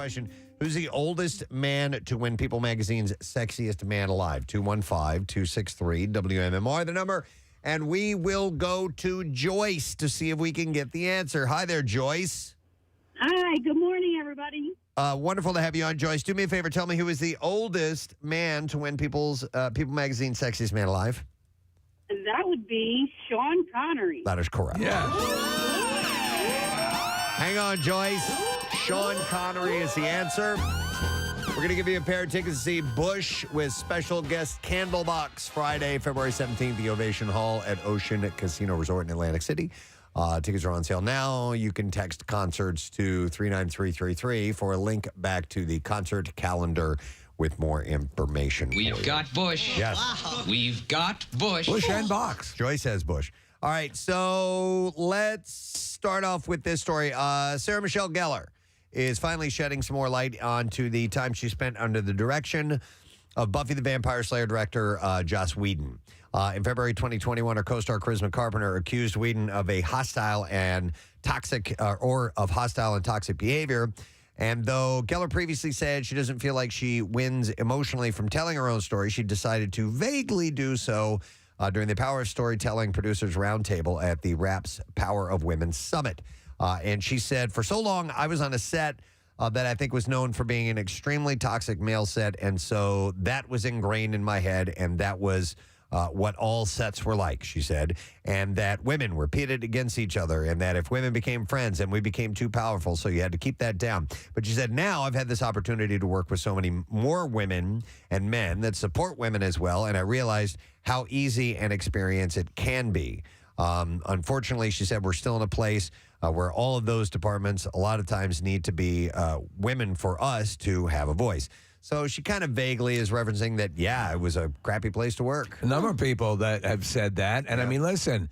question. Who's the oldest man to win People Magazine's Sexiest Man Alive? 215-263-WMMR, the number. And we will go to Joyce to see if we can get the answer. Hi there, Joyce. Hi, good morning, everybody. Wonderful to have you on, Joyce. Do me a favor. Tell me who is the oldest man to win People Magazine's Sexiest Man Alive? That would be Sean Connery. That is correct. Yeah. Hang on, Joyce. Sean Connery is the answer. We're going to give you a pair of tickets to see Bush with special guest Candlebox Friday, February 17th, the Ovation Hall at Ocean Casino Resort in Atlantic City. Tickets are on sale now. You can text concerts to 39333 for a link back to the concert calendar with more information. We've got Bush. Yes. Wow. We've got Bush. Bush and Box. Joyce has Bush. All right, so let's start off with this story. Sarah Michelle Gellar is finally shedding some more light onto the time she spent under the direction of Buffy the Vampire Slayer director Joss Whedon. In February 2021, her co-star Charisma Carpenter accused Whedon of a hostile and toxic behavior. And though Gellar previously said she doesn't feel like she wins emotionally from telling her own story, she decided to vaguely do so during the Power of Storytelling Producers Roundtable at the RAP's Power of Women Summit. And she said, for so long, I was on a set that I think was known for being an extremely toxic male set. And so that was ingrained in my head. And that was what all sets were like, she said. And that women were pitted against each other. And that if women became friends, and we became too powerful. So you had to keep that down. But she said, now I've had this opportunity to work with so many more women and men that support women as well. And I realized how easy and experience it can be. Unfortunately, she said, we're still in a place where all of those departments a lot of times need to be women for us to have a voice. So she kind of vaguely is referencing that, yeah, it was a crappy place to work. A number of people that have said that. And I mean, listen,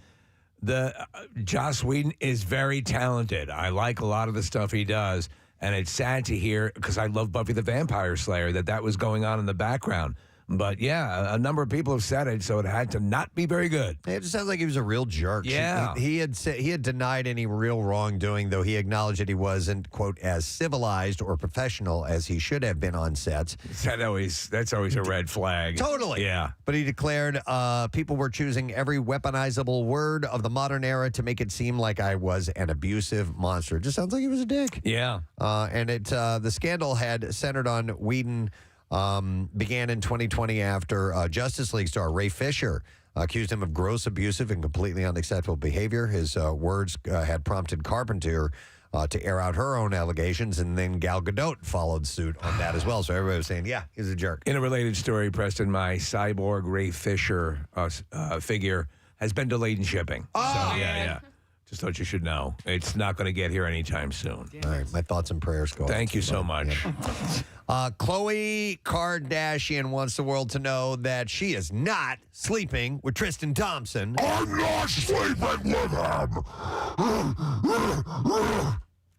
Joss Whedon is very talented. I like a lot of the stuff he does. And it's sad to hear, because I love Buffy the Vampire Slayer, that was going on in the background. But yeah, a number of people have said it, so it had to not be very good. It just sounds like he was a real jerk. Yeah. He had denied any real wrongdoing, though he acknowledged that he wasn't, quote, as civilized or professional as he should have been on sets. That's always a red flag. Totally. Yeah. But he declared people were choosing every weaponizable word of the modern era to make it seem like I was an abusive monster. It just sounds like he was a dick. Yeah. And the scandal had centered on Whedon. Began in 2020 after Justice League star Ray Fisher accused him of gross, abusive, and completely unacceptable behavior. His words had prompted Carpenter to air out her own allegations, and then Gal Gadot followed suit on that as well. So everybody was saying, yeah, he's a jerk. In a related story, Preston, my cyborg Ray Fisher figure has been delayed in shipping. Oh! So, yeah. Just thought you should know. It's not going to get here anytime soon. All right, my thoughts and prayers go. Thank you so much. Khloe Kardashian wants the world to know that she is not sleeping with Tristan Thompson. I'm not sleeping with him.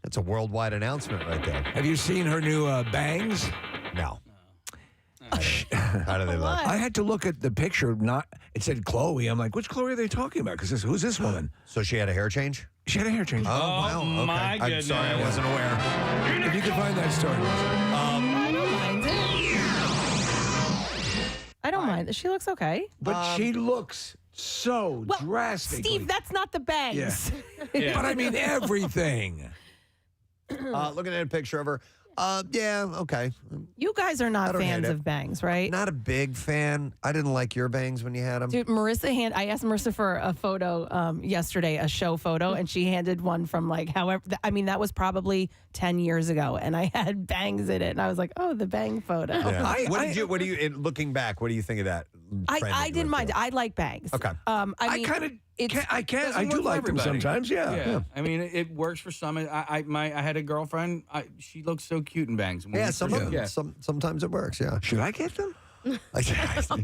That's a worldwide announcement right there. Have you seen her new bangs? No. How do they look? I had to look at the picture. It said Chloe. I'm like, which Chloe are they talking about? Because who's this woman? So she had a hair change? She had a hair change. Oh, wow. Okay. my I'm goodness. sorry, I wasn't aware. If you could find that story. I don't mind it. I don't mind it. She looks okay. But she looks so Well, drastically. Steve, that's not the bangs. Yeah. But I mean everything. Looking at a picture of her. Yeah, okay. You guys are I not don't fans hate it. of bangs, right? Not a big fan. I didn't like your bangs when you had them. Dude, I asked Marissa for a photo yesterday, a show photo, and she handed one from that was probably 10 years ago, and I had bangs in it, and I was like, oh, the bang photo. Yeah. Looking back, what do you think of that? I didn't mind. I like bangs. Okay. I do like them sometimes. Yeah. I mean, it works for some. I had a girlfriend. She looked so cute in bangs. Sometimes it works. Yeah. Should I get them?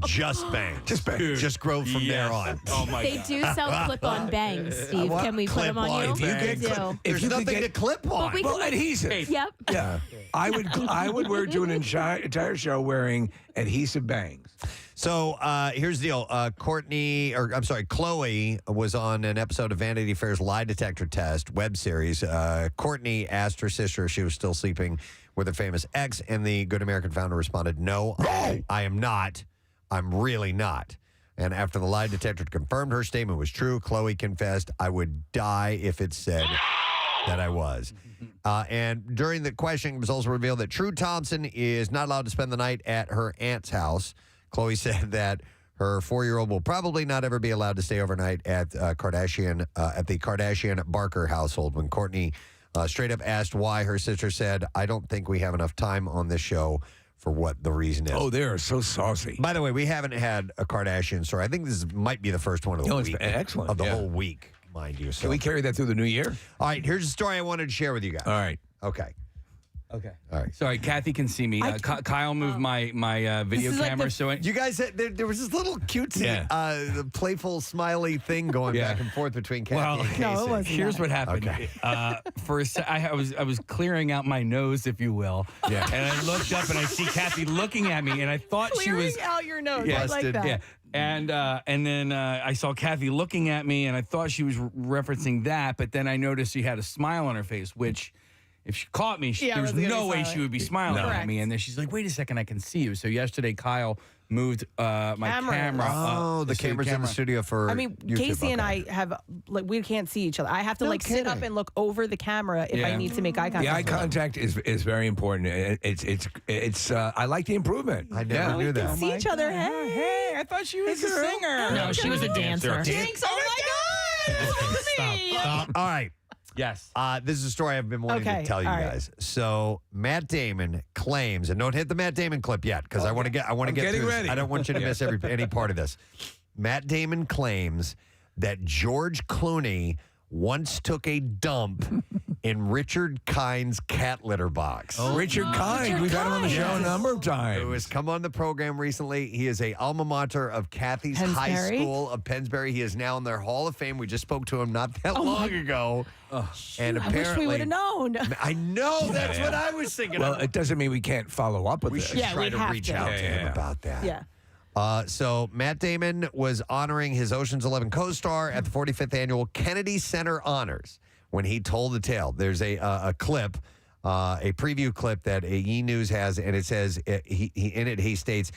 Just bang. Just grow from there on. Oh my They God. do sell clip-on bangs, Steve. Can we put them on you? Clip-on bangs. There's nothing to clip on. we Well, can- adhesive. Yep. Yeah. I would wear to an entire show wearing adhesive bangs. So here's the deal. Chloe was on an episode of Vanity Fair's Lie Detector Test web series. Courtney asked her sister if she was still sleeping with her famous ex, and the Good American founder responded, "No, I am not. I'm really not." And after the lie detector confirmed her statement was true, Khloe confessed, "I would die if it said that I was." And during the questioning, it was also revealed that True Thompson is not allowed to spend the night at her aunt's house. Khloe said that her 4-year-old will probably not ever be allowed to stay overnight at the Kardashian Barker household. When Kourtney straight up asked why, her sister said, "I don't think we have enough time on this show for what the reason is." Oh, they are so saucy. By the way, we haven't had a Kardashian story. I think this might be the first one of the No, it's week. excellent, Of the yeah. whole week, mind you. So. Can we carry that through the new year? All right, here's a story I wanted to share with you guys. All right. Okay. Okay. All right. Sorry, Kathy can see me. Kyle moved my video is like camera, the- so You guys, there was this little cutesy, playful, smiley thing going back and forth between Kathy and Casey. No, it wasn't. here's what happened. Okay. For a I was clearing out my nose, if you will. Yeah. And I looked up and I see Kathy looking at me, and I thought she Clearing was. out your nose. Yeah, I like busted. that. Yeah. And then I saw Kathy looking at me, and I thought she was referencing that, but then I noticed she had a smile on her face, which, if she caught me, Yeah, I there's wasn't gonna no be way smiling. she would be smiling No. at me. And then she's like, "Wait a second, I can see you." So yesterday, Kyle moved my camera. Oh, the camera's in the studio for I mean, YouTube. Casey and Okay. I have, like, we can't see each other. I have to, No sit up kidding. and look over the camera if I Yeah. need to make eye contact. The eye with them. contact is very important. It's I like the improvement. I never knew that. See each other. Hey, I thought she was a singer. No, she was a dancer. Jinx, oh my God. Stop. All right. Yes. This is a story I've been wanting to Okay, tell you all right. guys. So Matt Damon claims, and don't hit the Matt Damon clip yet, because I want to get I'm through getting this. ready. I don't want you to miss any part of this. Matt Damon claims that George Clooney once took a dump in Richard Kind's cat litter box. Richard Kind, we've had him on the show a number of times. Who has come on the program recently. He is a alma mater of Kathy's high Pennsbury? school of Pennsbury. He is now in their Hall of Fame. We just spoke to him not that long ago. And I wish apparently, we would have known. I know that's what I was thinking. Well, of. it doesn't mean we can't follow up with We this. should Yeah, try we to have reach to. out to him Yeah. about that. Yeah. So Matt Damon was honoring his Ocean's 11 co-star at the 45th annual Kennedy Center Honors when he told the tale. There's a clip, a preview clip that E! News has, and it says he states,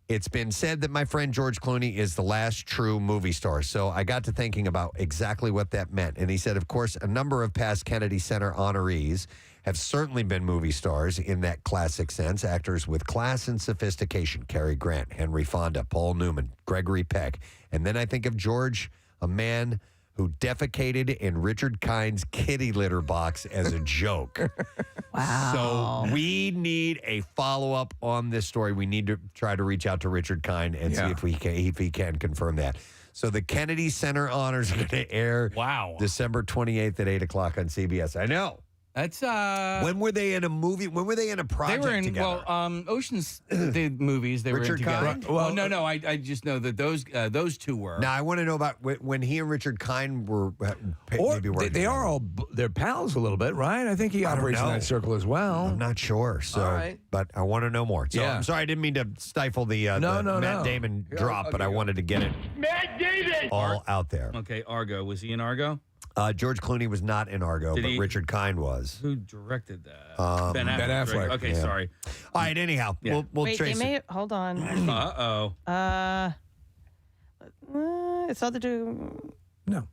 "It's been said that my friend George Clooney is the last true movie star." So I got to thinking about exactly what that meant. And he said, of course, a number of past Kennedy Center honorees have certainly been movie stars in that classic sense. Actors with class and sophistication: Cary Grant, Henry Fonda, Paul Newman, Gregory Peck. And then I think of George, a man who defecated in Richard Kind's kitty litter box as a joke. Wow. So we need a follow-up on this story. We need to try to reach out to Richard Kind and see if he can confirm that. So the Kennedy Center Honors are going to air December 28th at 8 o'clock on CBS. I know. That's When were they in a movie? When were they in a project they were in together? Ocean's the movies they Richard were in together. Kind? Well, no, I just know that those two were. Now I want to know about when he and Richard Kind were Or maybe working they are together. they're pals a little bit, right? I think he don't operates in know. that circle as well. I'm not sure. So, All right. but I want to know more. So Yeah. I'm sorry I didn't mean to stifle the No, Matt Damon drop, but I wanted to get it all out there. Okay, Argo. Was he in Argo? George Clooney was not in Argo, Did but he- Richard Kind was. Who directed that? Ben Affleck. Okay, Yeah. sorry. All right. Anyhow, Yeah. we'll Wait, trace they it. may hold on. Uh-oh. It's not the two. No.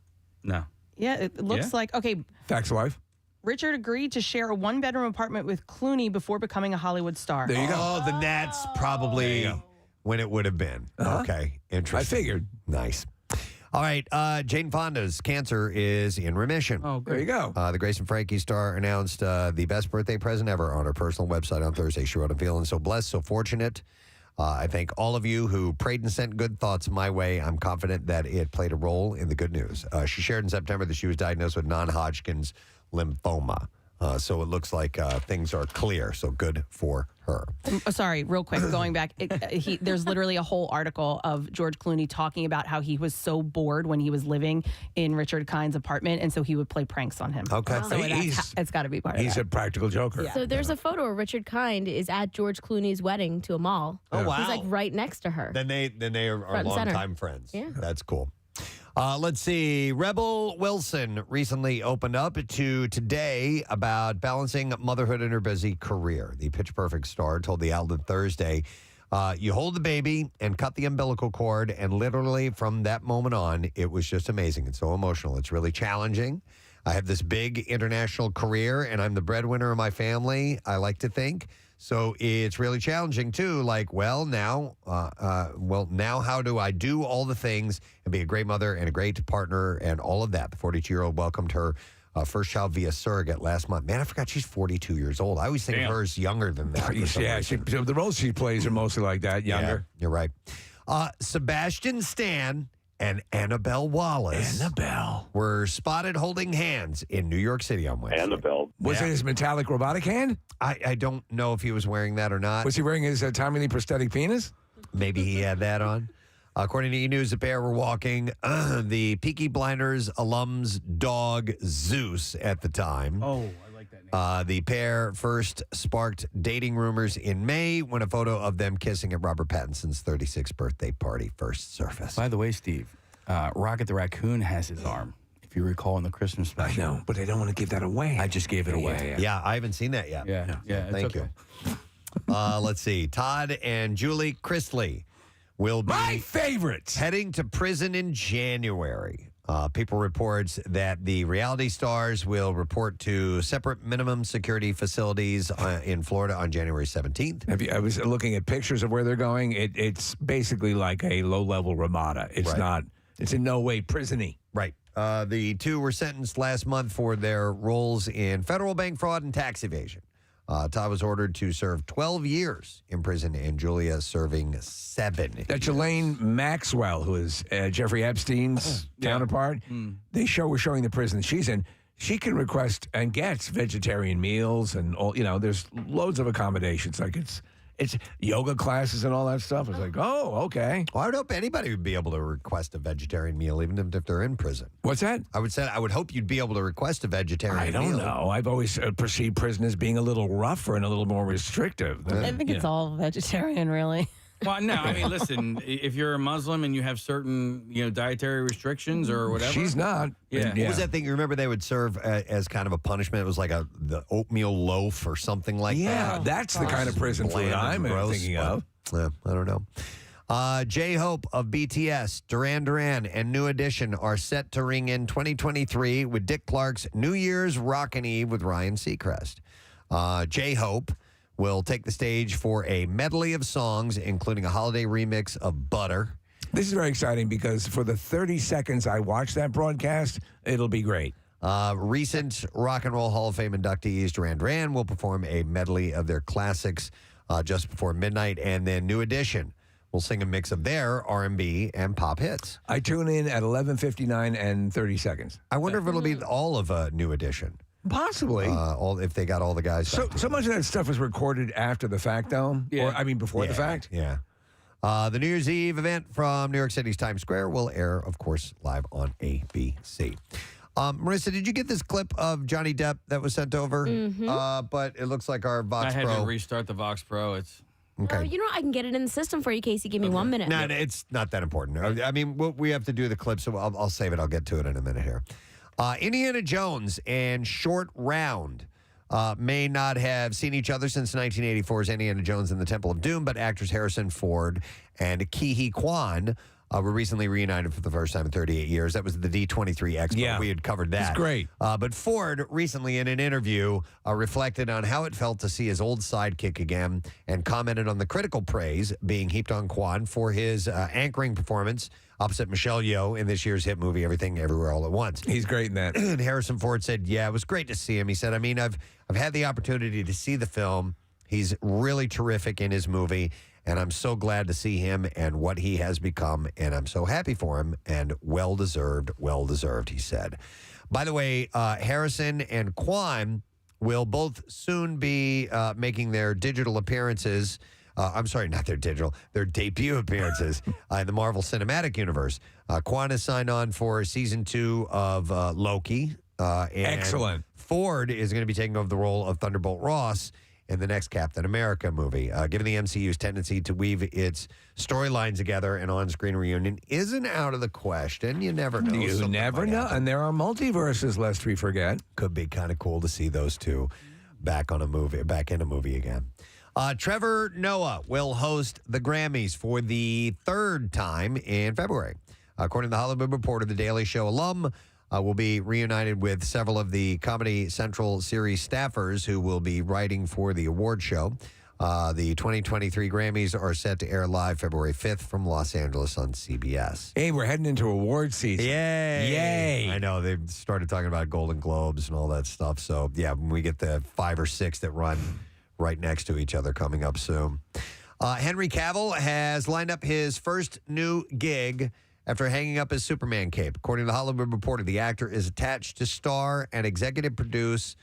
No. Yeah, it looks Yeah? like okay. Facts of life. Richard agreed to share a one-bedroom apartment with Clooney before becoming a Hollywood star. There you go. Oh, then that's probably when it would have been. Okay, interesting. I figured. Nice. All right, Jane Fonda's cancer is in remission. Oh, There you go. The Grace and Frankie star announced the best birthday present ever on her personal website on Thursday. She wrote, "I'm feeling so blessed, so fortunate. I thank all of you who prayed and sent good thoughts my way. I'm confident that it played a role in the good news." She shared in September that she was diagnosed with non-Hodgkin's lymphoma. So it looks like things are clear. So good for her. Sorry, real quick, going back. There's literally a whole article of George Clooney talking about how he was so bored when he was living in Richard Kind's apartment, and so he would play pranks on him. Okay. So it's got to be part of He's that. a practical joker. Yeah. So there's a photo of Richard Kind is at George Clooney's wedding to a mall. Oh, wow. He's like right next to her. Then they are Front and center. longtime friends. Yeah. That's cool. Let's see. Rebel Wilson recently opened up to Today about balancing motherhood and her busy career. The Pitch Perfect star told the outlet Thursday, you hold the baby and cut the umbilical cord, and literally from that moment on, it was just amazing. It's so emotional. It's really challenging. I have this big international career, and I'm the breadwinner of my family, I like to think. So it's really challenging, too. Like, now how do I do all the things and be a great mother and a great partner and all of that? The 42-year-old welcomed her first child via surrogate last month. Man, I forgot she's 42 years old. I always think of her as younger than that. The roles she plays are mostly like that, younger. Yeah, you're right. Sebastian Stan and Annabelle Wallace were spotted holding hands in New York City on Wednesday. Was it his metallic robotic hand? I don't know if he was wearing that or not. Was he wearing his Tommy Lee prosthetic penis? Maybe he had that on. According to E! News, the pair were walking the Peaky Blinders alum's dog, Zeus, at the time. Oh, I like that name. The pair first sparked dating rumors in May when a photo of them kissing at Robert Pattinson's 36th birthday party first surfaced. By the way, Steve, Rocket the Raccoon has his arm, if you recall, in the Christmas special. I know, but I don't want to give that away. I just gave it away. Yeah, I haven't seen that yet. Yeah. Thank you. Let's see. Todd and Julie Chrisley will be my favorites heading to prison in January. People reports that the reality stars will report to separate minimum security facilities in Florida on January 17th. I was looking at pictures of where they're going. It's basically like a low-level Ramada. It's not. It's in no way prison-y. Right. The two were sentenced last month for their roles in federal bank fraud and tax evasion. Todd was ordered to serve 12 years in prison, and Julia serving 7. That Ghislaine Maxwell, who is Jeffrey Epstein's counterpart, they were showing the prison she's in. She can request and gets vegetarian meals and all. There's loads of accommodations. Like it's yoga classes and all that stuff. It's like, oh, okay. Well, I would hope anybody would be able to request a vegetarian meal, even if they're in prison. What's that? I would hope you'd be able to request a vegetarian meal. I don't know. I've always perceived prison as being a little rougher and a little more restrictive. I think it's all vegetarian, really. Well, no, I mean, listen, if you're a Muslim and you have certain, dietary restrictions or whatever. She's not. Yeah. What was that thing? You remember they would serve as kind of a punishment? It was like the oatmeal loaf or something like that. Yeah, that's the kind of prison food I'm thinking of. Yeah, I don't know. J-Hope of BTS, Duran Duran, and New Edition are set to ring in 2023 with Dick Clark's New Year's Rockin' Eve with Ryan Seacrest. J-Hope will take the stage for a medley of songs, including a holiday remix of Butter. This is very exciting because for the 30 seconds I watched that broadcast, it'll be great. Recent Rock and Roll Hall of Fame inductees, Duran Duran, will perform a medley of their classics just before midnight, and then New Edition will sing a mix of their R&B and pop hits. I tune in at 11:59 and 30 seconds. I wonder if it'll be all of New Edition. Possibly. If they got all the guys. So much of that stuff was recorded after the fact, though? Yeah. Or, before the fact? Yeah. The New Year's Eve event from New York City's Times Square will air, of course, live on ABC. Marissa, did you get this clip of Johnny Depp that was sent over? Mm-hmm. But it looks like our Vox I had Pro. to restart the Vox Pro. It's Okay. I can get it in the system for you, Casey. Give me 1 minute. No, it's not that important. I mean, we have to do the clip, so I'll save it. I'll get to it in a minute here. Indiana Jones and Short Round may not have seen each other since 1984's Indiana Jones and the Temple of Doom, but actors Harrison Ford and Ke Kwan were recently reunited for the first time in 38 years. That was the D23 Expo. Yeah. We had covered that. It's great. But Ford recently in an interview reflected on how it felt to see his old sidekick again and commented on the critical praise being heaped on Kwan for his anchoring performance opposite Michelle Yeoh in this year's hit movie, Everything Everywhere All at Once. He's great in that. And Harrison Ford said, yeah, it was great to see him. He said, I've had the opportunity to see the film. He's really terrific in his movie, and I'm so glad to see him and what he has become, and I'm so happy for him, and well-deserved, he said. By the way, Harrison and Kwan will both soon be making their digital appearances. I'm sorry, not their digital, their debut appearances in the Marvel Cinematic Universe. Kwan has signed on for season 2 of Loki. And Excellent. Ford is going to be taking over the role of Thunderbolt Ross in the next Captain America movie. Given the MCU's tendency to weave its storylines together, an on-screen reunion isn't out of the question. You never know. You Something never might know. happen. And there are multiverses, lest we forget. Could be kind of cool to see those two back in a movie again. Trevor Noah will host the Grammys for the third time in February. According to the Hollywood Reporter, the Daily Show alum will be reunited with several of the Comedy Central series staffers who will be writing for the award show. The 2023 Grammys are set to air live February 5th from Los Angeles on CBS. Hey, we're heading into award season. Yay! I know, they've started talking about Golden Globes and all that stuff. So, yeah, when we get the 5 or 6 that run right next to each other coming up soon. Henry Cavill has lined up his first new gig after hanging up his Superman cape. According to the Hollywood Reporter, the actor is attached to star and executive produce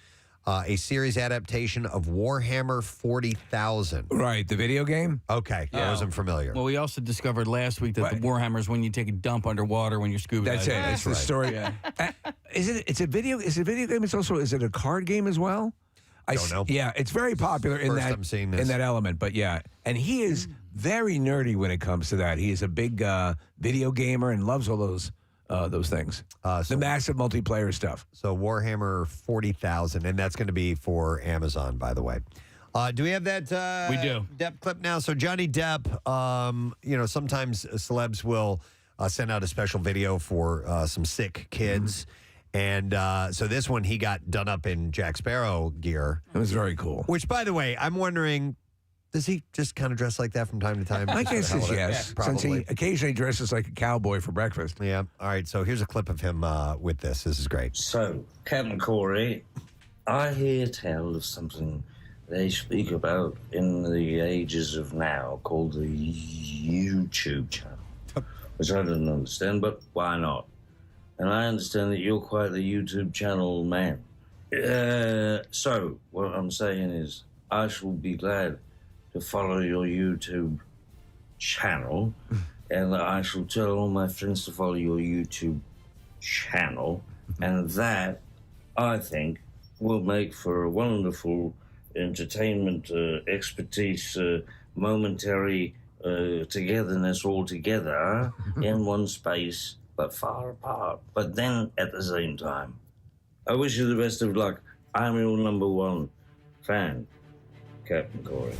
a series adaptation of Warhammer 40,000. Right, the video game? Okay, I wasn't familiar. Well, we also discovered last week that the Warhammer is when you take a dump underwater when you're scuba That's diving. it. It's the story. Is it video game? Is it a card game as well? I don't know. Yeah, it's very popular in First that I'm seeing this. in that element. But yeah, and he is very nerdy when it comes to that. He is a big video gamer and loves all those things. The massive multiplayer stuff. So Warhammer 40,000, and that's going to be for Amazon, by the way. Do we have that? We do. Depp clip now. So Johnny Depp, sometimes celebs will send out a special video for some sick kids. And so this one, he got done up in Jack Sparrow gear. It was very cool. Which, by the way, I'm wondering, does he just kind of dress like that from time to time? My Just for the guess hell is of it? yes, Yeah, since he probably. occasionally dresses like a cowboy for breakfast. Yeah. All right. So here's a clip of him with this. This is great. So, Captain Corey, I hear tell of something they speak about in the ages of now called the YouTube channel, which I don't understand, but why not? And I understand that you're quite the YouTube channel man. So, what I'm saying is, I shall be glad to follow your YouTube channel, and I shall tell all my friends to follow your YouTube channel, and that, I think, will make for a wonderful entertainment, expertise, momentary togetherness all together in one space, but far apart, but then at the same time. I wish you the best of luck. I'm your number one fan, Captain Corey.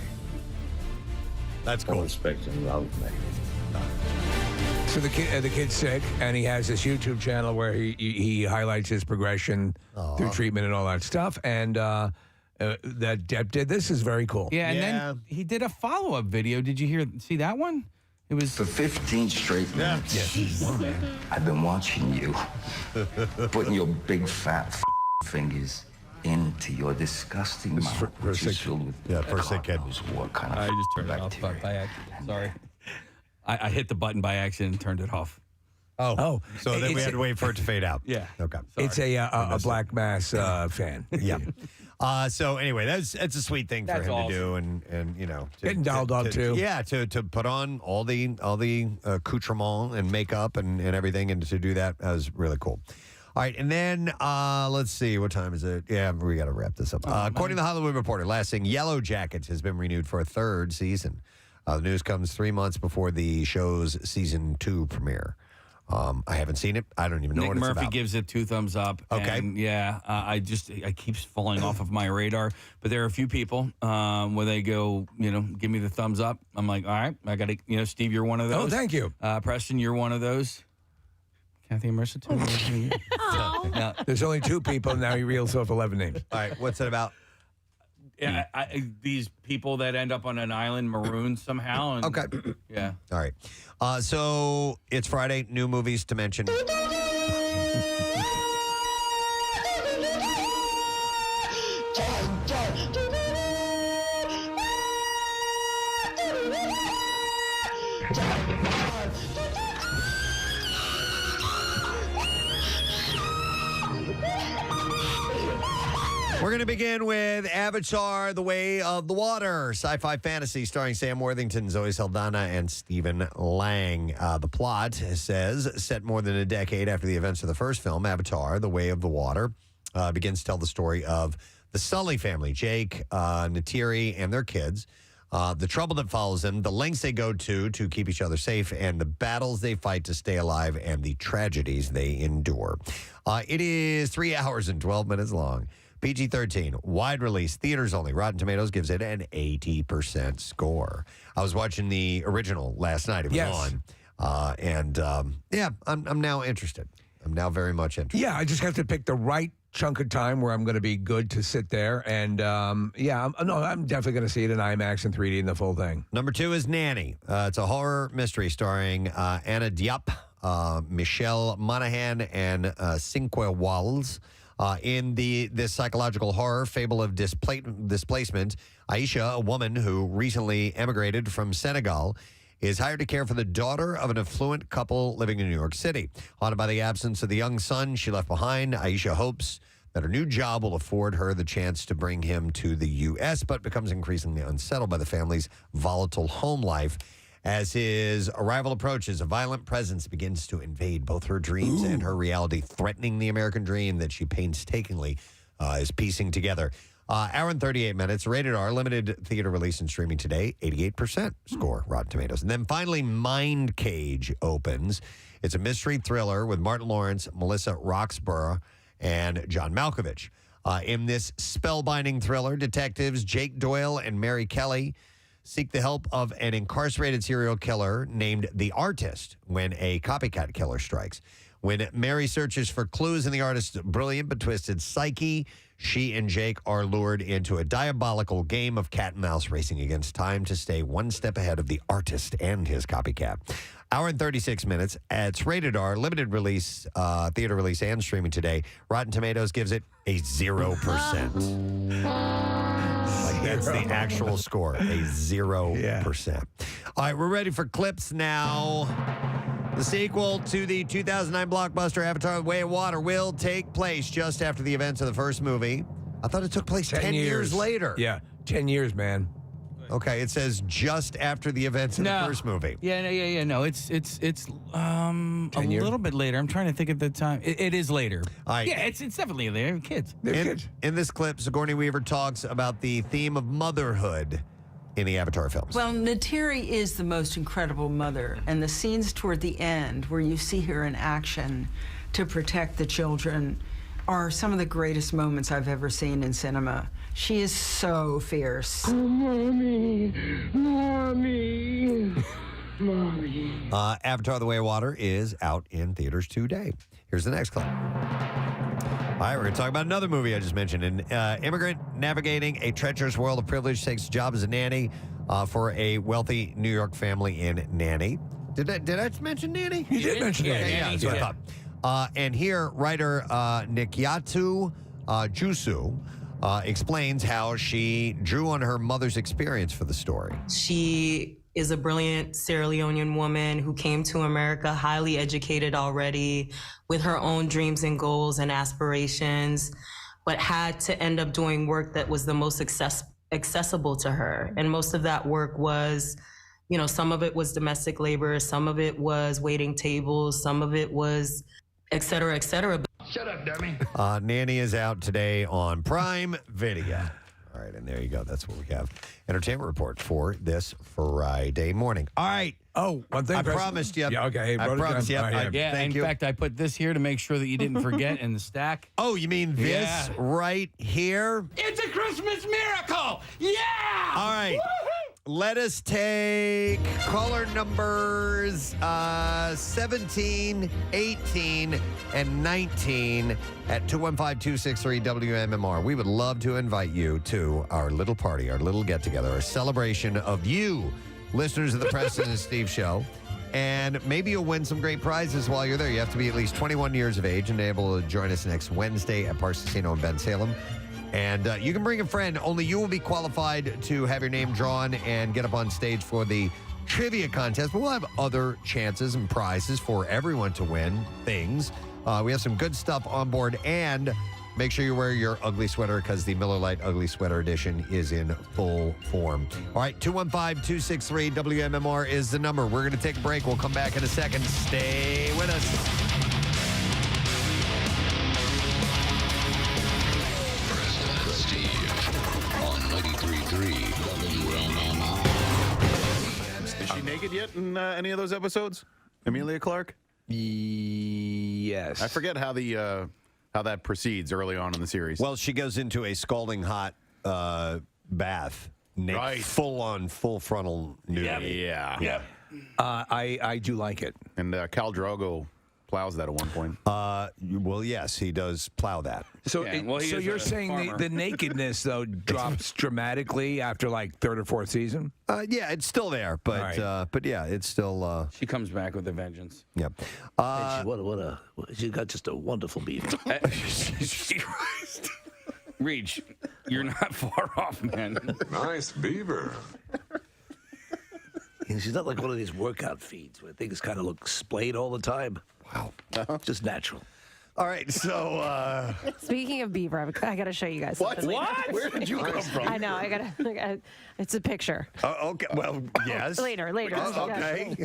That's All cool. respect and love, mate. So the kid's sick, and he has this YouTube channel where he highlights his progression through treatment and all that stuff. And that Depp did this is very cool. Yeah, and then he did a follow-up video. Did you see that one? It was For 15 straight minutes, I've been watching you, putting your big fat fingers into your disgusting mouth, which is filled with first sick kid. what kind of I just turned it off by accident. Sorry. I hit the button by accident and turned it off. Oh. So then we It's had to wait for it to fade out. Yeah. Okay. It's a Black Mass fan. Yeah. So anyway, that's a sweet thing for That's him awesome. to do, and Getting dolled up, too. Yeah, to put on all the accoutrement and makeup and everything, and to do that was really cool. All right, and then let's see, what time is it? Yeah, we got to wrap this up. According to the Hollywood Reporter, last thing, Yellow Jackets has been renewed for a third season. The news comes 3 months before the show's season 2 premiere. I haven't seen it. I don't even know Nick what it's Murphy about. gives it 2 thumbs up. Okay. And yeah, I keeps falling off of my radar. But there are a few people where they go, give me the thumbs up. I'm like, all right, I got to, Steve, you're one of those. Oh, thank you. Preston, you're one of those. Kathy and Marissa, too. Now, There's only 2 people, now he reels off 11 names. All right, what's it about? yeah, these people that end up on an island marooned somehow. And, Okay. Yeah. All right. So it's Friday, new movies to mention. We're going to begin with Avatar, The Way of the Water, sci-fi fantasy starring Sam Worthington, Zoe Saldana, and Stephen Lang. The plot says, set more than a decade after the events of the first film, Avatar, The Way of the Water, begins to tell the story of the Sully family, Jake, Natiri, and their kids, the trouble that follows them, the lengths they go to keep each other safe, and the battles they fight to stay alive, and the tragedies they endure. It is 3 hours and 12 minutes long. PG-13, wide release, theaters only. Rotten Tomatoes gives it an 80% score. I was watching the original last night. It was on. I'm now interested. I'm now very much interested. Yeah, I just have to pick the right chunk of time where I'm going to be good to sit there. And I'm definitely going to see it in IMAX and 3D and the full thing. Number 2 is Nanny. It's a horror mystery starring Anna Diop, Michelle Monaghan, and Cinque Walls. In this psychological horror fable of displacement, Aisha, a woman who recently emigrated from Senegal, is hired to care for the daughter of an affluent couple living in New York City. Haunted by the absence of the young son she left behind, Aisha hopes that her new job will afford her the chance to bring him to the U.S., but becomes increasingly unsettled by the family's volatile home life. As his arrival approaches, a violent presence begins to invade both her dreams and her reality, threatening the American dream that she painstakingly is piecing together. Hour and 38 minutes, rated R, limited theater release and streaming today, 88% score, Rotten Tomatoes. And then finally, Mind Cage opens. It's a mystery thriller with Martin Lawrence, Melissa Roxburgh, and John Malkovich. In this spellbinding thriller, detectives Jake Doyle and Mary Kelly seek the help of an incarcerated serial killer named The Artist when a copycat killer strikes. When Mary searches for clues in the artist's brilliant but twisted psyche, she and Jake are lured into a diabolical game of cat and mouse, racing against time to stay one step ahead of the artist and his copycat. Hour and 36 minutes. It's rated R, limited release, theater release, and streaming today. Rotten Tomatoes gives it a 0%. That's the actual score, a 0%. All right, we're ready for clips now. The sequel to the 2009 blockbuster Avatar: The Way of Water will take place just after the events of the first movie. I thought it took place 10 years later. Yeah, 10 years, man. Okay, it says just after the events of the first movie. No, it's a little bit later. I'm trying to think at the time. It is later. Yeah, it's definitely later. Kids. In this clip, Sigourney Weaver talks about the theme of motherhood in the Avatar films. Well, Natiri is the most incredible mother, and the scenes toward the end where you see her in action to protect the children are some of the greatest moments I've ever seen in cinema. She is so fierce. Mommy, mommy, mommy. Avatar: The Way of Water is out in theaters today. Here's the next clip. All right, we're going to talk about another movie I just mentioned. An immigrant navigating a treacherous world of privilege takes a job as a nanny for a wealthy New York family in Nanny. Did I mention Nanny? You did mention Nanny. Yeah, that's what I thought. And here, writer Nikyatu Jusu explains how she drew on her mother's experience for the story. She is a brilliant Sierra Leonean woman who came to America highly educated already, with her own dreams and goals and aspirations, but had to end up doing work that was the most accessible to her. And most of that work was, some of it was domestic labor, some of it was waiting tables, some of it was et cetera, et cetera. Shut up, dummy. Nanny is out today on Prime Video. All right, and there you go. That's what we have. Entertainment report for this Friday morning. All right. Oh, one thing. I promised you. Yeah, okay. I promised you. In fact, I put this here to make sure that you didn't forget in the stack. Oh, you mean this right here? It's a Christmas miracle! Yeah! All right. Let us take caller numbers 17, 18, and 19 at 215-263-WMMR. We would love to invite you to our little party, our little get-together, our celebration of you, listeners of the Preston and Steve Show. And maybe you'll win some great prizes while you're there. You have to be at least 21 years of age and able to join us next Wednesday at Parks Casino in Ben Salem. And you can bring a friend. Only you will be qualified to have your name drawn and get up on stage for the trivia contest. But we'll have other chances and prizes for everyone to win things. We have some good stuff on board. And make sure you wear your ugly sweater because the Miller Lite Ugly Sweater Edition is in full form. All right, 215-263-WMMR is the number. We're going to take a break. We'll come back in a second. Stay with us. Steve. naked yet in any of those episodes? Emilia Clarke? Yes. I forget how that proceeds early on in the series. Well, she goes into a scalding hot bath, Right. full frontal nudity. Yeah. I do like it. And Khal Drogo plows that at one point. Well, yes, he does plow that. So, so you're saying the nakedness though drops dramatically after like third or fourth season? Yeah, it's still there, but yeah, it's still. She comes back with a vengeance. Yeah. She got just a wonderful beef. Reach, you're not far off, man. Nice beaver. She's not like one of these workout feeds where things kind of look splayed all the time. Wow. Just natural. All right, so Speaking of beaver, I got to show you guys something. What? Where did you come from? I know. I got. It's a picture. Okay. Well, yes. Later. Okay.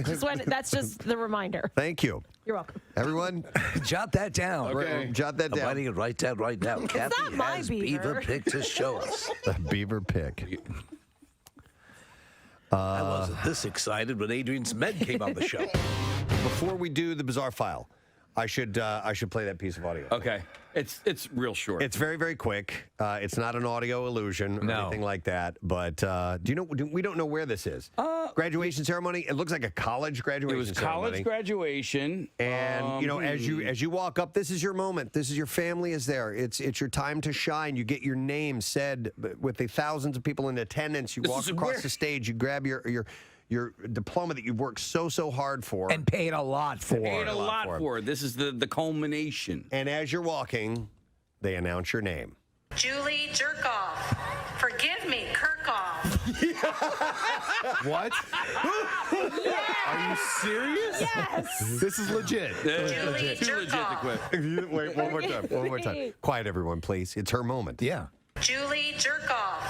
That's just the reminder. Thank you. You're welcome. Everyone, jot that down. Okay. Jot that down. I'm writing it right down right now. Kathy not my has beaver. pic to show us. The beaver pic. I wasn't this excited when Adrian Smed came on the show. Before we do the bizarre file, I should play that piece of audio. Okay, it's real short. It's very, very quick. It's not an audio illusion or anything like that. But do you know? We don't know where this is. Graduation ceremony. It looks like a college graduation. It was ceremony. college graduation, and as you walk up, this is your moment. This is your family is there. It's your time to shine. You get your name said with the thousands of people in attendance. You walk across the stage. You grab your diploma that you've worked so hard for and paid a lot for. Paid a lot for. This is the culmination. And as you're walking, they announce your name. Julie Jerkoff. Forgive me, Kirkhoff. What? Are you serious? Yes. This is legit. Julie Too legit to quit. Wait, one more time. One more time. Quiet, everyone, please. It's her moment. Yeah. Julie Jerkoff.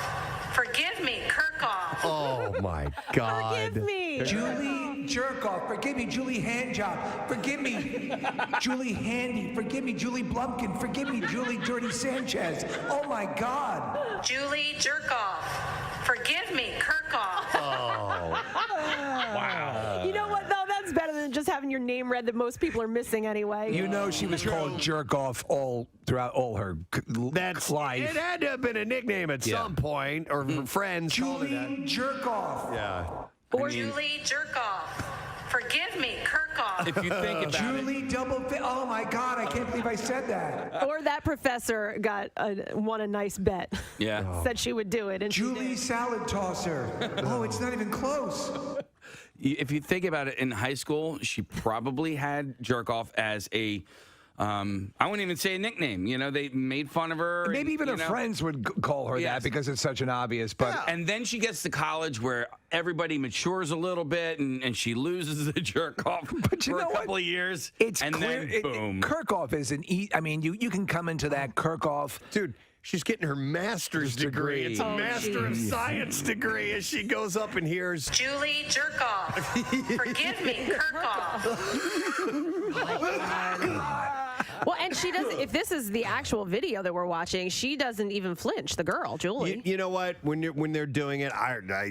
Forgive me, Kirkhoff. Oh my God. Forgive me. Julie Jerkoff. Forgive me, Julie Handjob. Forgive me, Julie Handy. Forgive me, Julie Blumpkin. Forgive me, Julie Dirty Sanchez. Oh my God. Julie Jerkoff. Forgive me, Kirkhoff. Oh. Wow. You know what, though? That's better than just having your name read that most people are missing anyway. You know she was called Jerk Off throughout all her life. It had to have been a nickname at some point, or her friends. Julie Jerk Off. Yeah. Or Julie Jerkoff. Forgive me, Kirkhoff. If you think about Julie Oh my God! I can't believe I said that. Or that professor won a nice bet. Yeah. Said she would do it, and Julie Salad Tosser. Oh, it's not even close. If you think about it, in high school, she probably had jerk off as a, I wouldn't even say a nickname. You know, they made fun of her. Maybe even her friends would call her that because it's such an obvious. But and then she gets to college where everybody matures a little bit, and she loses the jerk off for a couple of years. It's and clear. then boom. Kirkhoff is I mean, you can come into that Kirkhoff, dude. She's getting her master's degree. It's a master of science degree as she goes up and hears Julie Jerkoff. Forgive me, Kirkhoff. Well, and she doesn't. If this is the actual video that we're watching, she doesn't even flinch. The girl, Julie. You know what? When they're doing it,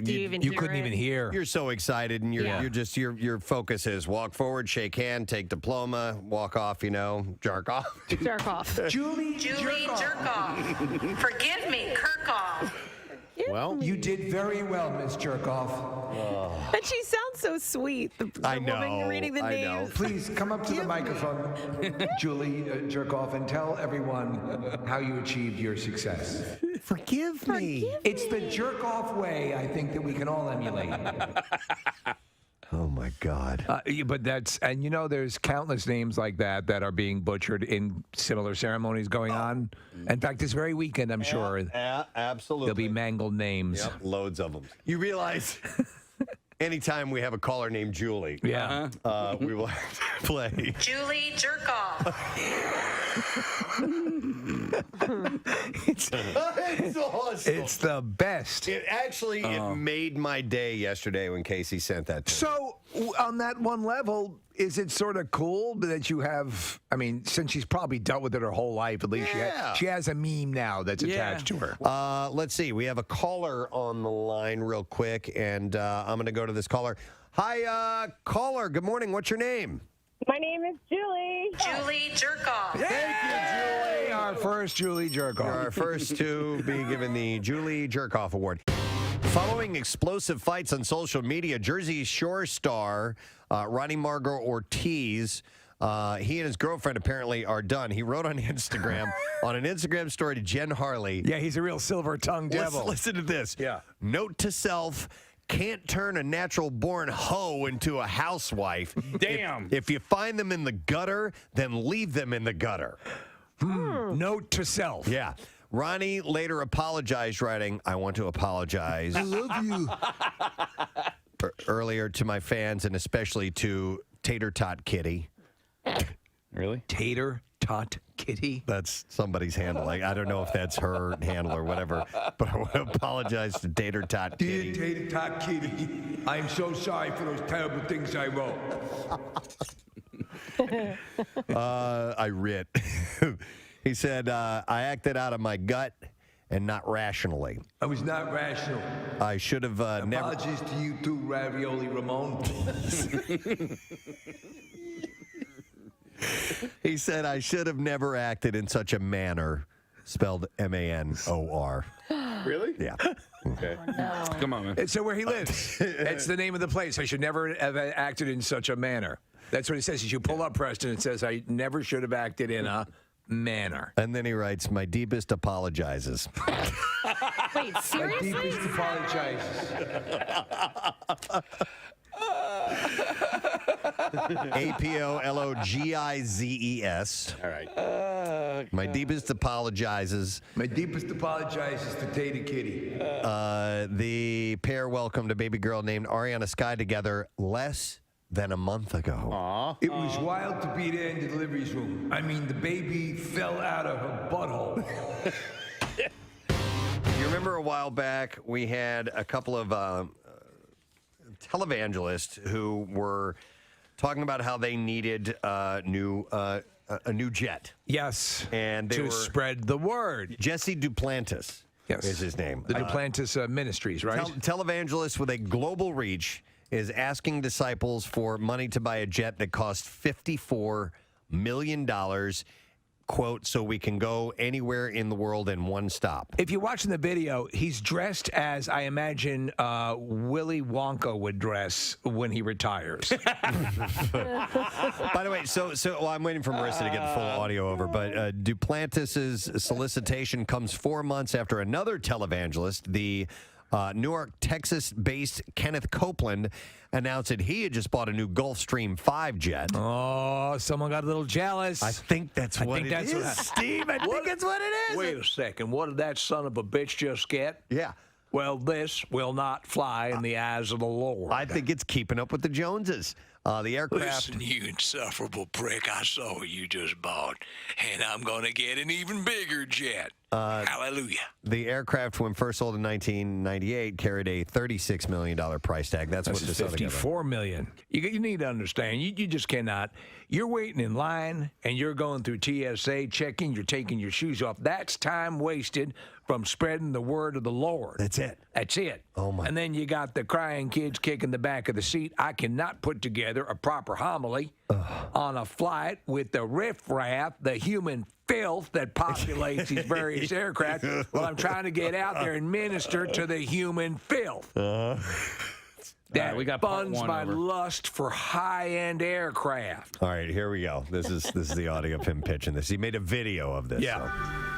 you couldn't even hear. You're so excited, and you're just your focus is walk forward, shake hand, take diploma, walk off. You know, jerk off. Jerk off. Julie Jerkoff. Forgive me, Kirkhoff. Well, you did very well, Miss Jerkoff. And she sounds so sweet. The I know. woman reading the names. Please come up to the microphone, Julie Jerkoff, and tell everyone how you achieved your success. Forgive me. It's the jerk off way, I think, that we can all emulate. Oh my God! But there's countless names like that are being butchered in similar ceremonies going on. In fact, this very weekend, I'm sure absolutely there'll be mangled names. Yep, loads of them. You realize, anytime we have a caller named Julie, we will have to play Julie Jerkoff. It's awesome. It's the best. It made my day yesterday when Casey sent that to me. So, on that one level, is it sort of cool that you have, I mean, since she's probably dealt with it her whole life, at least she has a meme now that's attached to her. Let's see. We have a caller on the line real quick, and I'm going to go to this caller. Hi, caller. Good morning. What's your name? My name is Julie. Julie Jerkoff. Thank you, Julie. Our first Julie Jerkoff. You're our first to be given the Julie Jerkoff Award. Following explosive fights on social media, Jersey Shore star Ronnie Margot Ortiz, he and his girlfriend apparently are done. He wrote on Instagram, on an Instagram story to Jen Harley. Yeah, he's a real silver-tongued devil. Listen to this. Yeah. Note to self, can't turn a natural-born hoe into a housewife. Damn. If you find them in the gutter, then leave them in the gutter. Note to self. Yeah. Ronnie later apologized, writing, I want to apologize. I love you. Earlier to my fans and especially to Tater Tot Kitty. Really? Tater Tot Kitty? That's somebody's handle. Like, I don't know if that's her handle or whatever, but I want to apologize to Tater Tot Kitty. Dear Tater Tot Kitty, I'm so sorry for those terrible things I wrote. I writ. He said, I acted out of my gut and not rationally. I was not rational. I should have never. Apologies to you too, Ravioli Ramon. He said, I should have never acted in such a manner, spelled M-A-N-O-R. Really? Yeah. Okay. Come on, man. It's where he lives. That's the name of the place. I should never have acted in such a manner. That's what it says. As you pull up Preston, it says, I never should have acted in a manner. And then he writes, my deepest apologizes. Wait, seriously? My deepest apologizes. A-P-O-L-O-G-I-Z-E-S. All right. My deepest apologizes. My deepest apologizes to Tater Kitty. The pair welcomed a baby girl named Ariana Sky together less than a month ago. It was wild to be there in the delivery room. I mean, the baby fell out of her butthole. You remember a while back we had a couple of televangelists who were talking about how they needed a new jet. Yes. And they to were spread the word. Jesse Duplantis is his name. The Duplantis Ministries, right? Televangelist with a global reach is asking disciples for money to buy a jet that costs $54 million, quote, so we can go anywhere in the world in one stop. If you're watching the video, he's dressed as I imagine Willy Wonka would dress when he retires. By the way, well, I'm waiting for Marissa to get the full audio over, but Duplantis' solicitation comes 4 months after another televangelist, the Newark, Texas-based Kenneth Copeland, announced that he had just bought a new Gulfstream 5 jet. Oh, someone got a little jealous. I think that's what it is, Steve. I think that's what it is. Wait a second. What did that son of a bitch just get? Yeah. Well, this will not fly in the eyes of the Lord. I think it's keeping up with the Joneses. The aircraft. Listen, you insufferable prick. I saw what you just bought, and I'm going to get an even bigger jet. Hallelujah. The aircraft, when first sold in 1998, carried a $36 million price tag. That's what this other guy $54 million. You need to understand. You just cannot. You're waiting in line, and you're going through TSA, checking. You're taking your shoes off. That's time wasted from spreading the word of the Lord. That's it. That's it. Oh, my. And then you got the crying kids kicking the back of the seat. I cannot put together a proper homily on a flight with the riffraff, the human filth that populates these various aircraft while I'm trying to get out there and minister to the human filth. That we got part funds one my over. lust for high-end aircraft. All right, here we go. This is the audio of him pitching this. He made a video of this. Yeah. so.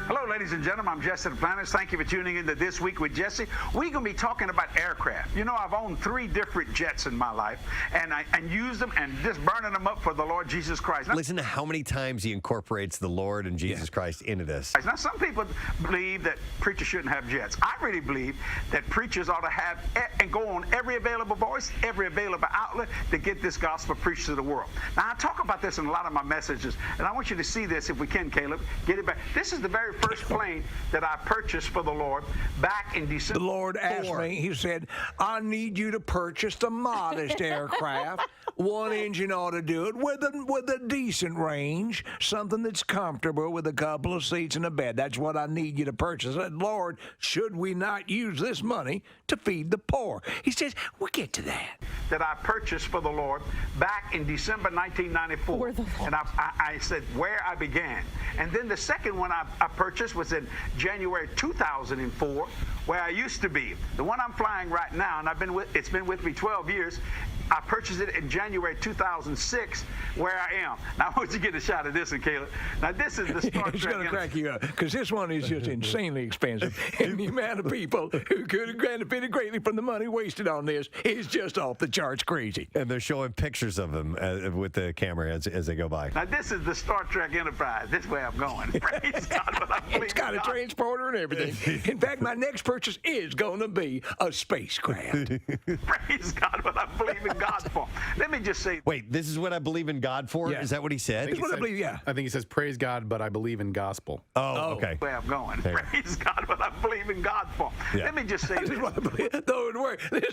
Hello, ladies and gentlemen. I'm Jesse Duplantis. Thank you for tuning in to This Week with Jesse. We're going to be talking about aircraft. You know, I've owned 3 different jets in my life, and used them and just burning them up for the Lord Jesus Christ. Now, Listen to how many times he incorporates the Lord and Jesus Christ into this. now, some people believe that preachers shouldn't have jets. I really believe that preachers ought to have and go on every available voice, every available outlet to get this gospel preached to the world. Now, I talk about this in a lot of my messages, and I want you to see this if we can, Caleb. Get it back. This is the very first plane that I purchased for the Lord back in December. The Lord asked me, he said, I need you to purchase the modest aircraft. One engine ought to do it with a decent range, something that's comfortable with a couple of seats and a bed. That's what I need you to purchase. I said, Lord, should we not use this money to feed the poor? He says, we'll get to that. That I purchased for the Lord back in December 1994. And I said where I began. And then the second one I purchased was in January 2004, where I used to be. The one I'm flying right now, and it's been with me 12 years. I purchased it in January 2006, where I am. Now, I want you to get a shot of this one, Caleb. Now, this is the Star Trek. It's going to crack you up, because this one is just insanely expensive. And the amount of people who could have benefited greatly from the money wasted on this is just off the charts crazy. And they're showing pictures of him with the camera as they go by. Now, this is the Star Trek Enterprise. This is where I'm going. Praise God, but I believe it's got a transporter and everything. In fact, my next purchase is going to be a spacecraft. Praise God, but I believe in God for. Let me just say. Wait, this is what I believe in God for? Yeah. Is that what he said? I think he says, praise God, but I believe in gospel. Oh, okay. Where I'm going. Praise God, but I believe in God for. Yeah. Let me just say this. This is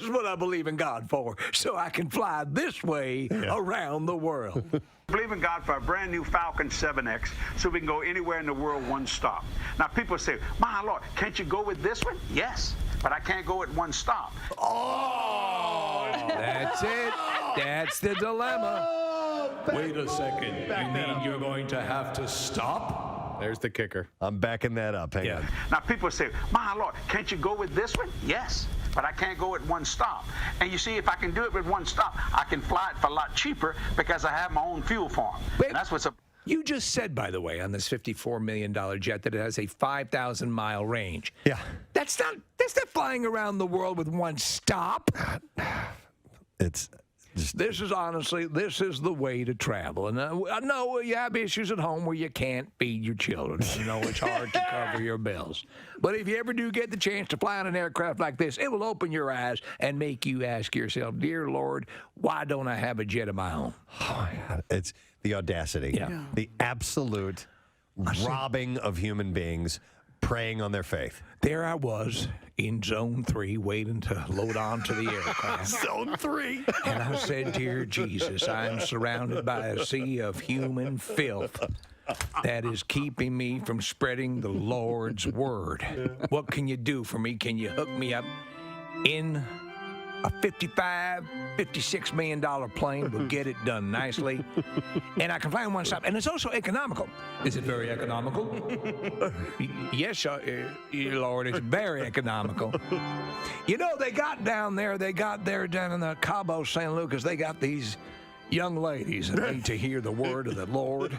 what I believe in God for, so I can fly this way around the world. Believe in God for a brand new Falcon 7X so we can go anywhere in the world one stop. Now, people say, my Lord, can't you go with this one? Yes, but I can't go at one stop. Oh! That's it. That's the dilemma. Wait a second. You mean you're going to have to stop? There's the kicker. I'm backing that up. Hang on. Now, people say, my Lord, can't you go with this one? Yes, but I can't go at one stop. And you see, if I can do it with one stop, I can fly it for a lot cheaper because I have my own fuel farm. And that's what's up. You just said, by the way, on this $54 million jet that it has a 5,000-mile range. Yeah. That's not flying around the world with one stop. It's just, this is the way to travel. And I know you have issues at home where you can't feed your children. You know, it's hard to cover your bills. But if you ever do get the chance to fly on an aircraft like this, it will open your eyes and make you ask yourself, dear Lord, why don't I have a jet of my own? Oh, my God. It's the audacity, the absolute robbing of human beings, preying on their faith. There I was in Zone 3 waiting to load onto the aircraft. Zone 3? And I said, dear Jesus, I am surrounded by a sea of human filth that is keeping me from spreading the Lord's word. What can you do for me? Can you hook me up in a $56 million plane? Will get it done nicely. And I can fly in one stop. And it's also economical. Is it very economical? Yes, Lord, it's very economical. You know, they got down there down in the Cabo San Lucas, they got these young ladies that need to hear the word of the Lord.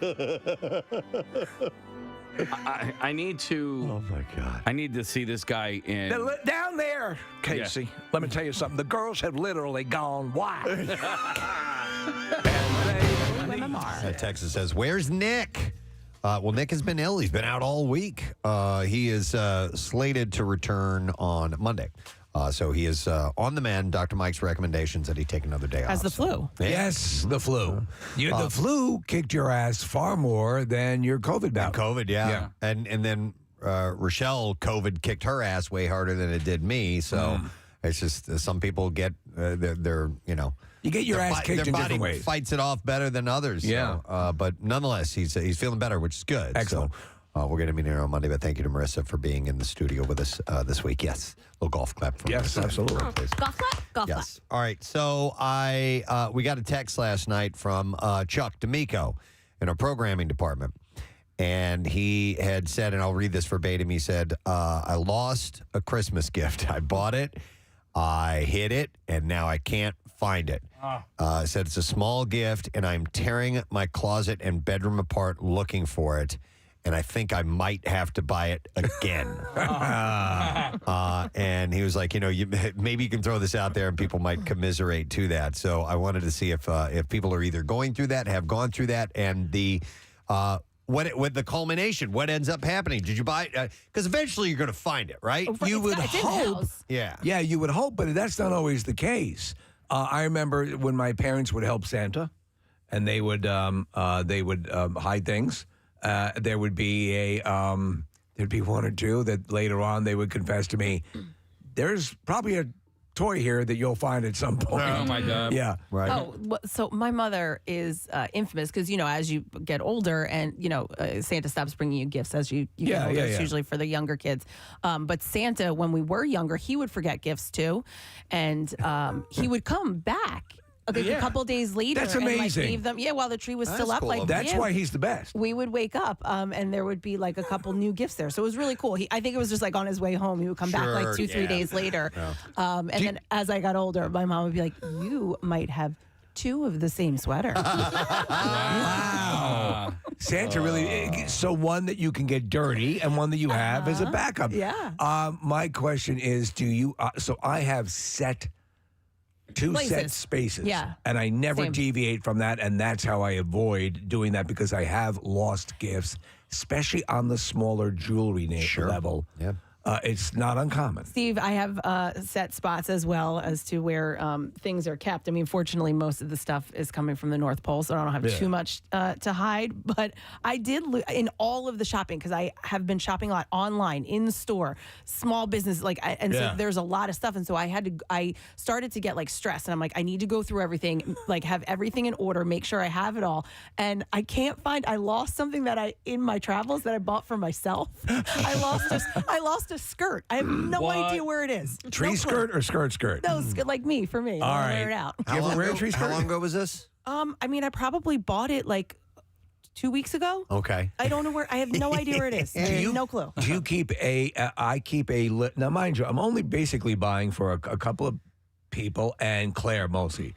I need to. Oh my God! I need to see this guy in down there, Casey. Let me tell you something. The girls have literally gone wild. WMMR. Texas says, "Where's Nick?" Well, Nick has been ill. He's been out all week. He is slated to return on Monday. So he is on the mend. Dr. Mike's recommendations that he take another day off. Has the flu. Yes, the flu. The flu kicked your ass far more than your COVID bout. COVID, yeah. And then Rochelle, COVID kicked her ass way harder than it did me. So it's just some people get they're you know. You get your ass kicked in different ways. Fights it off better than others. Yeah. So, but nonetheless, he's feeling better, which is good. Excellent. So, we're going to be here on Monday, but thank you to Marissa for being in the studio with us this week. Yes. A little golf clap from Yes, Marissa. absolutely. Golf clap? Golf clap. Yes. All right. So we got a text last night from Chuck D'Amico in our programming department. And he had said, and I'll read this verbatim, he said, I lost a Christmas gift. I bought it, I hid it, and now I can't find it. Said it's a small gift, and I'm tearing my closet and bedroom apart looking for it. And I think I might have to buy it again. And he was like, maybe you can throw this out there and people might commiserate to that. So I wanted to see if people are either going through that, have gone through that, and the what the culmination, what ends up happening. Did you buy it? Because eventually you're going to find it, right? You would hope. Yeah. Yeah, you would hope, but that's not always the case. I remember when my parents would help Santa, and they would hide things. There would be a there'd be one or two that later on they would confess to me, there's probably a toy here that you'll find at some point. Oh, my God. Yeah. Right. Oh, so my mother is infamous because, as you get older and, Santa stops bringing you gifts as you get older. It's usually for the younger kids. But Santa, when we were younger, he would forget gifts too. And he would come back. A couple days later, That's and amazing. leave them. Yeah, while the tree was still up. cool. That's why he's the best. We would wake up, and there would be a couple new gifts there. So it was really cool. I think it was just on his way home. He would come back 2-3 days later. And then as I got older, my mom would be like, "You might have 2 of the same sweater." Wow. Santa really, so one that you can get dirty and one that you have as a backup. Yeah. My question is, do you, so I have two Places. set spaces. Yeah. And I never Same. deviate from that. And that's how I avoid doing that because I have lost gifts, especially on the smaller jewelry level. Yeah. It's not uncommon. Steve, I have set spots as well as to where things are kept. I mean, fortunately, most of the stuff is coming from the North Pole, so I don't have too much to hide. But I did, in all of the shopping, because I have been shopping a lot online, in store, small business, so there's a lot of stuff. And so I started to get stressed. And I'm like, I need to go through everything, have everything in order, make sure I have it all. And I can't find, I lost something in my travels that I bought for myself. I lost a skirt. I have no idea where it is. Tree skirt or skirt? No, like me, for me. All I'll right. wear it out. Do you ever wear a tree skirt? How long ago was this? I mean, I probably bought it 2 weeks ago. Okay. I don't know where. I have no idea where it is. No clue. Do you keep I keep a now, mind you, I'm only basically buying for a couple of people and Claire mostly.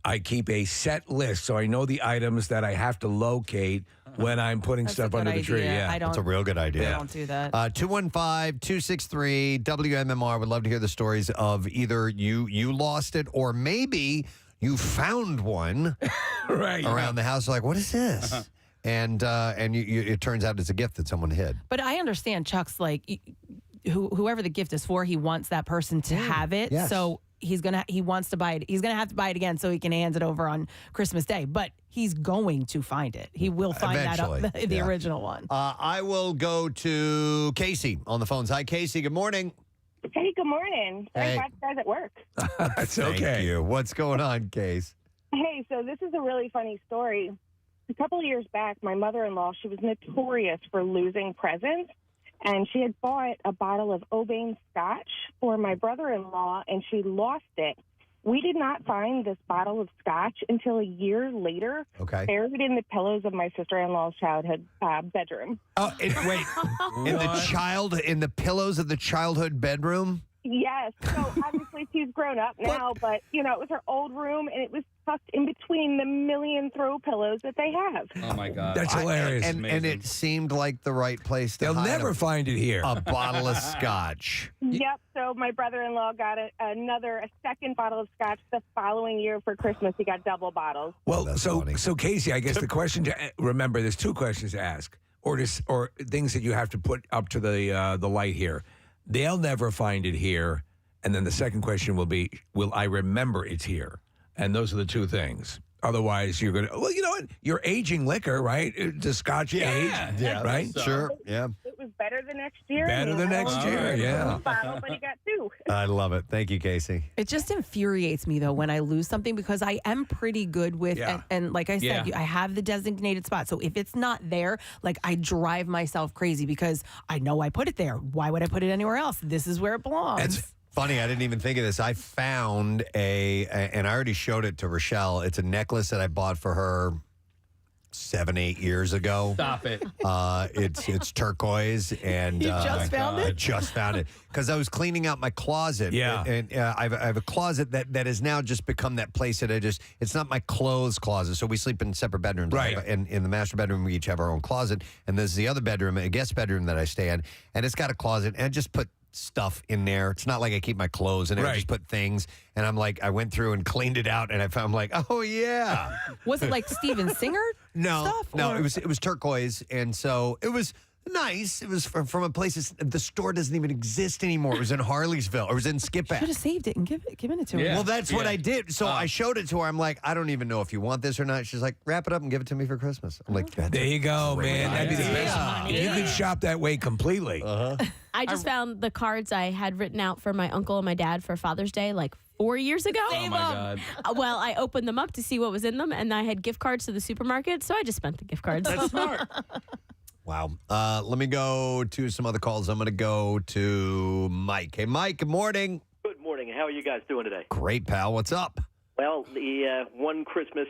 I keep a set list so I know the items that I have to locate when I'm putting That's stuff a good under the tree. idea. Yeah, I don't- That's a real good idea. I don't do that. 215-263 WMMR. Would love to hear the stories of either you lost it or maybe you found one right around the house. Like, what is this? And it turns out it's a gift that someone hid. But I understand Chuck's whoever the gift is for, he wants that person to have it. Yes. So he wants to buy it. He's gonna have to buy it again so he can hand it over on Christmas Day. But he's going to find it. He will find Eventually, that up, the original one. I will go to Casey on the phones. Hi, Casey. Good morning. Hey, good morning. Hey. I'm glad you guys at work. That's Thank okay. you. What's going on, Case? Hey, so this is a really funny story. A couple of years back, my mother-in-law, she was notorious for losing presents. And she had bought a bottle of Obain Scotch for my brother-in-law, and she lost it. We did not find this bottle of Scotch until a year later, buried in the pillows of my sister-in-law's childhood bedroom. Oh, wait. In the pillows of the childhood bedroom? Yes. So obviously she's grown up now, but, it was her old room, and it was tucked in between the million throw pillows that they have. Oh, my God. That's hilarious. And it seemed like the right place to They'll hide never find it here. a bottle of scotch. Yep. So my brother-in-law got a second bottle of scotch the following year for Christmas. He got double bottles. Well, so Casey, I guess the question to remember, there's 2 questions to ask, or things that you have to put up to the light here. They'll never find it here, and then the second question will be, will I remember it's here? And those are the 2 things. Otherwise, you're going to, well, you know what? You're aging liquor, right? Does scotch age? Yeah, right? So. Sure, yeah. It was better the next year. Better the next year, yeah. Bottle, but he got 2. I love it. Thank you, Casey. It just infuriates me, though, when I lose something because I am pretty good with, and like I said, I have the designated spot. So if it's not there, I drive myself crazy because I know I put it there. Why would I put it anywhere else? This is where it belongs. It's funny. I didn't even think of this. I found and I already showed it to Rochelle. It's a necklace that I bought for her 7-8 years ago. Stop it. It's turquoise, and You just found it? I just found it because I was cleaning out my closet. Yeah. and I have a closet that has now just become that place that it's not my clothes closet. So we sleep in separate bedrooms. Right. And in the master bedroom, we each have our own closet, and there's the other bedroom, a guest bedroom that I stay in, and it's got a closet, and I just put stuff in there. It's not like I keep my clothes in there. I just put things, and I'm like, I went through and cleaned it out, and I found oh yeah. Was it like Steven Singer? No, stuff, no, or- it was turquoise, and so it was Nice. It was from a place. The store doesn't even exist anymore. It was in Harleysville. Or it was in Skip-Back. Should have saved it and given it to her. Well, that's what I did. So I showed it to her. I'm like, I don't even know if you want this or not. She's like, wrap it up and give it to me for Christmas. I'm like, that's There you go, man. That'd be the best. You could shop that way completely. I just found the cards I had written out for my uncle and my dad for Father's Day like 4 years ago. Oh, my God. Well, I opened them up to see what was in them, and I had gift cards to the supermarket, so I just spent the gift cards. That's smart. Wow. Let me go to some other calls. I'm going to go to Mike. Hey, Mike, good morning. Good morning. How are you guys doing today? Great, pal. What's up? Well, the one Christmas,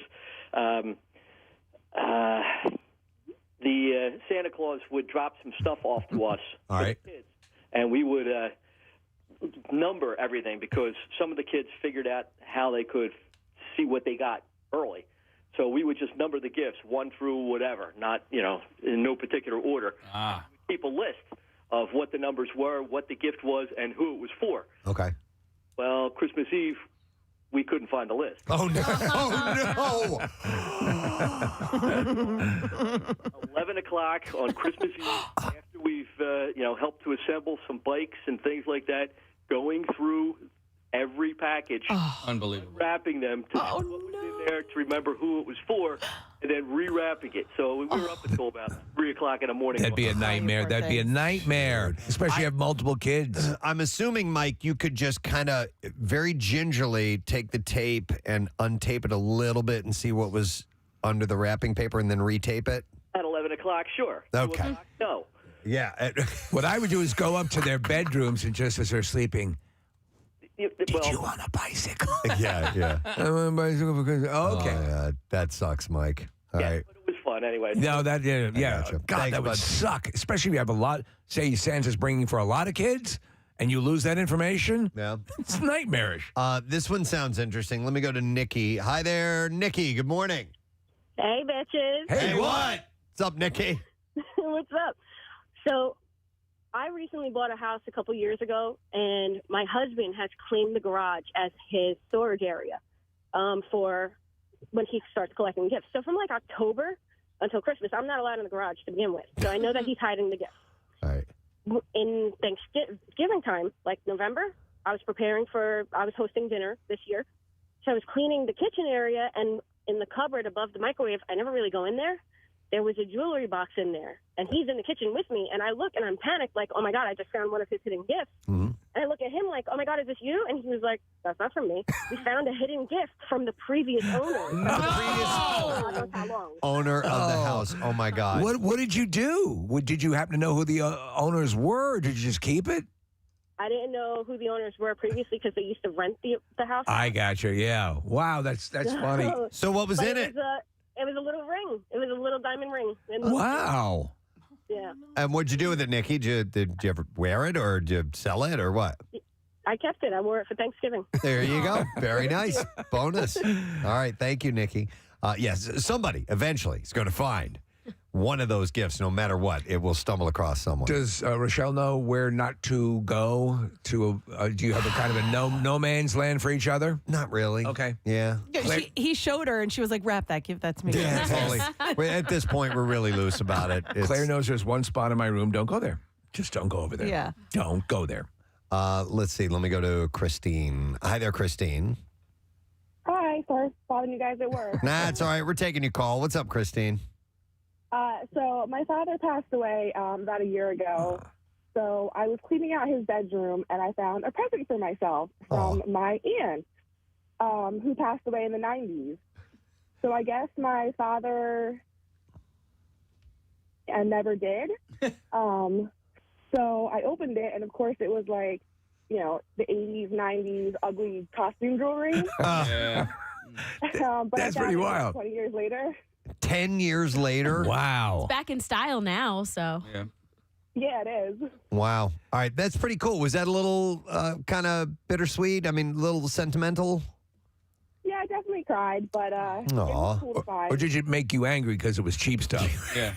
the Santa Claus would drop some stuff off to us, All right. kids, and we would number everything because some of the kids figured out how they could see what they got early. So we would just number the gifts, 1 through whatever, not, in no particular order. Keep a list of what the numbers were, what the gift was, and who it was for. Okay. Well, Christmas Eve, we couldn't find the list. Oh, no. Oh, no. 11 o'clock on Christmas Eve, after we've, helped to assemble some bikes and things like that, going through every package, Unbelievable, wrapping them to see what was in there, to remember who it was for, and then rewrapping it. So we were up until about 3 o'clock in the morning. That'd be a nightmare. That'd be a nightmare, especially if you have multiple kids. I'm assuming, Mike, you could just kind of very gingerly take the tape and untape it a little bit and see what was under the wrapping paper and then retape it? At 11 o'clock, sure. Okay. 2 o'clock, no. Yeah. What I would do is go up to their bedrooms and just as they're sleeping, Did you want a bicycle? Yeah. I want a bicycle because, okay. Oh, yeah, that sucks, Mike. All right. But it was fun anyway. No, that, yeah. gotcha. God, Thanks, that would bud. suck, especially if you have a lot, say Santa's bringing for a lot of kids and you lose that information. Yeah. It's nightmarish. This one sounds interesting. Let me go to Nikki. Hi there, Nikki. Good morning. Hey, bitches. Hey, what? What's up, Nikki? What's up? So, I recently bought a house a couple years ago, and my husband has claimed the garage as his storage area for when he starts collecting gifts. So, from like October until Christmas, I'm not allowed in the garage to begin with. So, I know that he's hiding the gifts. All right. In Thanksgiving time, like November, I was hosting dinner this year. So, I was cleaning the kitchen area, and in the cupboard above the microwave, I never really go in there. There was a jewelry box in there, and he's in the kitchen with me, and I look, and I'm panicked, like, oh, my God, I just found one of his hidden gifts. Mm-hmm. And I look at him like, oh, my God, is this you? And he was like, that's not from me. We found a hidden gift from the previous owner. How long? Owner of the house. Oh, my God. What did you do? Did you happen to know who the owners were, or did you just keep it? I didn't know who the owners were previously because they used to rent the house. I got you, yeah. Wow, that's funny. So what was in it? It was a little ring. It was a little diamond ring. Wow. Yeah. And what'd you do with it, Nikki? Did you ever wear it, or did you sell it, or what? I kept it. I wore it for Thanksgiving. There you go. Very nice. Bonus. All right. Thank you, Nikki. Yes, somebody eventually is going to find one of those gifts, no matter what. It will stumble across someone. Does Rochelle know where not to go? Do you have a kind of a no man's land for each other? Not really. Okay. Yeah. He showed her, and she was like, "Wrap that. Give that to me." Yeah, totally. At this point, we're really loose about it. Claire knows there's one spot in my room. Don't go there. Just don't go over there. Yeah. Don't go there. Let's see. Let me go to Christine. Hi there, Christine. Hi, sorry for bothering you guys at work. Nah, it's all right. We're taking your call. What's up, Christine? So my father passed away about a year ago. So I was cleaning out his bedroom, and I found a present for myself from my aunt, who passed away in the 90s. So I guess my father never did. So I opened it, and of course it was like, the 80s, 90s ugly costume jewelry. Yeah. But That's I found pretty it wild. 20 years later. 10 years later? Wow. It's back in style now, so. Yeah, it is. Wow. All right. That's pretty cool. Was that a little kind of bittersweet? I mean, a little sentimental? Yeah, I definitely cried, but it was cool to find. Or did it make you angry because it was cheap stuff? Yeah.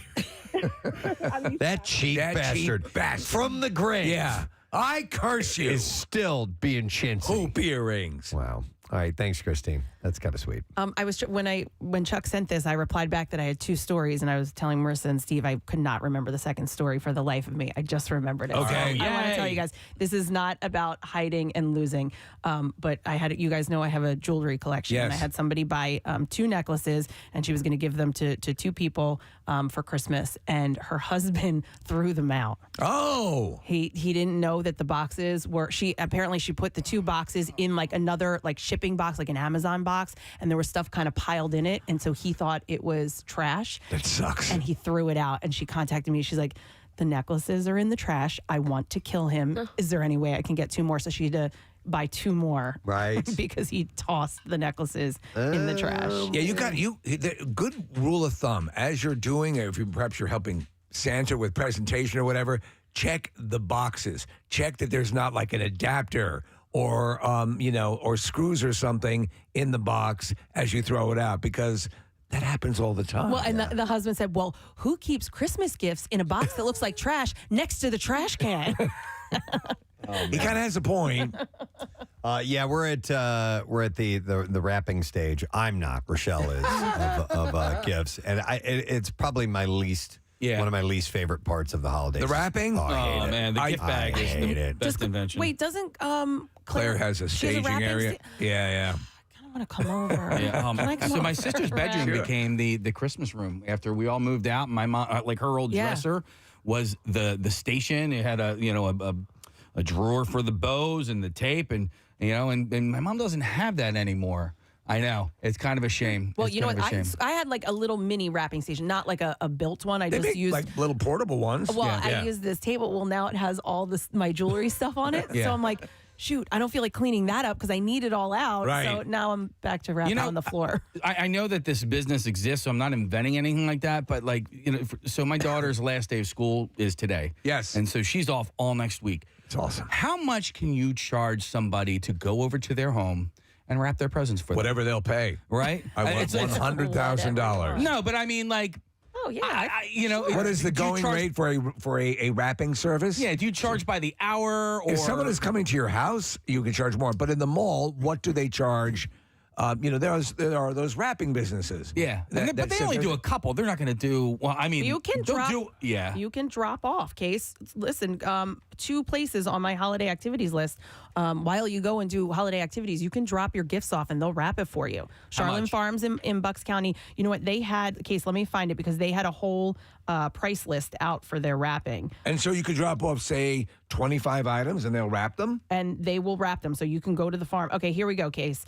That cheap bastard. From the grave. Yeah. I curse you. Is still being chintzy. Hoop earrings. Wow. All right. Thanks, Christine. That's kind of sweet. I was when Chuck sent this, I replied back that I had 2 stories, and I was telling Marissa and Steve I could not remember the second story for the life of me. I just remembered it. Okay. So I want to tell you guys, this is not about hiding and losing. But you guys know I have a jewelry collection. Yes. And I had somebody buy 2 necklaces, and she was going to give them to 2 people for Christmas, and her husband threw them out. Oh. He didn't know that the boxes were. She put the 2 boxes in like another like shipping box, like an Amazon box, and there was stuff kind of piled in it, and so he thought it was trash. That sucks. And he threw it out, and she contacted me. She's like, the necklaces are in the trash. I want to kill him. Is there any way I can get 2 more? So she had to buy 2 more. Right. Because he tossed the necklaces in the trash. Yeah, the good rule of thumb, as you're doing, if perhaps you're helping Santa with presentation or whatever, check the boxes. Check that there's not like an adapter or or screws or something in the box as you throw it out, because that happens all the time. Well, and the husband said, well, who keeps Christmas gifts in a box that looks like trash next to the trash can? He kind of has a point. Yeah, we're at the wrapping stage. I'm not. Rochelle is of gifts, and it's probably my least. Yeah. One of my least favorite parts of the holidays. The wrapping? Oh, I hate it. Man, the gift bag I is hate the it. best invention. Wait, doesn't Claire has a she has a staging wrapping area. Yeah. I want to come over. Yeah, Can I come so over? my sister's bedroom Sure. became the Christmas room after we all moved out. My mom, like her old Yeah. dresser, was the station. It had a drawer for the bows and the tape, and my mom doesn't have that anymore. I know, it's kind of a shame. Well, It's you know kind what? of a shame. I had like a little mini wrapping station, not like a built one. I They just make used like little portable ones. Well, Yeah. I used this table. Well, now it has all my jewelry stuff on it. Yeah. So I'm like, shoot, I don't feel like cleaning that up because I need it all out. Right. So now I'm back to wrapping on the floor. I know that this business exists, so I'm not inventing anything like that. But so my daughter's last day of school is today. Yes. And so she's off all next week. It's awesome. How much can you charge somebody to go over to their home and wrap their presents for them? Whatever they'll pay. Right? I want $100,000. No, but I mean, like, oh yeah, What is the do you going charge- rate for a wrapping service? Yeah, do you charge by the hour? Or If someone is coming to your house, you can charge more. But in the mall, what do they charge? There are those wrapping businesses. Yeah, but they only do a couple. They're not going to do. Well, I mean, You can they'll drop. do- yeah. You can drop off. Case. Listen, 2 places on my holiday activities list. While you go and do holiday activities, you can drop your gifts off and they'll wrap it for you. Charlotte Farms in Bucks County. You know what? They had, Case, let me find it, because they had a whole price list out for their wrapping. And so you could drop off, say, 25 items and they'll wrap them? And they will wrap them. So you can go to the farm. Okay, here we go, Case.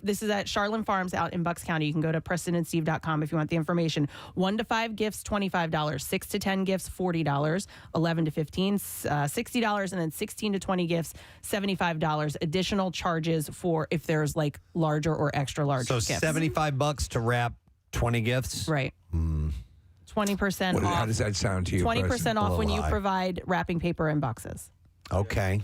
This is at Charlotte Farms out in Bucks County. You can go to PrestonandSteve.com if you want the information. 1 to 5 gifts, $25. 6 to 10 gifts, $40. 11 to 15, $60. And then 16 to 20 gifts, $75. Additional charges for if there's like larger or extra large So gifts. $75 to wrap 20 gifts? Right. 20% off. How does that sound to you? 20% off when you High. provide wrapping paper and boxes. Okay.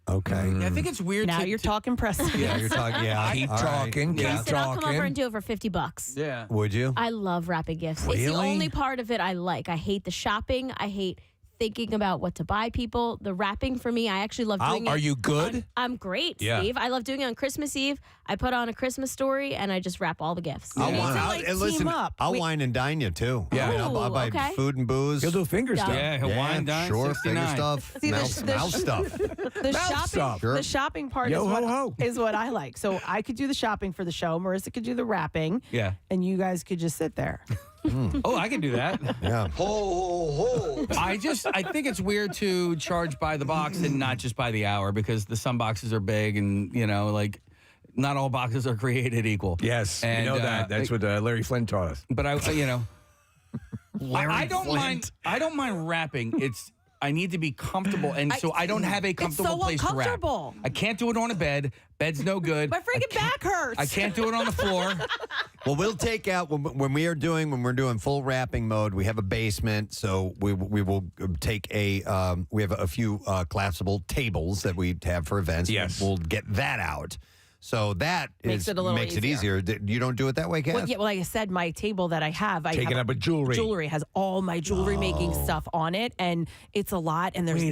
Yeah, I think it's weird. Now you're talking Preston. Yeah, you're talking. Yeah, Keep all right. talking. Yeah. Preston, I'll come over and do it for $50. Yeah. Would you? I love wrapping gifts. It's the Really? only part of it I like. I hate the shopping. I hate thinking about what to buy people. The wrapping for me, I actually love doing it. Are you good? I'm great, Yeah. Steve. I love doing it on Christmas Eve. I put on a Christmas story and I just wrap all the gifts. I'll, team listen, up. I'll wine and dine you too. Yeah. I mean, I'll buy okay. food and booze. He'll do finger stuff. Yeah, he'll wine, dine, sure, 69. finger stuff, See, mouse stuff. The Mouth shopping, stuff. Sure. the shopping part Yo, ho, ho. is what I like. So I could do the shopping for the show. Marissa could do the wrapping. Yeah. And you guys could just sit there. Oh, I can do that. Yeah. I think it's weird to charge by the box and not just by the hour, because some boxes are big and like not all boxes are created equal. Yes, And, you know that. That's what Larry Flynn taught us. But I don't mind wrapping. I need to be comfortable, and so I don't have a comfortable place to wrap. uncomfortable. I can't do it on a bed. Bed's no good. My freaking back hurts. I can't do it on the floor. Well, we'll take out when we're doing full wrapping mode. We have a basement, so we will take we have a few collapsible tables that we have for events. Yes. We'll get that out. So that Makes it a little easier. You don't do it that way, Kath? Well, yeah, like I said, my table that I have, Taken up with jewelry. Jewelry has all my jewelry making stuff on it, and it's a lot. And there's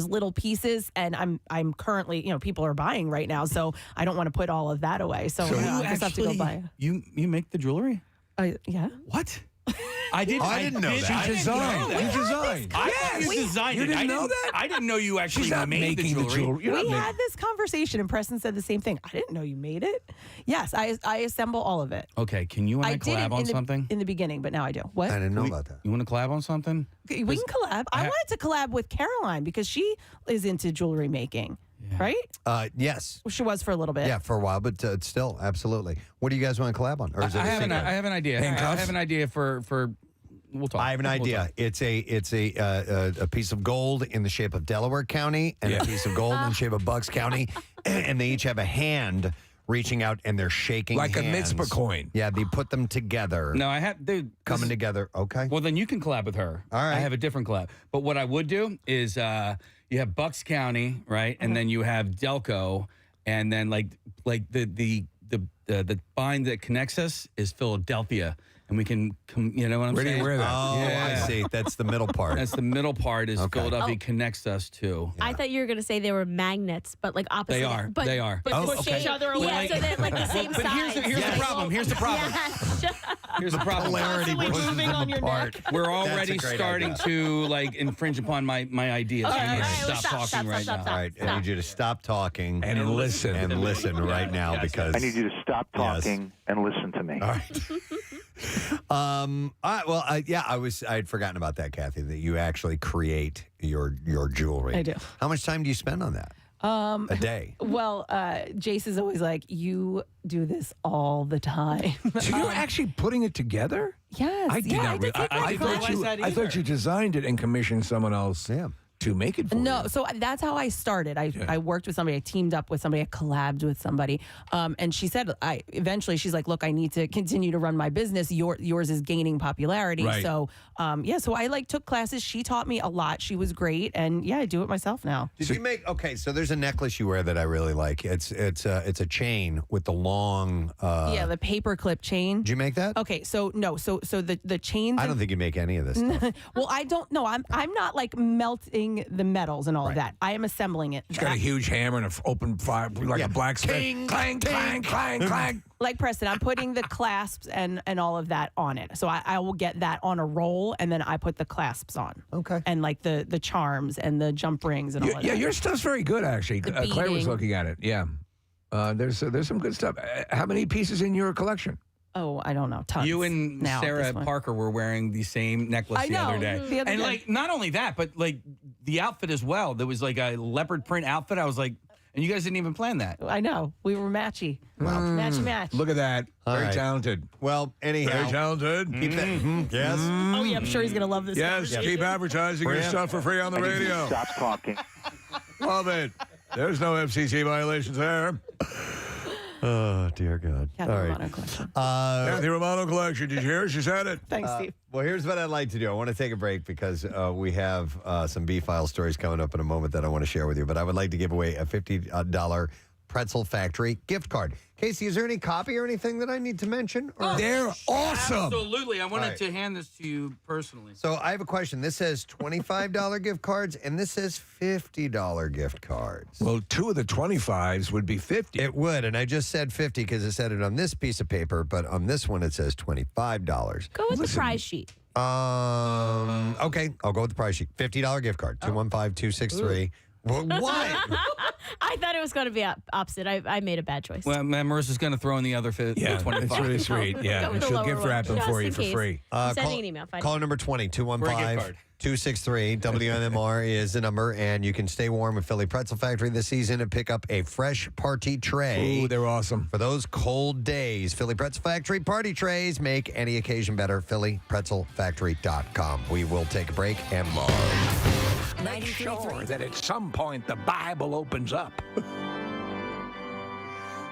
little pieces, and I'm currently, people are buying right now, so I don't want to put all of that away. So I just have to go buy it. You make the jewelry? Yeah. What? I didn't know that. She designed. You designed. I thought you designed You it. didn't know that? I didn't know you actually She's not made the making jewelry. You're not We making- had this conversation, and Preston said the same thing. I didn't know you made it. Yes, I assemble all of it. Okay, can you and I did collab it on something? in the beginning, but now I do. What? I didn't know about that. You want to collab on something? We can collab. I wanted to collab with Caroline because she is into jewelry making, right? Yes. Well, she was for a little bit. Yeah, for a while, but still, absolutely. What do you guys want to collab on? Or is it I a have secret? an idea. I have an idea for. We'll talk. I have an idea. It's a piece of gold in the shape of Delaware County and a piece of gold in the shape of Bucks County, and they each have a hand reaching out and they're shaking Like a hands. mitzvah coin. Yeah, they put them together. No, I have coming together. Okay. Well, then you can collab with her. All right. I have a different collab. But what I would do is you have Bucks County, right, and then you have Delco, and then like the bind that connects us is Philadelphia. And we can, you know what I'm Where do saying? you wear that? Oh, I see. That's the middle part. That's the middle part is Philadelphia connects us to. I thought you were going to say they were magnets, but like opposite. They are. But, They are. But push each other away. Yeah, so they're like the same But size. here's the problem. Here's the problem. Here's the problem. Polarity pushes them apart. We're already That's a great starting idea. to like infringe upon my ideas. Okay, You need to all right, let's stop talking right now. All right, I need you to stop talking And listen. and listen right now because I need you to stop talking and listen to me. All right. I'd forgotten about that, Kathy, that you actually create your jewelry. I do. How much time do you spend on that? A day. Well, Jace is always like, you do this all the time. So you're actually putting it together? Yes. I did not did take my I class. thought you designed it and commissioned someone else to make it for you. No, so that's how I started. I worked with somebody, I teamed up with somebody, I collabed with somebody. And she said, eventually she's like, look, I need to continue to run my business. Yours is gaining popularity. Right. So, so I took classes. She taught me a lot. She was great. And I do it myself now. Did you make, so there's a necklace you wear that I really like. It's a chain with the long. The paperclip chain. Did you make that? Okay, so no, so the chains. I don't think you make any of this stuff. Well, I don't know. I'm not like melting the metals and all of that. I am assembling it. She's got a huge hammer and an open fire, like a blacksmith. Ting, clang, clang, clang, clang. Like Preston, I'm putting the clasps and all of that on it. So I will get that on a roll, and then I put the clasps on. Okay. And like the charms and the jump rings and all of that. Yeah, your stuff's very good, actually. The Claire was beading. looking at it. Yeah. There's some good stuff. How many pieces in your collection? Oh, I don't know. Tons. You and now at Sarah this point. Parker were wearing the same necklace I the other know, day. the other And day. like not only that, but like the outfit as well. There was like a leopard print outfit. I was like, and you guys didn't even plan that. I know. We were matchy. Match. Look at that. All Very right. talented. Well, anyhow. Very talented. Keep that. Yes. Oh, yeah, I'm sure he's going to love this. Yes, conversation. keep advertising your stuff for free on the I need you to radio. stop talking. Love it. There's no FCC violations there. Oh, dear God. Kathy All right. Romano collection. Kathy Romano collection. Did you hear? She said it. Thanks, Steve. Well, here's what I'd like to do. I want to take a break because we have some B-File stories coming up in a moment that I want to share with you. But I would like to give away a $50 Pretzel Factory gift card. Casey, is there any copy or anything that I need to mention? Or? They're awesome. Absolutely. I wanted All right. to hand this to you personally. So I have a question. This says $25 gift cards, and this says $50 gift cards. Well, two of the 25s would be 50. It would, and I just said 50 because it said it on this piece of paper, but on this one it says $25. Go with the prize sheet. Okay, I'll go with the price sheet. $50 gift card. 215-263. What? I thought it was going to be opposite. I made a bad choice. Well, Marissa's going to throw in the other 25. It's really sweet. Yeah, Go with the she'll lower gift wrap them one, for just you in for case. free. I'm sending an email. Fine. Caller number 20, For a gift 215-263. WMMR is the number, and you can stay warm with Philly Pretzel Factory this season and pick up a fresh party tray. Ooh, they're awesome. For those cold days, Philly Pretzel Factory party trays make any occasion better. PhillyPretzelFactory.com. We will take a break and more. Make sure that at some point the Bible opens up.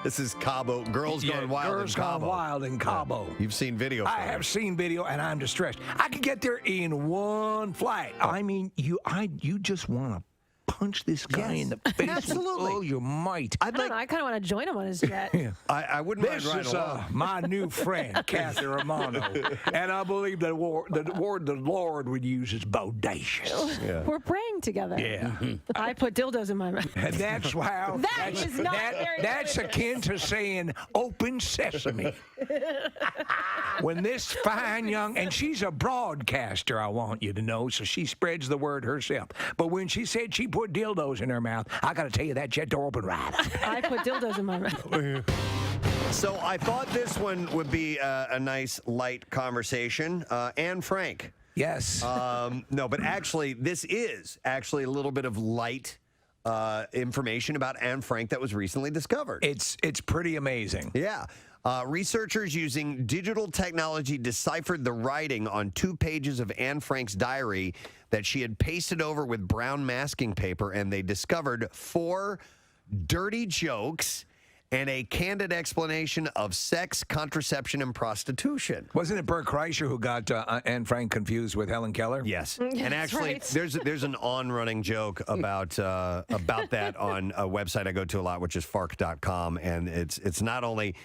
This is Cabo. Girls Gone Wild Girls in Cabo. Gone Wild in Cabo. You've seen video. I have seen video, and I'm distressed. I could get there in one flight. I mean, you just want to punch this guy in the face? Absolutely. Oh, you might. I don't know. I kind of want to join him on his jet. I wouldn't This mind is riding along. my new friend, Kathy Romano, and I believe the word the Lord would use is bodacious. Yeah. We're praying together. Yeah. I put dildos in my mouth. And that's how. That's akin to saying open sesame. When this fine young, and she's a broadcaster, I want you to know, so she spreads the word herself. But when she said she put dildos in her mouth, I got to tell you that jet door opened right up. I put dildos in my mouth. So I thought this one would be a nice, light conversation. Anne Frank. Yes. No, but actually, this is actually a little bit of light information about Anne Frank that was recently discovered. It's pretty amazing. Yeah. Researchers using digital technology deciphered the writing on 2 pages of Anne Frank's diary that she had pasted over with brown masking paper, and they discovered 4 dirty jokes and a candid explanation of sex, contraception, and prostitution. Wasn't it Bert Kreischer who got Anne Frank confused with Helen Keller? Yes, and actually, right. there's an on-running joke about that on a website I go to a lot, which is fark.com, and it's not only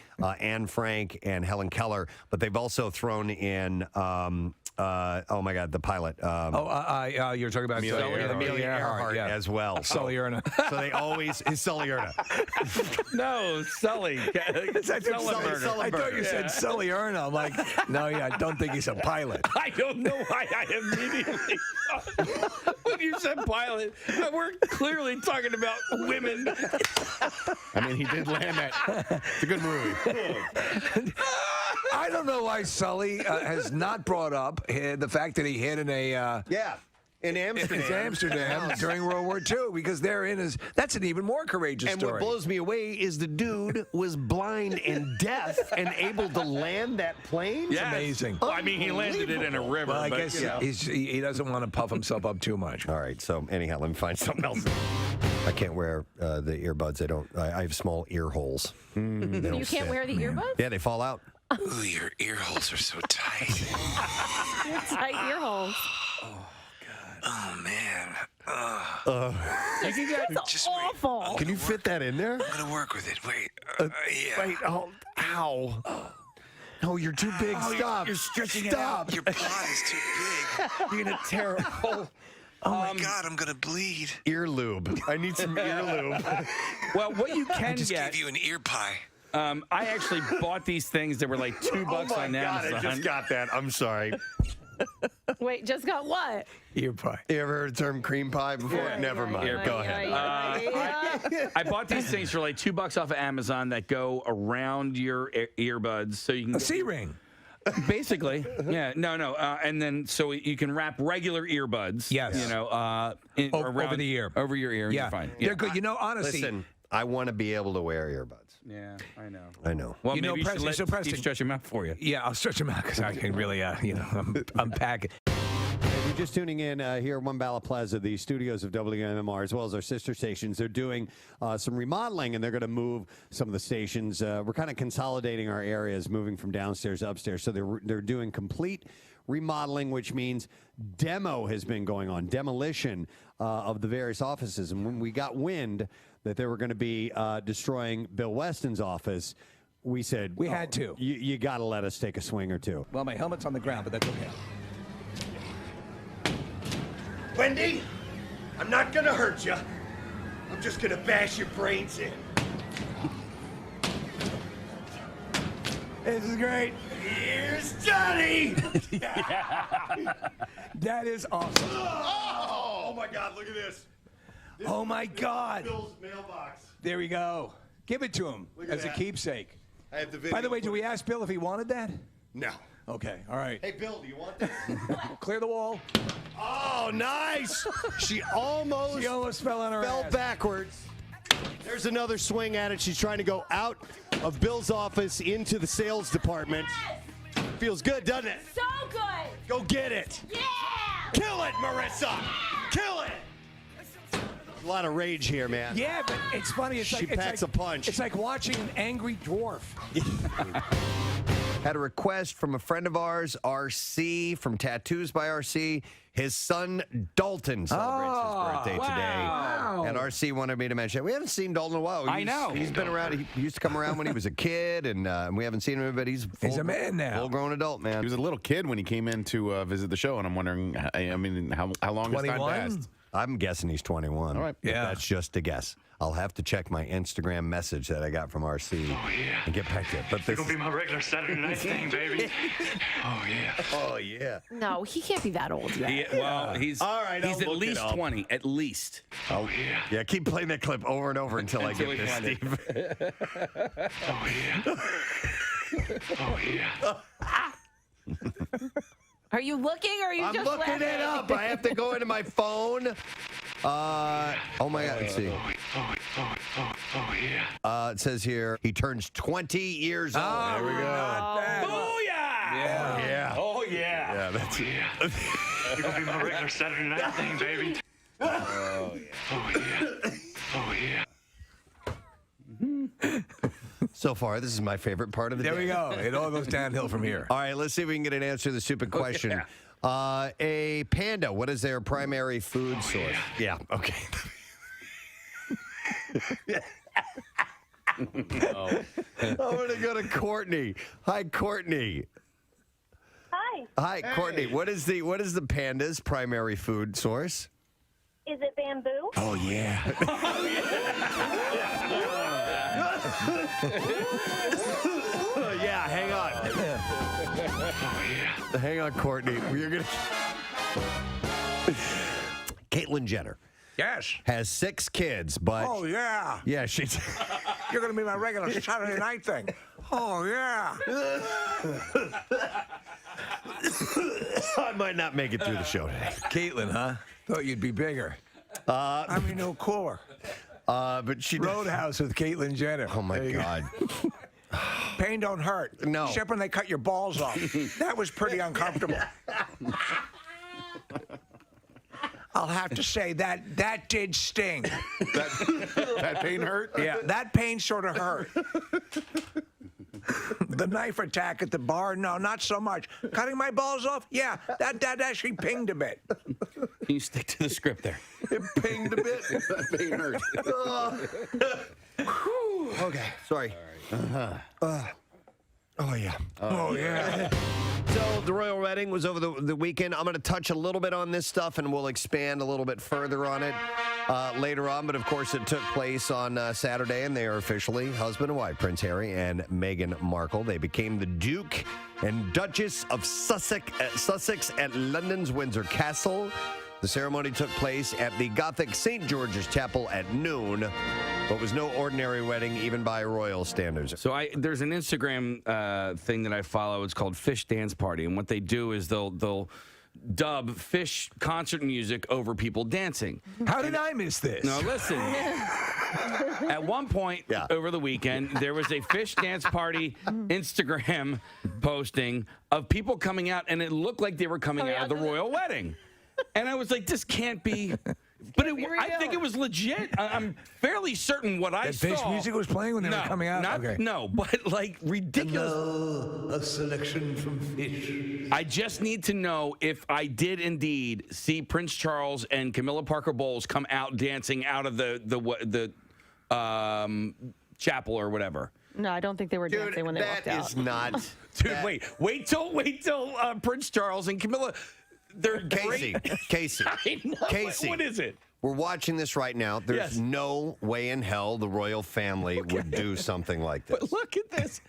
Anne Frank and Helen Keller, but they've also thrown in oh my God, the pilot. You're talking about Amelia Earhart as well. Sully Erna. So they always is Sully Erna. No, Sully. I thought you said Sully Erna. I'm like, no, yeah, I don't think he's a pilot. I don't know why I immediately thought, when you said pilot, we're clearly talking about women. I mean, he did land that. It's a good movie. I don't know why Sully has not brought up the fact that he hid in a in Amsterdam during World War II, because that's an even more courageous and story. what blows me away is the dude was blind and deaf and able to land that plane. Yes. Amazing. Well, I mean, he landed it in a river. Well, I but, guess you know. he doesn't want to puff himself up too much. All right, so anyhow, let me find something else. I can't wear the earbuds. I have small ear holes. You can't wear the earbuds? Yeah, they fall out. Ooh, your ear holes are so tight. Tight ear holes. Oh, man. That's awful. Can you fit that in there? I'm going to work with it. Wait. Yeah. Wait, ow. No, you're too big. Stop. You're stretching Stop. it out. Your pod is too big. Being a terrible. Oh, my God, I'm going to bleed. Ear lube. I need some ear lube. Well, what you can I just get. gave you an ear pie. I actually bought these things that were like $2 on Amazon. I just got that. I'm sorry. Wait, just got what? Ear pie. You ever heard the term cream pie before? Never mind. Go ahead. I bought these things for like $2 off of Amazon that go around your earbuds, so you can A C-ring. Basically, yeah, no, and then so you can wrap regular earbuds. Yes. You know, over the ear, over your ear. And you're fine. They're good. You know, honestly, Listen, I want to be able to wear earbuds. Yeah, I know. I know. Well, You know, maybe you should Preston- let so Preston- Steve stretch him out for you. yeah, I'll stretch them out because I can really, unpack it. If you're just tuning in here at One Bala Plaza, the studios of WMMR, as well as our sister stations, they're doing some remodeling, and they're going to move some of the stations. We're kind of consolidating our areas, moving from downstairs to upstairs. So they're doing complete remodeling, which means demo has been going on, demolition of the various offices. And when we got wind that they were going to be destroying Bill Weston's office, we said, We had to. You got to let us take a swing or two. Well, my helmet's on the ground, but that's okay. Wendy, I'm not gonna hurt you. I'm just gonna bash your brains in. This is great. Here's Johnny! That is awesome. Oh my God, look at this. Oh my God. Bill's mailbox. There we go. Give it to him Look at as a that. keepsake. I have the video. By the way, did we ask Bill if he wanted that? No. Okay, all right. Hey, Bill, do you want this? Clear the wall. Oh, nice! She almost fell on her ass. backwards. There's another swing at it. She's trying to go out of Bill's office into the sales department. Feels good, doesn't it? So good. Go get it. Yeah. Kill it, Marissa! Kill it! A lot of rage here, man. Yeah, but it's funny. It's She like, packs a punch. It's like watching an angry dwarf. had a request from a friend of ours, RC, from Tattoos by RC. His son, Dalton, celebrates his birthday today. And RC wanted me to mention it. We haven't seen Dalton in a while. I know. He's been around. He used to come around when he was a kid, and we haven't seen him, but he's a man now. Full-grown adult, man. He was a little kid when he came in to visit the show, and I'm wondering, I mean, how long has time passed? I'm guessing he's 21. All right. But that's just a guess. I'll have to check my Instagram message that I got from RC and get back to it. But It's gonna be my regular Saturday night thing, baby. Oh yeah. Oh yeah. No, he can't be that old yet. He's all right. He's at least 20, at least. Oh yeah. Yeah. Keep playing that clip over and over until I get we this, find it. Steve. Oh yeah. Oh yeah. Are you looking or are you I'm just looking it up. I have to go into my phone. Oh my God. Let's see. Oh yeah. It says here he turns 20 years old. There we go. Yeah. Oh yeah. Yeah. That's it. It's gonna be my regular Saturday night thing, baby. Oh yeah. Oh yeah. So far, this is my favorite part of the day. There we go. It all goes downhill from here. All right, let's see if we can get an answer to the stupid question. A panda, what is their primary food source? Yeah, okay. I'm going to go to Courtney. Hi, Courtney. Hi. Hi, Courtney. What is the panda's primary food source? Is it bamboo? Oh, yeah. Yeah, hang on. Hang on, Courtney. You're gonna. Caitlyn Jenner. Yes. Has 6 kids, but. Oh, yeah. Yeah, she's. You're going to be my regular Saturday night thing. Oh, yeah. I might not make it through the show today. Caitlyn, huh? Thought you'd be bigger. I mean, no cooler. But she. Roadhouse with Caitlyn Jenner. Oh, my God. Pain don't hurt. No. Except when they cut your balls off. That was pretty uncomfortable. I'll have to say that did sting. That pain hurt? Yeah, that pain sort of hurt. The knife attack at the bar, no, not so much. Cutting my balls off, yeah, that actually pinged a bit. Can you stick to the script there? It pinged a bit. That pain hurt. Okay, sorry. Oh, yeah. Oh, yeah. So the royal wedding was over the weekend. I'm going to touch a little bit on this stuff, and we'll expand a little bit further on it later on. But, of course, it took place on Saturday, and they are officially husband and wife, Prince Harry and Meghan Markle. They became the Duke and Duchess of Sussex at London's Windsor Castle. The ceremony took place at the Gothic St. George's Chapel at noon, but was no ordinary wedding, even by royal standards. So there's an Instagram thing that I follow. It's called Fish Dance Party, and what they do is they'll dub Fish concert music over people dancing. How did I miss this? No, listen. At one point over the weekend, there was a Fish Dance Party Instagram posting of people coming out, and it looked like they were coming out of the royal wedding. And I was like, this can't be. But I think it was legit. I'm fairly certain what I saw. Fish music was playing when they were coming out? Okay. No, but like ridiculous. A selection from Fish. I just need to know if I did indeed see Prince Charles and Camilla Parker Bowles come out dancing out of the chapel or whatever. No, I don't think they were dancing when they walked out. That is not. Dude, wait till Prince Charles and Camilla. They're Casey. I know. Casey. What is it? We're watching this right now. There's no way in hell the royal family would do something like this. But look at this.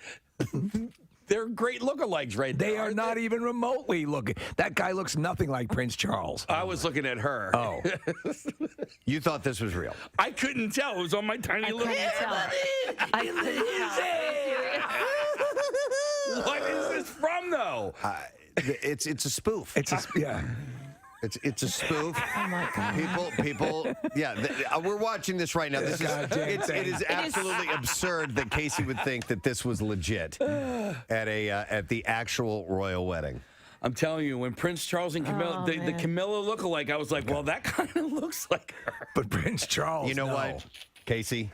They're great lookalikes right there. They are not even remotely looking. That guy looks nothing like Prince Charles. I was looking at her. Oh. You thought this was real? I couldn't tell. It was on my tiny little. What is this from, though? It's a spoof. It's a It's a spoof. Oh my God. People. Yeah, we're watching this right now. This is it is absolutely absurd that Casey would think that this was legit at the actual royal wedding. I'm telling you, when Prince Charles and Camilla, the Camilla look-alike, I was like, well, that kind of looks like her. But Prince Charles, you know what, Casey?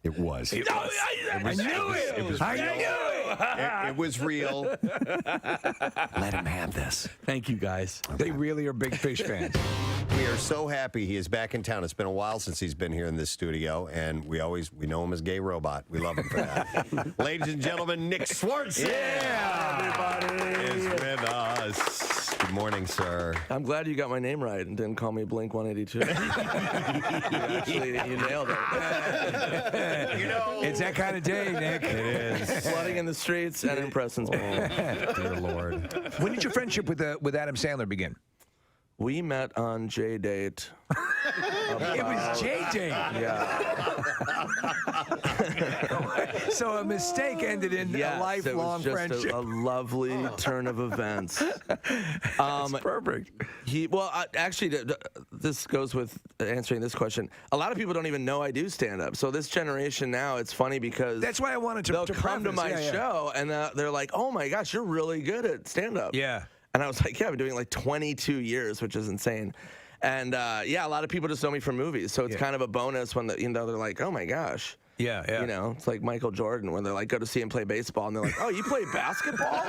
It was. I knew it. I knew it. It was real. Let him have this. Thank you, guys. They really are big fish fans. We are so happy he is back in town. It's been a while since he's been here in this studio, and we know him as Gay Robot. We love him for that. Ladies and gentlemen, Nick Swardson. Everybody is with us. Good morning, sir. I'm glad you got my name right and didn't call me Blink 182. you nailed it. It's that kind of day, Nick. It is. Flooding in the streets and in Preston's. Dear Lord. When did your friendship with Adam Sandler begin? We met on J-Date. It was J-Date. Yeah. So a mistake ended in a lifelong it was just friendship. A lovely turn of events. That's perfect. Actually, this goes with answering this question. A lot of people don't even know I do stand-up. So this generation now, it's funny because that's why I wanted to. They'll come to my preface. show and they're like, "Oh my gosh, you're really good at stand-up." Yeah. And I was like, yeah, I've been doing it like 22 years, which is insane. And a lot of people just know me from movies. So it's kind of a bonus when they're like, oh my gosh. Yeah. You know, it's like Michael Jordan when they're like, go to see him play baseball. And they're like, oh, you play basketball?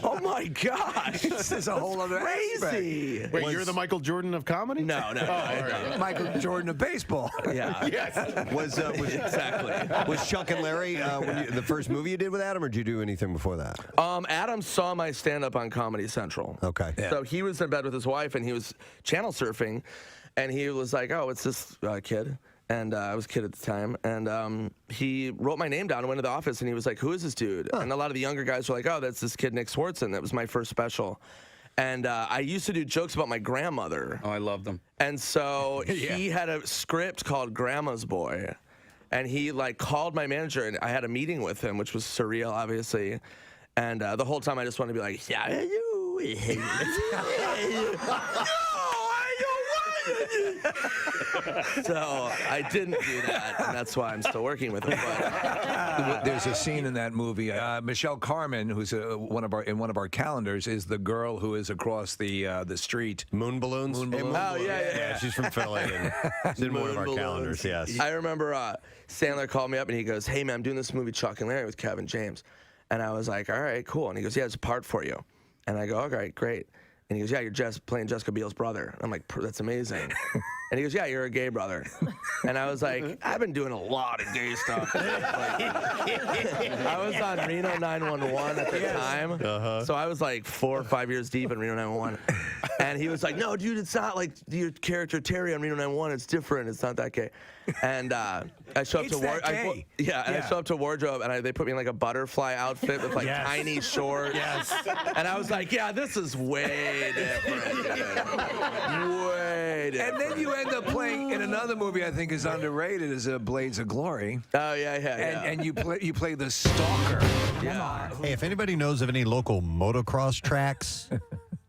Oh my gosh. This is a whole other crazy. Wait, you're the Michael Jordan of comedy? No. Right. Michael Jordan of baseball. Yeah. Yes. Exactly. Was Chuck and Larry the first movie you did with Adam, or did you do anything before that? Adam saw my stand-up on Comedy Central. Okay. Yeah. So he was in bed with his wife, and he was channel surfing, and he was like, oh, it's this kid. And I was a kid at the time, and he wrote my name down and went to the office, and he was like, who is this dude? And a lot of the younger guys were like, oh, that's this kid, Nick Swardson. That was my first special. And I used to do jokes about my grandmother. Oh, I love them. And so he had a script called Grandma's Boy, and he called my manager, and I had a meeting with him, which was surreal, obviously. And the whole time I just wanted to be like, yeah, you. So I didn't do that, and that's why I'm still working with him. But there's a scene in that movie. Michelle Carmen, who's one of our calendars, is the girl who is across the street. Moon balloons. Oh Yeah, she's from Philly. And she's in one of our calendars. Yes. I remember Sandler called me up and he goes, "Hey man, I'm doing this movie Chuck and Larry with Kevin James," and I was like, "All right, cool." And he goes, "Yeah, it's a part for you," and I go, "Okay, great." And he goes, "Yeah, you're playing Jessica Biel's brother." I'm like, "That's amazing." And he goes, "Yeah, you're a gay brother." And I was like, "I've been doing a lot of gay stuff." I was on Reno 911 at the time. So I was like 4 or 5 years deep in Reno 911. And he was like, "No, dude, it's not like your character Terry on Reno 911. It's different. It's not that gay." And I show up to wardrobe. I show up to wardrobe, and they put me in like a butterfly outfit with tiny shorts. Yes. And I was like, "Yeah, this is way different. Way different." And then you end up playing in another movie I think is underrated, is Blades of Glory. Oh yeah. And you play the stalker. Yeah. Hey, if anybody knows of any local motocross tracks,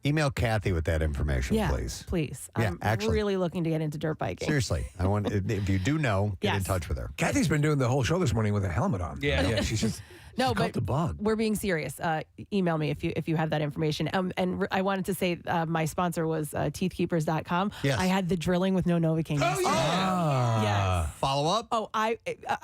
email Kathy with that information, please. Please. Yeah, I'm actually. really looking to get into dirt biking. Seriously, I want. If you do know, get in Yes. touch with her. Kathy's been doing the whole show this morning with a helmet on. Yeah. She's just. No, caught but the bug. we're being serious. Email me if you have that information. I wanted to say my sponsor was teethkeepers.com. Yes. I had the drilling with no Novocaine. Yes. Follow up. Oh,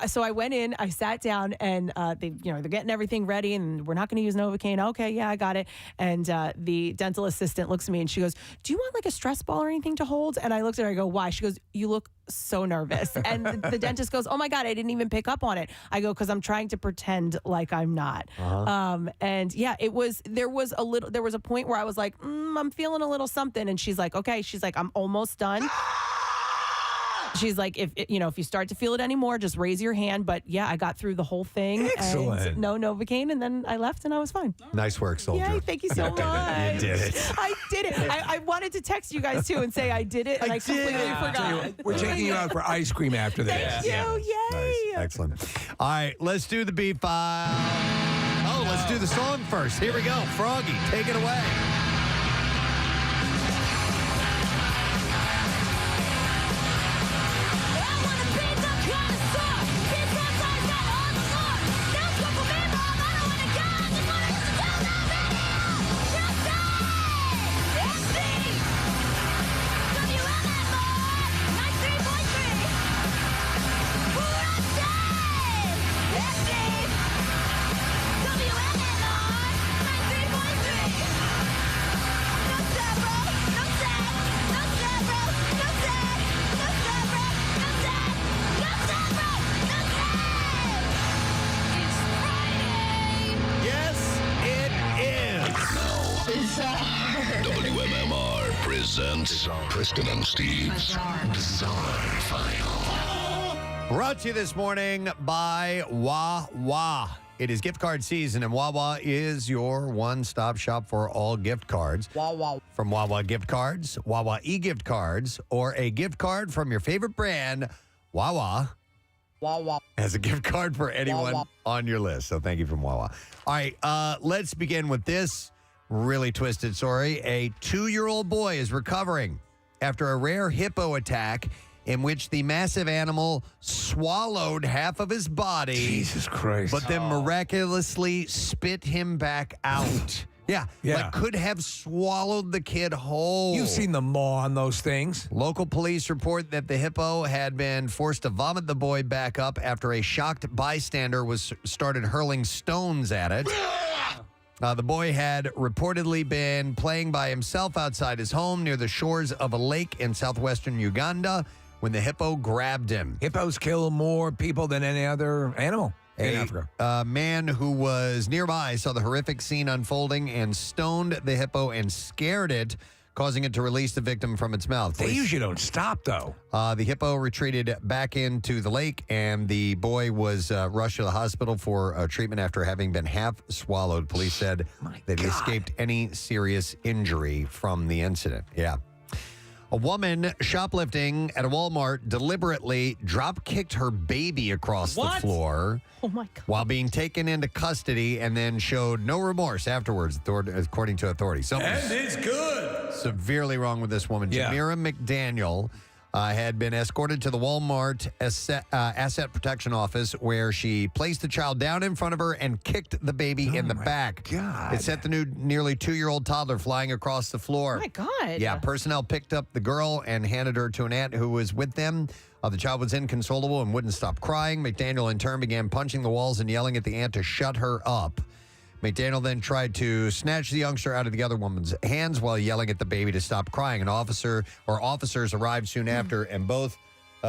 so I went in, I sat down, and they're getting everything ready, and we're not going to use Novocaine. Okay, yeah, I got it. And the dental assistant looks at me and she goes, "Do you want like a stress ball or anything to hold?" And I looked at her. I go, "Why?" She goes, "You look so nervous." And the dentist goes, "Oh my God, I didn't even pick up on it." I go, "Because I'm trying to pretend like I'm not." And yeah, there was a point where I was like, I'm feeling a little something, and she's like, "Okay," she's like, "I'm almost done." She's like, if you start to feel it anymore, just raise your hand. But yeah, I got through the whole thing. Excellent. And no Novocaine, and then I left and I was fine. Nice work, soldier. Yay, thank you so much. You did it. I did it. I wanted to text you guys too and say I did it, and I completely forgot. We're taking you out for ice cream after this. Thank you. Yay. Nice. Excellent. All right, let's do the beat file. Oh, let's do the song first. Here we go. Froggy, take it away. WMMR presents Preston and Steve's Bizarre File. Brought to you this morning by Wawa. It is gift card season, and Wawa is your one-stop shop for all gift cards. Wawa. From Wawa gift cards, Wawa e-gift cards, or a gift card from your favorite brand, Wawa has a gift card for anyone on your list. So thank you from Wawa. All right, let's begin with this really twisted story. A 2-year-old boy is recovering after a rare hippo attack in which the massive animal swallowed half of his body. Jesus Christ. But then miraculously spit him back out. Yeah, like could have swallowed the kid whole. You've seen the maw on those things. Local police report that the hippo had been forced to vomit the boy back up after a shocked bystander started hurling stones at it. The boy had reportedly been playing by himself outside his home near the shores of a lake in southwestern Uganda when the hippo grabbed him. Hippos kill more people than any other animal in Africa. A man who was nearby saw the horrific scene unfolding and stoned the hippo and scared it, causing it to release the victim from its mouth. They usually don't stop, though. The hippo retreated back into the lake, and the boy was rushed to the hospital for treatment after having been half swallowed. Police said that he escaped any serious injury from the incident. Yeah. A woman shoplifting at a Walmart deliberately drop-kicked her baby across the floor Oh, my God. while being taken into custody and then showed no remorse afterwards, according to authorities. And it's good. Severely wrong with this woman. Yeah. Jamira McDaniel had been escorted to the Walmart Asset Protection Office, where she placed the child down in front of her and kicked the baby in the back. God. It sent the nearly 2-year-old toddler flying across the floor. Oh, my God. Yeah, personnel picked up the girl and handed her to an aunt who was with them. The child was inconsolable and wouldn't stop crying. McDaniel, in turn, began punching the walls and yelling at the aunt to shut her up. McDaniel then tried to snatch the youngster out of the other woman's hands while yelling at the baby to stop crying. An officers arrived soon after, and both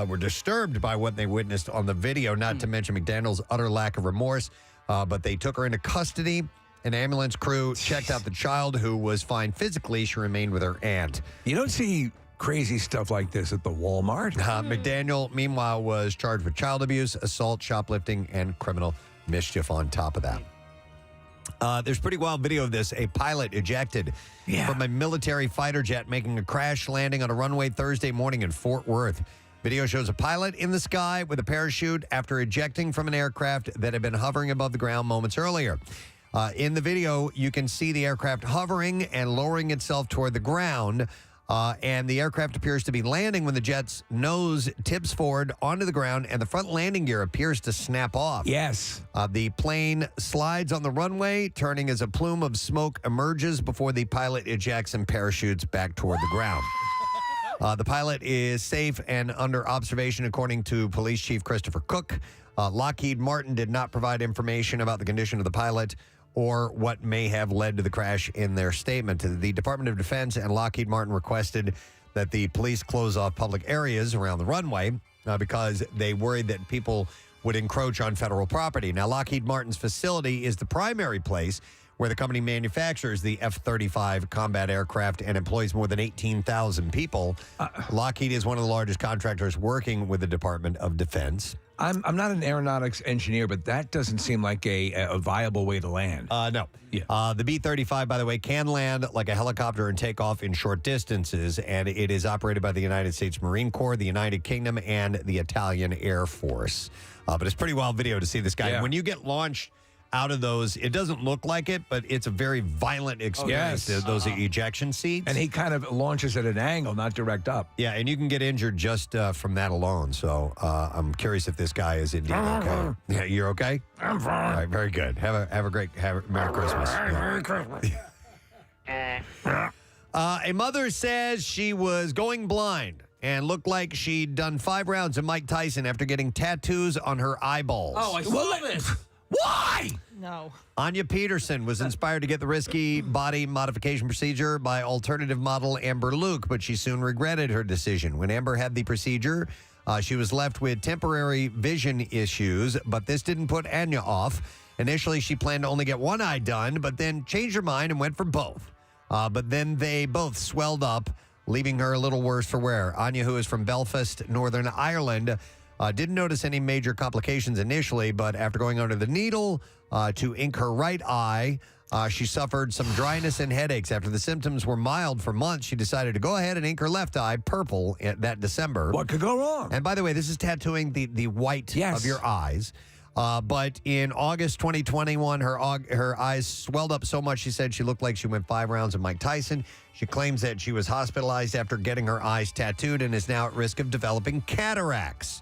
were disturbed by what they witnessed on the video, not to mention McDaniel's utter lack of remorse. But they took her into custody. An ambulance crew checked out the child, who was fine physically. She remained with her aunt. You don't see crazy stuff like this at the Walmart. McDaniel, meanwhile, was charged with child abuse, assault, shoplifting, and criminal mischief on top of that. There's pretty wild video of this. A pilot ejected from a military fighter jet making a crash landing on a runway Thursday morning in Fort Worth. Video shows a pilot in the sky with a parachute after ejecting from an aircraft that had been hovering above the ground moments earlier. In the video, you can see the aircraft hovering and lowering itself toward the ground. And the aircraft appears to be landing when the jet's nose tips forward onto the ground and the front landing gear appears to snap off. Yes. The plane slides on the runway, turning as a plume of smoke emerges before the pilot ejects and parachutes back toward the ground. The pilot is safe and under observation, according to Police Chief Christopher Cook. Lockheed Martin did not provide information about the condition of the pilot or what may have led to the crash in their statement. The Department of Defense and Lockheed Martin requested that the police close off public areas around the runway because they worried that people would encroach on federal property. Now, Lockheed Martin's facility is the primary place where the company manufactures the F-35 combat aircraft and employs more than 18,000 people. Lockheed is one of the largest contractors working with the Department of Defense. I'm not an aeronautics engineer, but that doesn't seem like a viable way to land. No. Yeah. The B-35, by the way, can land like a helicopter and take off in short distances, and it is operated by the United States Marine Corps, the United Kingdom, and the Italian Air Force. But it's pretty wild video to see this guy. Yeah. When you get launched out of those, it doesn't look like it, but it's a very violent experience, those ejection seats. And he kind of launches at an angle, not direct up. Yeah, and you can get injured just from that alone. So I'm curious if this guy is indeed okay. Yeah, you're okay? I'm fine. All right, very good. Have a Merry Christmas. Merry Christmas. A mother says she was going blind and looked like she'd done 5 rounds of Mike Tyson after getting tattoos on her eyeballs. Oh, I saw this. Why? No. Anya Peterson was inspired to get the risky body modification procedure by alternative model Amber Luke, but she soon regretted her decision. When Amber had the procedure, she was left with temporary vision issues, but this didn't put Anya off. Initially, she planned to only get one eye done, but then changed her mind and went for both. But then they both swelled up, leaving her a little worse for wear. Anya, who is from Belfast, Northern Ireland, didn't notice any major complications initially, but after going under the needle to ink her right eye, she suffered some dryness and headaches. After the symptoms were mild for months, she decided to go ahead and ink her left eye purple that December. What could go wrong? And by the way, this is tattooing the white of your eyes. But in August 2021, her eyes swelled up so much, she said she looked like she went 5 rounds of Mike Tyson. She claims that she was hospitalized after getting her eyes tattooed and is now at risk of developing cataracts.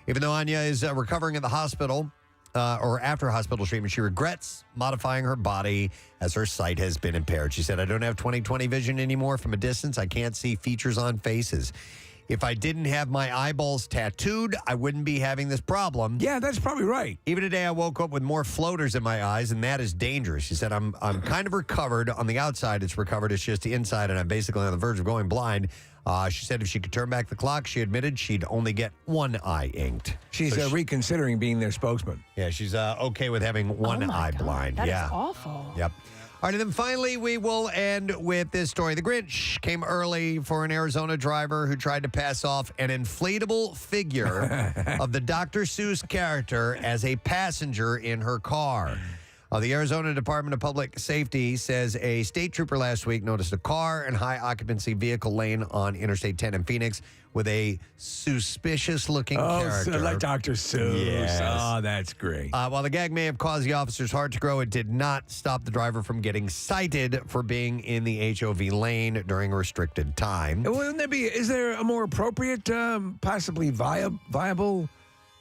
Even though Anya is recovering at the hospital, or after hospital treatment, she regrets modifying her body as her sight has been impaired. She said, I don't have 20/20 vision anymore from a distance. I can't see features on faces. If I didn't have my eyeballs tattooed, I wouldn't be having this problem. Yeah, that's probably right. Even today, I woke up with more floaters in my eyes, and that is dangerous. She said, I'm kind of recovered. On the outside, it's recovered. It's just the inside, and I'm basically on the verge of going blind. She said if she could turn back the clock, she admitted she'd only get one eye inked. She's reconsidering being their spokesman. Yeah, she's okay with having one eye blind. That is yeah. awful. Yep. All right, and then finally, we will end with this story. The Grinch came early for an Arizona driver who tried to pass off an inflatable figure of the Dr. Seuss character as a passenger in her car. The Arizona Department of Public Safety says a state trooper last week noticed a car and high-occupancy vehicle lane on Interstate 10 in Phoenix with a suspicious-looking character. Oh, like Dr. Seuss. Yes. Oh, that's great. While the gag may have caused the officer's heart to grow, it did not stop the driver from getting cited for being in the HOV lane during a restricted time. Wouldn't there be? Is there a more appropriate, possibly viable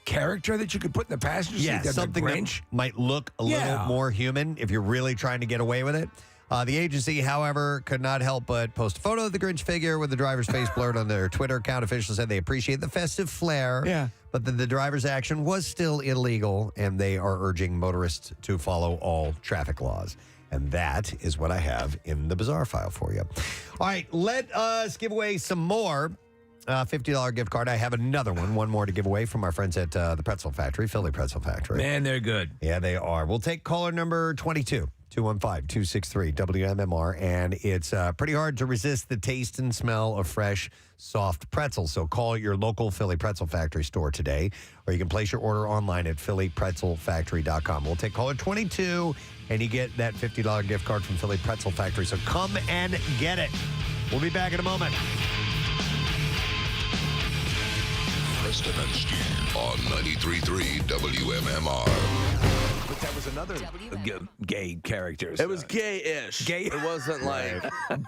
character that you could put in the passenger seat? Yeah, than something the that Grinch? might look a little more human if you're really trying to get away with it. The agency, however, could not help but post a photo of the Grinch figure with the driver's face blurred on their Twitter account. Officials said they appreciate the festive flair, but that the driver's action was still illegal, and they are urging motorists to follow all traffic laws. And that is what I have in the bizarre file for you. All right, let us give away some more. $50 gift card. I have another one more to give away from our friends at the Pretzel Factory, Philly Pretzel Factory. Man, they're good. Yeah, they are. We'll take caller number 22, 215-263 WMMR, and it's pretty hard to resist the taste and smell of fresh, soft pretzels. So call your local Philly Pretzel Factory store today, or you can place your order online at phillypretzelfactory.com. We'll take caller 22, and you get that $50 gift card from Philly Pretzel Factory. So come and get it. We'll be back in a moment. Preston and Steve on 93.3 WMMR. But that was another gay character. It was gay-ish. Gay. It wasn't like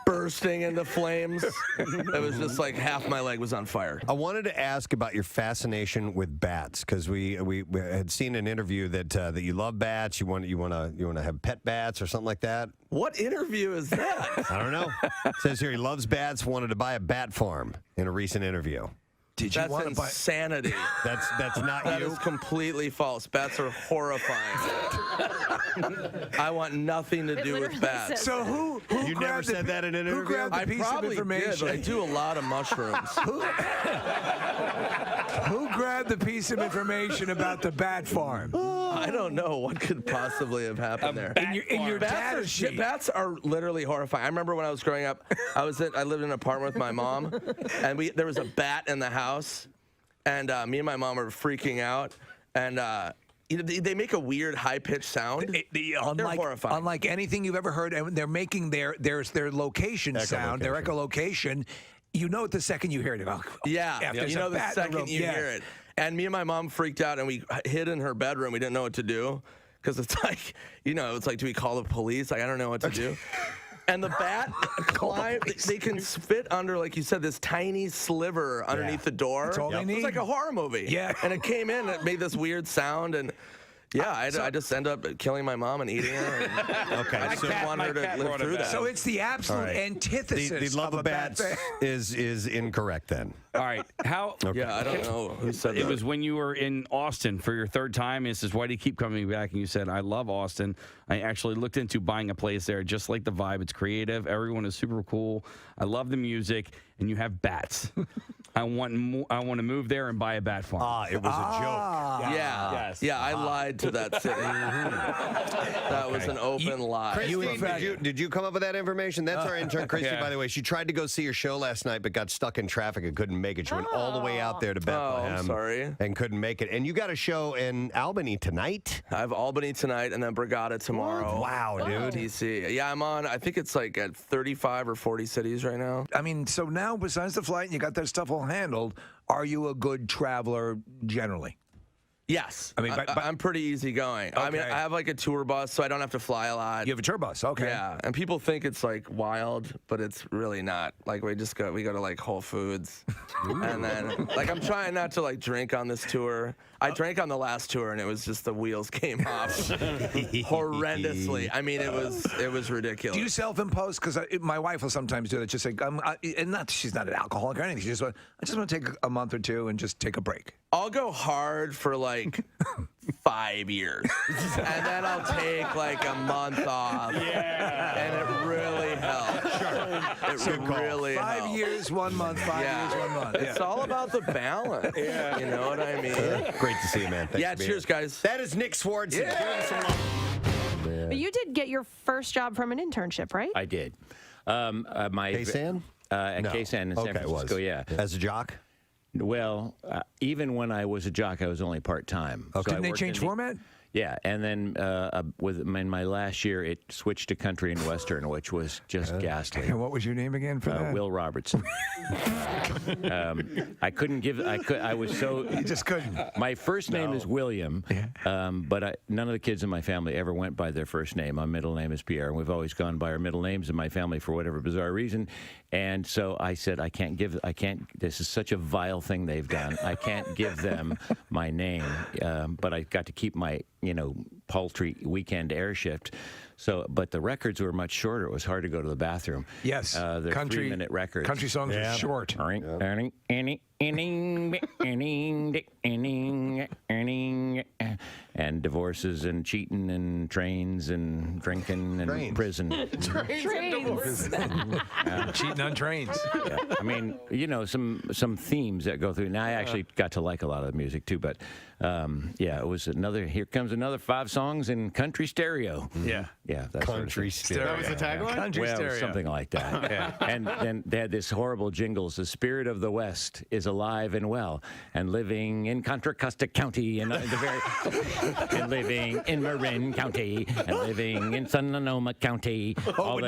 bursting into flames. It was just like half my leg was on fire. I wanted to ask about your fascination with bats, because we had seen an interview that you love bats. You want to have pet bats or something like that. What interview is that? I don't know. It says here he loves bats. Wanted to buy a bat farm in a recent interview. That's insanity. That's not That you. is completely false. Bats are horrifying. I want nothing to do with bats. So who You never said that in an who interview? grabbed the I piece of probably did, information? but I do a lot of mushrooms. Who grabbed the piece of information about the bat farm? I don't know what could possibly have happened there. In your data sheet. Bats are literally horrifying. I remember when I was growing up, I lived in an apartment with my mom, and there was a bat in the house, and me and my mom were freaking out, and they make a weird high-pitched sound. They're horrifying. Unlike anything you've ever heard, and they're making their location sound, their echolocation. You know it the second you hear it. Yeah, you know the second you hear it. And me and my mom freaked out, and we hid in her bedroom. We didn't know what to do, because it's like, it's like, do we call the police? Like, I don't know what to do. And the bat they can fit under, like you said, this tiny sliver underneath the door. That's all they need. It's like a horror movie. Yeah. And it came in, and it made this weird sound, and I just end up killing my mom and eating her. Okay, I just want her to live through that. So it's the absolute antithesis The love of bats is incorrect then. All right. How? Okay. Yeah, I don't know who said that. It was when you were in Austin for your third time. It says, why do you keep coming back? And you said, I love Austin. I actually looked into buying a place there. Just like the vibe. It's creative. Everyone is super cool. I love the music. And you have bats. I want to move there and buy a bat farm. It was a joke. Yeah. Yes. Yeah, I lied to that city. That was an open lie. Christy, did you come up with that information? That's our intern, Christy, by the way. She tried to go see your show last night, but got stuck in traffic and couldn't make it. She went all the way out there to Bethlehem. I'm sorry. And couldn't make it. And you got a show in Albany tonight? I have Albany tonight and then Brigada tomorrow. Wow, dude. DC. Yeah, I'm on, I think it's like at 35 or 40 cities right now. I mean, so now besides the flight and you got that stuff all handled, are you a good traveler generally? Yes. I mean, I'm pretty easygoing. I mean, Okay. I have like a tour bus, so I don't have to fly a lot. You have a tour bus, okay. Yeah, and people think it's like wild, but it's really not. Like we go to like Whole Foods, and then like I'm trying not to like drink on this tour. I drank on the last tour, and it was just the wheels came off horrendously. I mean, it was ridiculous. Do you self-impose? Because my wife will sometimes do that. Just like, and not she's not an alcoholic or anything. She just I just want to take a month or two and just take a break. I'll go hard for like 5 years, and then I'll take like a month off. Yeah, and it really helps. Sure, it really 5 helps. years, 1 month. 5 years, 1 month. It's all about the balance. Yeah, you know what I mean. Great to see you, man. Thanks for being cheers, here. guys. That is Nick Swardson. Give him some love. But you did get your first job from an internship, right? I did. My K-San? At No. K-San in San Okay, it was. Francisco, yeah. As a jock? Well, even when I was a jock, I was only part-time. Oh, didn't they change format? Yeah, and then in my last year, it switched to country and western, which was just ghastly. And what was your name again for that? Will Robertson. I couldn't give. I was so. You just couldn't. My first name is William, but none of the kids in my family ever went by their first name. My middle name is Pierre, and we've always gone by our middle names in my family for whatever bizarre reason. And so I said, I can't. This is such a vile thing they've done. I can't give them my name, but I got to keep my paltry weekend air shift. So, but the records were much shorter. It was hard to go to the bathroom. Yes, they're 3-minute records. Country songs are short. And divorces and cheating and trains and drinking and prison. Trains. Cheating on trains. Yeah. I mean, some themes that go through. Now I actually got to like a lot of the music too, but it was here comes another 5 songs in country stereo. Yeah. Yeah, that's Country stereo. That was the tagline? Country stereo. Something like that. And then they had this horrible jingles. The spirit of the West is alive and well, and living in Contra Costa County, and living in Marin County, and living in Sonoma County.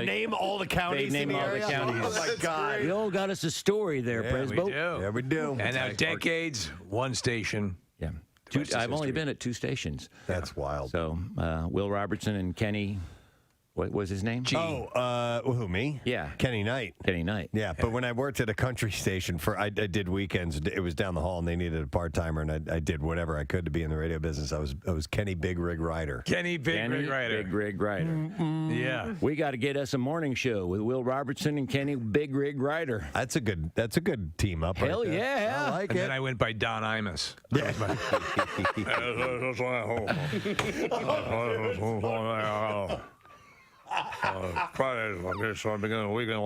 Name all the counties. They name all the counties. Oh my God! We all got us a story there, Presbo. We do. Yeah, we do. And now decades, one station. Yeah. Rest is I've only history. been at 2 stations. That's wild. So Will Robertson and Kenny, what was his name? Who, me? Yeah. Kenny Knight. Kenny Knight. Yeah, but when I worked at a country station I did weekends. It was down the hall, and they needed a part-timer, and I did whatever I could to be in the radio business. I was Kenny Big Rig Rider. Kenny Big Rig Rider. Big Rig Rider. Yeah. We got to get us a morning show with Will Robertson and Kenny Big Rig Rider. That's a good team up. Hell right there. yeah. I like And it. then I went by Don Imus. Friday, so I begin the weekend.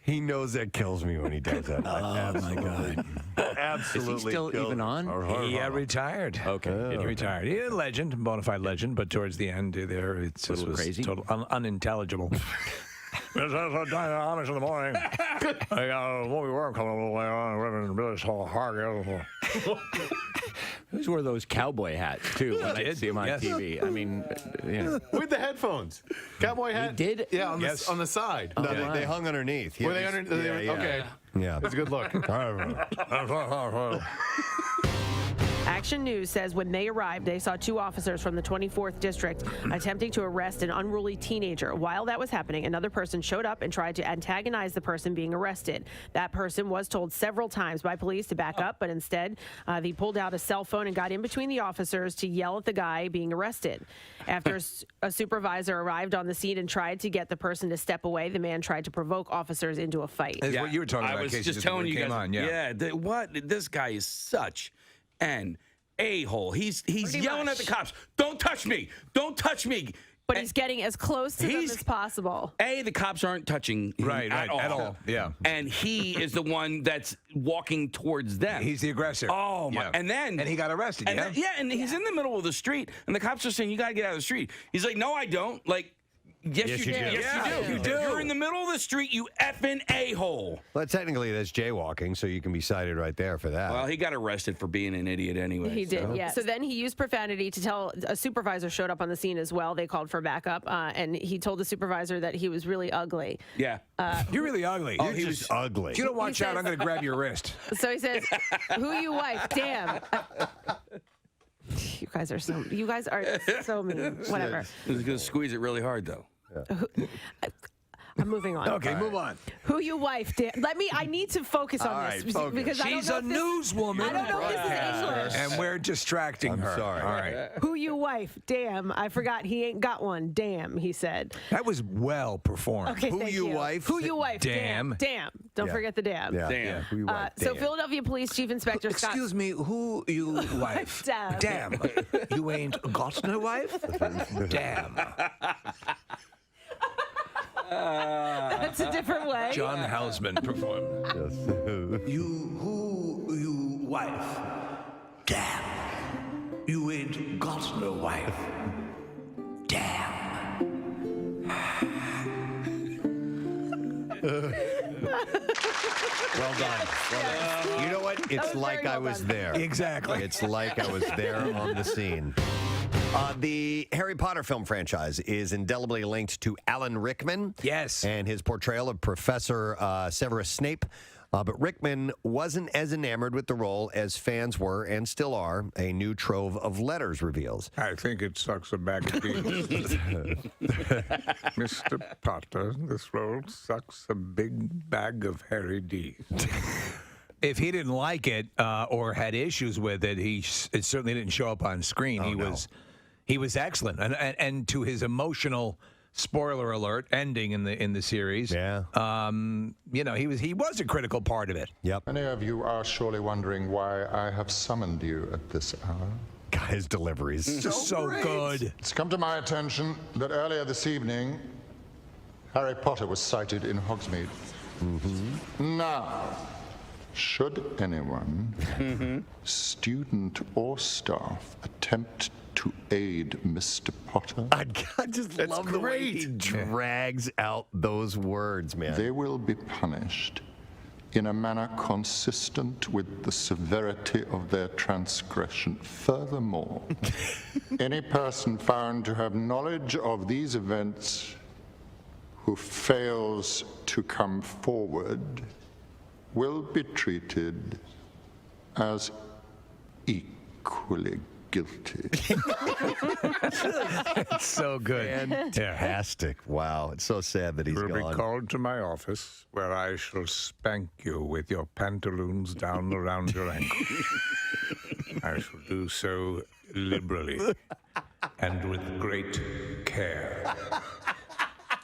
He knows that kills me when he does that. Oh, my God. Absolutely. Is he still kills even me. on? He retired. Okay. He retired. He's a legend, bona fide legend, but towards the end there, it's A little was crazy? total unintelligible. It's Amish in the morning. I got a movie work coming a little later on. Reverend Billy saw Hargis. Those were those cowboy hats, too, when I see him on Yes. TV. I mean, With the headphones. Cowboy hat? He did? Yeah, Yes. on the side. No, they hung underneath. Were they under? Okay. Yeah. That's a good look. Action News says when they arrived, they saw 2 officers from the 24th District attempting to arrest an unruly teenager. While that was happening, another person showed up and tried to antagonize the person being arrested. That person was told several times by police to back up, but instead they pulled out a cell phone and got in between the officers to yell at the guy being arrested. After a supervisor arrived on the scene and tried to get the person to step away, the man tried to provoke officers into a fight. That's what you were talking about. I was Casey, just telling you came guys. on, yeah. This guy is such an a-hole. He's yelling at the cops. Don't touch me. Don't touch me. But he's getting as close to them as possible. The cops aren't touching him at all. Yeah. And he is the one that's walking towards them. He's the aggressor. Oh, my. Yeah. And he got arrested, and and he's in the middle of the street, and the cops are saying, you got to get out of the street. He's like, no, I don't. Like, yes, you do. Yes, you do. You're in the middle of the street, you effing a-hole. Well, technically, that's jaywalking, so you can be cited right there for that. Well, he got arrested for being an idiot anyway. He did, yeah. So then he used profanity to tell a supervisor showed up on the scene as well. They called for backup, and he told the supervisor that he was really ugly. Yeah. You're really ugly. Oh, he was ugly. If you don't watch out, I'm going to grab your wrist. So he says, "Who you wife? Damn." You guys are so mean. Whatever. He's going to squeeze it really hard, though. I'm moving on. Okay, move on. Who you wife? I need to focus on this because she's a newswoman. I don't know if this is English. And we're distracting her. Sorry. All right. Who you wife? Damn, I forgot he ain't got one. Damn, he said. That was well performed. Okay, thank you. Wife? Who you wife? Damn. Damn. Don't forget the damn. Yeah. Damn. Who you wife? So Damn. Philadelphia Police Chief Inspector Scott. Excuse me, who you wife? Damn. Damn. You ain't got no wife? Damn. That's a different way. John Houseman performed. You wife? Damn. You ain't got no wife. Damn. Well done. You know what? It's like I was there. Exactly. It's like I was there on the scene. The Harry Potter film franchise is indelibly linked to Alan Rickman. Yes. And his portrayal of Professor Severus Snape. But Rickman wasn't as enamored with the role as fans were and still are, a new trove of letters reveals. I think it sucks a bag of beans. Mr. Potter, this role sucks a big bag of Harry D. If he didn't like it or had issues with it, it certainly didn't show up on screen. He was excellent, and to his emotional, spoiler alert, ending in the series. Yeah. He was a critical part of it. Yep. Many of you are surely wondering why I have summoned you at this hour. His deliveries. Just so good. It's come to my attention that earlier this evening, Harry Potter was sighted in Hogsmeade. Mm-hmm. Now, should anyone, student or staff, attempt to aid Mr. Potter, I just love the way he drags out those words, man. they will be punished in a manner consistent with the severity of their transgression. Furthermore, any person found to have knowledge of these events who fails to come forward will be treated as equally guilty. It's so good. Fantastic. Wow. It's so sad that he's You will gone. be called to my office, where I shall spank you with your pantaloons down around your ankle. I shall do so liberally and with great care.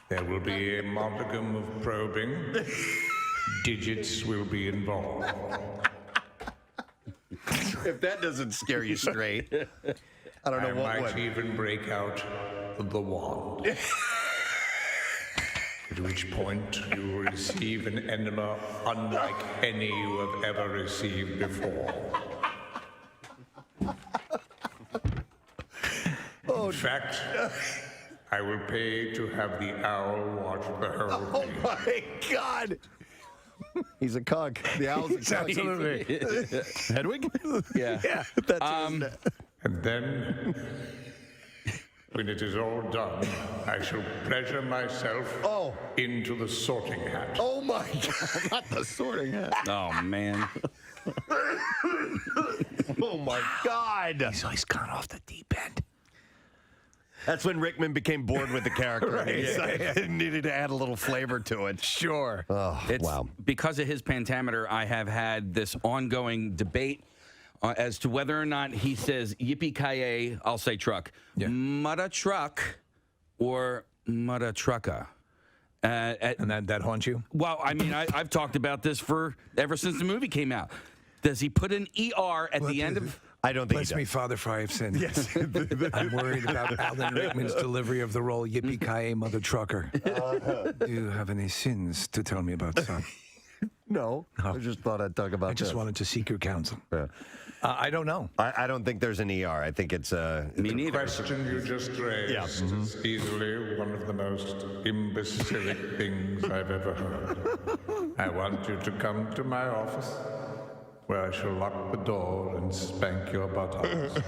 There will be a modicum of probing. Digits will be involved. If that doesn't scare you straight, I don't know what I might would. even break out the wand. At which point you will receive an enema unlike any you have ever received before. In fact, I will pay to have the owl watch the whole Oh thing. my God. He's a cuck. The owl's a cuck. Absolutely. Hedwig? Yeah. That's his And then, when it is all done, I shall pleasure myself into the sorting hat. Oh my God. Not the sorting hat. Oh, man. Oh my God. He's gone off the deep end. That's when Rickman became bored with the character. And he decided needed to add a little flavor to it. Sure. Oh, wow. Because of his pentameter, I have had this ongoing debate as to whether or not he says yippee-ki-yay, I'll say truck, mutta truck or mutta trucka. And that haunts you? Well, I mean, I've talked about this ever since the movie came out. Does he put an ER at the end of... I don't think Bless he me, does. Father, for I have sinned. Yes. I'm worried about Alan Rickman's delivery of the role Yippee-ki-yay, Mother Trucker. Do you have any sins to tell me about, son? No. I just thought I'd talk about I just this. wanted to seek your counsel. Yeah. I don't know. I don't think there's an ER. I think it's a... Me neither. Question you just raised is easily one of the most imbecilic things I've ever heard. I want you to come to my office, where I shall lock the door and spank your buttocks.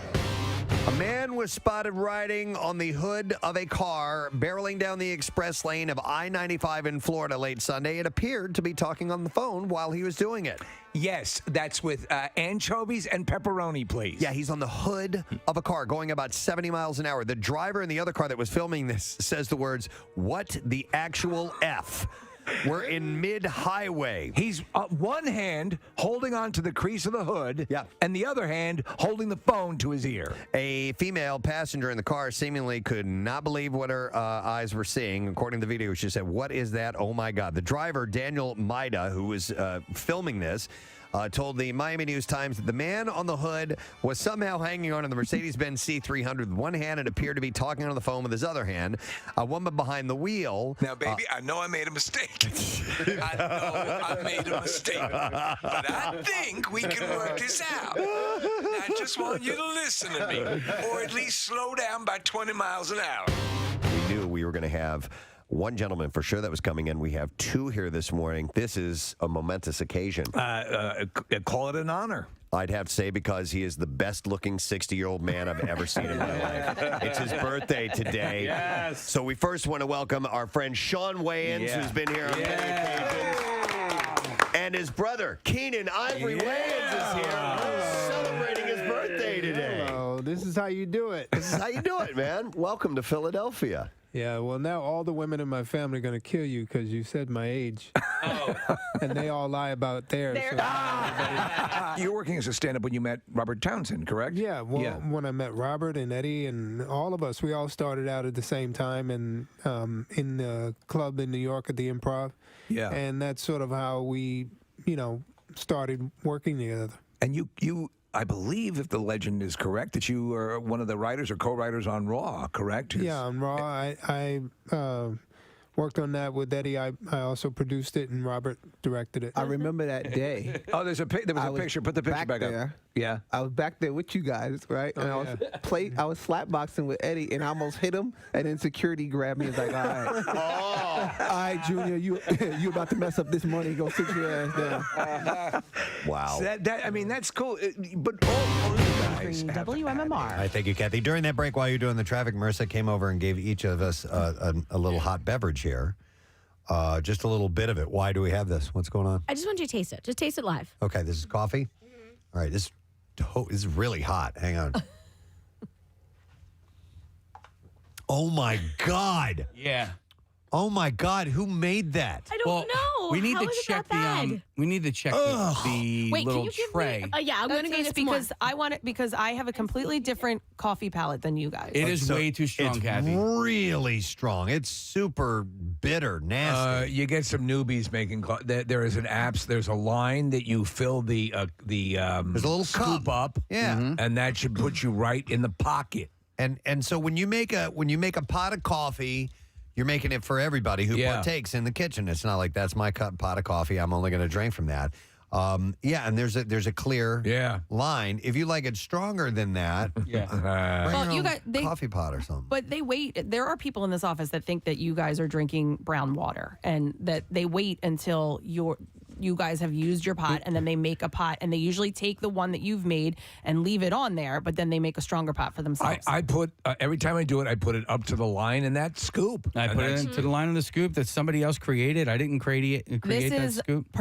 A man was spotted riding on the hood of a car barreling down the express lane of I-95 in Florida late Sunday. It appeared to be talking on the phone while he was doing it. Yes, that's with anchovies and pepperoni, please. Yeah, he's on the hood of a car going about 70 miles an hour. The driver in the other car that was filming this says the words, "What the actual F?" We're in mid-highway. He's one hand holding onto the crease of the hood, and the other hand holding the phone to his ear. A female passenger in the car seemingly could not believe what her eyes were seeing. According to the video, she said, "What is that? Oh, my God." The driver, Daniel Maida, who was filming this, told the Miami News Times that the man on the hood was somehow hanging on to the Mercedes-Benz C300 with one hand and appeared to be talking on the phone with his other hand. A woman behind the wheel. Now, baby, I know I made a mistake. I know I made a mistake. But I think we can work this out. I just want you to listen to me, or at least slow down by 20 miles an hour. We knew we were going to have one gentleman for sure that was coming in. We have two here this morning. This is a momentous occasion. Call it an honor. I'd have to say because he is the best-looking 60-year-old man I've ever seen in my life. It's his birthday today. Yes. So we first want to welcome our friend Sean Wayans, who's been here on many occasions. And his brother, Keenan Ivory Wayans, is here celebrating his birthday today. Hello, this is how you do it. This is how you do it, man. Welcome to Philadelphia. Yeah, well, now all the women in my family are going to kill you because you said my age. Oh. And they all lie about theirs. So You were working as a stand-up when you met Robert Townsend, correct? yeah, well, when I met Robert and Eddie and all of us, we all started out at the same time and in the club in New York at the Improv. Yeah. And that's sort of how we, started working together. And you, I believe, if the legend is correct, that you are one of the writers or co-writers on Raw, correct? Yeah, on Raw, I worked on that with Eddie. I also produced it, and Robert directed it. I remember that day. Oh, there was a picture. Put the picture back up. Yeah. I was back there with you guys, right? And I was slapboxing with Eddie, and I almost hit him, and then security grabbed me and was like, all right. All right, Junior, you about to mess up this money. Go sit your ass down. Wow. So that's cool. But all you guys have WMMR. All right, thank you, Kathy. During that break, while you're doing the traffic, Marissa came over and gave each of us a little hot beverage here. Just a little bit of it. Why do we have this? What's going on? I just want you to taste it. Just taste it live. Okay, this is coffee. All right, this is really hot. Hang on. Oh my God. Yeah. Oh my God, who made that? I don't know. We need How to is it check that bad? we need to check the Wait, little can you give tray. me? Yeah, I'm going gonna to go taste get some because I want it because I have a completely different coffee palate than you guys. It is way too strong, It's Kathy. really strong. It's super bitter, nasty. You get some newbies making. There is an apps. There's a line that you fill the There's a little scoop up. Yeah. and that should put you right in the pocket. And so when you make a pot of coffee, you're making it for everybody who partakes in the kitchen. It's not like that's my pot of coffee. I'm only going to drink from that. And there's a clear line. If you like it stronger than that, bring Well, your you own guys- they- coffee pot or something. But they wait. There are people in this office that think that you guys are drinking brown water and that they wait until you guys have used your pot and then they make a pot and they usually take the one that you've made and leave it on there, but then they make a stronger pot for themselves. I put every time I do it, I put it up to the line in that scoop. I put it into the line of the scoop that somebody else created. I didn't create This that is scoop.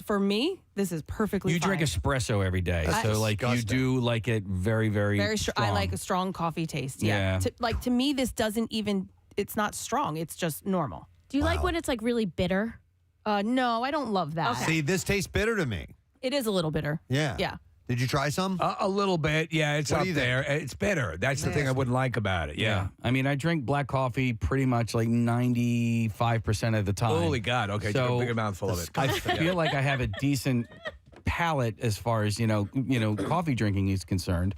for me. This is perfectly. You fine. drink espresso every day, That's so like you do like it very, very, very strong. I like a strong coffee taste. Yeah. To me, this doesn't even. It's not strong. It's just normal. Do you like when it's like really bitter? No, I don't love that. See, this tastes bitter to me. It is a little bitter. Yeah. Yeah. Did you try some? A little bit. Yeah, it's What do up you think? there. It's bitter. That's the thing I wouldn't like about it. Yeah. I mean, I drink black coffee pretty much like 95% of the time. Holy God. Okay, so take a bigger mouthful of it. I feel like I have a decent palate as far as coffee drinking is concerned.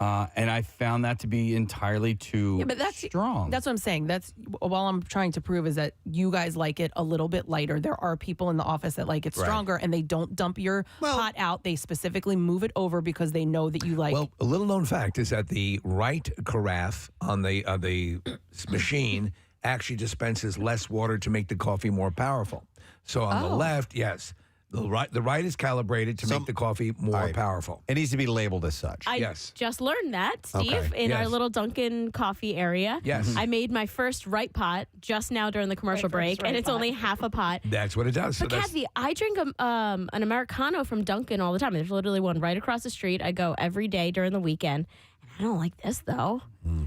And I found that to be entirely too strong. That's what I'm saying. That's all I'm trying to prove is that you guys like it a little bit lighter. There are people in the office that like it stronger, and they don't dump your pot out. They specifically move it over because they know that you like. Well, a little known fact is that the right carafe on the machine actually dispenses less water to make the coffee more powerful. So on the left, yes. The right is calibrated to make the coffee more powerful. It needs to be labeled as such. I just learned that, Steve, in our little Dunkin' coffee area. Yes. I made my first right pot just now during the commercial break, and it's only half a pot. That's what it does. But Kathy, I drink an Americano from Dunkin' all the time. There's literally one right across the street. I go every day during the weekend. And I don't like this, though.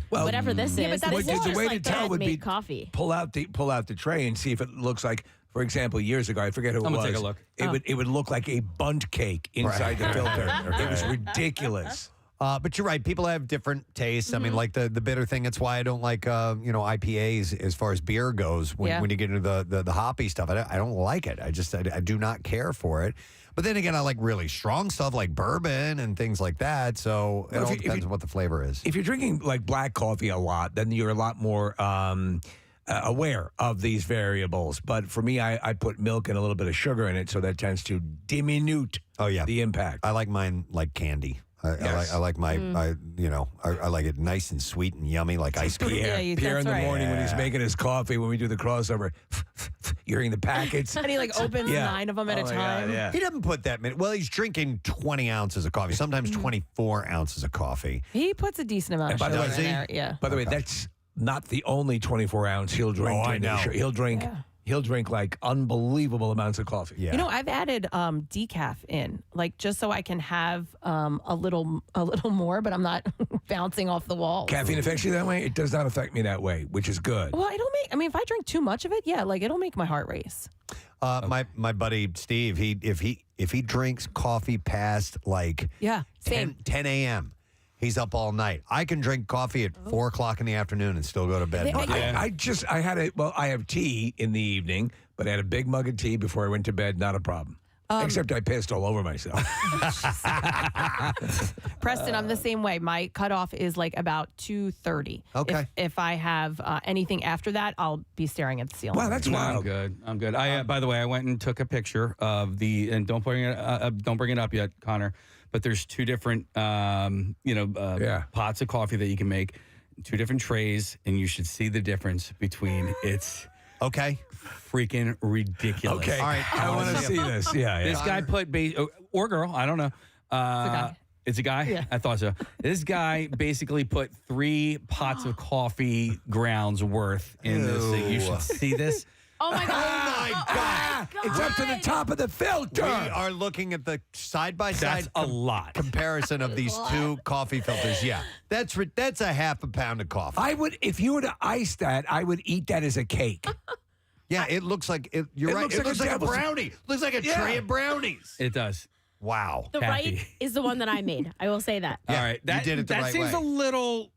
Well, whatever this is, but this is the just way like to tell would be coffee. pull out the tray and see if it looks like. For example, years ago, I forget who it was. I'm gonna take a look. It would look like a bunt cake inside the filter. It was ridiculous. But you're right. People have different tastes. I mean, like the bitter thing. That's why I don't like IPAs as far as beer goes. When you get into the hoppy stuff, I don't like it. I do not care for it. But then again, I like really strong stuff like bourbon and things like that. So it all depends on what the flavor is. If you're drinking like black coffee a lot, then you're a lot more aware of these variables. But for me, I put milk and a little bit of sugar in it, so that tends to dimute the impact. I like mine like candy. I like my, I like it nice and sweet and yummy like ice cream. Pierre in the morning when he's making his coffee, when we do the crossover, you're hearing the packets. And he opens 9 of them at a time. He doesn't put that many. Well, he's drinking 20 ounces of coffee, sometimes 24 ounces of coffee. He puts a decent amount of sugar in there. Yeah. By the way, that's not the only 24 ounce he'll drink. Oh, I know. He'll drink like unbelievable amounts of coffee. Yeah. I've added decaf in, just so I can have a little more, but I'm not bouncing off the walls. Caffeine affects you that way? It does not affect me that way, which is good. Well, if I drink too much of it, it'll make my heart race. My buddy Steve, if he drinks coffee past 10 a.m., he's up all night. I can drink coffee at 4 o'clock in the afternoon and still go to bed. I have tea in the evening, but I had a big mug of tea before I went to bed. Not a problem. Except I pissed all over myself. Preston, I'm the same way. My cutoff is about 2:30. Okay. If I have anything after that, I'll be staring at the ceiling. Wow, that's wild. I'm good. I by the way, I went and took a picture of and don't bring it up yet, Connor. But there's 2 different pots of coffee that you can make, 2 different trays, and you should see the difference between it's freaking ridiculous. Okay, all right, I want to see this. Yeah. This guy put or girl, I don't know. It's a guy. Yeah. I thought so. This guy basically put 3 pots of coffee grounds worth in this thing. You should see this. Oh my God. Oh my God. It's up to the top of the filter. We are looking at the side-by-side a lot comparison of these 2 coffee filters. Yeah, that's a half a pound of coffee. I would, if you were to ice that, I would eat that as a cake. Yeah, it looks like you're right. It looks like a brownie. Looks like a tray of brownies. It does. Wow. The right is the one that I made. I will say that. Yeah, all right, you did it the that right seems way. a little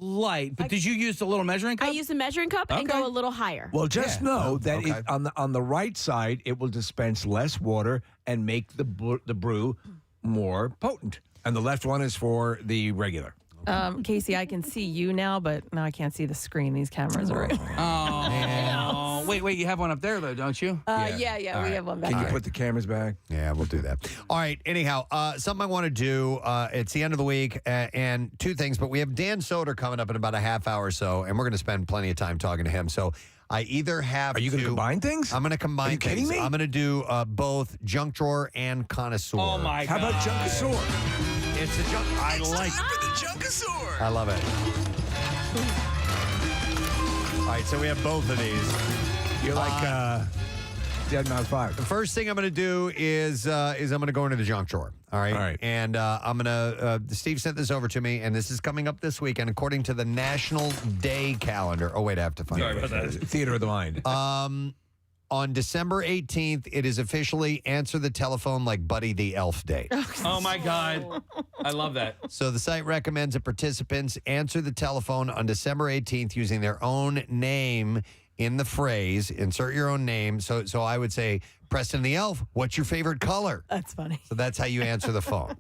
light, but did you use the little measuring cup? I use a measuring cup and go a little higher. Well, just know that on the right side, it will dispense less water and make the brew more potent. And the left one is for the regular. Casey, I can see you now, but now I can't see the screen. These cameras are right. Oh, wait, you have one up there though, don't you? Yeah, we have one back Can you here. put the cameras back? Yeah, we'll do that. All right. Anyhow, something I want to do. It's the end of the week, and 2 things. But we have Dan Soder coming up in about a half hour or so, and we're going to spend plenty of time talking to him. So I either have. Are you going to combine things? I'm going to combine Are you things. kidding me? I'm going to do both junk drawer and connoisseur. Oh my How God! about Junkasaur? It's a junk. I like. For the Junkasaur. I love it. All right, so we have both of these. You're like Dead Mouse 5. The first thing I'm going to do is I'm going to go into the junk drawer. All right. All right. And I'm going to, Steve sent this over to me, and this is coming up this weekend according to the National Day calendar. Oh, wait, I have to find it. Theater of the Mind. On December 18th, it is officially Answer the Telephone Like Buddy the Elf Day. Oh my God, I love that. So the site recommends that participants answer the telephone on December 18th using their own name in the phrase, insert your own name. So I would say, Preston the Elf, what's your favorite color? That's funny. So that's how you answer the phone.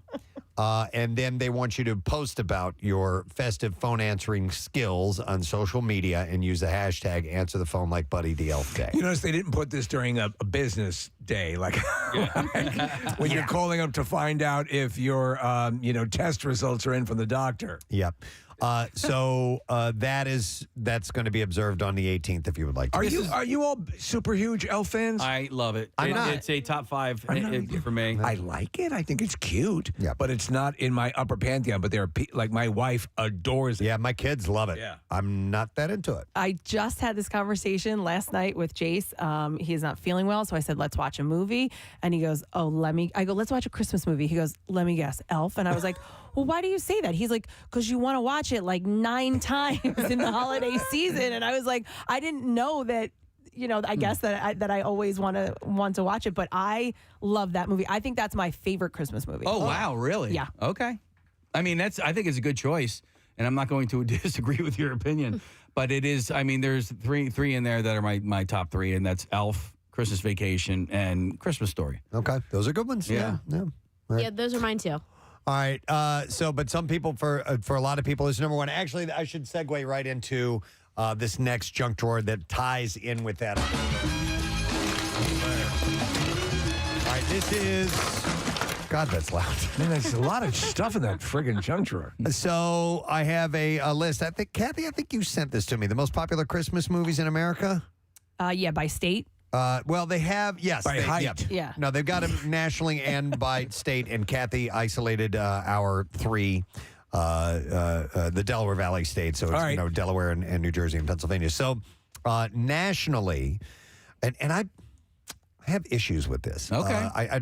And then they want you to post about your festive phone answering skills on social media and use the hashtag answer the phone like Buddy the Elf Day. You notice they didn't put this during a business day, like when you're calling up to find out if your test results are in from the doctor. Yep. So that's going to be observed on the 18th if you would like to. Are you all super huge elf fans? I love it. I'm not. It's a top 5 for me. I like it. I think it's cute. Yeah. But it's not in my upper pantheon. But there are like my wife adores it. Yeah, my kids love it. Yeah. I'm not that into it. I just had this conversation last night with Jace. He's not feeling well, so I said, let's watch a movie. And he goes, I go, let's watch a Christmas movie. He goes, let me guess, Elf. And I was like, well, why do you say that? He's like, because you want to watch it like 9 times in the holiday season. And I was like, I didn't know that, I guess that I always want to watch it. But I love that movie. I think that's my favorite Christmas movie. Oh, wow, really? Yeah. Okay. I mean, I think it's a good choice. And I'm not going to disagree with your opinion. But it is, there's three in there that are my top 3. And that's Elf, Christmas Vacation, and Christmas Story. Okay. Those are good ones. Yeah. Yeah, those are mine too. All right. But some people, for a lot of people, is number 1. Actually, I should segue right into this next junk drawer that ties in with that. All right. This is. God, that's loud. Man, there's a lot of stuff in that friggin' junk drawer. So I have a list. I think, Kathy, you sent this to me. The most popular Christmas movies in America? Yeah, by state. Well, they have, yes. By height. Yeah. No, they've got them nationally and by state, and Kathy isolated our 3, the Delaware Valley states, so it's, Delaware and New Jersey and Pennsylvania. So nationally, and I have issues with this. Okay. I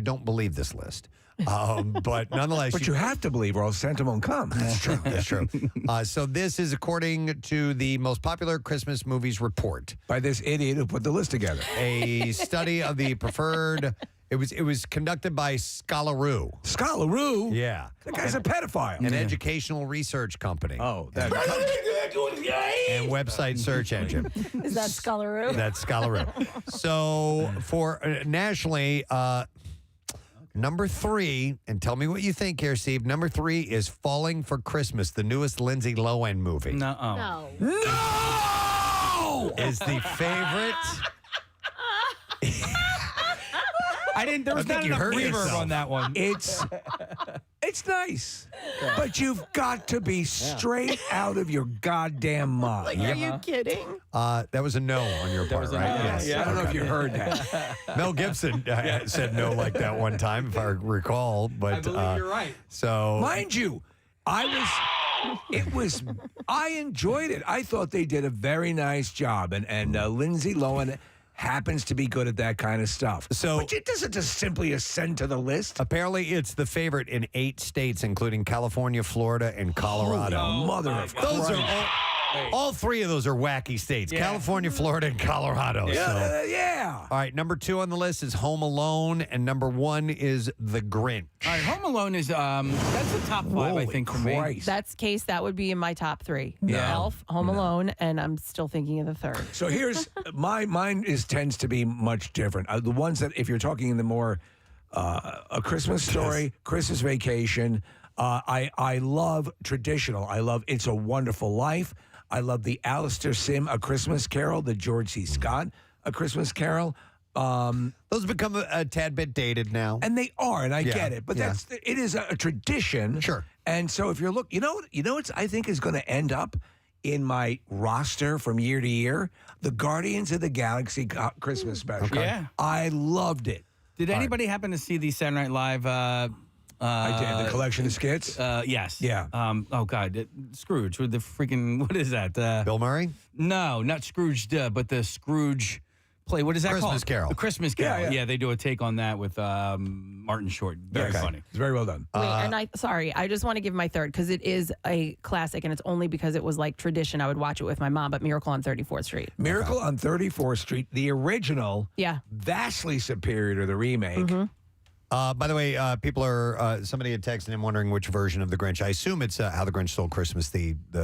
don't believe this list. But nonetheless, But you have to believe, or else Santa won't come. That's true. That's true. So this is according to the most popular Christmas movies report by this idiot who put the list together. A study of the preferred. It was conducted by Scholaroo. Scholaroo? Yeah. That guy's a pedophile. An educational research company. Oh, that. And website search engine. Is that Scholaroo? That's Scholaroo. So for nationally. Number 3, and tell me what you think here, Steve. Number 3 is Falling for Christmas, the newest Lindsay Lohan movie. No. Is the favorite. There was not enough reverb on that one. It's nice, but you've got to be straight out of your goddamn mind. Are you kidding? That was a no on your part, right? Yes. I don't know if you heard that. Mel Gibson said no like that one time, if I recall. But I believe you're right. So, mind you, I enjoyed it. I thought they did a very nice job, and Lindsay Lohan happens to be good at that kind of stuff. So but it doesn't just simply ascend to the list. Apparently, it's the favorite in 8 states, including California, Florida, and Colorado. Oh, mother of those Christ. are all 3 of those are wacky states: California, Florida, and Colorado. Yeah, so. yeah. All right, number 2 on the list is Home Alone, and number 1 is The Grinch. All right, Home Alone is that's the top 5, I think, for me. That's case. That would be in my top 3. Yeah. Elf, Home Alone, and I'm still thinking of the third. So here's mine tends to be much different. The ones that, if you're talking in the more A Christmas Story, Christmas Vacation, I love traditional. I love It's a Wonderful Life. I love the Alistair Sim, A Christmas Carol, the George C. Scott, A Christmas Carol. Those become a tad bit dated now, and they are, and I get it. But it is a tradition, sure. And so if you're you know what I think is going to end up in my roster from year to year, the Guardians of the Galaxy Christmas special. Okay. Yeah, I loved it. Did anybody happen to see the Saturday Night Live? I did the collection of skits. Yes. Yeah. Oh God, Scrooge with the freaking what is that? Bill Murray? No, not Scrooge, but the Scrooge play. What is that Christmas called? Carol. The Christmas Carol. Yeah. They do a take on that with Martin Short. Very funny. It's very well done. Wait, and I just want to give my third because it is a classic, and it's only because it was like tradition. I would watch it with my mom, but Miracle on 34th Street. Miracle on 34th Street, the original, Yeah. vastly superior to the remake. Mm-hmm. By the way, people are somebody had texted him wondering which version of the Grinch. I assume it's How the Grinch Stole Christmas, the I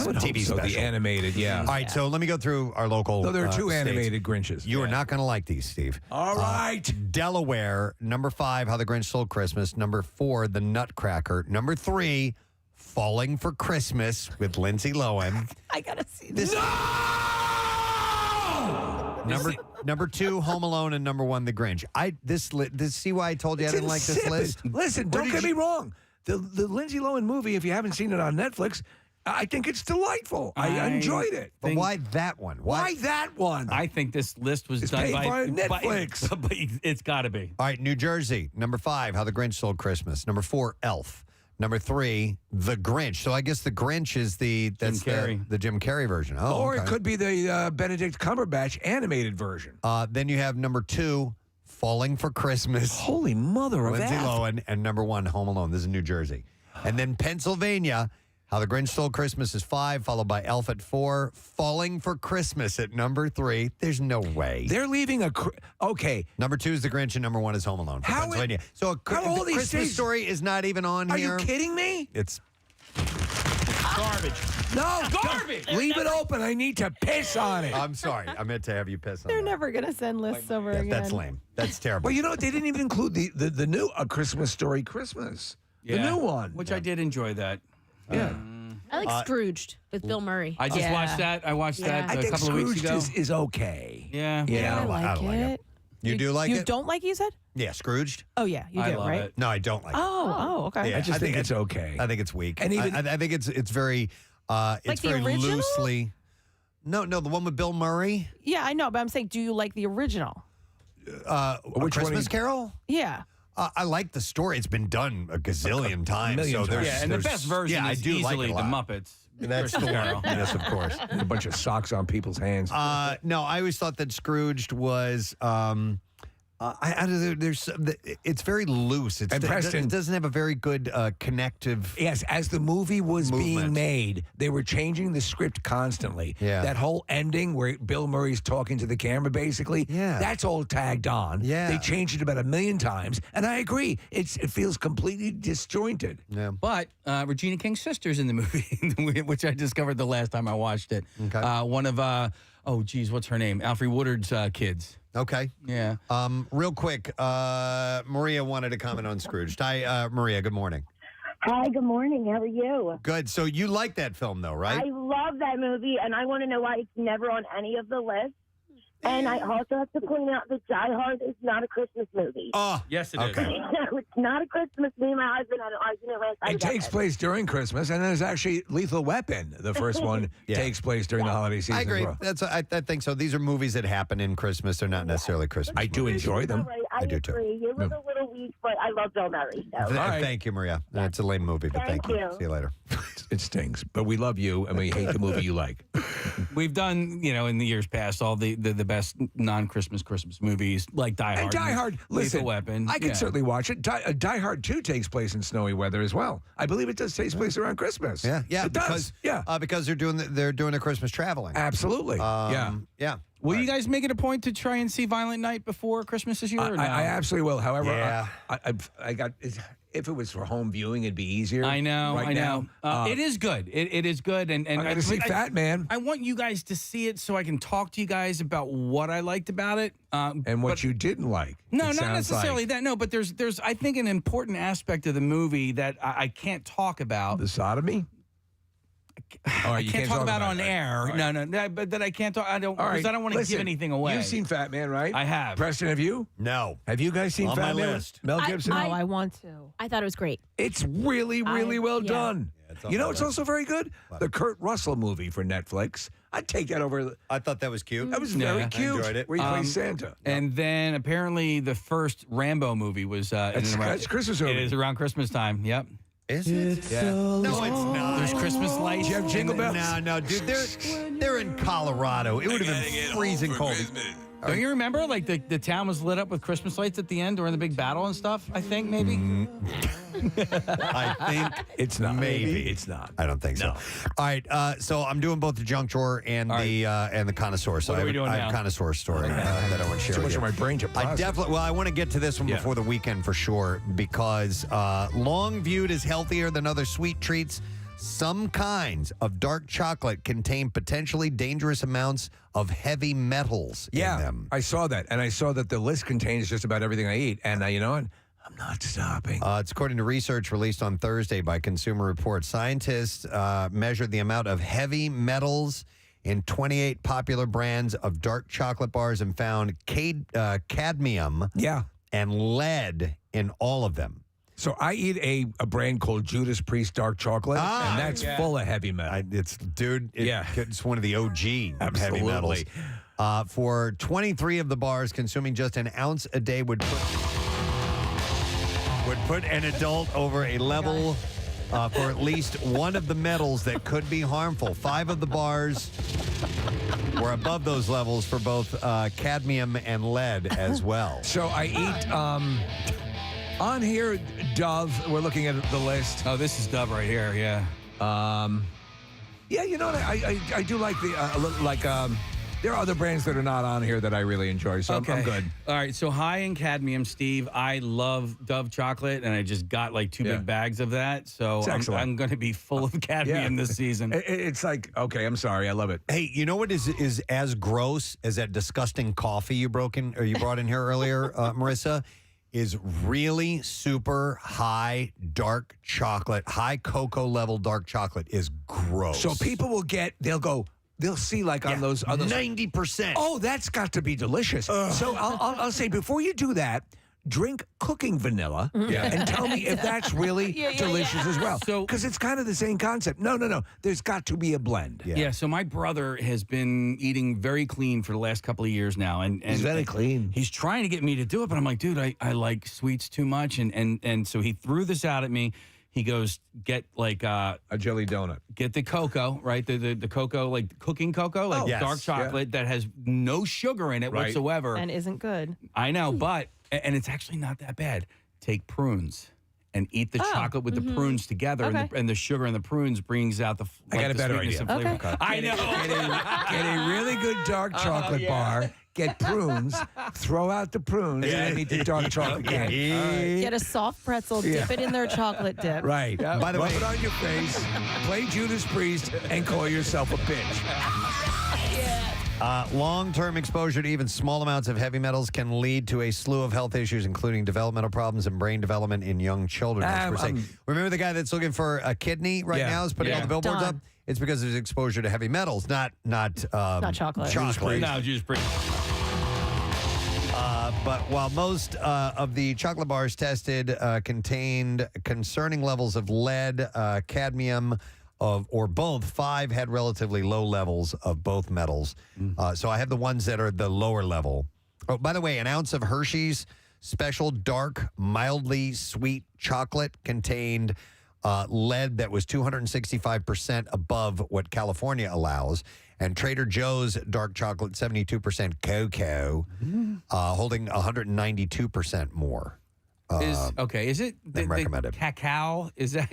would TV hope so, special, the animated. Yeah. All right, so let me go through our local. No, there are two states. animated Grinches. You are not going to like these, Steve. All right. Delaware, number 5, How the Grinch Stole Christmas. Number 4, The Nutcracker. Number 3, Falling for Christmas with Lindsay Lohan. I gotta see this. Number 2, Home Alone, and number 1, The Grinch. See why I told you I didn't like this list? Listen, don't get me wrong. The Lindsay Lohan movie, if you haven't seen it on Netflix, I think it's delightful. I enjoyed it. But why that one? Why that one? I think this list was done paid by by Netflix. But it's got to be. All right, New Jersey, number 5, How the Grinch Stole Christmas. Number 4, Elf. Number 3, The Grinch. So I guess The Grinch is the Jim Carrey version. Oh, or okay. it could be the Benedict Cumberbatch animated version. Then you have number 2, Falling for Christmas. Holy mother of Lindsay F. Lohan, and number 1, Home Alone. This is New Jersey. And then Pennsylvania, How the Grinch Stole Christmas is 5, followed by Elf at 4, Falling for Christmas at number 3. There's no way. They're leaving okay. Number 2 is The Grinch, and number 1 is Home Alone for Pennsylvania. So all these Christmas states- Story is not even on Are here. you kidding me? It's garbage. No, Garbage. Leave it open. I need to piss on it. I'm sorry. I meant to have you piss on They're that. never gonna send lists over again. That's lame. That's terrible. Well, you know what? They didn't even include the new A Christmas Story Christmas. The new one. Which I did enjoy that. Yeah. I like Scrooged with Bill Murray. I just watched that. I watched that I a think couple of weeks Scrooged ago. is okay. Yeah. Yeah. I like it. You do like you it? You don't like it, you said? Yeah, Scrooged. Oh yeah, you I do, love right? it. No, I don't like it. Oh, okay. Yeah, I just think it's okay. I think it's weak. And even- I think it's very it's Like the very original? loosely. No, the one with Bill Murray. Yeah, I know, but I'm saying, do you like the original? A Which one Christmas is- Carol. Yeah. I like the story. It's been done a gazillion times. million So there's, Yeah, and the there's- best version yeah, is I do like easily it a the lot. Muppets. That's the Christmas one. Carol. Yes, of course. A bunch of socks on people's hands. No, I always thought that Scrooged was. It's very loose. And Preston- it doesn't have a very good connective. Yes, as the movie was being Movement. made, they were changing the script constantly. Yeah. That whole ending where Bill Murray's talking to the camera, basically, Yeah. that's all tagged on. Yeah. They changed it about 1,000,000 times, and I agree. It feels completely disjointed. Yeah. But Regina King's sister's in the movie, which I discovered the last time I watched it. Okay. One of, what's her name? Alfre Woodard's kids. Okay. Yeah. Real quick, Maria wanted to comment on Scrooged. Hi, Maria. Good morning. Hi, good morning. How are you? Good. So you like that film, though, right? I love that movie, and I want to know why it's never on any of the lists. And I also have to point out that Die Hard is not a Christmas movie. Oh, yes, it is. okay. No, it's not a Christmas movie. My husband had an argument last night It about takes that. place during Christmas, and there's actually Lethal Weapon. The first one Yeah. takes place during the holiday season. I agree. as well. I think so. These are movies that happen in Christmas. They're not necessarily Christmas. I do enjoy them. All right, I do, too. agree. It was a little weak, but I love Bill Murray. So. Thank you, Maria. It's a lame movie, but Thank thank you. you. See you later. It stings, but we love you, and we hate the movie you like. We've done, in the years past, all the best non-Christmas movies like Die Hard. And Die Hard, listen, Lethal Weapon. I can certainly watch it. Die Hard 2 takes place in snowy weather as well. I believe it does take place around Christmas. Yeah, it because does. because they're doing the Christmas traveling. Absolutely. Yeah. Will you guys make it a point to try and see Violent Night before Christmas this year? Or no? I absolutely will. However, Yeah. I got. If it was for home viewing, it'd be easier. I know. Right now, it is good. It is good. And I'm going to see Fat Man. I want you guys to see it so I can talk to you guys about what I liked about it. And what you didn't like. No, it not sounds necessarily like. that. No, but there's I think an important aspect of the movie that I can't talk about. The sodomy? I you can't talk about it. on air. All right. No, but that I can't talk. I don't. All Because right, I don't want to give listen, anything away. You've seen Fat Man, right? I have. Preston, have you? No. Have you guys seen On Fat my Man? list. Mel Gibson? No, I want to. I thought it was great. It's really, really well yeah. done. it's on You know, my it's list. also very good. The Kurt Russell movie for Netflix. I'd take that over. I thought that was cute. That was Yeah. very I cute. enjoyed it. Where he plays Santa. And then apparently the first Rambo movie was That's Christmas It movie. is around Christmas time. Yep. Is it? Yeah. No, it's not. There's Christmas lights. You have Jingle Bells? No, dude. They're in Colorado. It would have been freezing cold. Don't you remember? Like the town was lit up with Christmas lights at the end during the big battle and stuff. I think maybe. I think it's not. Maybe it's not. I don't think so. All right, so I'm doing both the junk drawer and the connoisseur. So What are we I doing have now? a connoisseur story that I want to share Too with much you. of my brain to I process. definitely. Well, I want to get to this one before the weekend for sure because long viewed as healthier than other sweet treats. Some kinds of dark chocolate contain potentially dangerous amounts of heavy metals in them. I saw that, and I saw that the list contains just about everything I eat. And you know what? I'm not stopping. It's according to research released on Thursday by Consumer Reports. Scientists measured the amount of heavy metals in 28 popular brands of dark chocolate bars and found cadmium and lead in all of them. So I eat a brand called Judas Priest dark chocolate, and that's full of heavy metal. It's one of the OG heavy metals. For 23 of the bars, consuming just an ounce a day would put an adult over a level for at least one of the metals that could be harmful. 5 of the bars were above those levels for both cadmium and lead as well. So I eat on here, Dove. We're looking at the list. Oh, this is Dove right here. Yeah. Yeah, you know what? I do like the there are other brands that are not on here that I really enjoy, so I'm good. All right, so high in cadmium, Steve. I love Dove chocolate, and I just got like 2 big bags of that. So I'm going to be full of cadmium this season. It's like, okay, I'm sorry, I love it. Hey, you know what is as gross as that disgusting coffee you brought in here earlier, Marissa? Is really super high dark chocolate, high cocoa level dark chocolate is gross. So people will they'll see like on those 90%. Oh, that's got to be delicious. So I'll say before you do that, drink cooking vanilla and tell me if that's really delicious as well. Because it's kind of the same concept. No. There's got to be a blend. Yeah, so my brother has been eating very clean for the last couple of years now. And He's very clean. He's trying to get me to do it, but I'm like, dude, I like sweets too much. And so he threw this out at me. He goes, get like a jelly donut. Get the cocoa, right? The cocoa, like cooking cocoa, like dark chocolate that has no sugar in it whatsoever. And isn't good. I know, but, and it's actually not that bad. Take prunes and eat the chocolate with the prunes together, and the sugar in the prunes brings out the I got a better sweetness idea. and flavor. I know. Get a really good dark chocolate bar. Get prunes, throw out the prunes, and eat the dark chocolate candy. Get a soft pretzel, dip it in their chocolate dip. Right. By the way, rub it on your face, play Judas Priest, and call yourself a bitch. Long-term exposure to even small amounts of heavy metals can lead to a slew of health issues, including developmental problems and brain development in young children. Remember the guy that's looking for a kidney right now is putting all the billboards up? It's because of his exposure to heavy metals, not chocolate. No, Judas Priest. But while most of the chocolate bars tested contained concerning levels of lead, cadmium, or both, 5 had relatively low levels of both metals. So I have the ones that are the lower level. Oh, by the way, an ounce of Hershey's special dark, mildly sweet chocolate contained lead that was 265% above what California allows. And Trader Joe's dark chocolate, 72% cocoa, holding 192% more. Is it than recommended. Cacao? Is that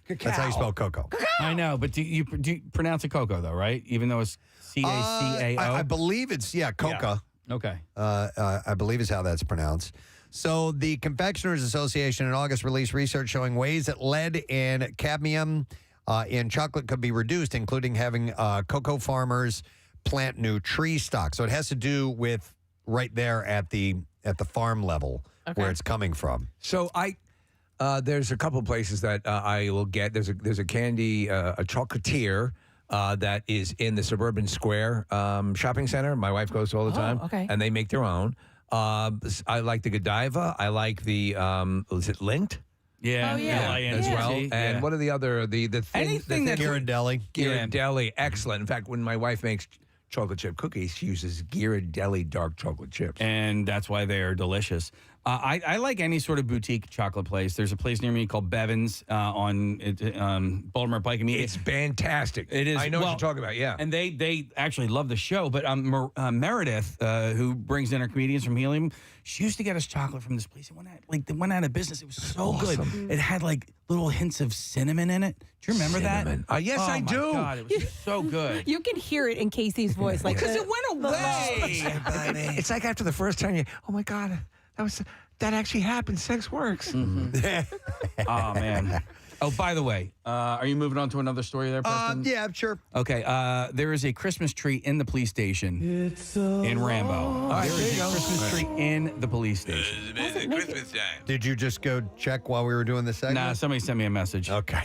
That's how you spell cocoa. I know, but do you pronounce it cocoa though, right? Even though it's CACAO. I believe it's coca. Yeah. Okay. I believe is how that's pronounced. So the Confectioners Association in August released research showing ways that lead and cadmium in chocolate could be reduced, including having cocoa farmers plant new tree stock. So it has to do with right there at the farm level where it's coming from. So there's a couple places that I will get. There's a candy, a chocolatier that is in the Suburban Square shopping center. My wife goes to all the time, and they make their own. I like the Godiva. I like the is it Lint? Yeah, as well. And what are the other the anything that Ghirardelli? Ghirardelli, excellent. In fact, when my wife makes chocolate chip cookies, she uses Ghirardelli dark chocolate chips, and that's why they are delicious. I like any sort of boutique chocolate place. There's a place near me called Bevan's on Baltimore Pike. It's fantastic. It is. I know what you're talking about, yeah. And they actually love the show. But Meredith, who brings in our comedians from Helium, she used to get us chocolate from this place. They went out of business. It was so good. It had like little hints of cinnamon in it. Do you remember that? Yes, I do. Oh, my God, it was so good. You can hear it in Casey's voice. Like, Because it went away. It's like after the first time, oh my God, that actually happened. Sex works. Mm-hmm. Oh, man. Oh, by the way, are you moving on to another story there, Preston? Yeah, sure. Okay, there is a Christmas tree in the police station in Rambo. All right, there is a Christmas tree in the police station. Christmas time. Did you just go check while we were doing this segment? Nah, somebody sent me a message. Okay.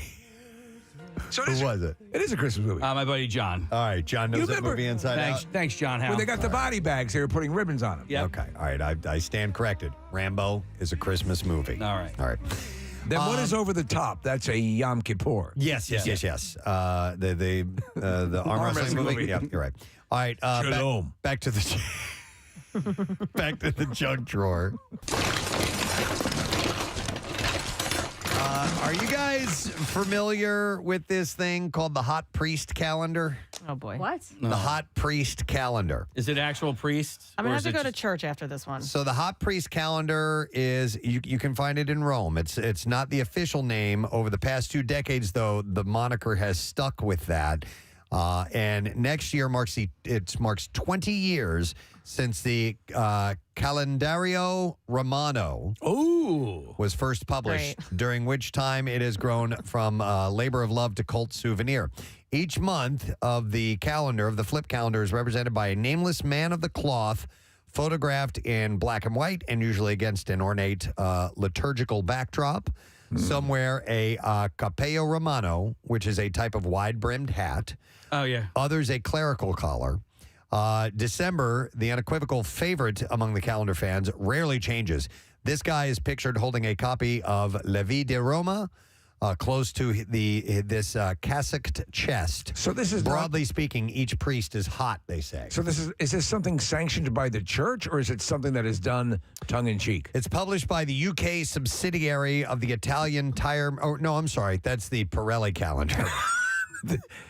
So Who was it? It is a Christmas movie. My buddy John. All right, John knows that movie inside out. Thanks, John. When they got the body bags, they were putting ribbons on them. Yep. Okay, all right, I stand corrected. Rambo is a Christmas movie. All right. All right. Then what is over the top? That's a Yom Kippur. Yes. The arm wrestling movie. Yeah, you're right. All right. Shalom. Back to the back to the junk drawer. Are you guys familiar with this thing called the Hot Priest Calendar? Oh, boy. What? The Hot Priest Calendar. Is it actual priests? I'm going or to have is to it go to church after this one. So the Hot Priest Calendar is, you can find it in Rome. It's not the official name. Over the past 2 decades, though, the moniker has stuck with that. And next year marks 20 years since the Calendario Romano was first published, during which time it has grown from labor of love to cult souvenir. Each month of the flip calendar is represented by a nameless man of the cloth, photographed in black and white and usually against an ornate liturgical backdrop. Somewhere a capello romano, which is a type of wide-brimmed hat. Oh, yeah. Others a clerical collar. December, the unequivocal favorite among the calendar fans, rarely changes. This guy is pictured holding a copy of La Vie de Roma, close to this cassocked chest. So this is broadly speaking, each priest is hot, they say. So is this something sanctioned by the church, or is it something that is done tongue in cheek? It's published by the UK subsidiary of the Italian tire. Oh no, I'm sorry, that's the Pirelli calendar.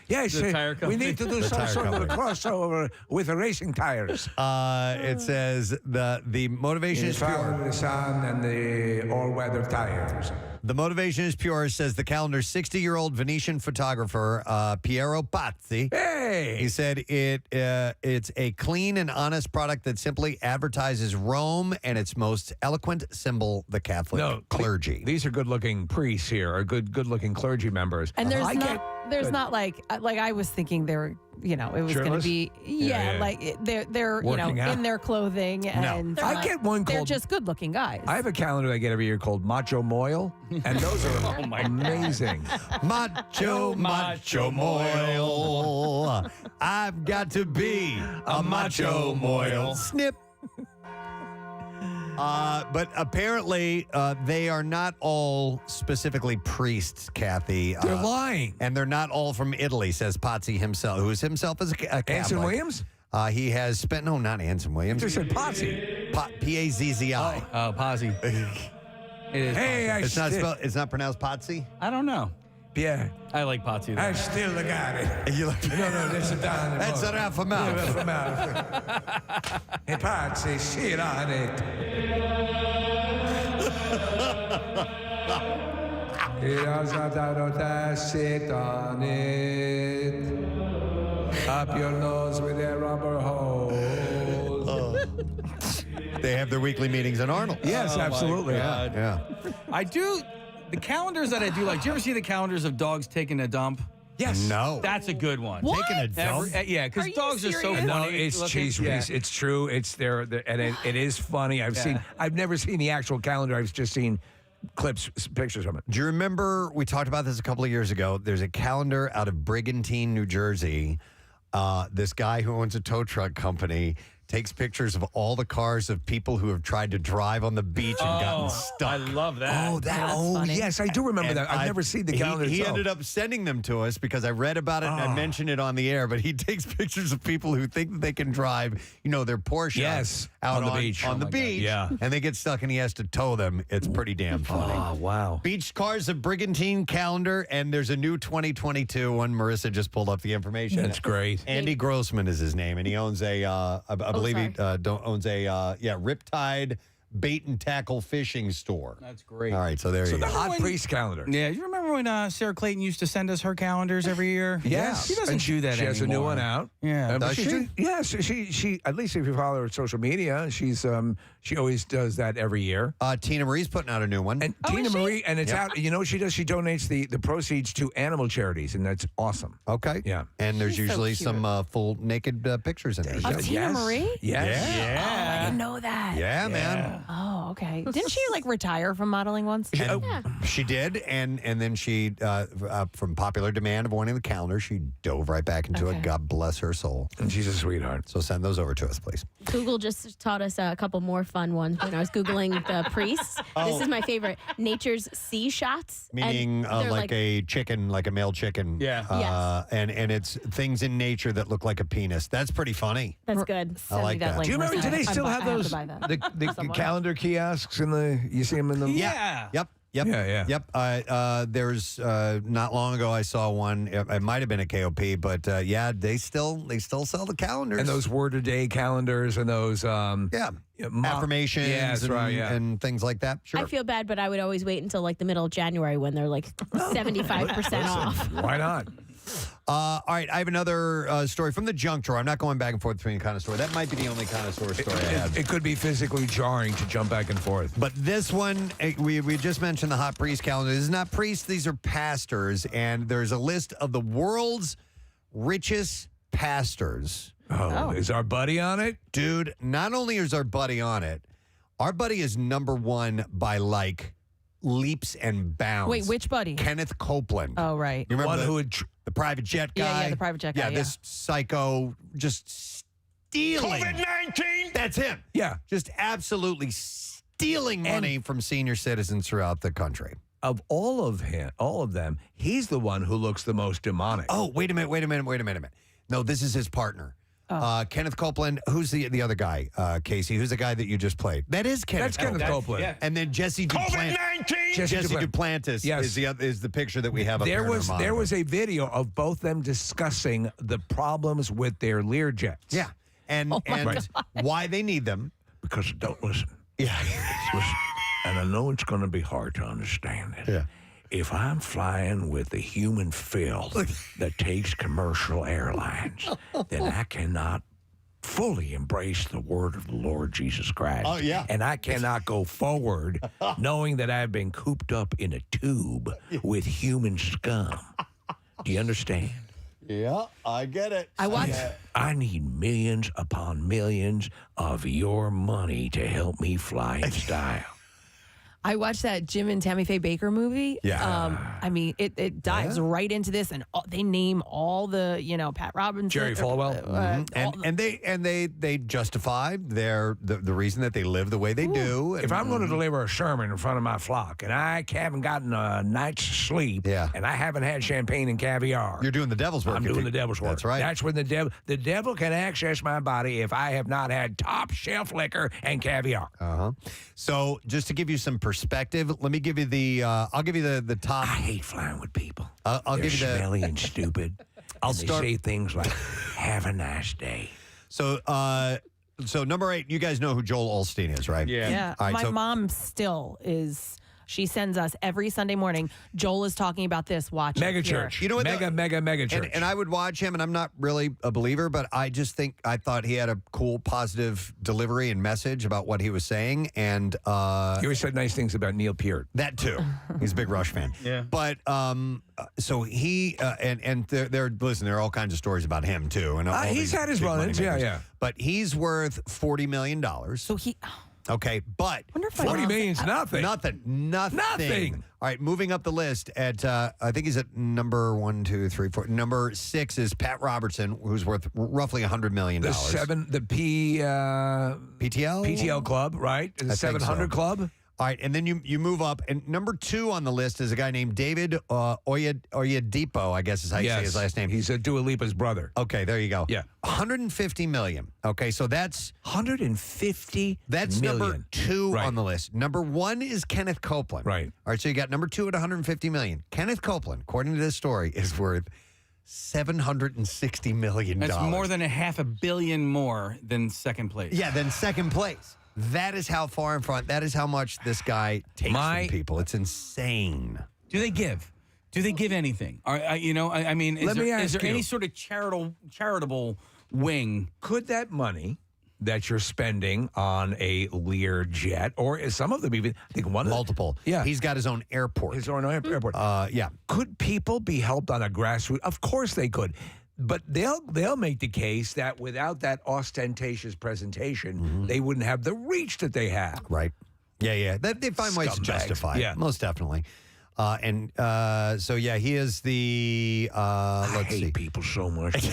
Yes, tire we need to do The some tire sort of a company. crossover with the racing tires. It says the motivation is pure. The sun and the all-weather tires. The motivation is pure, says the calendar's 60-year-old Venetian photographer, Piero Pazzi. Hey! He said it's a clean and honest product that simply advertises Rome and its most eloquent symbol, the Catholic clergy. These are good-looking priests here, or good-looking clergy members. And there's not like I was thinking they were, it was going to Shirtless? be, like they're Working out? in their clothing and I get one they're called. just good looking guys. I have a calendar I get every year called Macho Moil, and those are amazing. Macho moil. I've got to be a macho moil. Snip. But apparently, they are not all specifically priests, Kathy. They're lying. And they're not all from Italy, says Pazzi himself, who is himself as a Catholic. Anson Williams? He has spent, no, not Anson Williams. You said Pazzi. P-A-Z-Z-I. Oh, Pazzi. It is Pazzi. It's not pronounced Pazzi? I don't know. Yeah. I like Pazzi. I still got it. You like No, that's a down. That's a Ralph mouth. Hey, Pazzi, sit on it. Sit on it. Up your nose with a rubber hose. They have their weekly meetings in Arnold. Yes, absolutely. Yeah. I do. The calendars that I do like. Do you ever see the calendars of dogs taking a dump? Yes. No. That's a good one. What? Taking a dump? Yeah, because dogs are so funny. No, it's looking. cheese whiz. It's true. It's there, and it is funny. I've never seen the actual calendar. I've just seen clips, pictures from it. Do you remember we talked about this a couple of years ago? There's a calendar out of Brigantine, New Jersey. This guy who owns a tow truck company takes pictures of all the cars of people who have tried to drive on the beach and gotten stuck. I love that. Oh, yes, I do remember that. I've never seen the calendar. He itself. ended up sending them to us because I read about it and I mentioned it on the air. But he takes pictures of people who think that they can drive, their Porsche out on the beach. On the beach, and they get stuck, and he has to tow them. It's pretty damn funny. Oh, wow. Beach Cars of Brigantine calendar, and there's a new 2022 one. Marissa just pulled up the information. That's great. Andy Grossman is his name, and he owns I believe he owns a Riptide bait and tackle fishing store. That's great. All right, so there you go. So the Hot Priest calendar. Yeah, you remember when Sarah Clayton used to send us her calendars every year? Yes. She doesn't do that She has a new anymore. one out. Yeah. But Does she? Yes. She at least if you follow her on social media, she always does that every year. Tina Marie's putting out a new one. And Tina Marie, and it's out. You know what she does? She donates the proceeds to animal charities, and that's awesome. Okay. Yeah. And there's She's so usually cute. some full naked pictures in there. Of Tina Marie? Yes. Yeah. Oh, I didn't know that. Yeah, man. Oh, okay. Didn't she retire from modeling once? She did, and then she, from popular demand of wanting the calendar, she dove right back into it. God bless her soul. And she's a sweetheart. So send those over to us, please. Google just taught us a couple more fun ones when I was Googling the priests. This is my favorite. Nature's sea shots. Meaning And they're like a chicken, like a male chicken. Yeah. Yes. And it's things in nature that look like a penis. That's pretty funny. That's good. I like that. Do you remember? Do they still have those the calendar kiosks in the? You see them in the? Yeah. Yep. There's not long ago I saw one. It might have been a KOP, but they still sell the calendars And those word a day calendars and those affirmations. Yeah, that's right. Yeah. And things like that. Sure. I feel bad, but I would always wait until the middle of January when they're 75% off. Why not? All right, I have another story from the junk drawer. I'm not going back and forth between kind of story. That might be the only kind of story I have. It could be physically jarring to jump back and forth. But this one, we just mentioned the hot priest calendar. This is not priests; these are pastors, and there's a list of the world's richest pastors. Oh, is our buddy on it? Dude, not only is our buddy on it, our buddy is number one by leaps and bounds. Wait, which buddy? Kenneth Copeland. Oh, right. You remember One who the private jet guy? Yeah, the private jet guy. Yeah, this psycho just stealing. COVID-19? That's him. Yeah. Just absolutely stealing money from senior citizens throughout the country. Of all of them, he's the one who looks the most demonic. Oh, wait a minute. No, this is his partner. Kenneth Copeland. Who's the other guy? Casey. Who's the guy that you just played? That is Kenneth. That's Kenneth Copeland. Yeah. And then Jesse Duplantis. Jesse Duplantis is the picture that we have up There there. was a video of both them discussing the problems with their Learjets. Yeah, and why they need them. Because don't listen. Yeah. Listen, and I know it's going to be hard to understand it. Yeah. If I'm flying with the human filth that takes commercial airlines, then I cannot fully embrace the word of the Lord Jesus Christ. Oh, yeah. And I cannot go forward knowing that I've been cooped up in a tube with human scum. Do you understand? Yeah, I get it. I need millions upon millions of your money to help me fly in style. I watched that Jim and Tammy Faye Baker movie. Yeah. I mean, it dives right into this, and they name all the, Pat Robinson, Jerry Falwell, and they justify the reason that they live the way they do. If I'm going to deliver a sermon in front of my flock and I haven't gotten a night's sleep, and I haven't had champagne and caviar, you're doing the devil's work. I'm doing the devil's work. That's right. That's when the devil can access my body if I have not had top shelf liquor and caviar. So just to give you some perspective, let me give you I'll give you the top. I hate flying with people. I'll They're give you the smelly and stupid. I'll They start. say things like, "Have a nice day." So number 8, you guys know who Joel Osteen is, right? Yeah. All right, My so- mom still is. She sends us every Sunday morning. Joel is talking about this. Watch Mega it here. church. You know what? Mega church. And I would watch him, and I'm not really a believer, but I thought he had a cool, positive delivery and message about what he was saying. And he always said nice things about Neil Peart. That too. He's a big Rush fan. Yeah. But so he and there are all kinds of stories about him too. And all He's these had his big run-ins. moneymakers. Yeah. But he's worth $40 million. So he. Okay, but Wonder if I 40 know- million's nothing. Nothing. All right, moving up the list at I think he's at number 1, 2, 3, 4. Number 6 is Pat Robertson, who's worth roughly $100 million. The PTL club, right? The I think 700 so. club. All right, and then you move up, and number 2 on the list is a guy named David Oyedipo, I guess is how you say his last name. He's a Dua Lipa's brother. Okay, there you go. Yeah. 150 million. Okay, so that's 150 That's million. number 2 on the list. Number 1 is Kenneth Copeland. Right. All right, so you got number 2 at 150 million. Kenneth Copeland, according to this story, is worth $760 million. That's more than $500 million more than second place. Yeah, then second place. That is how far in front. That is how much this guy takes from people. It's insane. Do they give? Do they give anything? I mean, is Let me there ask you. any sort of charitable wing? Could that money that you're spending on a Lear jet, or some of them even, I think one multiple. Yeah, he's got his own airport. His own airport. Yeah. Could people be helped on a grassroots? Of course they could. But they'll make the case that without that ostentatious presentation, they wouldn't have the reach that they have. Right. Yeah. They find ways to Scumbags. justify Yeah. it, most definitely. So he is the. I Let's hate see. people so much,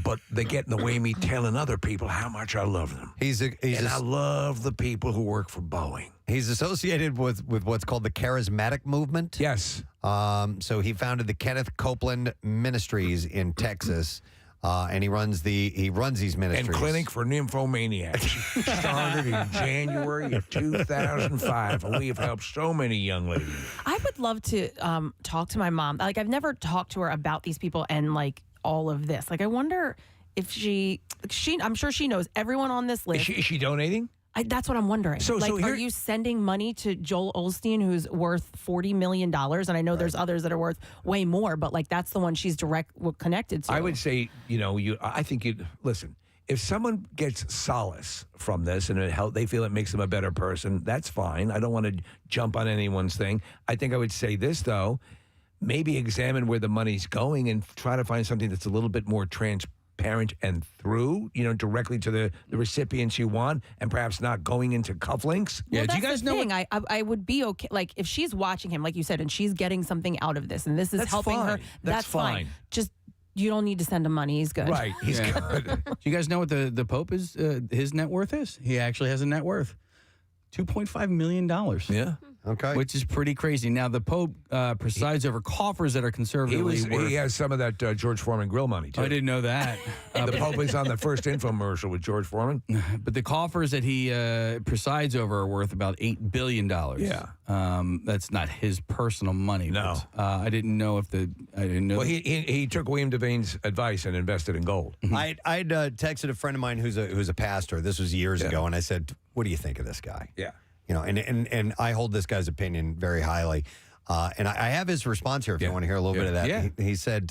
but they get in the way of me telling other people how much I love them. I love the people who work for Boeing. He's associated with what's called the charismatic movement. Yes. So he founded the Kenneth Copeland Ministries in Texas, and he runs these ministries. And Clinic for Nymphomaniacs started in January of 2005, and we have helped so many young ladies. I would love to talk to my mom. Like, I've never talked to her about these people and like all of this. Like, I wonder if she I'm sure she knows everyone on this list. Is she donating? That's what I'm wondering. So are you sending money to Joel Osteen, who's worth $40 million? And I know there's others that are worth way more, but like that's the one she's connected to. I would say, I think you'd listen. If someone gets solace from this and they feel it makes them a better person, that's fine. I don't want to jump on anyone's thing. I think I would say this though, maybe examine where the money's going and try to find something that's a little bit more transparent and through, directly to the recipients you want, and perhaps not going into cufflinks. Well, do you guys know? I would be okay. Like if she's watching him, like you said, and she's getting something out of this, and this is That's helping her. fine. That's fine. Just you don't need to send him money. He's good. Right. He's good. Do you guys know what the Pope is? His net worth is? He actually has a net worth, $2.5 million. Yeah. Okay. Which is pretty crazy. Now, the Pope presides over coffers that are conservatively He has some of that George Foreman grill money, too. I didn't know that. The Pope is on the first infomercial with George Foreman. But the coffers that he presides over are worth about $8 billion. Yeah. That's not his personal money. No. But, I didn't know I didn't know. Well, he took William Devaine's advice and invested in gold. I'd texted a friend of mine who's a pastor. This was years ago, and I said, "What do you think of this guy?" Yeah. And I hold this guy's opinion very highly. And I have his response here if you want to hear a little bit of that. Yeah. He said,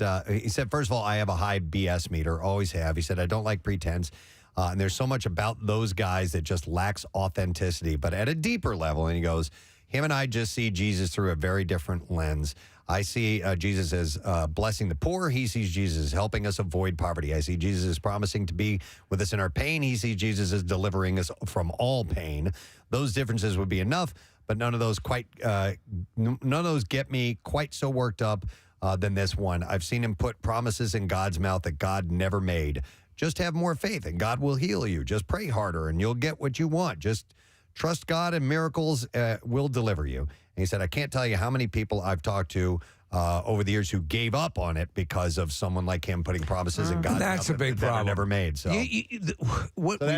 first of all, I have a high BS meter, always have. He said, I don't like pretense. And there's so much about those guys that just lacks authenticity. But at a deeper level, and he goes, him and I just see Jesus through a very different lens. I see Jesus as blessing the poor. He sees Jesus as helping us avoid poverty. I see Jesus as promising to be with us in our pain. He sees Jesus as delivering us from all pain. Those differences would be enough, but none of those get me quite so worked up than this one. I've seen him put promises in God's mouth that God never made. Just have more faith and God will heal you. Just pray harder and you'll get what you want. Just trust God and miracles will deliver you. And he said, I can't tell you how many people I've talked to over the years who gave up on it because of someone like him putting promises in God's That's mouth a big that are problem. never made. So,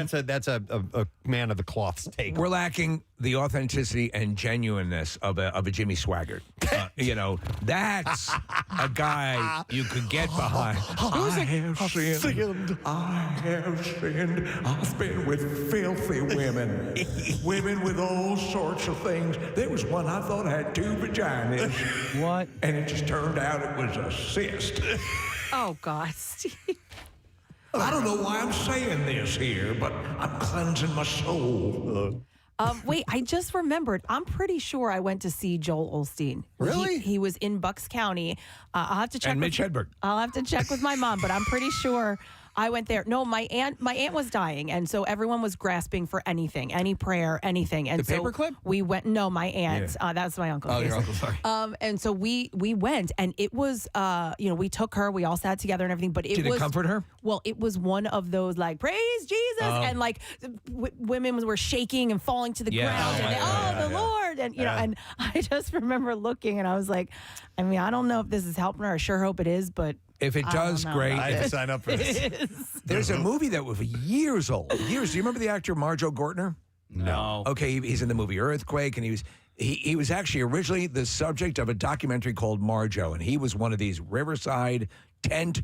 So that's a man of the cloth's take. We're lacking the authenticity and genuineness of a Jimmy Swaggart. That's a guy you could get behind. I have sinned. I've been with filthy women. Women with all sorts of things. There was one I thought had 2 vaginas. What? And it just turned out it was a cyst. Oh God, Steve. I don't know why I'm saying this here, but I'm cleansing my soul. Wait, I just remembered. I'm pretty sure I went to see Joel Osteen. Really? He was in Bucks County. I'll have to check. And Mitch Hedberg. I'll have to check with my mom, but I'm pretty sure I went there. No, my aunt was dying, and so everyone was grasping for anything, any prayer, anything. And The paperclip? We went. No, my aunt. That's my uncle. Oh, your uncle. Sorry. And so we went, and it was we took her. We all sat together and everything. But Did it comfort her? Well, it was one of those like praise Jesus, and like women were shaking and falling to the ground, and the Lord, and and I just remember looking, and I was like, I mean, I don't know if this is helping her. I sure hope it is, but if it does, great. I have to sign up for this. There's a movie that was years old. Years. Do you remember the actor Marjo Gortner? No. Okay, he's in the movie Earthquake, and he was actually originally the subject of a documentary called Marjo, and he was one of these riverside tent.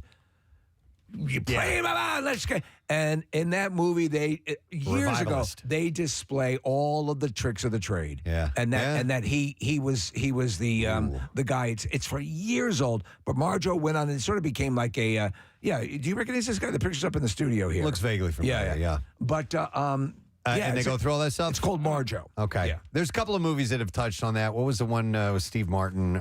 You play let's go. And in that movie, they years ago they display all of the tricks of the trade. Yeah, and that he was the guy. It's for years old. But Marjo went on and sort of became like a Do you recognize this guy? The picture's up in the studio here. Looks vaguely familiar. Yeah. But and they go through all that stuff? It's called Marjo. Okay. Yeah. There's a couple of movies that have touched on that. What was the one with Steve Martin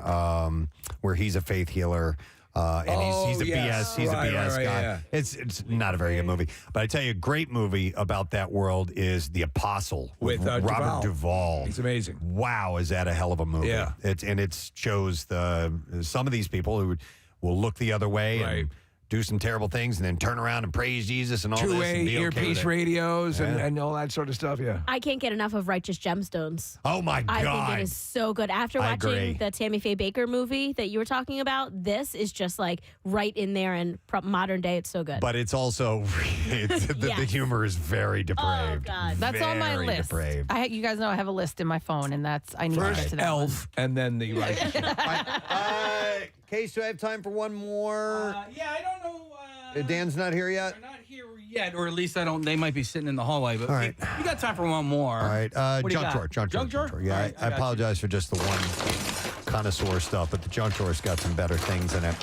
where he's a faith healer? And he's a BS guy. Yeah. It's not a very good movie. But I tell you, a great movie about that world is The Apostle with Robert Duvall. He's amazing. Wow, is that a hell of a movie. Yeah. It shows some of these people who will look the other way and do some terrible things and then turn around and praise Jesus and all this. Two-way earpiece radios Yeah. and all that sort of stuff, yeah. I can't get enough of Righteous Gemstones. Oh, my God. I think it is so good. After I watching agree. the Tammy Faye Baker movie that you were talking about, this is just like right in there and modern day. It's so good. But it's also, the humor is very depraved. Oh, God. That's on my Very list. depraved. You guys know I have a list in my phone, and I need to get First to that Elf, and then the Righteous. Case, do I have time for one more? Yeah, I don't know. Dan's not here yet? They're not here yet, or at least I don't. They might be sitting in the hallway. But All right. we got time for one more. All right. What do you Junk got? drawer. Junk drawer. Yeah, All right, I got you. apologize for just the one connoisseur stuff, but the junk drawer's got some better things in it.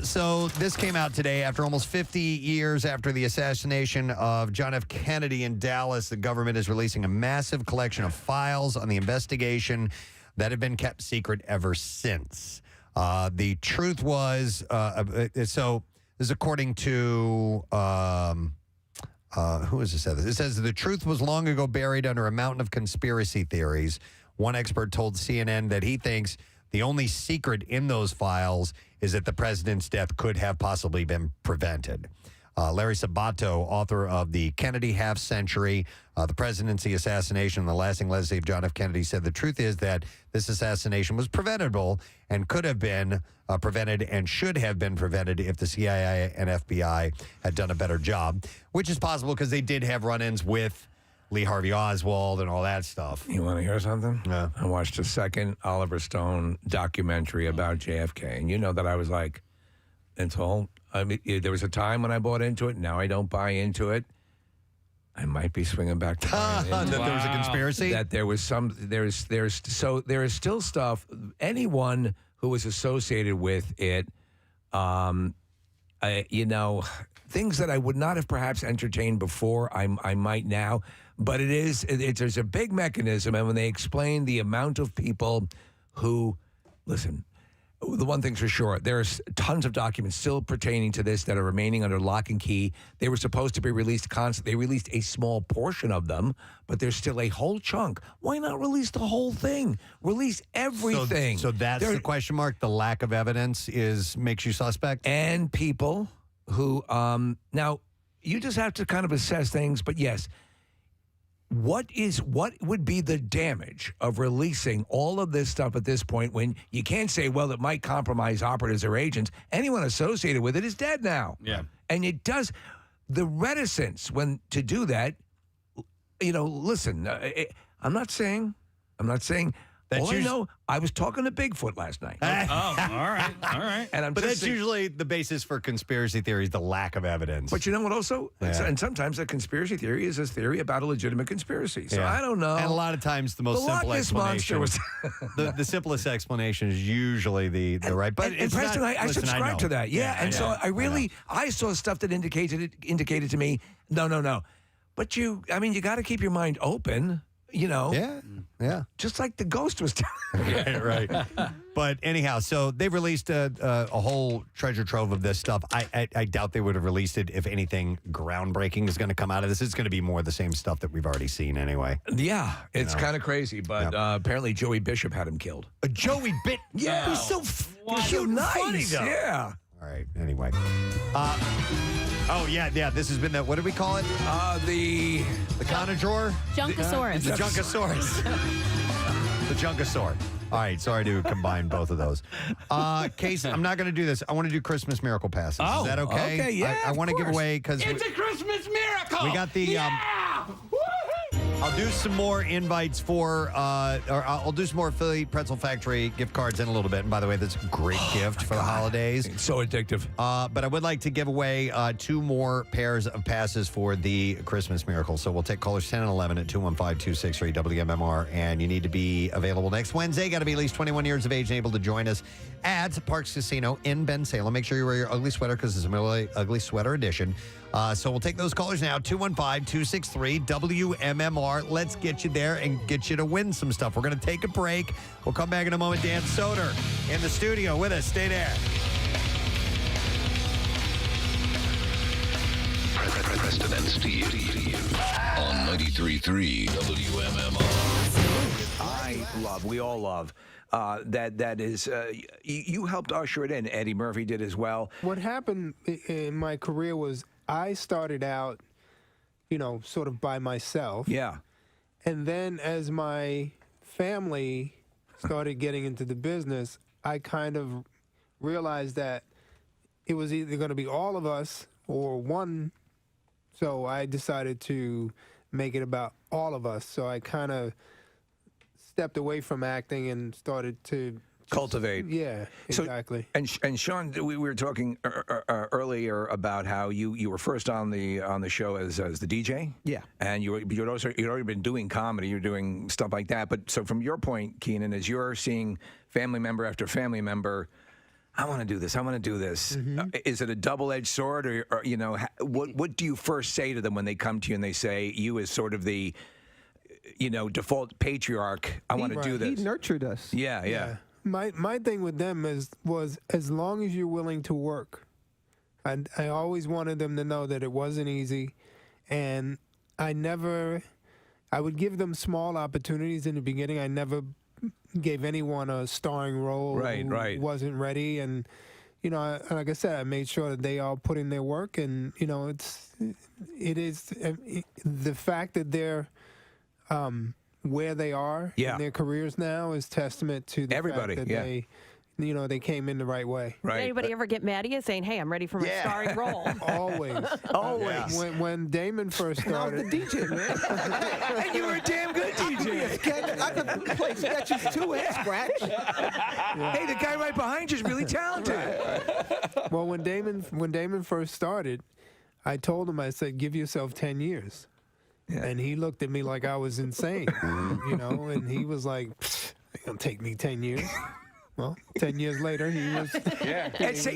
So this came out today after almost 50 years after the assassination of John F. Kennedy in Dallas. The government is releasing a massive collection of files on the investigation that have been kept secret ever since. The truth was, so this is according to, who is this? It says the truth was long ago buried under a mountain of conspiracy theories. One expert told CNN that he thinks the only secret in those files is that the president's death could have possibly been prevented. Larry Sabato, author of The Kennedy Half Century, The Presidency Assassination, and the Lasting Legacy of John F. Kennedy, said the truth is that this assassination was preventable and could have been prevented and should have been prevented if the CIA and FBI had done a better job, which is possible because they did have run-ins with Lee Harvey Oswald and all that stuff. You want to hear something? Yeah. I watched a second Oliver Stone documentary about JFK, and you know that I was like, there was a time when I bought into it. Now I don't buy into it. I might be swinging back to buying into that there was a conspiracy? That there was there is still stuff. Anyone who is associated with it, things that I would not have perhaps entertained before, I might now. But there's a big mechanism, and when they explain the amount of people who, listen, the one thing's for sure, there's tons of documents still pertaining to this that are remaining under lock and key. They were supposed to be released constantly. They released a small portion of them, but there's still a whole chunk. Why not release the whole thing? Release everything. So that's the question mark. The lack of evidence makes you suspect? And people who, now, you just have to kind of assess things, but yes, what would be the damage of releasing all of this stuff at this point when you can't say, well, it might compromise operatives or agents? Anyone associated with it is dead now. Yeah. And it does. The reticence to do that, listen, I'm not saying all I know, I was talking to Bigfoot last night. Oh, all right. And But that's usually the basis for conspiracy theories, the lack of evidence. But you know what also? Yeah. And sometimes a conspiracy theory is a theory about a legitimate conspiracy. So Yeah. I don't know. And a lot of times the most simple Loch Ness explanation Monster was the simplest explanation is usually the right. But and Preston, I subscribe to that. Yeah. And so I saw stuff that indicated to me, no. But you got to keep your mind open. Yeah. Just like the ghost was telling. Right. But anyhow, so they've released a whole treasure trove of this stuff. I doubt they would have released it if anything groundbreaking is going to come out of this. It's going to be more of the same stuff that we've already seen anyway. Yeah, it's kind of crazy, but apparently Joey Bishop had him killed. Joey Bit? Yeah. He was so cute and nice. funny, though. Yeah. All right, anyway. Yeah, this has been the, what do we call it? The Conadraur? Junkosaurus. The Junkosaurus. The Junkosaur. All right, sorry to combine both of those. Case, I'm not going to do this. I want to do Christmas Miracle Passes. Oh, Is that okay? okay, yeah, I want to of give course. away because It's a Christmas miracle. we got the. I'll do some more invites for, or I'll do some more Philly Pretzel Factory gift cards in a little bit. And by the way, that's a great gift for the holidays. It's so addictive. But I would like to give away 2 more pairs of passes for the Christmas Miracle. So we'll take callers 10 and 11 at 215-263 WMMR. And you need to be available next Wednesday. Got to be at least 21 years of age and able to join us at Parks Casino in Ben Salem. Make sure you wear your ugly sweater because it's a really ugly sweater edition. So we'll take those callers now, 215-263 WMMR. Let's get you there and get you to win some stuff. We're going to take a break. We'll come back in a moment. Dan Soder in the studio with us. Stay there. Preston and Steve on 93.3 WMMR. We all love that is you helped usher it in. Eddie Murphy did as well. What happened in my career was I started out, sort of by myself. Yeah. And then as my family started getting into the business, I kind of realized that it was either going to be all of us or one. So I decided to make it about all of us. So I kind of stepped away from acting and started to cultivate. Yeah, exactly. So, and Sean, we were talking earlier about how you were first on the show as the DJ. Yeah. And you'd already been doing comedy. You're doing stuff like that. But so from your point, Keenan, as you're seeing family member after family member, I want to do this. I want to do this. Is it a double-edged sword, or what do you first say to them when they come to you and they say you as sort of the default patriarch? I want to do this. He nurtured us. Yeah. My thing with them was as long as you're willing to work. I always wanted them to know that it wasn't easy, and I would give them small opportunities in the beginning. I never gave anyone a starring role who wasn't ready, and like I said, I made sure that they all put in their work, and it is the fact that they're where they are in their careers now is testament to the everybody fact that they came in the right way. Did anybody ever get mad at you saying, "Hey, I'm ready for my starring role"? Always. When Damon first started, I was the DJ, man. And you were a damn good DJ. I could play sketches too and scratch. Hey, the guy right behind you is really talented. Well, when Damon first started, I told him, I said, "Give yourself 10 years." Yeah. And he looked at me like I was insane, and he was like, "It's gonna take me 10 years." Well, 10 years later, he was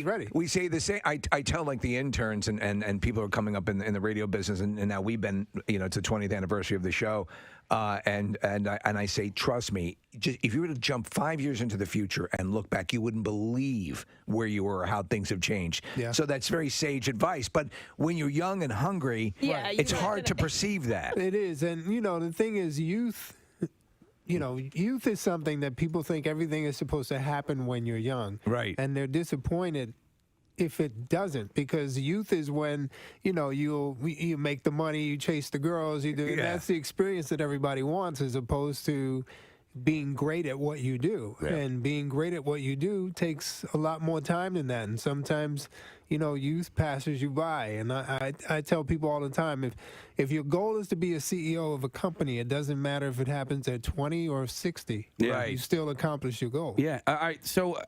ready. We say the same. I tell like the interns and people are coming up in the radio business, and now we've been, it's the 20th anniversary of the show, and I say, trust me, if you were to jump 5 years into the future and look back, you wouldn't believe where you were or how things have changed. Yeah. So that's very sage advice. But when you're young and hungry, it's hard to perceive that. It is, and the thing is, youth is something that people think everything is supposed to happen when you're young. Right. And they're disappointed if it doesn't, because youth is when, you make the money, you chase the girls, you do. Yeah. That's the experience that everybody wants, as opposed to being great at what you do. Yeah. And being great at what you do takes a lot more time than that. And sometimes, youth passes you by. And I tell people all the time, if your goal is to be a CEO of a company, it doesn't matter if it happens at 20 or 60. Yeah. You still accomplish your goal. Yeah. All right. So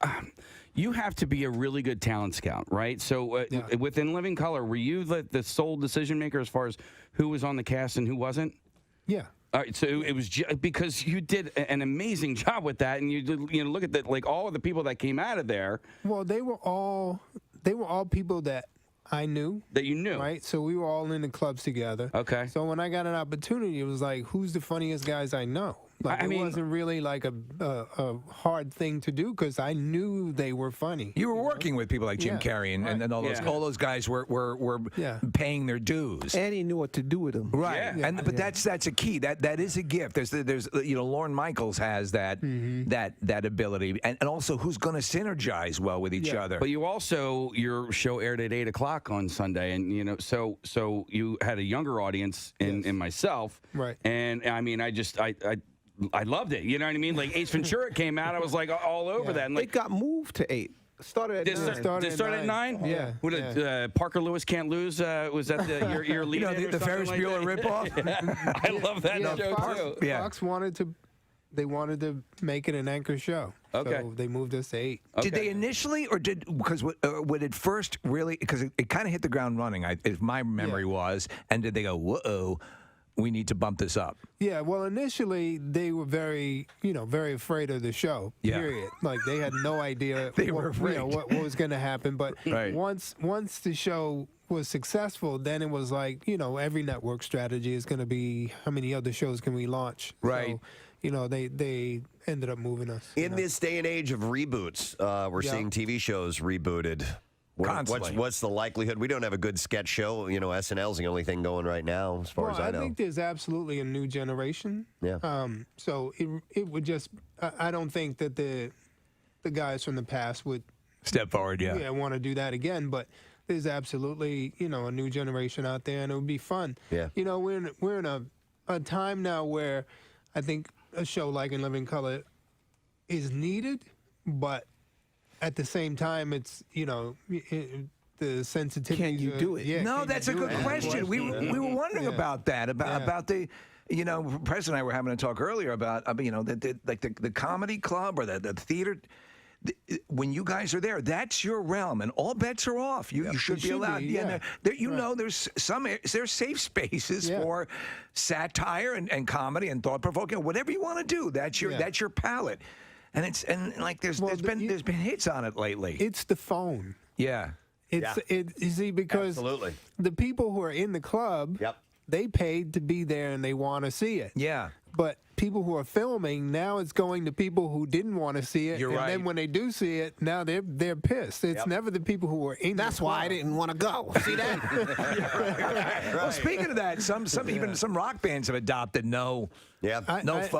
you have to be a really good talent scout, right? So within Living Color, were you the sole decision maker as far as who was on the cast and who wasn't? Yeah. All right, so it was because you did an amazing job with that, and you did, look at all of the people that came out of there. Well, they were all people that I knew. That you knew. Right? So we were all in the clubs together. Okay. So when I got an opportunity, it was like, who's the funniest guys I know? Like, I it mean- wasn't really like a hard thing to do because I knew they were funny. You were working with people like Jim Yeah. Carrey and then all those guys were paying their dues. And he knew what to do with them. Right, but that's a key. That is a gift. There's Lorne Michaels has that that ability, and also who's going to synergize well with each other. But you also, your show aired at 8 o'clock on Sunday, and so you had a younger audience in myself, right? And I mean, I loved it. You know what I mean? Like Ace Ventura came out, I was like all over that. And like, It got moved to 8. Started at 9. Did it start at 9? Yeah. What did Parker Lewis Can't Lose? Was that your lead? The Ferris Bueller ripoff. I love that show Fox, too. Fox wanted to make it an anchor show. Okay. So they moved us to 8. Did they initially, or because would it first really, because it kind of hit the ground running, if my memory was, and did they go, whoa, we need to bump this up? Yeah, well, initially they were very afraid of the show. Yeah. Period. Like they had no idea They were afraid. what was going to happen. But Right. once the show was successful, then it was like every network strategy is going to be how many other shows can we launch? Right. So, they ended up moving us. In this day and age of reboots, we're seeing TV shows rebooted. Constantly. What's the likelihood? We don't have a good sketch show. SNL's the only thing going right now, as far as I know. I think there's absolutely a new generation. Yeah. So it would just. I don't think that the guys from the past would step forward. Yeah, want to do that again. But there's absolutely a new generation out there, and it would be fun. Yeah. We're in a time now where I think a show like In Living Color is needed, but at the same time, it's the sensitivity. Can you do it? Yeah. No, can that's you a do good it? question. We were wondering about that, about the. Preston and I were having a talk earlier about the comedy club or the theater. When you guys are there, that's your realm, and all bets are off. You should be allowed. There's there's safe spaces for satire and comedy and thought provoking, whatever you want to do. That's your palette, and there's been hits on it lately. It's the phone. Yeah. You see, because Absolutely. the people who are in the club, they paid to be there and they want to see it. Yeah. But people who are filming, now it's going to people who didn't want to see it. You're and right. then when they do see it, now they're pissed. It's never the people who are in That's the why I club. didn't want to go. See that? Well, speaking of that, even some rock bands have adopted no phone.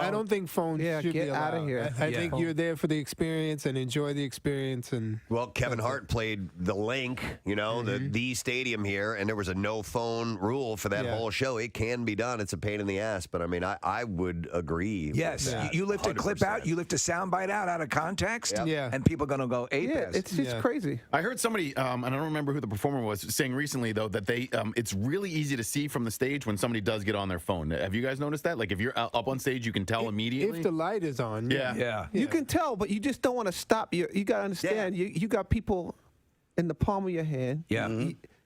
I don't think phones should get be outta allowed. here. I think you're there for the experience and enjoy the experience. And Well, Kevin Hart played the Link, the stadium here, and there was a no phone rule for that whole show. It can be done. It's a pain in the ass, but I mean, I would agree. Yes, with that, you lift a clip 100%. out, you lift a soundbite out of context, Yeah. and people are going to go ape. It's just crazy. I heard somebody, and I don't remember who the performer was, saying recently though that they, it's really easy to see from the stage when somebody does get on their phone. Have you guys noticed that? Like if you're up on stage, you can tell immediately. if the light is on, You can tell, but you just don't want to stop. You got to understand. You got people in the palm of your hand. Yeah.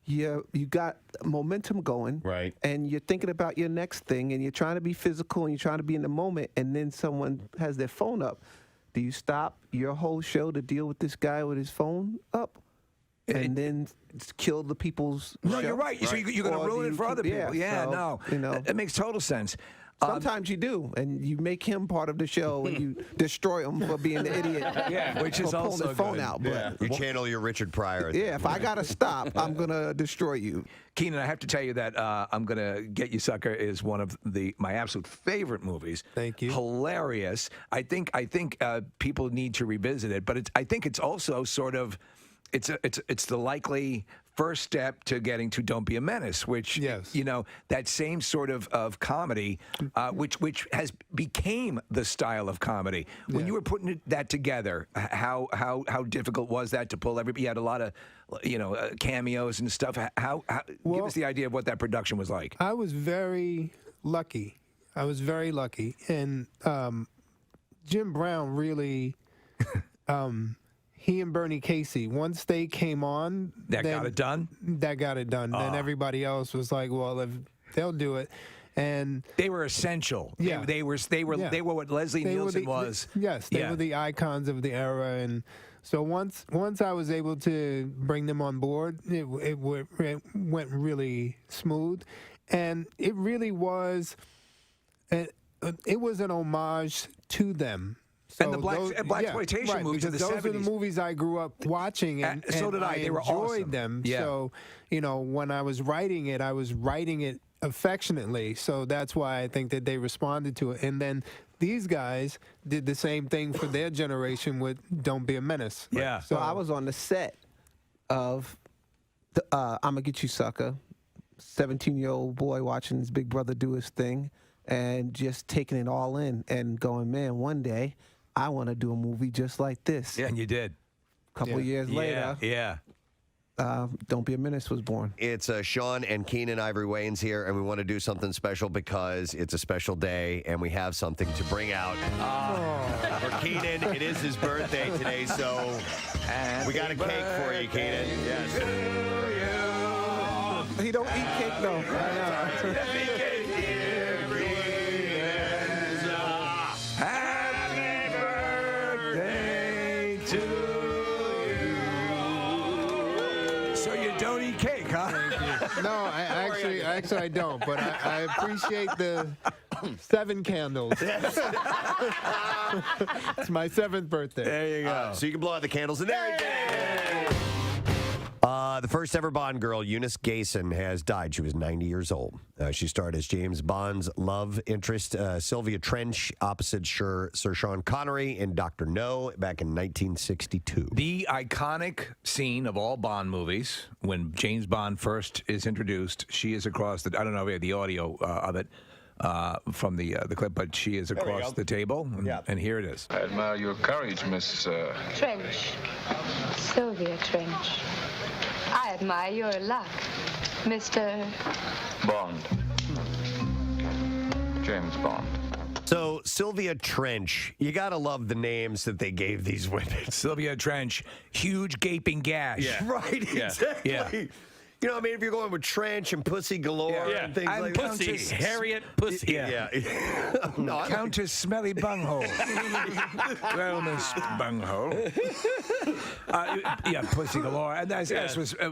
You got momentum going. Right. And you're thinking about your next thing, and you're trying to be physical, and you're trying to be in the moment, and then someone has their phone up. Do you stop your whole show to deal with this guy with his phone up? And then kill the people's No, show? you're right. So you're going to Or do ruin it you for other keep- people. Yeah, so, no. That makes total sense. Sometimes you do, and you make him part of the show, and you destroy him for being the idiot. Yeah, which is for pulling also his phone good. out. But You channel your Richard Pryor. yeah, if I gotta stop, I'm gonna destroy you. Keenan, I have to tell you that I'm going to Get You Sucker is one of my absolute favorite movies. Thank you. Hilarious. I think people need to revisit it, but I think it's also sort of it's the likely first step to getting to Don't Be a Menace, which that same sort of comedy, which has became the style of comedy. When you were putting that together, how difficult was that to pull everybody? You had a lot of cameos and stuff. Give us the idea of what that production was like. I was very lucky. And Jim Brown really, he and Bernie Casey, once they came on, got it done. That got it done. Then everybody else was like, well, if they'll do it. And they were essential. Yeah. They were what Leslie Nielsen was. Yes, they were the icons of the era. And so once I was able to bring them on board, it went really smooth. And it really was it was an homage to them. So And the blaxploitation right, movies of because the those are the 70s. movies I grew up watching, and so did I. They were enjoyed awesome. them. Yeah. So, when I was writing it affectionately. So that's why I think that they responded to it. And then these guys did the same thing for their generation with "Don't Be a Menace." Yeah. So I was on the set of "I'ma Get You, Sucker." 17-year-old boy watching his big brother do his thing, and just taking it all in and going, man, one day I want to do a movie just like this. Yeah, and you did. A couple of years later, Don't Be a Menace was born. It's Sean and Keenan Ivory Wayans here, and we want to do something special because it's a special day, and we have something to bring out for Keenan. It is his birthday today, so we got a cake for you, Keenan. Yes. He don't eat cake though. Happy birthday to you. So you don't eat cake, huh? No, I don't. But I appreciate the 7 candles. It's my 7th birthday. There you go. So you can blow out the candles, and there it is. The first ever Bond girl, Eunice Gayson, has died. She was 90 years old. She starred as James Bond's love interest, Sylvia Trench, opposite Sir Sean Connery in Dr. No back in 1962. The iconic scene of all Bond movies, when James Bond first is introduced, she is across the, I don't know if we have the audio of it from the clip, but she is across the table, and here it is. I admire your courage, Miss... Trench. Sylvia Trench. I admire your luck, Mr. Bond. James Bond. So, Sylvia Trench, you got to love the names that they gave these women. Sylvia Trench, huge gaping gash. Right, exactly. Yeah. You know what I mean? If you're going with Trench and Pussy Galore and things like that. Pussy, Harriet, Pussy. Yeah. No, I Countess Smelly Bunghole. Well, Miss Bunghole. Pussy galore. And that was, a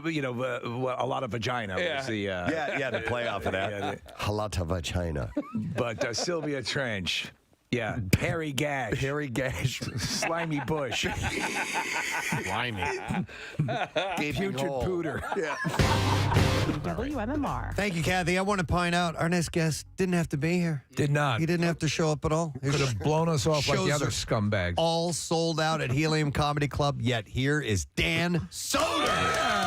lot of vagina. Was the, the play off of that. A lot of vagina. But Sylvia Trench. Yeah, hairy gash. Hairy gash. Slimy bush. Slimy. Putrid pooter. Yeah. WMMR. Thank you, Kathy. I want to point out our next guest didn't have to be here. Did not. He didn't have to show up at all. Could have blown us off like the Shows other are scumbags. All sold out at Helium Comedy Club, yet here is Dan Soder.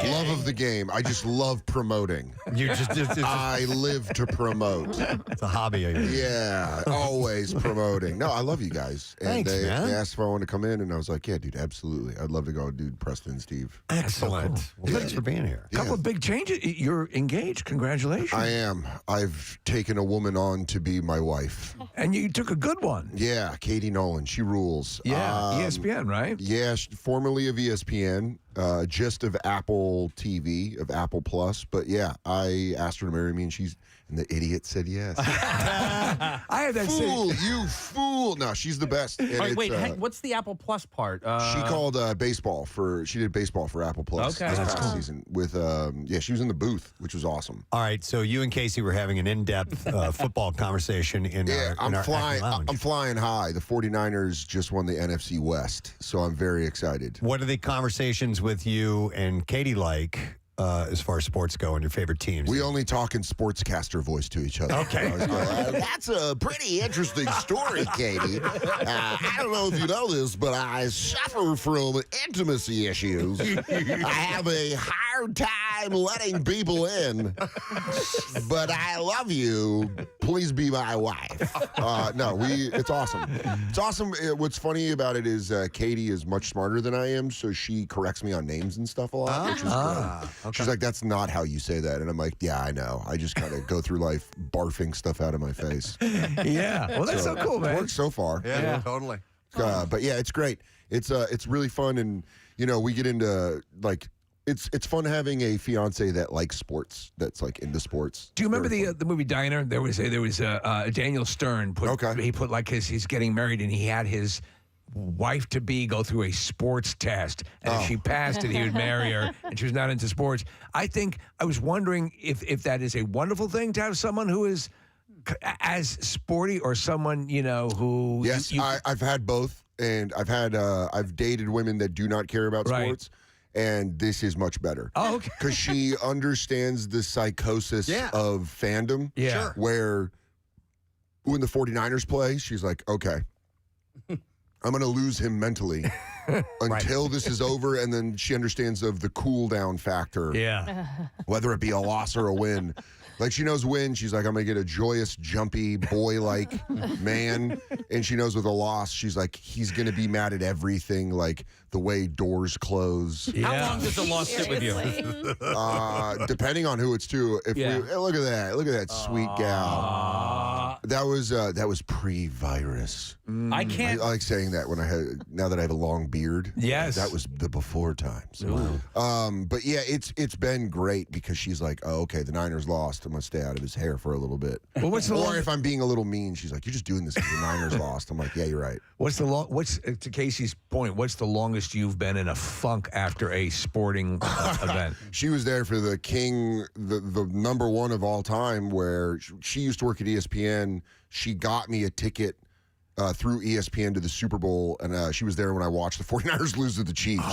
Love of the game. I just love promoting. I live to promote. It's a hobby of yours. Yeah, always promoting. No, I love you guys. And Thanks, they man. asked if I wanted to come in, and I was like, yeah, dude, absolutely. I'd love to go do Preston and Steve. Excellent. Well, thanks for being here. A couple of big changes. You're engaged. Congratulations. I am. I've taken a woman on to be my wife. And you took a good one. Yeah, Katie Nolan. She rules. Yeah, ESPN, right? Yeah, formerly of ESPN, just of Apple TV, of Apple Plus. But yeah, I asked her to marry me, and the idiot said yes. I had that fool, you fool! No, she's the best. And Wait, what's the Apple Plus part? She called baseball she did baseball for Apple Plus Okay. this That's past cool. season with she was in the booth, which was awesome. All right, so you and Casey were having an in-depth football conversation in our I'm flying. lounge. I'm flying high. The 49ers just won the NFC West, so I'm very excited. What are the conversations with you and Katie like as far as sports go and your favorite teams? We only talk in sportscaster voice to each other. Okay. That's a pretty interesting story, Katie. I don't know if you know this, but I suffer from intimacy issues. I have a hard time letting people in, but I love you. Please be my wife. It's awesome. It's awesome. What's funny about it is Katie is much smarter than I am, so she corrects me on names and stuff a lot, which is good. Okay. She's like, that's not how you say that. And I'm like, yeah, I know. I just kind of go through life barfing stuff out of my face. Yeah. Well, that's so cool, man. It works so far. Yeah, totally. But yeah, it's great. It's really fun. And, we get into, it's fun having a fiance that likes sports, that's into sports. Do you remember the movie Diner? There was Daniel Stern he put he's getting married, and he had his wife-to-be go through a sports test, and if she passed it, he would marry her, and she was not into sports. I was wondering if that is a wonderful thing to have someone who is as sporty or someone who? Yes, I've had both, and I've dated women that do not care about sports. And this is much better. Oh, okay. Because she understands the psychosis of fandom. Yeah. Sure. Where when the 49ers play, she's like, okay, I'm going to lose him mentally until this is over. And then she understands of the cool down factor. Yeah. Whether it be a loss or a win. Like, she knows when she's like, I'm going to get a joyous, jumpy, boy-like man. And she knows with a loss, she's like, he's going to be mad at everything, like the way doors close. How long does the loss sit with you? Depending on who it's to. If we look at that sweet gal. That was pre-virus. I can't. I like saying that now that I have a long beard. Yes. That was the before times. But yeah, it's been great because she's like, oh, okay, the Niners lost. I'm gonna stay out of his hair for a little bit. Well, or if I'm being a little mean, she's like, you're just doing this because the Niners lost. I'm like, yeah, you're right. What's to Casey's point? What's the longest you've been in a funk after a sporting event? She was there for the king, the number one of all time, where she used to work at ESPN. She got me a ticket through ESPN to the Super Bowl, and she was there when I watched the 49ers lose to the Chiefs,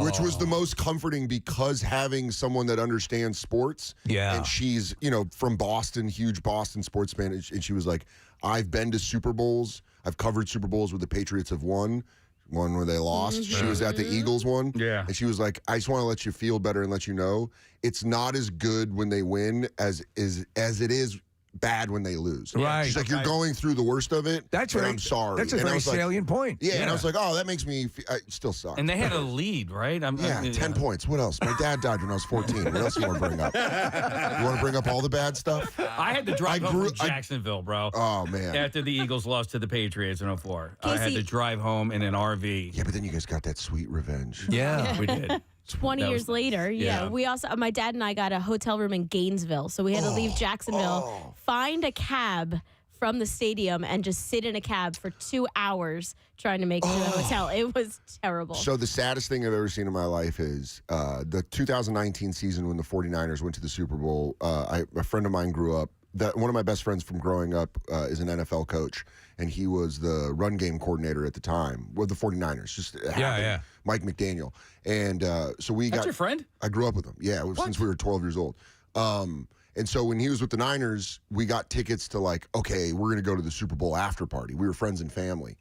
which was the most comforting because having someone that understands sports, and she's, from Boston, huge Boston sports fan, and she was like, I've been to Super Bowls. I've covered Super Bowls where the Patriots have won where they lost. She was at the Eagles one. Yeah. And she was like, I just want to let you feel better and let you know it's not as good when they win as it is bad when they lose. Right. She's like, you're going through the worst of it. That's and right. I'm sorry. That's a very salient point. Yeah, and I was like, oh, that makes me it still sucks. And they had a lead, right? 10 points. What else? My dad died when I was 14. What else do you want to bring up? You want to bring up all the bad stuff? I had to drive home from Jacksonville, bro. Oh, man. After the Eagles lost to the Patriots in 2004. I had Casey- to drive home in an RV. Yeah, but then you guys got that sweet revenge. Yeah, we did. 20 years later, we also, my dad and I got a hotel room in Gainesville, so we had to leave Jacksonville, find a cab from the stadium, and just sit in a cab for 2 hours trying to make it to the hotel. It was terrible. So the saddest thing I've ever seen in my life is the 2019 season when the 49ers went to the Super Bowl. A friend of mine grew up. One of my best friends from growing up is an NFL coach, and he was the run game coordinator at the time with the 49ers. Mike McDaniel. And so we That's your friend? I grew up with him. Yeah, since we were 12 years old. And so when he was with the Niners, we got tickets to okay, we're going to go to the Super Bowl after party. We were friends and family.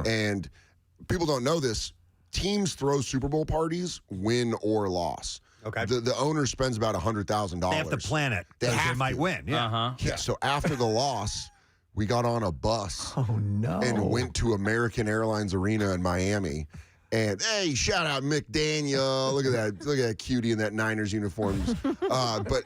And people don't know this. Teams throw Super Bowl parties, win or loss. Okay. The owner spends about $100,000. They have to plan it. They might win. Yeah. Yeah. So after the loss, we got on a bus. Oh no! And went to American Airlines Arena in Miami. And hey, shout out Mick Daniel. Look at that! Look at that cutie in that Niners uniforms. But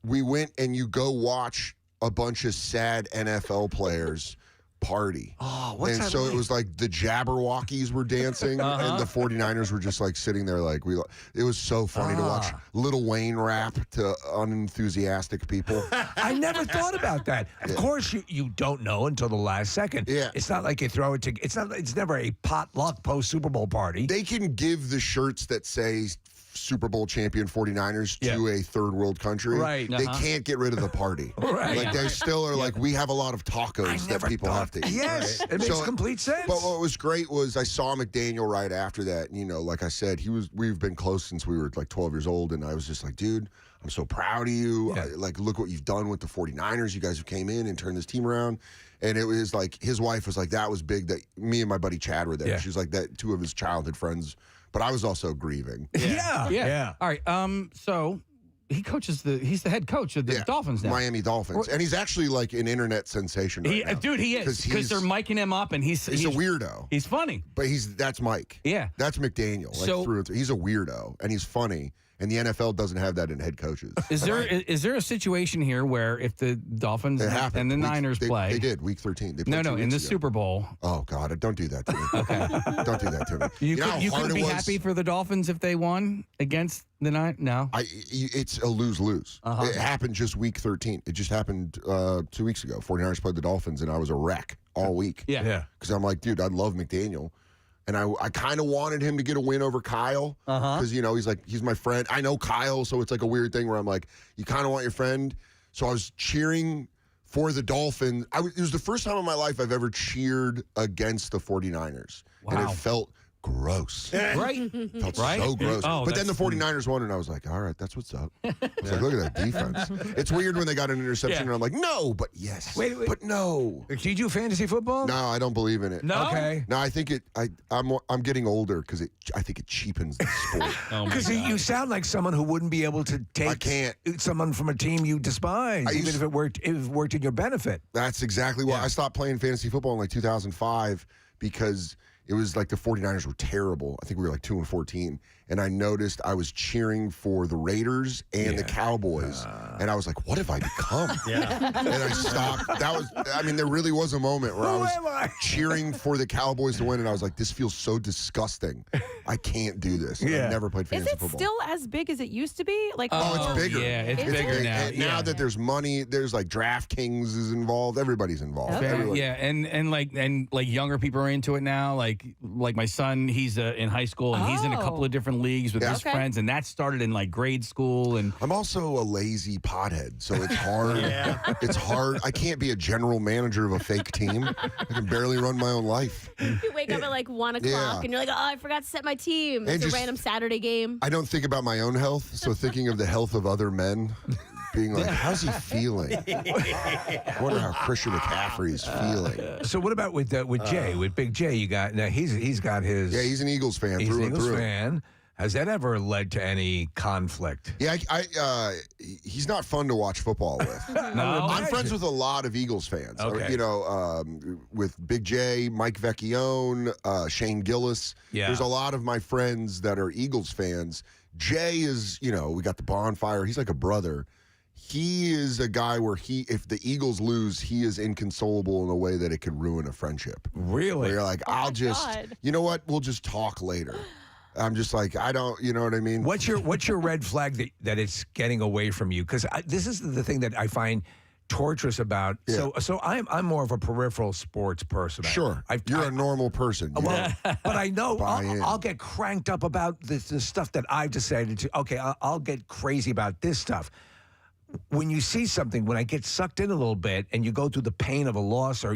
we went and you go watch a bunch of sad NFL players party. Oh, what's and that so like? it was like the Jabberwockies were dancing and the 49ers were just sitting there it was so funny to watch Lil Wayne rap to unenthusiastic people. I never thought about that. Of course, you don't know until the last second. Yeah. It's not like you throw it to. It's never a potluck post Super Bowl party. They can give the shirts that say Super Bowl champion 49ers to a third world country. Right. They can't get rid of the party. Right. They still are we have a lot of tacos that people have to eat. Yes, it makes complete sense. But what was great was I saw McDaniel right after that. Like I said, we've been close since we were 12 years old. And I was just like, dude, I'm so proud of you. Yeah. Look what you've done with the 49ers. You guys have came in and turned this team around. And it was his wife was that was big that me and my buddy Chad were there. Yeah. She was that two of his childhood friends. But I was also grieving. Yeah. All right. So he's the head coach of the Dolphins now. Miami Dolphins. And he's actually an internet sensation right now. Dude, he is. Because they're miking him up and he's a weirdo. He's funny. But that's Mike. Yeah. That's McDaniel. Through and through. He's a weirdo and he's funny. And the NFL doesn't have that in head coaches. Is there a situation here where if the Dolphins and the Niners play? They did, week 13. They played No, in the Super Bowl. Oh, God, don't do that to me. Okay. Don't do that to me. You could be happy for the Dolphins if they won against the Niners? No. It's a lose-lose. It happened just week 13. It just happened 2 weeks ago. 49ers played the Dolphins, and I was a wreck all week. Yeah. Because I'm like, dude, I love McDaniel. And I kind of wanted him to get a win over Kyle because, he's my friend. I know Kyle, so it's a weird thing where I'm like, you kind of want your friend. So I was cheering for the Dolphins. It was the first time in my life I've ever cheered against the 49ers. And it felt gross. Right. Felt Right? so gross. Oh, but then the that's- 49ers won, and I was like, all right, that's what's up. I was like, look at that defense. It's weird when they got an interception, and I'm like, no, but yes. Wait. But no. Do you do fantasy football? No, I don't believe in it. No? Okay. No, I think I'm getting older because I think it cheapens the sport. Because you sound like someone who wouldn't be able to take someone from a team you despise, even if it worked in your benefit. That's exactly why I stopped playing fantasy football in like 2005 because it was like the 49ers were terrible. I think we were like 2-14. And I noticed I was cheering for the Raiders and the Cowboys. And I was like, what have I become? And I stopped. There really was a moment where I was cheering for the Cowboys to win. And I was like, this feels so disgusting. I can't do this. And I never played Is fantasy it football. still as big as it used to be? Like, Oh, it's bigger. Yeah, it's bigger big. now. And now that there's money, there's like DraftKings is involved. Everybody's involved. Everybody. Yeah, and like younger people are into it now. Like my son, he's in high school and he's in a couple of different leagues with his friends, and that started in like grade school. And I'm also a lazy pothead, so it's hard. It's hard. I can't be a general manager of a fake team. I can barely run my own life. You wake up at like 1 o'clock Yeah. and you're like, oh, I forgot to set my team. And It's just- a random Saturday game. I don't think about my own health, so thinking of the health of other men, being like, how's he feeling? I wonder how Christian McCaffrey's feeling. So what about with Jay? With Big J, you got now he's got his. Yeah, he's an Eagles fan He's through an and Eagles through. fan. Has that ever led to any conflict? Yeah, he's not fun to watch football with. I'm friends with a lot of Eagles fans. Okay. With Big J, Mike Vecchione, Shane Gillis. Yeah. There's a lot of my friends that are Eagles fans. Jay is, we got the bonfire. He's like a brother. He is a guy where if the Eagles lose, he is inconsolable in a way that it could ruin a friendship. Really? Where you're like, you know what? We'll just talk later. I'm just like, I don't, you know what I mean? What's your red flag that it's getting away from you? Because this is the thing that I find torturous about. Yeah. So I'm more of a peripheral sports person. Sure. You're a normal person. You Well, but I know buy in. I'll get cranked up about the stuff that I've decided to. Okay, I'll get crazy about this stuff. When you see something, when I get sucked in a little bit, and you go through the pain of a loss, or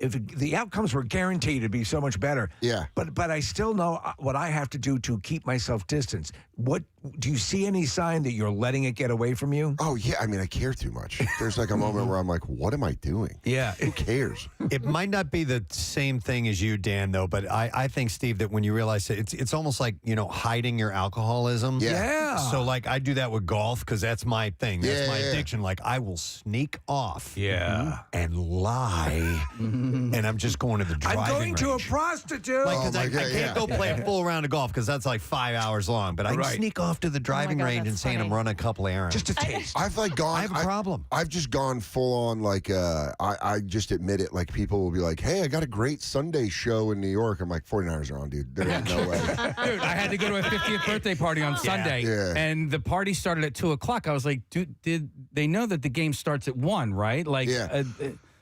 if the outcomes were guaranteed to be so much better. Yeah. But I still know what I have to do to keep myself distanced. What do you see any sign that you're letting it get away from you? Oh, yeah. I mean, I care too much. There's like a moment where I'm like, what am I doing? Yeah. Who cares? It might not be the same thing as you, Dan, though, but I think, Steve, that when you realize that it's almost like, hiding your alcoholism. Yeah. So, like, I do that with golf because that's my thing. That's my Yeah. addiction. Like, I will sneak off Yeah. and lie, and I'm just going to the driving I'm going to a range. prostitute. Like, 'cause Oh, I my God, can't yeah. go play a full round of golf because that's like 5 hours long. But I can Right. sneak off to the driving God, range and that's say I'm funny. run a couple errands. Just a taste. I've like gone. I have a problem. I've just gone full on like I just admit it. Like people will be like, "Hey, I got a great Sunday show in New York." I'm like, "49ers are on, dude. There's no way." Dude, I had to go to a 50th birthday party on Sunday, Yeah. and the party started at 2:00. I was like, dude, did they know that the game starts at 1, right? Like, Yeah.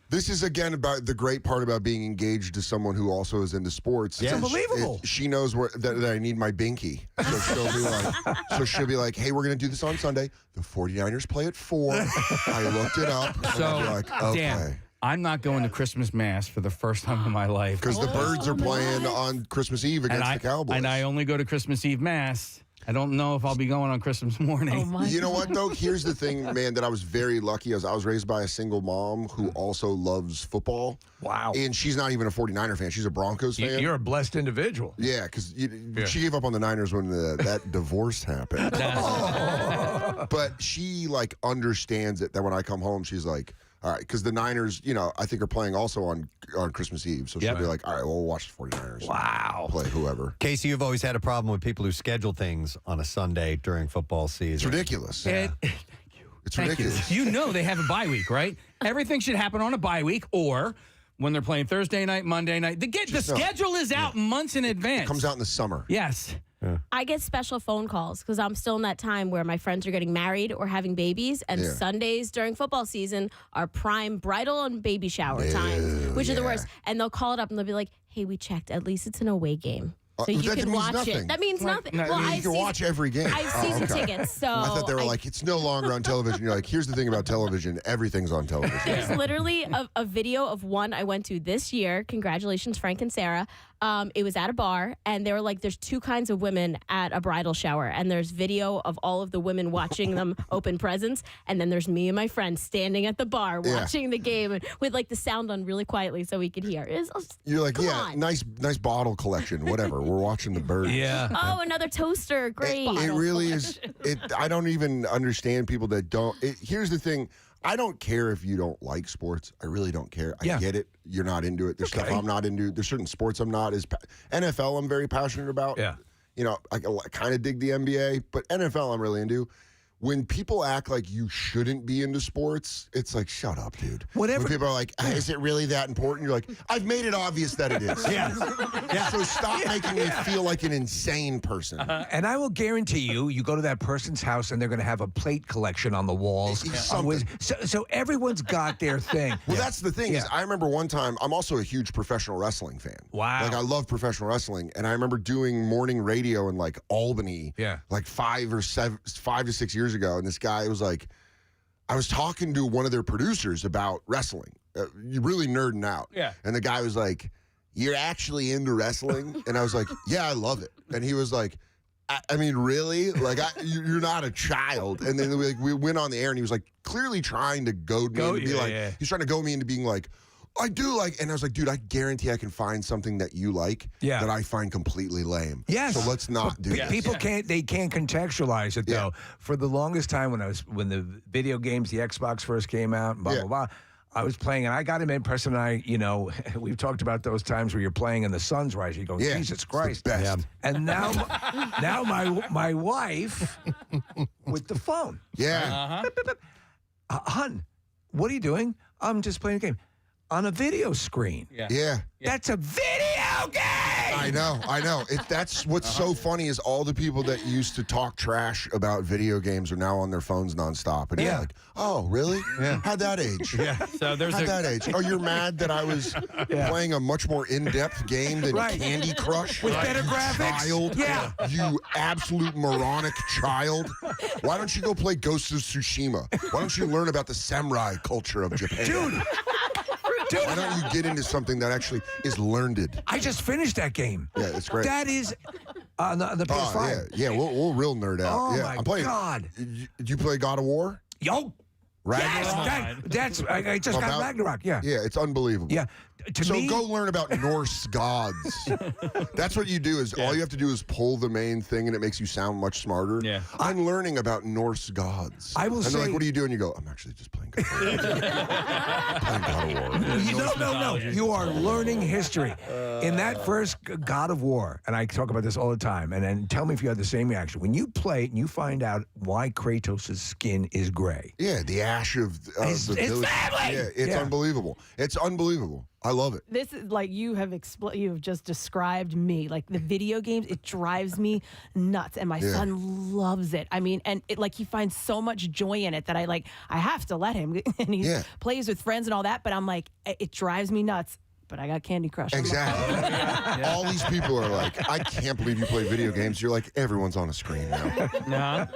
This is again about the great part about being engaged to someone who also is into sports. It's Is unbelievable. she knows that I need my binky, so she'll be like, "Hey, we're gonna do this on Sunday. The 49ers play at 4. I looked it up. And So, I'll be like, okay. Dan, I'm not going to Christmas Mass for the first time in my life. Because the Birds are playing on Christmas Eve against the Cowboys. And I only go to Christmas Eve Mass. I don't know if I'll be going on Christmas morning. You know what, though? Here's the thing, man, that I was very lucky. I was raised by a single mom who also loves football. Wow. And she's not even a 49er fan. She's a Broncos fan. You're a blessed individual. Yeah, because she gave up on the Niners when that divorce happened. But she, understands it, that when I come home, she's like, all right, because the Niners, I think are playing also on Christmas Eve. So she'll be like, all right, well, we'll watch the 49ers. Wow. Play whoever. Casey, you've always had a problem with people who schedule things on a Sunday during football season. It's ridiculous. Thank you. It's Thank ridiculous. You know they have a bye week, right? Everything should happen on a bye week or when they're playing Thursday night, Monday night. The schedule is out months in advance. It comes out in the summer. Yes. I get special phone calls because I'm still in that time where my friends are getting married or having babies, and Sundays during football season are prime bridal and baby shower times, which are the worst. And they'll call it up and they'll be like, hey, we checked. At least it's an away game. So you that can means watch nothing. it. That means nothing. Well, you can watch every game. I have season tickets, so I thought they were like, it's no longer on television. You're like, here's the thing about television. Everything's on television. There's literally a video of one I went to this year. Congratulations, Frank and Sarah. It was at a bar, and they were like, there's two kinds of women at a bridal shower. And there's video of all of the women watching them open presents. And then there's me and my friend standing at the bar watching the game with like the sound on really quietly so we could hear. You're like, come on. nice bottle collection, whatever. We're watching the birds. Yeah. Oh, another toaster. Great. It really is. I don't even understand people that don't. Here's the thing. I don't care if you don't like sports. I really don't care. I get it. You're not into it. There's stuff I'm not into. There's certain sports I'm not. NFL I'm very passionate about. Yeah. You know, I kind of dig the NBA, but NFL I'm really into. When people act like you shouldn't be into sports, it's like, shut up, dude. Whatever. When people are like, is it really that important? You're like, I've made it obvious that it is. Yeah. So stop making me feel like an insane person. And I will guarantee you go to that person's house and they're going to have a plate collection on the walls. So everyone's got their thing. Well, that's the thing is I remember one time, I'm also a huge professional wrestling fan. Wow. Like I love professional wrestling. And I remember doing morning radio in like Albany, like 5 to 6 years ago. And this guy was like, I was talking to one of their producers about wrestling, really nerding out. Yeah. And the guy was like, you're actually into wrestling? And I was like, yeah, I love it. And he was like, I mean, really? Like, you're not a child. And then we went on the air and he was like clearly trying to goad me into be like, he's trying to goad me into being like, I do like, and I was like, dude, I guarantee I can find something that you like that I find completely lame. Yes. So let's not do that. People can't contextualize it though. For the longest time when the video games, the Xbox first came out, and blah, blah, blah, I was playing and I got him in. Preston and I, you know, we've talked about those times where you're playing and the sun's rising. You go, Jesus Christ. The best. And now my wife with the phone. Yeah. Hun, what are you doing? I'm just playing a game. On a video screen. Yeah. That's a video game! I know. That's what's so funny is all the people that used to talk trash about video games are now on their phones nonstop. And you're like, oh, really? Yeah. How'd that age? Yeah. So there's How'd that age? Oh, you're mad that I was playing a much more in-depth game than Candy Crush? With better graphics? Child. Yeah. You absolute moronic child. Why don't you go play Ghost of Tsushima? Why don't you learn about the samurai culture of Japan? Dude. Why don't you get into something that actually is learned? I just finished that game. Yeah, it's great. That is on the PS5. Yeah, we'll real nerd out. Oh, yeah, my I'm playing. God. Did you play God of War? Yo. Ragnarok? Yes, I just got Ragnarok. Yeah. Yeah, it's unbelievable. Yeah. So go learn about Norse gods. That's what you do is all you have to do is pull the main thing and it makes you sound much smarter. Yeah. I'm learning about Norse gods. I will and say, they're like, what do you do? And you go, I'm actually just playing God of War. Playing God of War. No. You are learning history. In that first God of War, and I talk about this all the time, and then tell me if you had the same reaction. When you play it and you find out why Kratos' skin is gray. Yeah, the ash of his village. family! Yeah, it's unbelievable. It's unbelievable. I love it. This is like you have just described me. Like the video games, it drives me nuts, and my son loves it. I mean, and it like he finds so much joy in it that I have to let him, and he plays with friends and all that. But I'm like, it drives me nuts. But I got Candy Crush. Exactly. All these people are like, I can't believe you play video games. You're like, everyone's on a screen now.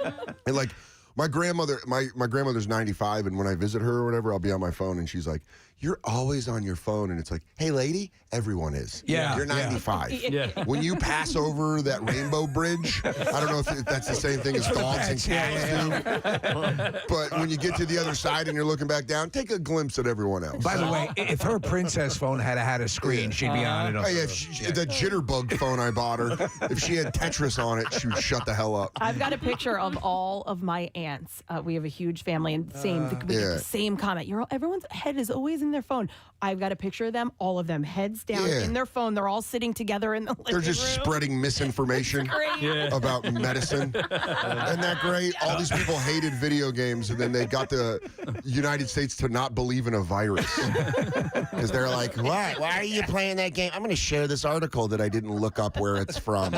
And like, my grandmother's 95, and when I visit her or whatever, I'll be on my phone, and she's like, you're always on your phone. And it's like, hey, lady, everyone is. Yeah. You're 95. Yeah. When you pass over that rainbow bridge, I don't know if that's the same thing as dogs and cats do. But when you get to the other side and you're looking back down, take a glimpse at everyone else. By the way, if her princess phone had a screen, she'd be on it. Oh, yeah, the jitterbug phone I bought her, if she had Tetris on it, she would shut the hell up. I've got a picture of all of my aunts. We have a huge family, and we get the same comment. Everyone's head is always in their phone. I've got a picture of them, all of them, heads down in their phone. They're all sitting together in the living room. They're just spreading misinformation about medicine. Isn't that great? All these people hated video games, and then they got the United States to not believe in a virus. Because they're like, why are you playing that game? I'm going to share this article that I didn't look up where it's from.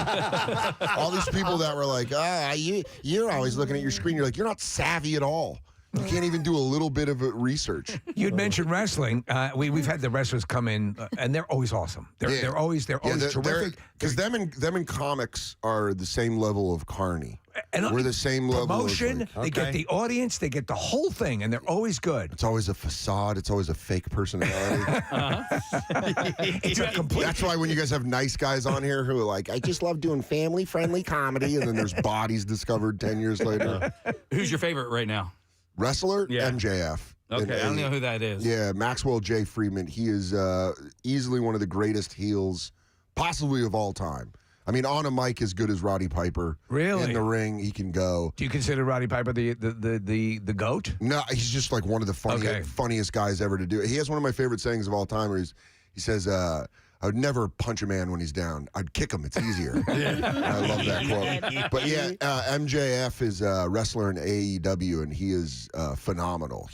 All these people that were like, you're always looking at your screen. You're like, you're not savvy at all. You can't even do a little bit of research. You'd mentioned wrestling. We've had the wrestlers come in, and they're always awesome. They're always terrific. Because them and comics are the same level of carny. And we're the same level. Promotion. They get the audience. They get the whole thing, and they're always good. It's always a facade. It's always a fake personality. It's a complete. That's why when you guys have nice guys on here who are like, I just love doing family-friendly comedy, and then there's bodies discovered 10 years later. Who's your favorite right now? Wrestler? Yeah. MJF. Okay, I don't know who that is. Yeah, Maxwell J. Friedman. He is easily one of the greatest heels, possibly of all time. I mean, on a mic as good as Roddy Piper. Really? In the ring, he can go. Do you consider Roddy Piper the GOAT? No, he's just like one of the funniest guys ever to do it. He has one of my favorite sayings of all time where he says, I would never punch a man when he's down. I'd kick him. It's easier. I love that quote. But yeah, MJF is a wrestler in AEW, and he is phenomenal.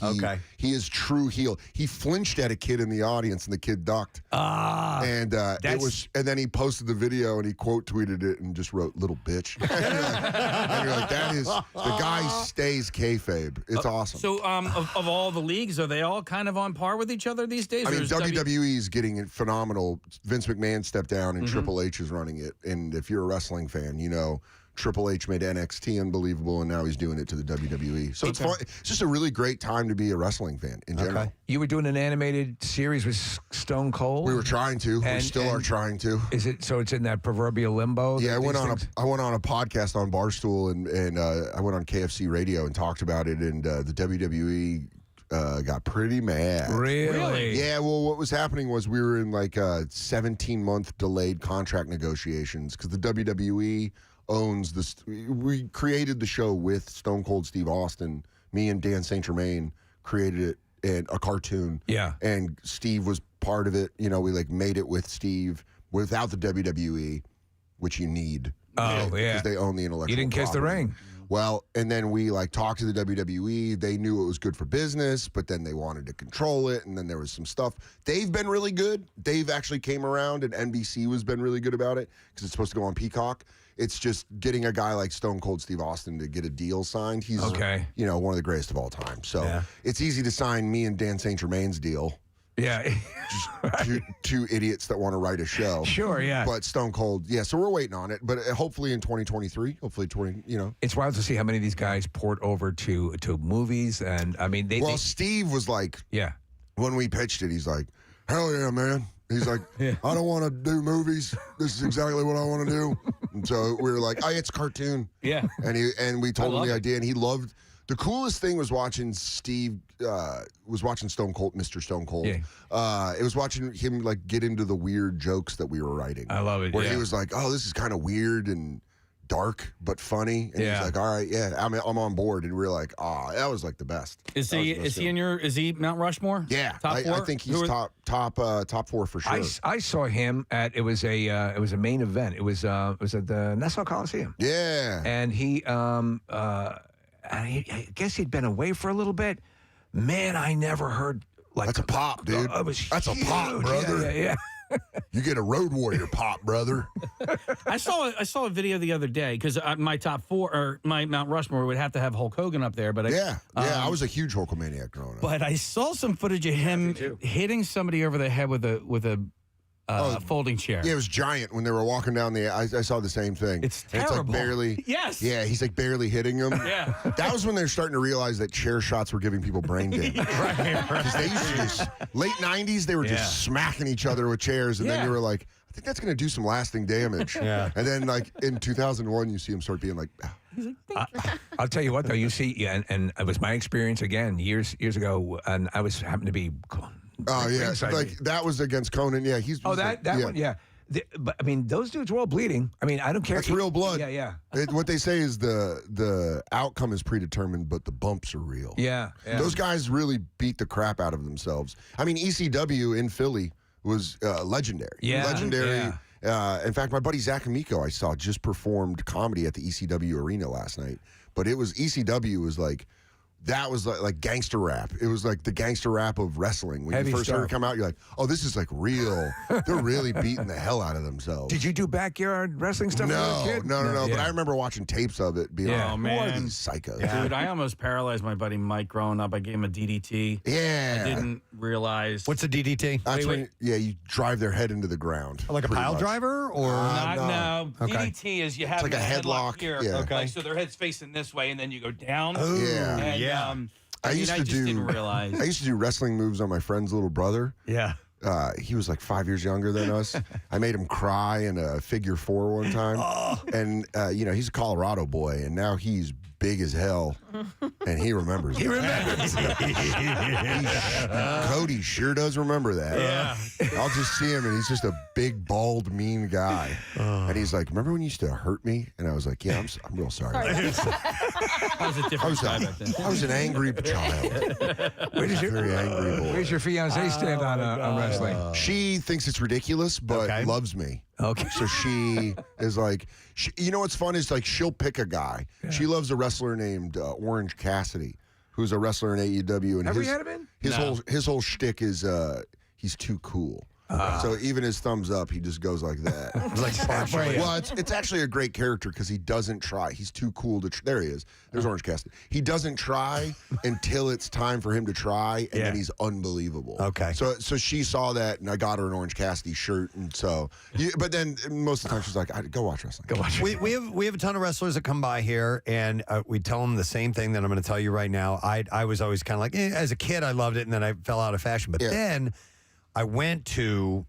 He is true heel. He flinched at a kid in the audience, and the kid ducked. And and then he posted the video, and he quote tweeted it, and just wrote "little bitch." and you're like, that is the guy stays kayfabe. It's awesome. So, of all the leagues, are they all kind of on par with each other these days? I mean, WWE is getting it phenomenal. Vince McMahon stepped down, and Triple H is running it. And if you're a wrestling fan, you know Triple H made NXT unbelievable, and now he's doing it to the WWE. So it's fun. It's just a really great time to be a wrestling fan in general. You were doing an animated series with Stone Cold. We were trying to. We still are trying to. Is it so? It's in that proverbial limbo. Yeah, I went on a podcast on Barstool, and I went on KFC Radio and talked about it, and the WWE. Got pretty mad. Really? Yeah, well, what was happening was we were in like 17-month delayed contract negotiations because the WWE owns this. We created the show with Stone Cold Steve Austin. Me and Dan St. Germain created it in a cartoon. Yeah. And Steve was part of it. You know, we like made it with Steve without the WWE, which you need. Oh, yeah. Because they own the intellectual You didn't kiss the property. ring. Well, and then we like talked to the WWE. They knew it was good for business, but then they wanted to control it. And then there was some stuff. They've been really good. They've actually came around, and NBC has been really good about it because it's supposed to go on Peacock. It's just getting a guy like Stone Cold Steve Austin to get a deal signed. He's you know, one of the greatest of all time. So it's easy to sign me and Dan St. Germain's deal. Yeah. Just two idiots that want to write a show. Sure, yeah. But Stone Cold, so we're waiting on it. But hopefully in 2023, It's wild to see how many of these guys port over to movies. And I mean, Steve was like, when we pitched it, he's like, hell yeah, man. He's like, I don't want to do movies. This is exactly what I want to do. And so we were like, it's cartoon. Yeah. And we told him the idea, and he loved. The coolest thing was watching Steve, was watching Stone Cold, Mr. Stone Cold. Yeah. It was watching him like get into the weird jokes that we were writing. I love it. Where he was like, this is kind of weird and dark, but funny. And he's like, all right, I'm on board. And we were like, that was like the best. Is he Mount Rushmore? Yeah. Top four? I think he's top four for sure. I saw him at it was a main event. It was at the Nassau Coliseum. Yeah. And I guess he'd been away for a little bit. Man, I never heard like that's a pop, dude. That's a pop, brother. Yeah. You get a Road Warrior pop, brother. I saw a video the other day because my top four or my Mount Rushmore would have to have Hulk Hogan up there. But I was a huge Hulkamaniac growing up. But I saw some footage of him hitting somebody over the head with a folding chair. Yeah, it was giant when they were walking down the. I saw the same thing. It's terrible. It's like barely. Yes. Yeah, he's like barely hitting them. Yeah. That was when they're starting to realize that chair shots were giving people brain damage. Because they used to just late '90s, they were just smacking each other with chairs, and then you were like, I think that's going to do some lasting damage. Yeah. And then like in 2001, you see him start being like. I'll tell you what though, you see, and it was my experience again years ago, and I happened to be. Oh yeah, like that was against Conan. Yeah, he's. Oh, that one. Yeah, but I mean, those dudes were all bleeding. I mean, I don't care. That's real blood. Yeah. What they say is the outcome is predetermined, but the bumps are real. Yeah. Those guys really beat the crap out of themselves. I mean, ECW in Philly was legendary. Yeah, legendary. Yeah. In fact, my buddy Zach Amico, I saw, just performed comedy at the ECW arena last night. But it was ECW was like that was like gangster rap. It was like the gangster rap of wrestling. When Heavy you first heard it stuff. come out, you're like, oh, this is like real. They're really beating the hell out of themselves. Did you do backyard wrestling stuff when you were a kid? No. Yeah. But I remember watching tapes of it, being Oh, like, who are man. these psychos? Dude, I almost paralyzed my buddy Mike growing up. I gave him a DDT. Yeah. I didn't realize. What's a DDT? That's Wait, when, you drive their head into the ground. Like a pretty pile much. driver, or No. Okay. DDT is you have like a them headlock, here. yeah. Okay. Like, so their head's facing this way, and then you go down. Yeah. And, I just didn't realize. I used to do wrestling moves on my friend's little brother. Yeah. He was like 5 years younger than us. I made him cry in a figure four one time. And, he's a Colorado boy, and now he's big as hell, and he remembers it. He remembers. Cody sure does remember that. Yeah. I'll just see him, and he's just a big, bald, mean guy. And he's like, remember when you used to hurt me? And I was like, yeah, I'm real sorry. I was a different guy back then. I was an angry child. Very angry boy. Where's your fiance stand on wrestling? She thinks it's ridiculous, but loves me. Okay. So she is like, you know what's fun is like she'll pick a guy. Yeah. She loves a wrestler named Orange Cassidy, who's a wrestler in AEW. And Have we had him in? His whole shtick is he's too cool. So even his thumbs up, he just goes like that. Well, it's actually a great character because he doesn't try. He's too cool to. There he is. There's Orange Cassidy. He doesn't try until it's time for him to try, and then he's unbelievable. Okay. So she saw that, and I got her an Orange Cassidy shirt, and so. But then most of the time she's like, "Go watch wrestling." Go watch. We have a ton of wrestlers that come by here, and we tell them the same thing that I'm going to tell you right now. I was always kind of like, as a kid, I loved it, and then I fell out of fashion. But then I went to,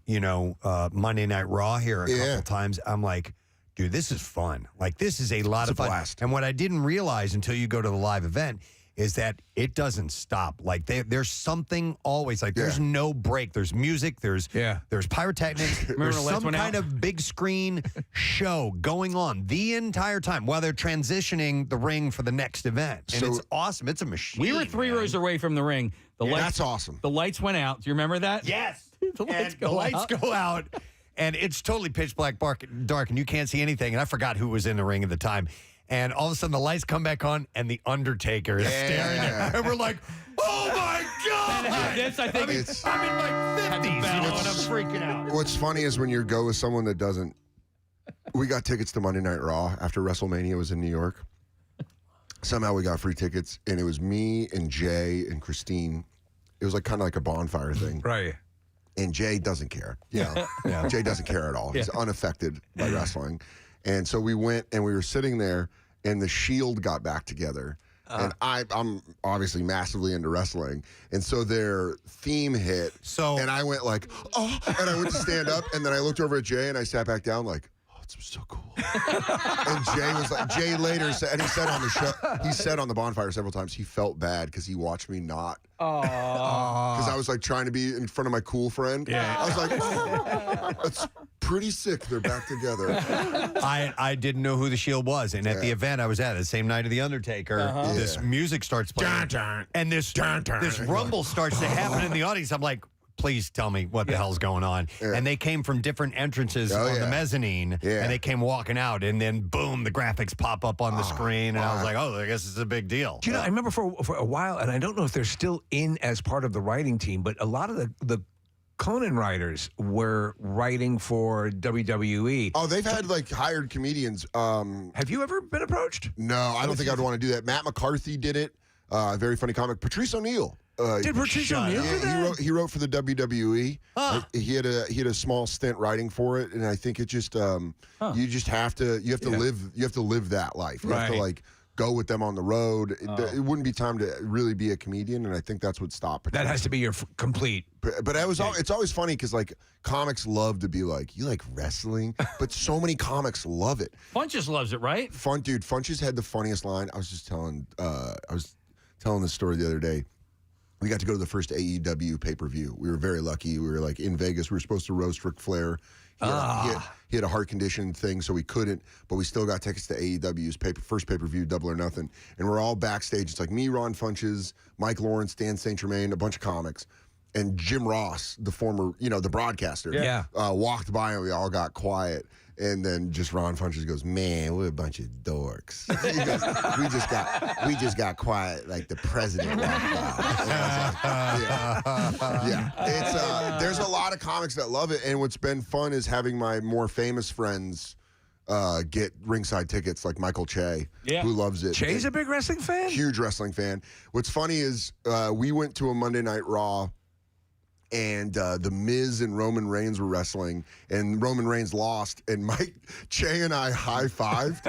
Monday Night Raw here a couple times. I'm like, dude, this is fun. Like, this is a lot of fun. Blast. And what I didn't realize until you go to the live event is that it doesn't stop. Like, there's something always. Like, there's no break. There's music. There's pyrotechnics. There's some kind of big screen show going on the entire time while they're transitioning the ring for the next event. And it's awesome. It's a machine. We were 3 rows away from the ring. The lights, that's awesome. The lights went out. Do you remember that? Yes. The lights go out. And it's totally pitch black, dark, and you can't see anything. And I forgot who was in the ring at the time. And all of a sudden, the lights come back on, and the Undertaker is staring there. And we're like, oh, my God! I'm in my 50s, and I'm freaking out. What's funny is when you go with someone that doesn't. We got tickets to Monday Night Raw after WrestleMania was in New York. Somehow we got free tickets, and it was me and Jay and Christine. It was like kind of like a bonfire thing. Right. And Jay doesn't care. Jay doesn't care at all. He's unaffected by wrestling. And so we went, and we were sitting there, and the Shield got back together. And I'm obviously massively into wrestling. And so their theme hit. And I went like, oh, and I went to stand up, and then I looked over at Jay, and I sat back down like, it's so cool. And Jay was like, Jay later said, and he said on the show, he said on the bonfire several times, he felt bad because he watched me not. Because I was like trying to be in front of my cool friend. Yeah. I was like, oh, it's pretty sick. They're back together. I didn't know who the Shield was. And at the event I was at, the same night of The Undertaker, this music starts playing. And this rumble starts to happen in the audience. I'm like, please tell me what the hell's going on. And they came from different entrances on the mezzanine, and they came walking out, and then boom, the graphics pop up on the screen, and I was like, oh, I guess it's a big deal. Do you know, I remember for a while, and I don't know if they're still in as part of the writing team, but a lot of the Conan writers were writing for WWE. Oh, they've had like hired comedians. Have you ever been approached? No, I don't think I'd want to do that. Matt McCarthy did it. Very funny comic. Patrice O'Neal. Did Patrice O'Neal do that? He wrote for the WWE. He had a small stint writing for it, and I think it just you just have to live that life. You have to like go with them on the road. It wouldn't be time to really be a comedian, and I think that's what stopped Patrice. That has to be your complete. But it's always funny because like comics love to be like, you like wrestling, but so many comics love it. Funches loves it, right? Funches had the funniest line. I was just telling this story the other day. We got to go to the first AEW pay-per-view. We were very lucky. We were like in Vegas. We were supposed to roast Ric Flair. He had a heart condition thing, so we couldn't, but we still got tickets to AEW's first pay-per-view, Double or Nothing. And we're all backstage. It's like me, Ron Funches, Mike Lawrence, Dan St. Germain, a bunch of comics. and Jim Ross, the former, the broadcaster, walked by and we all got quiet. And then just Ron Funches goes, man, we're a bunch of dorks. He goes, we just got quiet like the president walked by. It's there's a lot of comics that love it, and what's been fun is having my more famous friends get ringside tickets, like Michael Che, who loves it. Che's a big wrestling fan? Huge wrestling fan. What's funny is we went to a Monday Night Raw, and The Miz and Roman Reigns were wrestling, and Roman Reigns lost, and Mike Che and I high-fived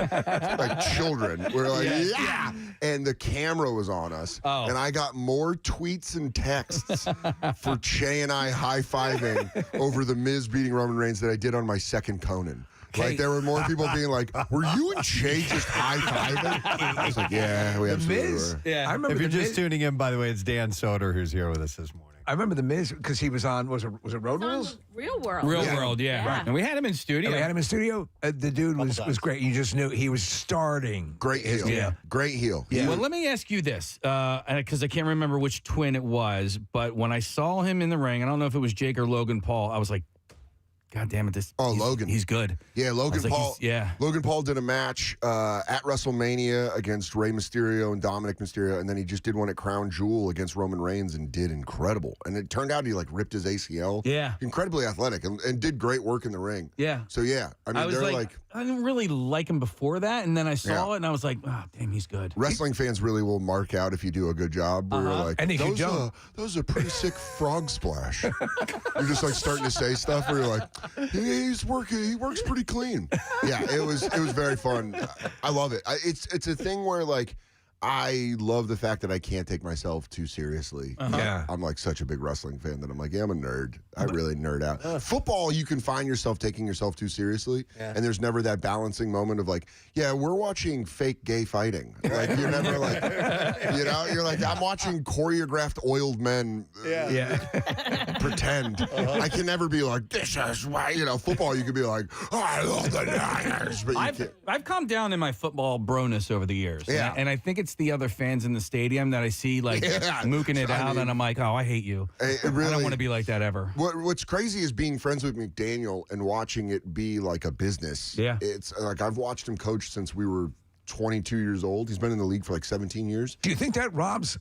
like children. We're like, yeah! And the camera was on us, and I got more tweets and texts for Che and I high-fiving over The Miz beating Roman Reigns than I did on my second Conan. Like, there were more people being like, were you and Che just high-fiving? I was like, yeah, we absolutely were. Yeah. I remember if you're just tuning in, by the way, it's Dan Soder who's here with us this morning. I remember The Miz because he was on, was it Road Rules? Real World. Real World, yeah. Right. And we had him in studio. And we had him in studio. The dude was great. You just knew he was starting. Great heel. Yeah. Great heel. Yeah. Well, let me ask you this, because I can't remember which twin it was, but when I saw him in the ring, I don't know if it was Jake or Logan Paul, I was like, God damn it! Logan. He's good. Yeah, Logan Paul. Yeah, Logan Paul did a match at WrestleMania against Rey Mysterio and Dominic Mysterio, and then he just did one at Crown Jewel against Roman Reigns and did incredible. And it turned out he ripped his ACL. Yeah, incredibly athletic and did great work in the ring. Yeah. So yeah, I mean, was they're I didn't really like him before that, and then I saw it, and I was like, oh, damn, he's good. Wrestling fans really will mark out if you do a good job. Where you're like, and if you don't, that was a pretty sick frog splash. You're just starting to say stuff where you're like, he's working. He works pretty clean. Yeah, it was very fun. I love it. It's a thing where I love the fact that I can't take myself too seriously. Yeah. I'm such a big wrestling fan that I'm like, yeah, I'm a nerd. I really nerd out. Football, you can find yourself taking yourself too seriously, and there's never that balancing moment of we're watching fake gay fighting. You're never you're like, I'm watching choreographed oiled men pretend. I can never be like, this is why, football, you could be like, oh, I love the Niners. But I've calmed down in my football broness over the years. Yeah. And I think it's the other fans in the stadium that I see mooking it out, and I'm like, oh, I hate you. I don't want to be like that ever. What's crazy is being friends with McDaniel and watching it be like a business. Yeah. It's I've watched him coach since we were 22 years old. He's been in the league for 17 years. Do you think that robs?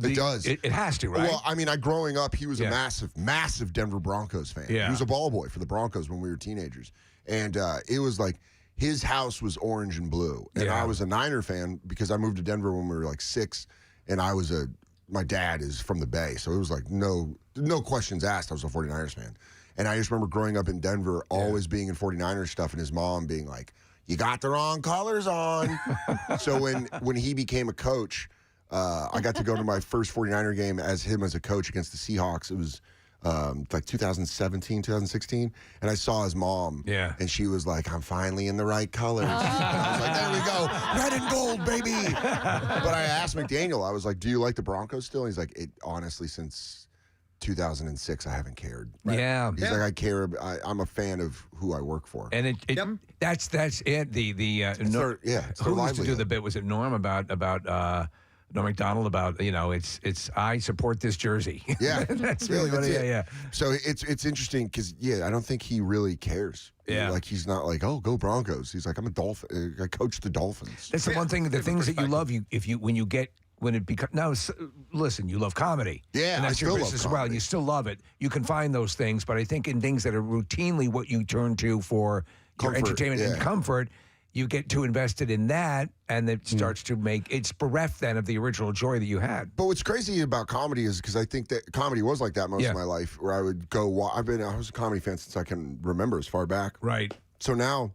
It does. It has to, right? Well, I mean, growing up, he was a massive Denver Broncos fan. Yeah. He was a ball boy for the Broncos when we were teenagers. And it was his house was orange and blue. And I was a Niner fan because I moved to Denver when we were 6. And my dad is from the Bay. So it was no questions asked. I was a 49ers fan. And I just remember growing up in Denver, always being in 49ers stuff, and his mom being like, you got the wrong colors on. So when he became a coach, I got to go to my first 49er game as him as a coach against the Seahawks. It was 2017, 2016. And I saw his mom. Yeah. And she was like, I'm finally in the right colors. I was like, there we go. Red and gold, baby. But I asked McDaniel, I was like, do you like the Broncos still? And he's like, honestly, since 2006, I haven't cared. Yeah. He's like, I care. I'm a fan of who I work for. And that's it. It's who used to do the bit? Was it Norm about Norm Macdonald about it's I support this jersey. Yeah, that's really what. Yeah. So it's interesting because I don't think he really cares. Yeah, he's not like, oh, go Broncos. He's like, I'm a Dolphin. I coach the Dolphins. That's the one thing. The things that you love, listen, you love comedy. Yeah, and that's your business as well. And you still love it. You can find those things, but I think in things that are routinely what you turn to for your entertainment and comfort, you get too invested in that, and it starts to it's bereft then of the original joy that you had. But what's crazy about comedy is because I think that comedy was like that most of my life, where I would go. I was a comedy fan since I can remember, as far back. Right. So now,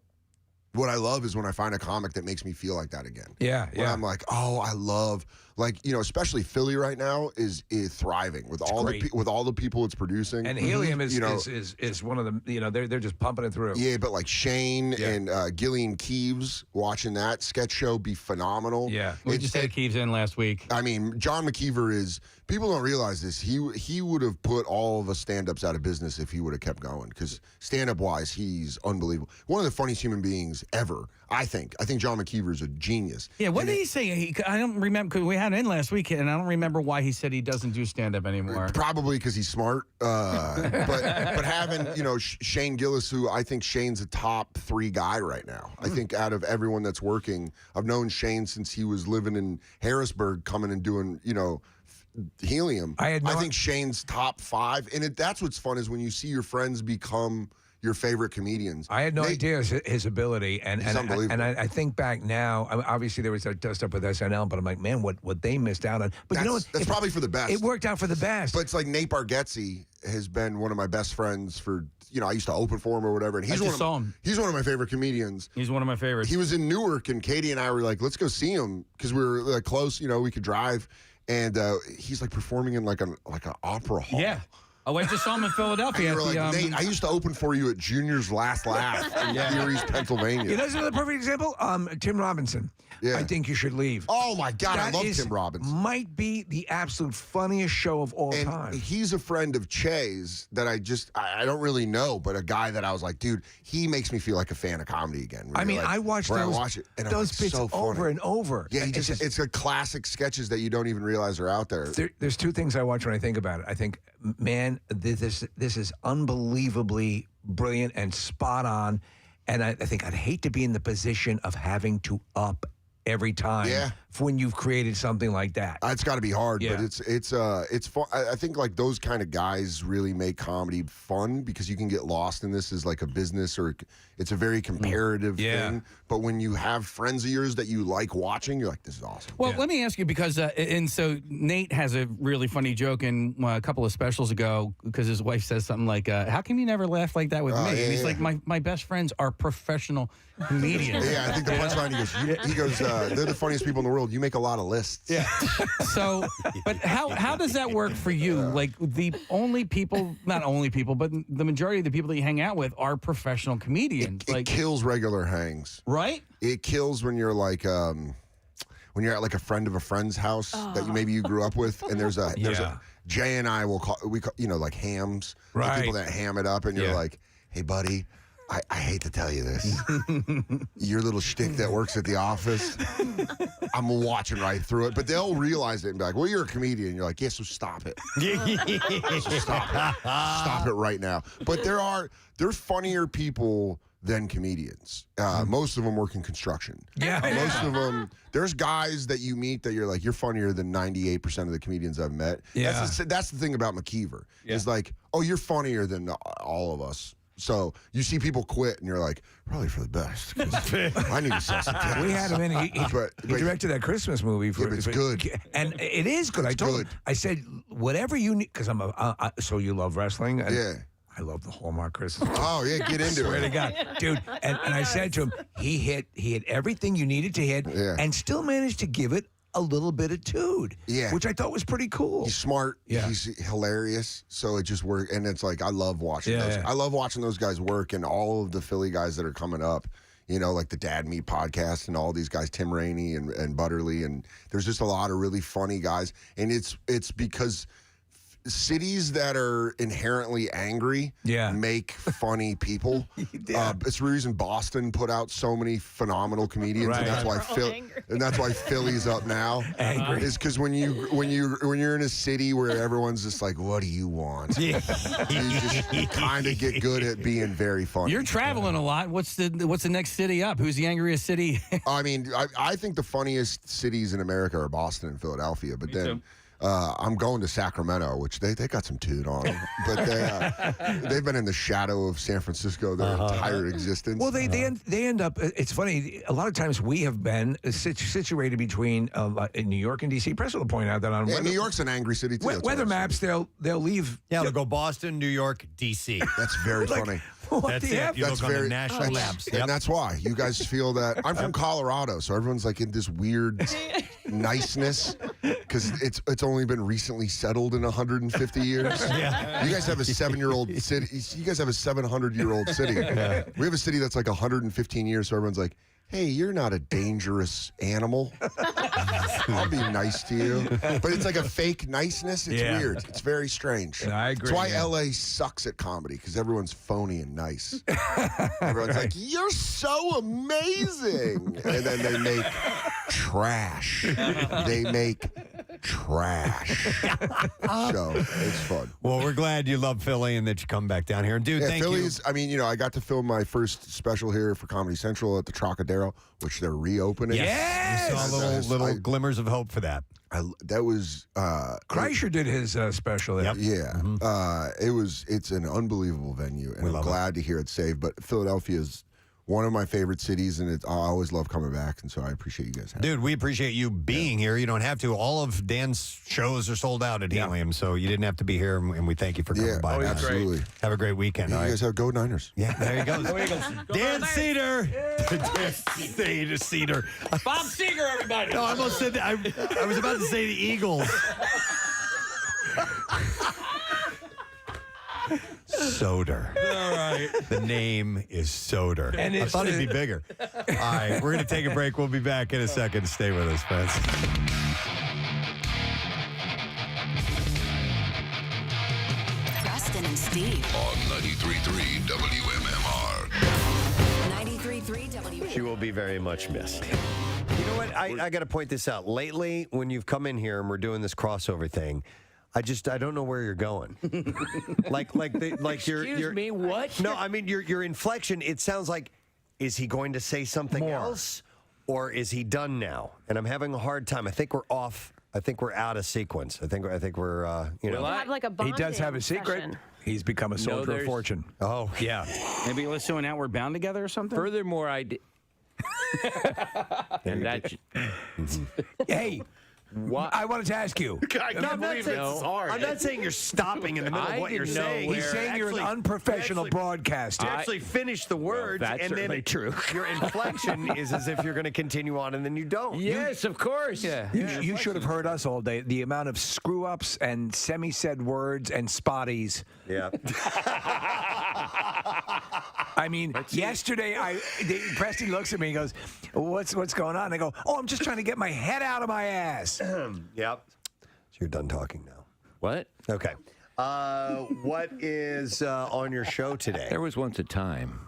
what I love is when I find a comic that makes me feel like that again. Yeah. When I'm like, oh, I love, especially Philly right now is thriving with all the people it's producing. And Helium is one of them. They're just pumping it through. Yeah, but Shane and Gillian Keeves, watching that sketch show be phenomenal. Yeah, we just had Keeves in last week. I mean, John McKeever is. People don't realize this. He would have put all of us stand-ups out of business if he would have kept going. Because stand-up wise, he's unbelievable. One of the funniest human beings ever. I think John McKeever is a genius. Yeah. What did he say? I don't remember because we had down in last week, and I don't remember why he said he doesn't do stand-up anymore. Probably because he's smart. But having, Shane Gillis, who I think Shane's a top 3 guy right now. I think out of everyone that's working, I've known Shane since he was living in Harrisburg, coming and doing, Helium. I think Shane's top 5. And that's what's fun is when you see your friends become your favorite comedians. I had no idea his ability, and unbelievable. I think back now. I mean, obviously, there was that dust up with SNL, but I'm like, man, what they missed out on. But that's probably for the best. It worked out for the best. But it's like Nate Bargatze has been one of my best friends for. I used to open for him or whatever. And he's one of my favorite comedians. He's one of my favorites. He was in Newark, and Katie and I were like, let's go see him because we were like close. We could drive, and he's like performing in like an opera hall. Yeah. I went to saw him in Philadelphia. Nate, I used to open for you at Junior's Last Laugh in Erie, Pennsylvania. That's another perfect example. Tim Robinson. Yeah. I think you should leave. Oh my God, I love Tim Robinson. Might be the absolute funniest show of all time. He's a friend of Che's that I don't really know, but a guy that I was like, dude, he makes me feel like a fan of comedy again. I watch those bits so over and over. Yeah, it's a classic sketches that you don't even realize are out there. There's 2 things I watch when I think about it. I think, man, this is unbelievably brilliant and spot on. And I think I'd hate to be in the position of having to up every time for when you've created something like that. It's got to be hard, but it's fun. I think like those kind of guys really make comedy fun because you can get lost in this as like a business or it's a very comparative thing. But when you have friends of yours that you like watching, you're like, this is awesome. Well, let me ask you because, and so Nate has a really funny joke in a couple of specials ago because his wife says something like, how come you never laugh like that with me? And he's like, my best friends are professional comedians. Yeah, I think the punchline, he goes, they're the funniest people in the world. You make a lot of lists. Yeah. So, but how does that work for you? Like the only people, not only people, but the majority of the people that you hang out with are professional comedians. It kills regular hangs. Right? It kills when you're like, when you're at like a friend of a friend's house that maybe you grew up with, and there's a Jay and I will call like hams, like people that ham it up, and you're like, hey buddy, I hate to tell you this, your little shtick that works at the office, I'm watching right through it, but they'll realize it and be like, well, you're a comedian. You're like, yeah, so stop it. So stop it right now. But they're funnier people than comedians. Most of them work in construction. Yeah. Most of them, there's guys that you meet that you're like, you're funnier than 98% of the comedians I've met. Yeah. That's the thing about McKeever. Is like, oh, you're funnier than all of us. So you see people quit, and you're like, probably for the best. I need to sell some tickets. We had him in. He directed that Christmas movie. It's good. And it is good. I told him, I said, whatever you need, because so you love wrestling? And I love the Hallmark Christmas. Oh, yeah, get into it. Swear to God. Dude, and I said to him, he hit everything you needed to hit and still managed to give it a little bit of tude, which I thought was pretty cool. He's smart. Yeah. He's hilarious. So it just worked. And it's like, I love watching those. Yeah. I love watching those guys work and all of the Philly guys that are coming up, like the Dad Meat podcast and all these guys, Tim Rainey and Butterly. And there's just a lot of really funny guys. And it's because cities that are inherently angry make funny people. It's the reason Boston put out so many phenomenal comedians, and that's why Philly's up now. Angry is because when you're in a city where everyone's just like, what do you want? You just kind of get good at being very funny. You're traveling a lot. What's the next city up? Who's the angriest city? I mean, I think the funniest cities in America are Boston and Philadelphia, but then. I'm going to Sacramento, which they got some tude on them, but they've been in the shadow of San Francisco their entire existence. Well, they end up. It's funny. A lot of times we have been situated between New York and D.C. Preston will point out that on New York's an angry city too. Weather maps, they'll leave. Yeah, they'll go Boston, New York, D.C. That's very funny. That's it. You look on the national maps. And that's why you guys feel that. I'm from Colorado, so everyone's like in this weird niceness because it's only been recently settled in 150 years. Yeah. You guys have a 7-year-old city. You guys have a 700-year-old city. We have a city that's like 115 years, so everyone's like, hey, you're not a dangerous animal. I'll be nice to you. But it's like a fake niceness. It's weird. It's very strange. No, I agree. That's why LA sucks at comedy, because everyone's phony and nice. Everyone's like, you're so amazing. And then they make trash. They make trash. So it's fun. Well, we're glad you love Philly and that you come back down here. And dude, thank Philly's, you. I mean, I got to film my first special here for Comedy Central at the Trocadero, which they're reopening. Yes! We saw little glimmers of hope for that. That was Kreischer did his special there. Yeah, it's an unbelievable venue, and I'm glad to hear it's saved. But Philadelphia is one of my favorite cities, and I always love coming back, and so I appreciate you guys having me. Dude, we appreciate you being here. You don't have to. All of Dan's shows are sold out at Helium, so you didn't have to be here, and we thank you for coming by. Absolutely. Great. Have a great weekend. You all right? guys have Go Niners. Yeah, there you go. Dan Soder. Dan Soder. Bob Seger, everybody. No, I almost said that. I was about to say the Eagles. Soder. All right. The name is Soder. And I thought it'd be bigger. All right, we're going to take a break. We'll be back in a second. Stay with us, friends. Preston and Steve. On 93.3 WMMR. 93.3 WMMR. She will be very much missed. You know what? I got to point this out. Lately, when you've come in here and we're doing this crossover thing, I don't know where you're going. Excuse me, what? No, I mean your inflection. It sounds like, is he going to say something else, or is he done now? And I'm having a hard time. I think we're off. I think we're out of sequence. I think we're We'll have like a He does have a secret. session. He's become a soldier of fortune. Oh yeah. Maybe let's do an Outward Bound together or something. Furthermore, I did. And that. Hey. What? I wanted to ask you. I'm not saying you're stopping in the middle of what you're saying. He's saying you're an unprofessional broadcaster. You actually finish the words, that's and then certainly true. Your inflection is as if you're going to continue on, and then you don't. Yes, of course. Yeah. You should have heard us all day. The amount of screw-ups and semi-said words and spotties. Yeah. I mean, yesterday, Preston looks at me and goes, what's going on? I go, I'm just trying to get my head out of my ass. Yep. So you're done talking now. What? Okay. What is on your show today? There was once a time.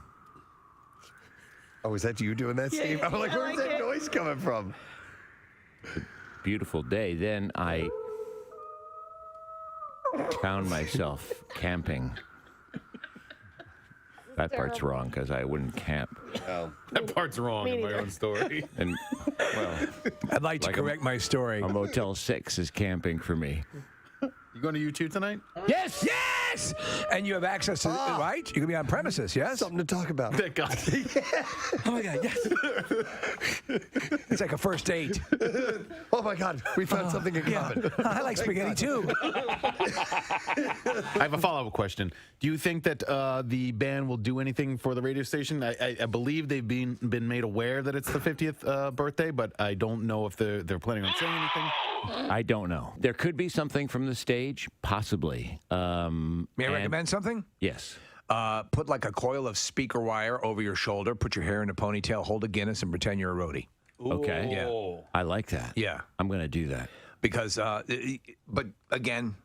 Oh, is that you doing that, Steve? I'm like, where's that noise coming from? Beautiful day. Then I found myself camping. That part's wrong because I wouldn't camp. Oh. That part's wrong in my own story. And well, I'd like to correct my story. A Motel 6 is camping for me. You going to YouTube tonight? Yes! Yes! And you have access to, right? You can be on premises, yes? Something to talk about. Thank God. Oh, my God, yes. It's like a first date. Oh, my God. We found something in common. I like spaghetti, too. I have a follow-up question. Do you think that the band will do anything for the radio station? I believe they've been made aware that it's the 50th birthday, but I don't know if they're planning on saying anything. I don't know. There could be something from the stage, possibly. May I recommend something? Yes. Put like a coil of speaker wire over your shoulder, put your hair in a ponytail, hold a Guinness, and pretend you're a roadie. Okay. Yeah. I like that. Yeah. I'm going to do that. Because, but again,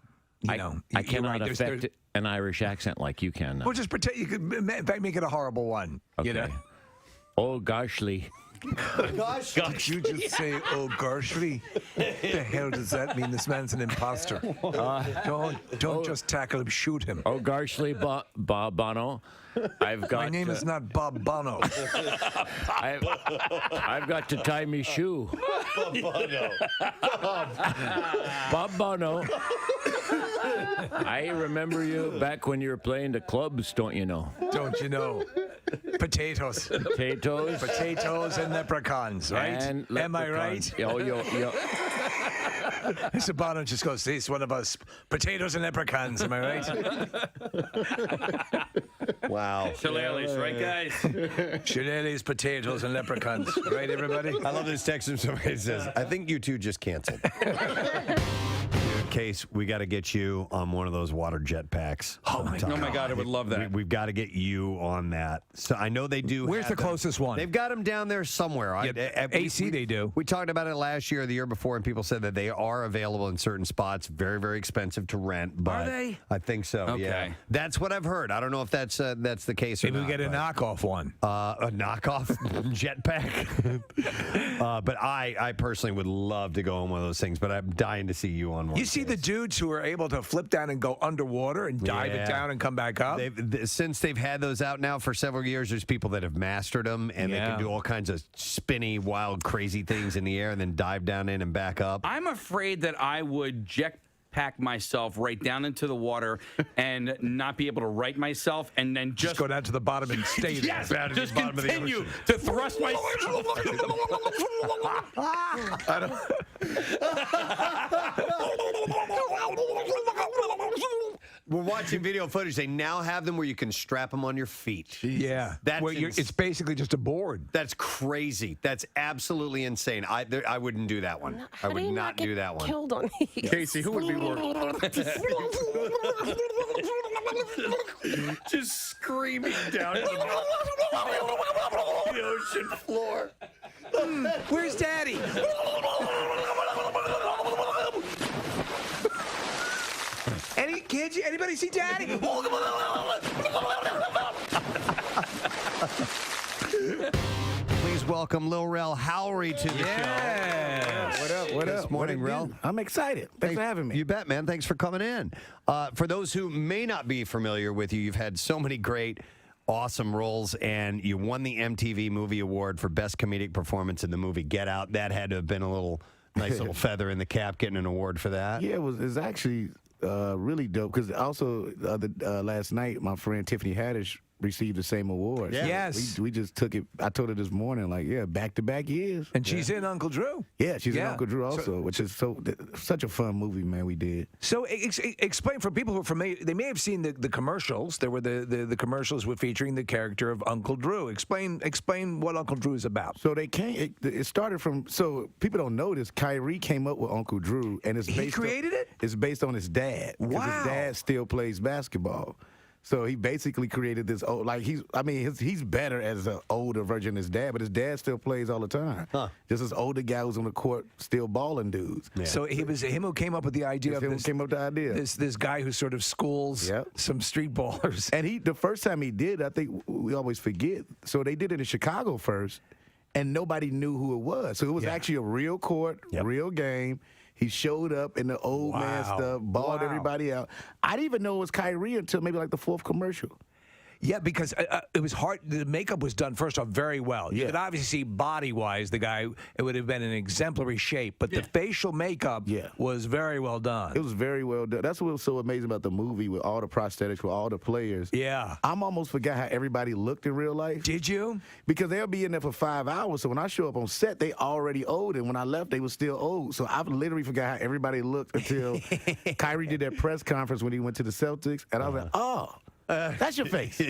I cannot affect an Irish accent like you can. Well, just pretend you could, in fact, make it a horrible one. Okay. You know? Oh, goshly. Gosh. Did you just say, oh, Garshly? The hell does that mean? This man's an imposter. Don't just tackle him, shoot him. Oh, Garshly Bob Bono. I've got. My name is not Bob Bono. I've got to tie me shoe. Bob Bono. Bob Bono. I remember you back when you were playing the clubs, don't you know? Don't you know? Potatoes. Potatoes and leprechauns, right? And Am I right? Yo. Mr. Bono just goes, he's one of us. Potatoes and leprechauns, am I right? Wow. Shillelaghs, right, guys? Shillelaghs, potatoes, and leprechauns. Right, everybody? I love this text from somebody that says, I think you two just canceled. Case, we got to get you on one of those water jet packs. Oh my God, I would love that. We've got to get you on that. So I know they do. Where's have the closest one? They've got them down there somewhere. AC they do. We talked about it last year or the year before, and people said that they are available in certain spots. Very, very expensive to rent. But Are they? I think so. Okay. Yeah, that's what I've heard. I don't know if that's the case or Maybe not. we get a knockoff one. A knockoff jetpack. But I personally would love to go on one of those things. But I'm dying to see you on one. You see the dudes who are able to flip down and go underwater and dive it down and come back up? Since they've had those out now for several years, there's people that have mastered them, and they can do all kinds of spinny, wild, crazy things in the air and then dive down in and back up. I'm afraid that I would jetpack myself right down into the water and not be able to right myself, and then just go down to the bottom and stay there. Yes, Down to the just bottom of the continue ocean. to thrust myself. We're watching video footage. They now have them where you can strap them on your feet. Yeah. That's it's basically just a board. That's crazy. That's absolutely insane. I wouldn't do that one. I would not do that one. Killed on these. Casey, who would be more? Just screaming down to the ocean floor. Where's Daddy? Any kids? Anybody see Daddy? Please welcome Lil Rel Howery to the show. What up? What This up? morning, What it Rel. do? I'm excited. Thanks for having me. You bet, man. Thanks for coming in. For those who may not be familiar with you, you've had so many great, awesome roles, and you won the MTV Movie Award for Best Comedic Performance in the movie Get Out. That had to have been a nice little feather in the cap, getting an award for that. Yeah, it's actually really dope because also last night my friend Tiffany Haddish received the same award. Yeah. Yes. We just took it. I told her this morning, back-to-back years. And she's in Uncle Drew. Yeah, she's in Uncle Drew also, which is such a fun movie, man, we did. So explain for people who are familiar, they may have seen the commercials. There were the commercials were featuring the character of Uncle Drew. Explain what Uncle Drew is about. So it started from, so people don't know this, Kyrie came up with Uncle Drew, and He created it? It's based on his dad. 'Cause Wow. His dad still plays basketball. So he basically created this he's better as an older version of his dad, but his dad still plays all the time. Just this older guy who's on the court still balling dudes. Yeah. So it was him who came up with the idea this guy who sort of schools some street ballers. And the first time he did, I think we always forget. So they did it in Chicago first, and nobody knew who it was. So it was actually a real court, real game. He showed up in the old man stuff, balled everybody out. I didn't even know it was Kyrie until maybe like the fourth commercial. Yeah, because it was hard. The makeup was done, first off, very well. You could obviously see body-wise, the guy, it would have been an exemplary shape. But the facial makeup was very well done. It was very well done. That's what was so amazing about the movie with all the prosthetics, with all the players. Yeah. I'm almost forgot how everybody looked in real life. Did you? Because they'll be in there for 5 hours. So when I show up on set, they already old. And when I left, they were still old. So I literally forgot how everybody looked until Kyrie did that press conference when he went to the Celtics. And I was like, oh. That's your face.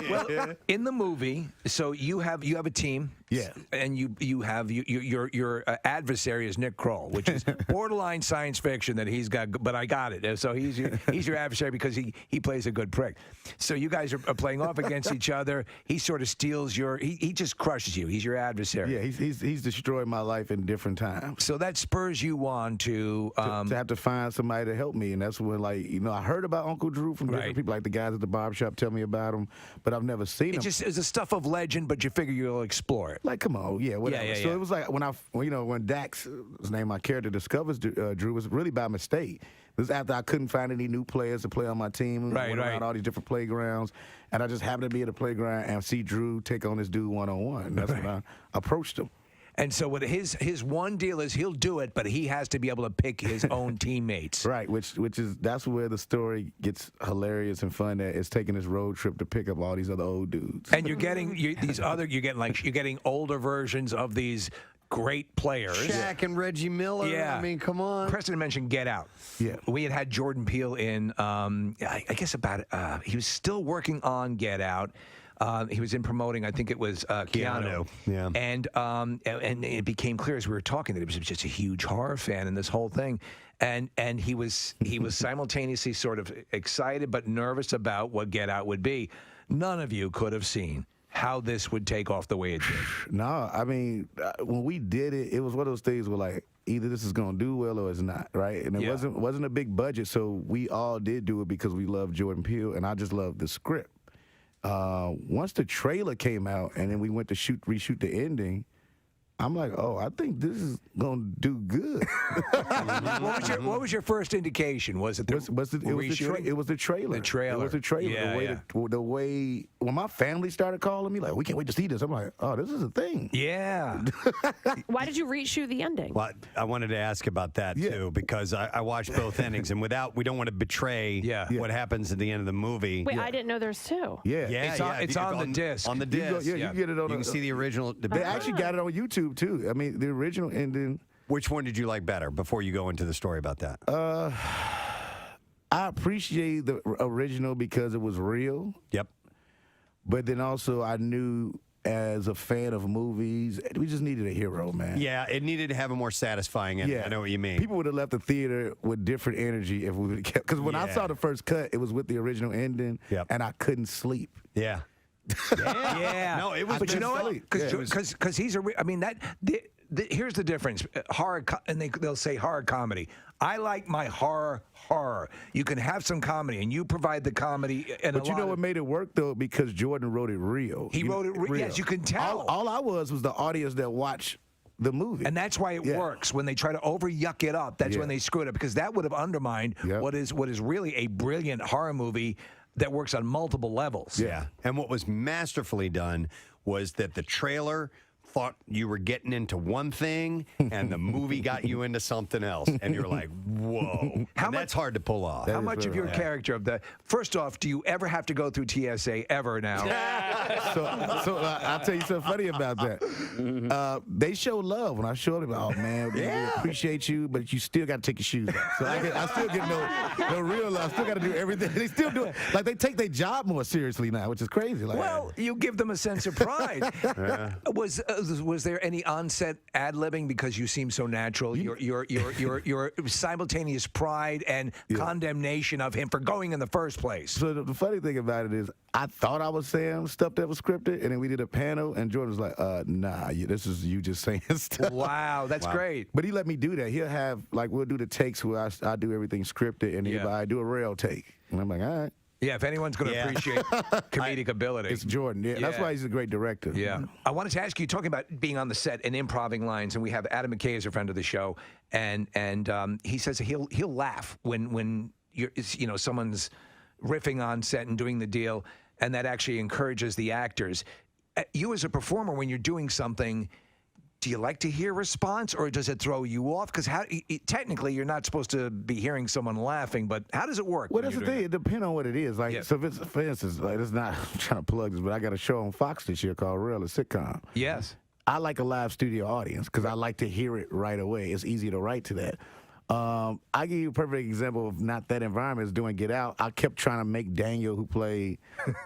Well, in the movie, so you have a team. Yeah. And you have your adversary is Nick Kroll, which is borderline science fiction that he's got, but I got it. So he's your adversary because he plays a good prick. So you guys are playing off against each other. He sort of steals he just crushes you. He's your adversary. Yeah, he's destroyed my life in different times. So that spurs you on to have to find somebody to help me, and that's when I heard about Uncle Drew from different people, like the guys at the barbershop tell me about him, but I've never seen him. It's the stuff of legend, but you figure you'll explore it. Like, come on, whatever. So it was like when Dax, his name, my character, discovers Drew, was really by mistake. It was after I couldn't find any new players to play on my team. Went around all these different playgrounds, and I just happened to be at a playground and see Drew take on this dude one-on-one. That's when I approached him. And so what his one deal is, he'll do it, but he has to be able to pick his own teammates. Right, that's where the story gets hilarious and fun. That it's taking this road trip to pick up all these other old dudes. And you're getting older versions of these great players. Shaq and Reggie Miller. Yeah. I mean, come on. Preston mentioned Get Out. Yeah. We had Jordan Peele in, I guess he was still working on Get Out. He was in promoting, I think it was Keanu. Yeah. And it became clear as we were talking that he was just a huge horror fan in this whole thing. And he was simultaneously sort of excited but nervous about what Get Out would be. None of you could have seen how this would take off the way it did. No, I mean, when we did it, it was one of those things where like either this is gonna do well or it's not, right? And it wasn't a big budget, so we all did do it because we love Jordan Peele, and I just love the script. Once the trailer came out, and then we went to reshoot the ending. I'm like, oh, I think this is gonna do good. What was your first indication? Was it the it was the trailer. The trailer. It was the trailer. Yeah, the way when my family started calling me like, we can't wait to see this. I'm like, oh, this is a thing. Yeah. Why did you reshoot the ending? Well, I wanted to ask about that too, because I watched both endings, and we don't want to betray what happens at the end of the movie. Wait, I didn't know there's two. It's on the disc. On the disc. You get it on. You can see the original. They actually got it on YouTube too. I mean, the original ending. Which one did you like better? Before you go into the story about that. I appreciate the original because it was real. Yep. But then also I knew as a fan of movies, we just needed a hero, man. Yeah, it needed to have a more satisfying ending. I know what you mean. People would have left the theater with different energy if we would have kept. Because when I saw the first cut, it was with the original ending, and I couldn't sleep. Yeah. Yeah. No, it was. But you know what? Because he's a. I mean that. Here's the difference. Horror, and they'll say horror comedy. I like my horror. You can have some comedy, and you provide the comedy. But you know what made it work though? Because Jordan wrote it real. He wrote it real. Yes, you can tell. All I was the audience that watched the movie, and that's why it works. When they try to over yuck it up, that's when they screw it up. Because that would have undermined what is really a brilliant horror movie that works on multiple levels. Yeah. And what was masterfully done was that the trailer thought you were getting into one thing, and the movie got you into something else, and you're like, whoa. That's hard to pull off. How much of your character of that? First off, do you ever have to go through TSA ever now? So I'll tell you something funny about that. They show love when I showed them. Oh man, we appreciate you, but you still got to take your shoes off. So I still get no real love. I still got to do everything. They still do it. Like they take their job more seriously now, which is crazy. Like, well, you give them a sense of pride. Was there any on-set ad-libbing because you seem so natural? Your simultaneous pride and condemnation of him for going in the first place. So the funny thing about it is, I thought I was saying stuff that was scripted, and then we did a panel, and Jordan was like, nah, this is you just saying stuff. Wow, that's great. But he let me do that. He'll have, like, we'll do the takes where I do everything scripted, and I do a real take. And I'm like, all right. Yeah, if anyone's going to appreciate comedic ability. It's Jordan. Yeah, that's why he's a great director. Yeah. I wanted to ask you, talking about being on the set and improving lines, and we have Adam McKay as a friend of the show, and he says he'll laugh when someone's riffing on set and doing the deal, and that actually encourages the actors. You as a performer, when you're doing something, do you like to hear response, or does it throw you off? Because technically, you're not supposed to be hearing someone laughing, but how does it work? Well, that's the thing. It depends on what it is. Like, so if it's, for instance, like, it's not I'm trying to plug this, but I got a show on Fox this year called Real, a sitcom. Yes. I like a live studio audience because I like to hear it right away. It's easy to write to that. I give you a perfect example of not that environment is doing Get Out. I kept trying to make Daniel, who played,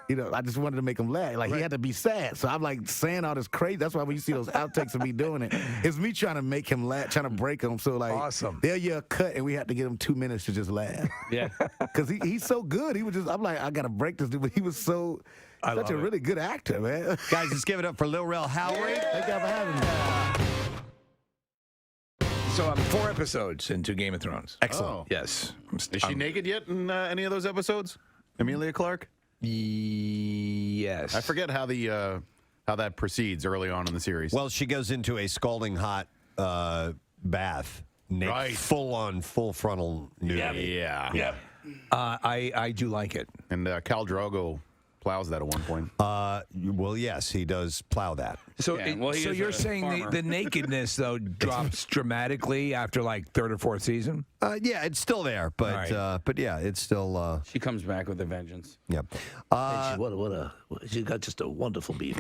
I just wanted to make him laugh. Like, he had to be sad. So I'm like saying all this crazy. That's why when you see those outtakes of me doing it, it's me trying to make him laugh, trying to break him. So, like, they'll yell cut, and we have to give him 2 minutes to just laugh. Yeah. Because he's so good. I'm like, I got to break this dude. But he was such a really good actor, man. Guys, let's give it up for Lil Rel Howery. Thank you for having me. So I'm 4 episodes into Game of Thrones. Excellent. Oh. Yes. Is she naked yet in any of those episodes? Emilia Clarke? Yes. I forget how that proceeds early on in the series. Well, she goes into a scalding hot bath, full frontal nudity. Yeah. I do like it. And Khal Drogo plows that at one point. Well, yes, he does plow that. So, so you're saying the nakedness though drops dramatically after like 3rd or 4th season? Yeah, it's still there, but yeah, it's still. She comes back with a vengeance. Yep. She's got just a wonderful beef.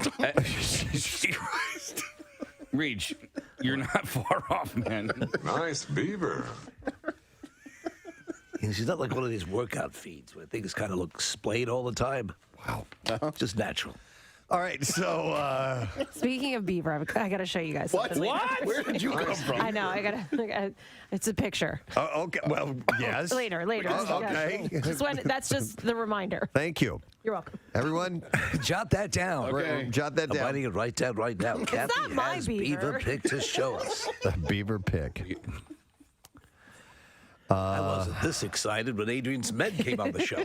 Reach, you're not far off, man. Nice beaver. She's not like one of these workout feeds where things kind of look splayed all the time. Wow. Just natural. All right, so Speaking of beaver, I got to show you guys something. What? Where did you come from? I know. I got. It's a picture. Okay. Well, yes. Later. Okay. That's just the reminder. Thank you. You're welcome. Everyone, jot that down. Jot that I'm down. writing it right down right now. Kathy not my has beaver. pick to show us. The beaver pick. I wasn't this excited when Adrian's men came on the show.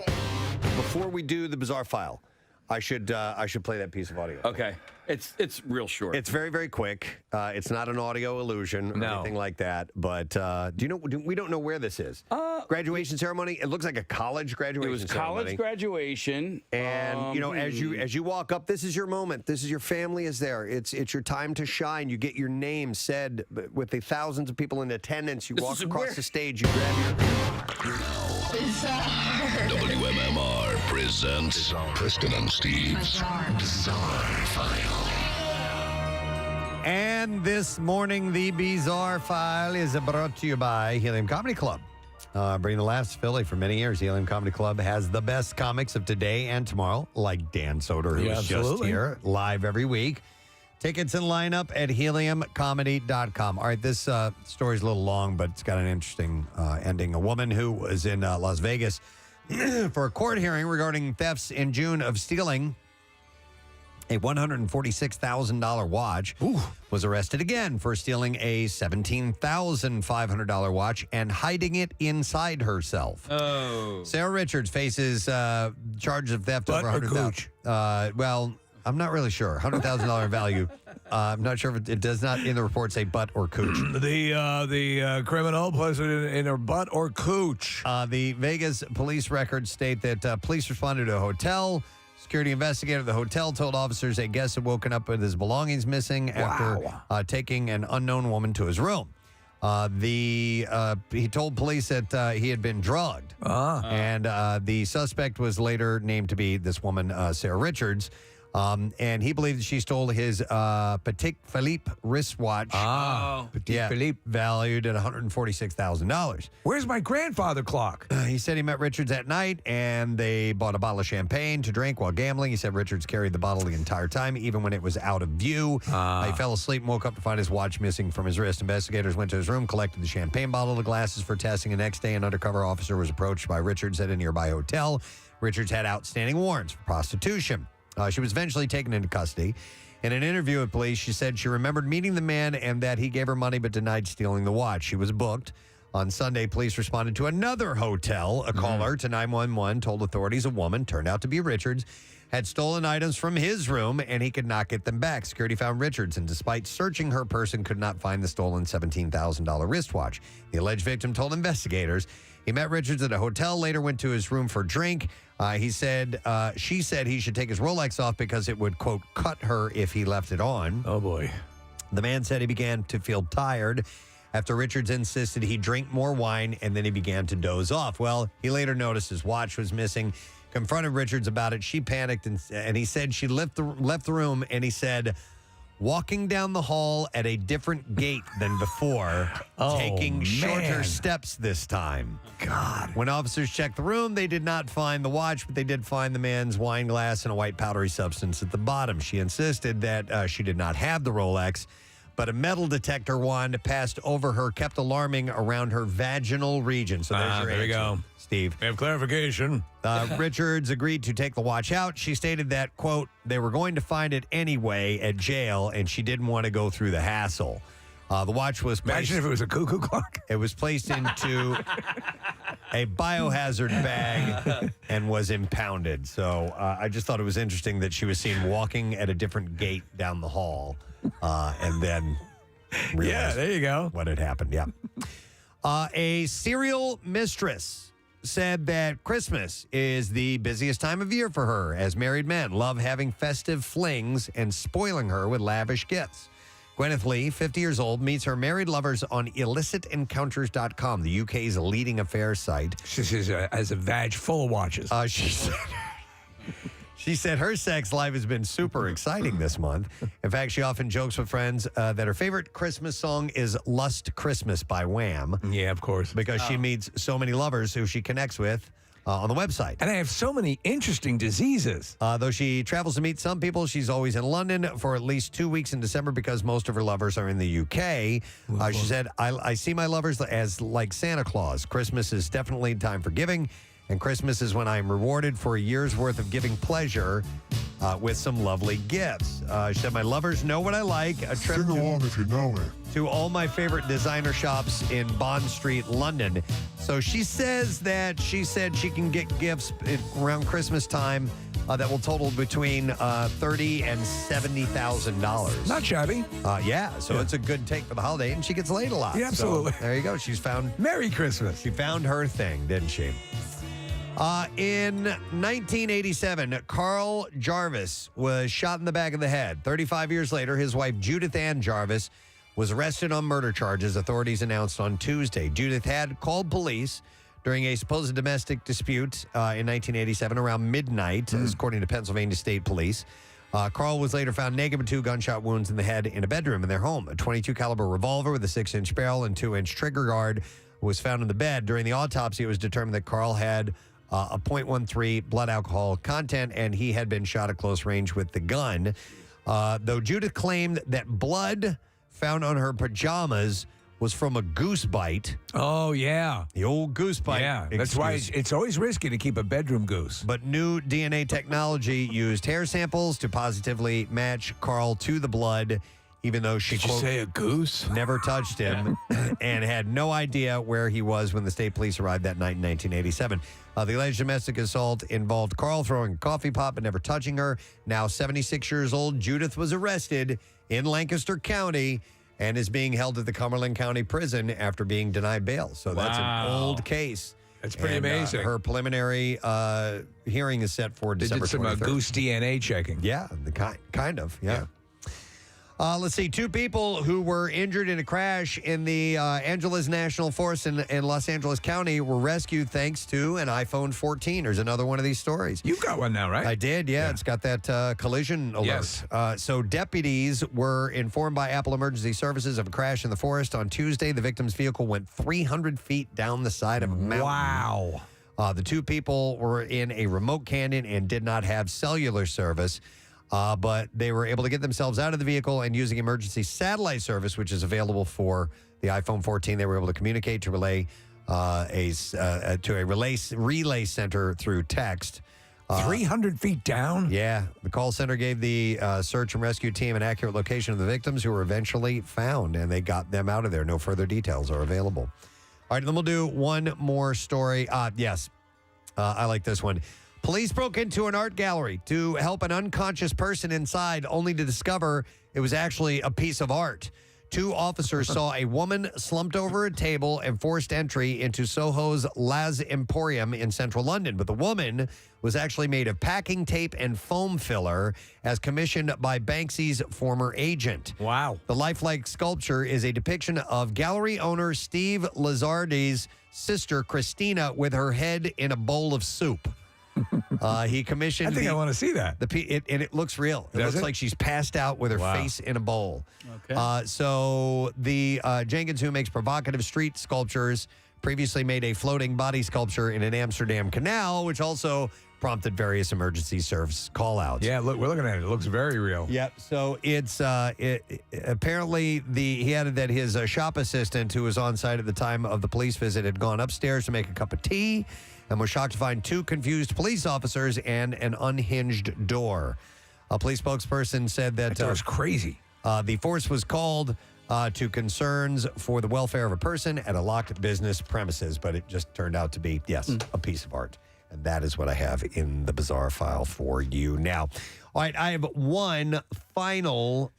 Before we do the bizarre file, I should play that piece of audio. Okay. It's real short. It's very, very quick. It's not an audio illusion or anything like that. But we don't know where this is. Graduation ceremony. It looks like a college graduation. It was ceremony. college graduation, and as you walk up, this is your moment. This is your family is there. It's your time to shine. You get your name said with the thousands of people in attendance. You walk across the stage. You grab your. WMMR presents Preston and Steve's Bizarre File. And this morning, the Bizarre File is brought to you by Helium Comedy Club. Bringing the laughs to Philly for many years. Helium Comedy Club has the best comics of today and tomorrow, like Dan Soder, who was just here, live every week. Tickets and lineup at heliumcomedy.com. All right, this story's a little long, but it's got an interesting ending. A woman who was in Las Vegas for a court hearing regarding thefts in June of stealing a $146,000 watch was arrested again for stealing a $17,500 watch and hiding it inside herself. Oh. Sarah Richards faces charges of theft Butt over or $100,000. Well, I'm not really sure. $100,000 value. I'm not sure if it does not in the report say butt or cooch. The criminal was in her butt or cooch. The Vegas police records state that police responded to a hotel. Security investigator at the hotel told officers a guest had woken up with his belongings missing after taking an unknown woman to his room. He told police that he had been drugged. And the suspect was later named to be this woman, Sarah Richards. And he believed that she stole his Petit Philippe wristwatch. Petit Philippe. Valued at $146,000. Where's my grandfather clock? He said he met Richards at night and they bought a bottle of champagne to drink while gambling. He said Richards carried the bottle the entire time, even when it was out of view. He fell asleep and woke up to find his watch missing from his wrist. Investigators went to his room, collected the champagne bottle, the glasses for testing. The next day, an undercover officer was approached by Richards at a nearby hotel. Richards had outstanding warrants for prostitution. She was eventually taken into custody. In an interview with police, she said she remembered meeting the man and that he gave her money but denied stealing the watch. She was booked. On Sunday, police responded to another hotel. A caller to 911 told authorities a woman, turned out to be Richards, had stolen items from his room and he could not get them back. Security found Richards and despite searching her person, could not find the stolen $17,000 wristwatch. The alleged victim told investigators he met Richards at a hotel, later went to his room for a drink. She said he should take his Rolex off because it would, quote, cut her if he left it on. Oh, boy. The man said he began to feel tired after Richards insisted he drink more wine, and then he began to doze off. Well, he later noticed his watch was missing, confronted Richards about it. She panicked, and he said she left the room, and he said, walking down the hall at a different gate than before, taking shorter steps this time. God. When officers checked the room, they did not find the watch, but they did find the man's wine glass and a white powdery substance at the bottom. She insisted that she did not have the Rolex, but a metal detector wand passed over her, kept alarming around her vaginal region. So there's your there answer, you go. Steve. We have clarification. Richards agreed to take the watch out. She stated that, quote, they were going to find it anyway at jail, and she didn't want to go through the hassle. The watch was placed... Imagine if it was a cuckoo clock. It was placed into a biohazard bag and was impounded. So I just thought it was interesting that she was seen walking at a different gate down the hall and then realized there you go. What had happened. Yeah. A serial mistress said that Christmas is the busiest time of year for her, as married men love having festive flings and spoiling her with lavish gifts. Gwyneth Lee, 50 years old, meets her married lovers on illicitencounters.com, the UK's leading affairs site. She has a vag full of watches. She said her sex life has been super exciting this month. In fact, she often jokes with friends that her favorite Christmas song is Lust Christmas by Wham. Yeah, of course. Because she meets so many lovers who she connects with on the website. And I have so many interesting diseases. Though she travels to meet some people, she's always in London for at least 2 weeks in December because most of her lovers are in the UK. She said, I see my lovers as like Santa Claus. Christmas is definitely time for giving, and Christmas is when I'm rewarded for a year's worth of giving pleasure with some lovely gifts. She said, my lovers know what I like. A trip Sing along if you know it. to all my favorite designer shops in Bond Street, London. So she says that she said she can get gifts around Christmas time that will total between $30,000 and $70,000. Not shabby. Yeah, so it's a good take for the holiday, and she gets laid a lot. Yeah, absolutely. So there you go. She's found Merry Christmas. She found her thing, didn't she? In 1987, Carl Jarvis was shot in the back of the head. 35 years later, his wife, Judith Ann Jarvis, was arrested on murder charges, authorities announced on Tuesday. Judith had called police during a supposed domestic dispute in 1987 around midnight, according to Pennsylvania State Police. Carl was later found naked with 2 gunshot wounds in the head in a bedroom in their home. A .22 caliber revolver with a 6-inch barrel and 2-inch trigger guard was found in the bed. During the autopsy, it was determined that Carl had a .13 blood alcohol content, and he had been shot at close range with the gun. Though Judith claimed that blood found on her pajamas was from a goose bite. Oh, yeah. The old goose bite. Yeah, that's why it's always risky to keep a bedroom goose. But new DNA technology used hair samples to positively match Carl to the blood, even though she, Did you say a goose? Never touched him and had no idea where he was when the state police arrived that night in 1987. The alleged domestic assault involved Carl throwing a coffee pot but never touching her. Now 76 years old, Judith was arrested in Lancaster County and is being held at the Cumberland County Prison after being denied bail. So that's an old case. That's pretty amazing. Her preliminary hearing is set for They December did some 23rd. goose DNA checking. Yeah, kind of, yeah. Let's see. 2 people who were injured in a crash in the Angeles National Forest in Los Angeles County were rescued thanks to an iPhone 14. There's another one of these stories. You've got one now, right? I did, yeah. It's got that collision alert. Yes. So deputies were informed by Apple Emergency Services of a crash in the forest on Tuesday. The victim's vehicle went 300 feet down the side of a mountain. Wow. The 2 people were in a remote canyon and did not have cellular service. But they were able to get themselves out of the vehicle, and using emergency satellite service, which is available for the iPhone 14, they were able to communicate to relay to a relay center through text. 300 feet down? Yeah. The call center gave the search and rescue team an accurate location of the victims, who were eventually found, and they got them out of there. No further details are available. All right, then we'll do one more story. Yes, I like this one. Police broke into an art gallery to help an unconscious person inside, only to discover it was actually a piece of art. 2 officers saw a woman slumped over a table and forced entry into Soho's Laz Emporium in central London. But the woman was actually made of packing tape and foam filler, as commissioned by Banksy's former agent. Wow. The lifelike sculpture is a depiction of gallery owner Steve Lizardi's sister, Christina, with her head in a bowl of soup. He commissioned. I think I want to see that. And it looks real. It looks like she's passed out with her face in a bowl. Okay. So the Jenkins, who makes provocative street sculptures, previously made a floating body sculpture in an Amsterdam canal, which also prompted various emergency service call-outs. Yeah, look, we're looking at it. It looks very real. Yep. So it's apparently he added that his shop assistant, who was on site at the time of the police visit, had gone upstairs to make a cup of tea and was shocked to find 2 confused police officers and an unhinged door. A police spokesperson said that was crazy. The force was called to concerns for the welfare of a person at a locked business premises, but it just turned out to be, yes, a piece of art. And that is what I have in the bizarre file for you now. All right, I have one final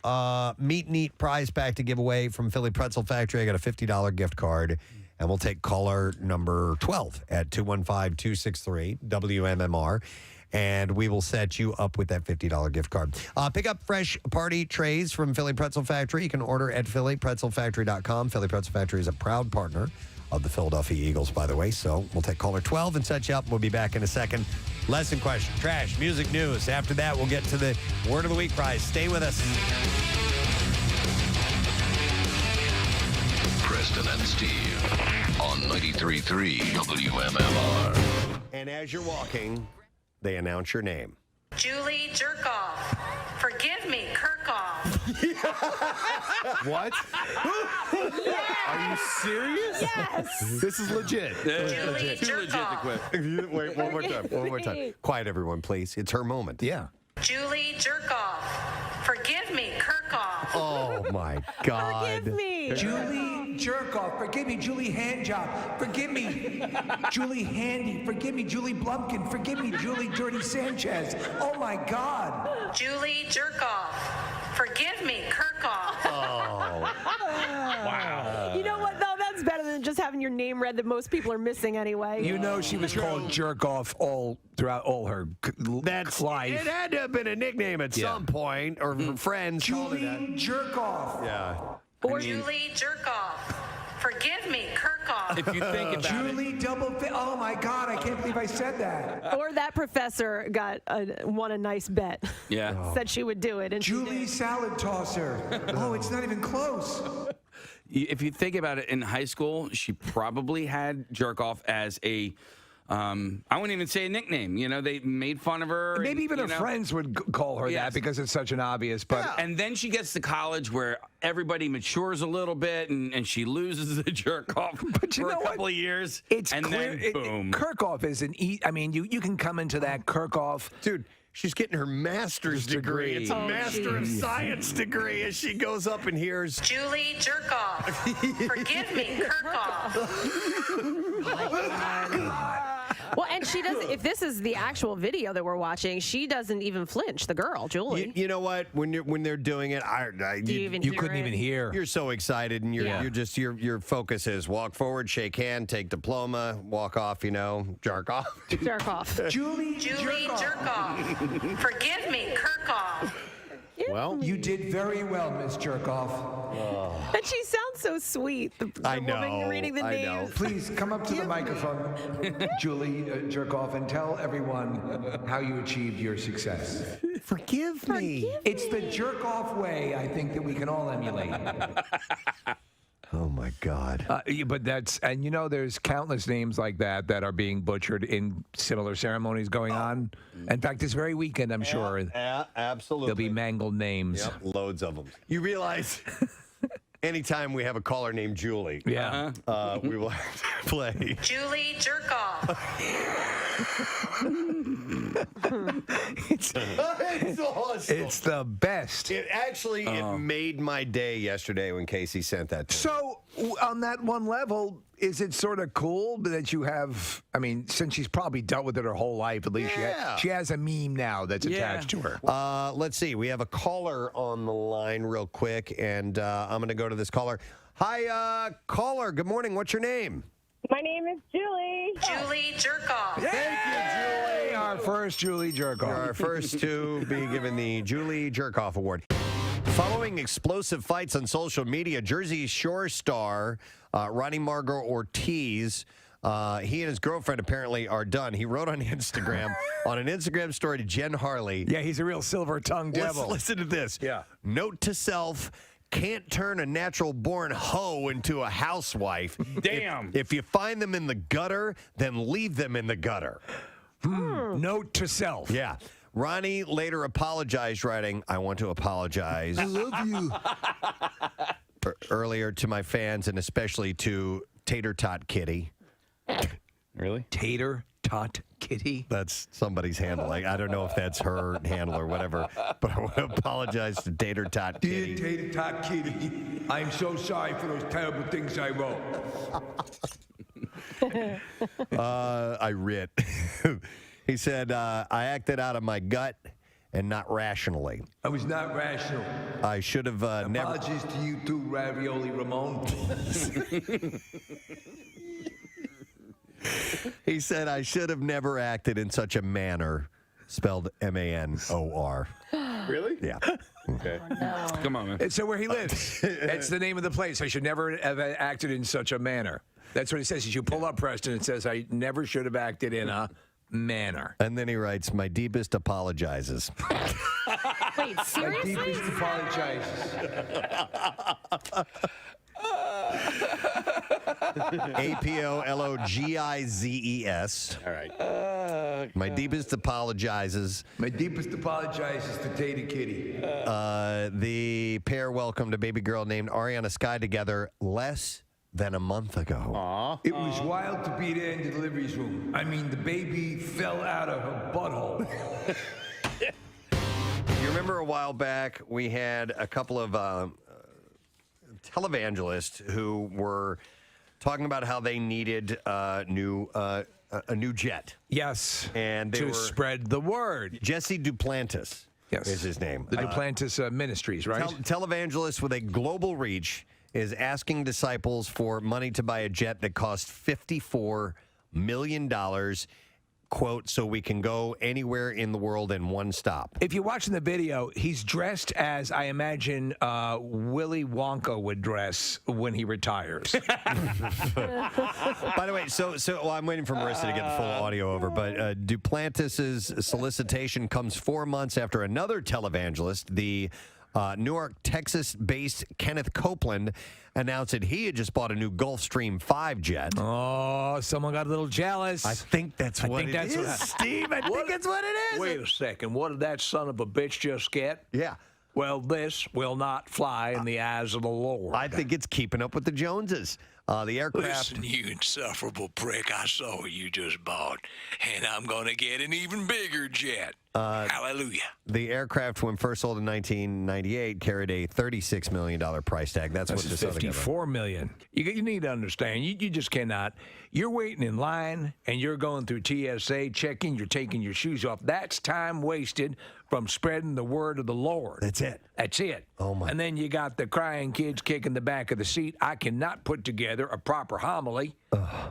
Meet and Eat prize pack to give away from Philly Pretzel Factory. I got a $50 gift card, and we'll take caller number 12 at 215-263-WMMR. And we will set you up with that $50 gift card. Pick up fresh party trays from Philly Pretzel Factory. You can order at phillypretzelfactory.com. Philly Pretzel Factory is a proud partner of the Philadelphia Eagles, by the way. So we'll take caller 12 and set you up. We'll be back in a second. Lesson question, trash, music, news. After that, we'll get to the Word of the Week prize. Stay with us. Preston and Steve on 93.3 WMMR. And as you're walking, they announce your name. Julie Jerkoff. Forgive me, Kirkoff. What? Are you serious? Yes. This is legit. Julie Too legit to Jerkoff. quit. Wait, one more time. One more time. Quiet, everyone, please. It's her moment. Yeah. Julie Jerkoff. Forgive me, Kirkoff. Oh, my God. Forgive me. Julie Jerkoff, forgive me. Julie Handjob, forgive me. Julie Handy, forgive me. Julie Blumpkin, forgive me. Julie Dirty Sanchez. Oh my God. Julie Jerkoff. Forgive me, Kirkoff. Oh. Wow. You know what, though? That's better than just having your name read that most people are missing anyway. You know she was called Jerk Off all throughout all her life. It had to have been a nickname at some point, or her friends. Julie Jerkoff. Yeah. Or Julie Jerkoff. Forgive me, Kirkoff. If you think about Julie oh my God, I can't believe I said that. Or that professor won a nice bet. Yeah. Said she would do it. And Julie Salad Tosser. Oh, it's not even close. If you think about it, in high school, she probably had jerk off as a, I wouldn't even say a nickname. You know, they made fun of her. Maybe even her you know. friends would call her that because it's such an obvious. But And then she gets to college where everybody matures a little bit and she loses the jerk off for a couple of years. It's and clear. then boom. Kirkoff is I mean, you can come into that Kirkoff. Dude, she's getting her master's degree. It's a Master of Science degree as she goes up and hears Julie Jerkoff. Forgive me, Kirkoff. Well, and she doesn't. If this is the actual video that we're watching, she doesn't even flinch. The girl, Julie. You know what? When they're doing it, you couldn't even hear. You're so excited, and you're just your focus is walk forward, shake hand, take diploma, walk off. You know, jerk off. Jerk off. Julie Jerkoff. Forgive me, Kirkoff. Well, you did very well, Miss Jerkoff. And she sounds so sweet. The I woman know, reading the I names. Please come up to the microphone, Julie Jerkoff, and tell everyone how you achieved your success. Forgive me. It's the jerk off way, I think, that we can all emulate. Oh my God. But and you know, there's countless names like that are being butchered in similar ceremonies going on. In fact, this very weekend, I'm sure. Absolutely. There'll be mangled names. Yep, loads of them. You realize anytime we have a caller named Julie, we will have to play Julie Jerkoff. It's awesome. It's the best. It actually it made my day yesterday when Casey sent that to me. So, on that one level, is it sort of cool that you have? I mean, since she's probably dealt with it her whole life, at least she has a meme now that's attached to her. Let's see. We have a caller on the line real quick, and I'm going to go to this caller. Hi, caller. Good morning. What's your name? My name is Julie. Julie Jerkoff. Thank you, Julie. Our first Julie Jerkoff. You're our first to be given the Julie Jerkoff Award. Following explosive fights on social media, Jersey Shore star Ronnie Margot Ortiz, he and his girlfriend apparently are done. He wrote on Instagram, on an Instagram story to Jen Harley. Yeah, he's a real silver-tongued devil. Listen to this. Yeah. Note to self, can't turn a natural-born hoe into a housewife. Damn. If you find them in the gutter, then leave them in the gutter. Note to self. Yeah. Ronnie later apologized, writing, I want to apologize. I love you. Earlier to my fans and especially to Tater Tot Kitty. Really? Tater Tot Kitty? That's somebody's handle. Like, I don't know if that's her handle or whatever, but I want to apologize to Tater Tot Kitty. Dear Tater Tot Kitty, I'm so sorry for those terrible things I wrote. I writ. He said, I acted out of my gut and not rationally. I was not rational. I should have never. Apologies to you too, Ravioli Ramon. He said, I should have never acted in such a manner, spelled M-A-N-O-R. Really? Yeah. Okay. Come on, man. It's where he lives. It's the name of the place. I should never have acted in such a manner. That's what it says. As you pull up Preston, it says, I never should have acted in a manner. And then he writes, my deepest apologizes. Wait, seriously? My deepest apologizes. APOLOGIZES. All right. My deepest apologizes. My deepest apologizes to Tater Kitty. The pair welcomed a baby girl named Ariana Sky together less than a month ago. It was wild to be there in the delivery room. I mean, the baby fell out of her butthole. You remember a while back we had a couple of televangelists who were talking about how they needed a new jet. Yes. And they to were spread the word. Jesse Duplantis. Yes. Is his name. The Duplantis Ministries, right? Televangelist with a global reach is asking disciples for money to buy a jet that costs $54 million, quote, so we can go anywhere in the world in one stop. If you're watching the video, he's dressed as I imagine Willy Wonka would dress when he retires. By the way, so well, I'm waiting for Marissa to get the full audio over, but Duplantis' solicitation comes 4 months after another televangelist, the Newark, Texas-based Kenneth Copeland, announced that he had just bought a new Gulfstream 5 jet. Oh, someone got a little jealous. I think that's what it is, Steve. I think that's what it is. Wait a second. What did that son of a bitch just get? Yeah. Well, this will not fly in the eyes of the Lord. I think it's keeping up with the Joneses. The aircraft. Listen, you insufferable prick. I saw what you just bought, and I'm going to get an even bigger jet. Hallelujah. The aircraft, when first sold in 1998, carried a $36 million price tag. That's what this other guy bought. $54 million. You need to understand. You just cannot. You're waiting in line, and you're going through TSA, checking. You're taking your shoes off. That's time wasted from spreading the word of the Lord. That's it. That's it. Oh, my. And then you got the crying kids kicking the back of the seat. I cannot put together a proper homily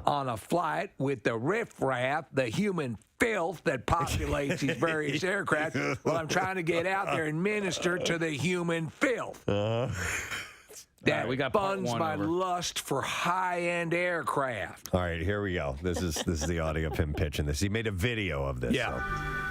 on a flight with the riffraff, the human filth that populates these various aircraft while I'm trying to get out there and minister to the human filth. That we got part funds one my over. lust for high-end aircraft. All right, here we go. This is the audio of him pitching this. He made a video of this. Yeah. so.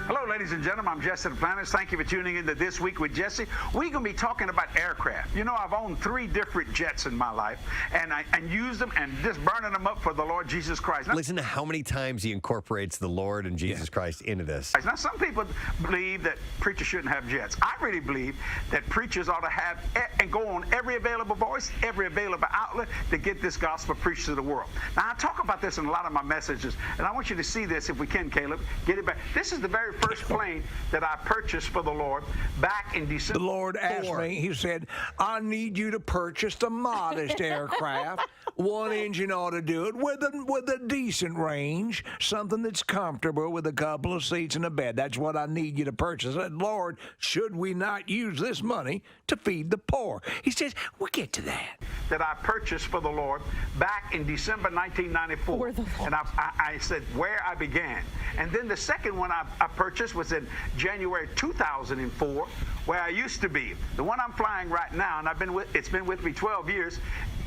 Hello, ladies and gentlemen. I'm Jesse Duplantis. Thank you for tuning in to This Week with Jesse. We're going to be talking about aircraft. You know, I've owned 3 different jets in my life, and used them and just burning them up for the Lord Jesus Christ. Now, Listen to how many times he incorporates the Lord and Jesus Christ into this. now, some people believe that preachers shouldn't have jets. I really believe that preachers ought to have and go on every available voice, every available outlet to get this gospel preached to the world. Now, I talk about this in a lot of my messages, and I want you to see this if we can, Caleb. Get it back. This is the very first plane that I purchased for the Lord back in December. The Lord asked me, he said, I need you to purchase the modest aircraft. One engine ought to do it with a decent range, something that's comfortable with a couple of seats and a bed. That's what I need you to purchase. I said, Lord, should we not use this money to feed the poor? He says, we'll get to that. That I purchased for the Lord back in December 1994. And I said where I began. And then the second one I purchased was in January 2004, where I used to be. The one I'm flying right now, and it's been with me 12 years.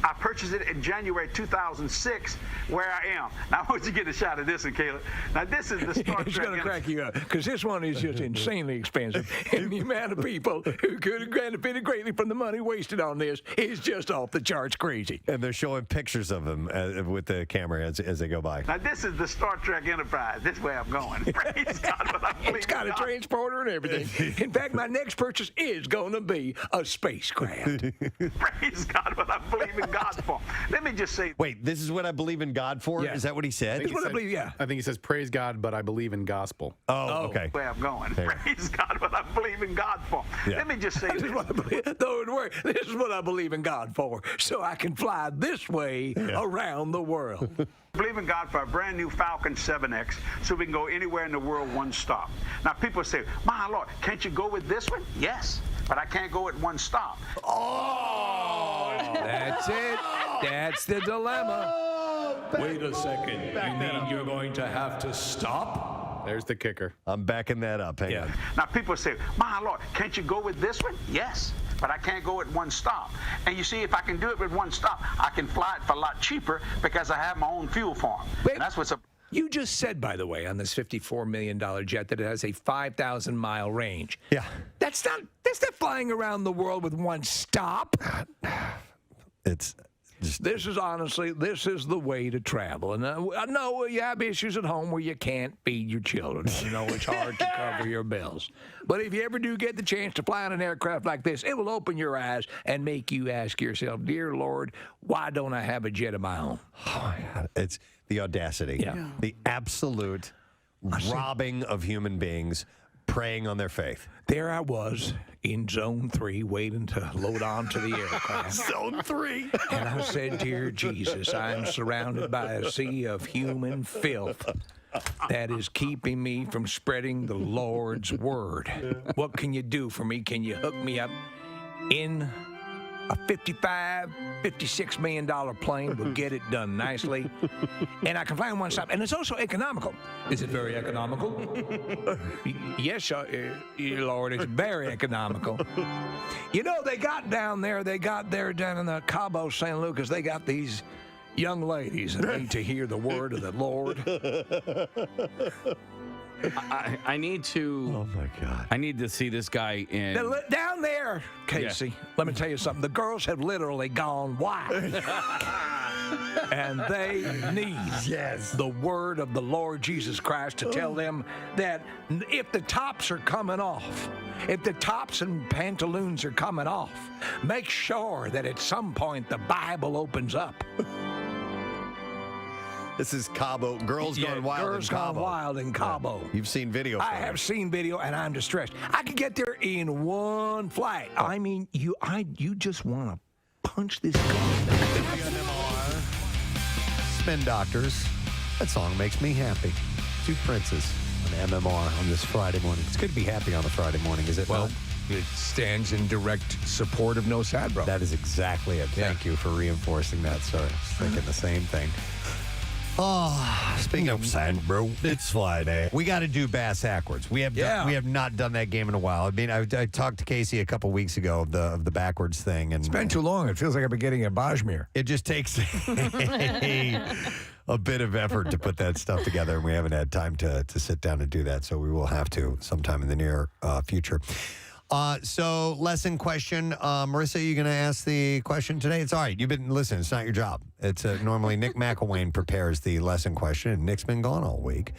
I purchased it in January 2006, where I am. Now, I want you to get a shot of this one, Caleb. Now, this is the Star Trek. It's going to crack you up, because this one is just insanely expensive. And the amount of people who could have benefited greatly from the money wasted on this is just off the charts crazy. And they're showing pictures of him with the camera as they go by. Now, this is the Star Trek Enterprise. This is where I'm going. Praise God, but I believe It's got a transporter and everything. In fact, my next purchase is going to be a spacecraft. Praise God, but I believe in God for. Let me just say. Wait, this is what I believe in God for? Yeah. Is that what he said? I think he says, praise God, but I believe in gospel. Oh, okay. Where I'm going. There. Praise God, but I believe in God for. Yeah. Let me just say This is what I believe in God for, so I can fly this way around the world. Believe in God for a brand new Falcon 7X so we can go anywhere in the world one stop. Now, people say, my Lord, can't you go with this one? Yes, but I can't go at one stop. Oh! That's it. That's the dilemma. Wait a second. You mean you're going to have to stop? There's the kicker. I'm backing that up. Hang on. Now, people say, my Lord, can't you go with this one? Yes, but I can't go at one stop. And you see, if I can do it with one stop, I can fly it for a lot cheaper because I have my own fuel farm. And that's what's up. You just said, by the way, on this $54 million jet that it has a 5,000-mile range. Yeah. That's not flying around the world with one stop. It's This is the way to travel. And I know you have issues at home where you can't feed your children. You know, it's hard to cover your bills. But if you ever do get the chance to fly on an aircraft like this, it will open your eyes and make you ask yourself, dear Lord, why don't I have a jet of my own? Oh, my God. It's the audacity. Yeah. The absolute robbing of human beings, preying on their faith. There I was in Zone 3 waiting to load onto the aircraft. Zone 3. And I said, dear Jesus, I am surrounded by a sea of human filth that is keeping me from spreading the Lord's word. What can you do for me? Can you hook me up in a $56 million plane? Will get it done nicely. And I can fly in one stop. And it's also economical. Is it very economical? Yes, Lord, it's very economical. You know, they got down there down in the Cabo San Lucas, they got these young ladies that need to hear the word of the Lord. I need to. Oh my God! I need to see this guy in Down there, Casey. Let me tell you something. The girls have literally gone wild, and they need the word of the Lord Jesus Christ to tell them that if the tops are coming off, if the tops and pantaloons are coming off, make sure that at some point the Bible opens up. This is Cabo. Girls Gone Wild Girls in Cabo. Gone Wild in Cabo. You've seen video. I have seen video, and I'm distressed. I could get there in one flight. I mean, you just want to punch this guy. Spin Doctors. That song makes me happy. Two Princes on MMR on this Friday morning. It's good to be happy on a Friday morning, is it? Well, not? it stands in direct support of No Sad Bro. That is exactly it. Thank you for reinforcing that, sir. I was thinking the same thing. Oh, speaking of sad, bro, it's Friday. We got to do bass backwards. We have not done that game in a while. I mean, I talked to Casey a couple weeks ago of the backwards thing, and It's been too long. It feels like I've been getting a Bajmir. it just takes a bit of effort to put that stuff together, and we haven't had time to sit down and do that. So we will have to sometime in the near future. So lesson question. Marissa, are you going to ask the question today? It's all right. You've been listening. It's not your job. It's normally Nick McElwain prepares the lesson question, and Nick's been gone all week.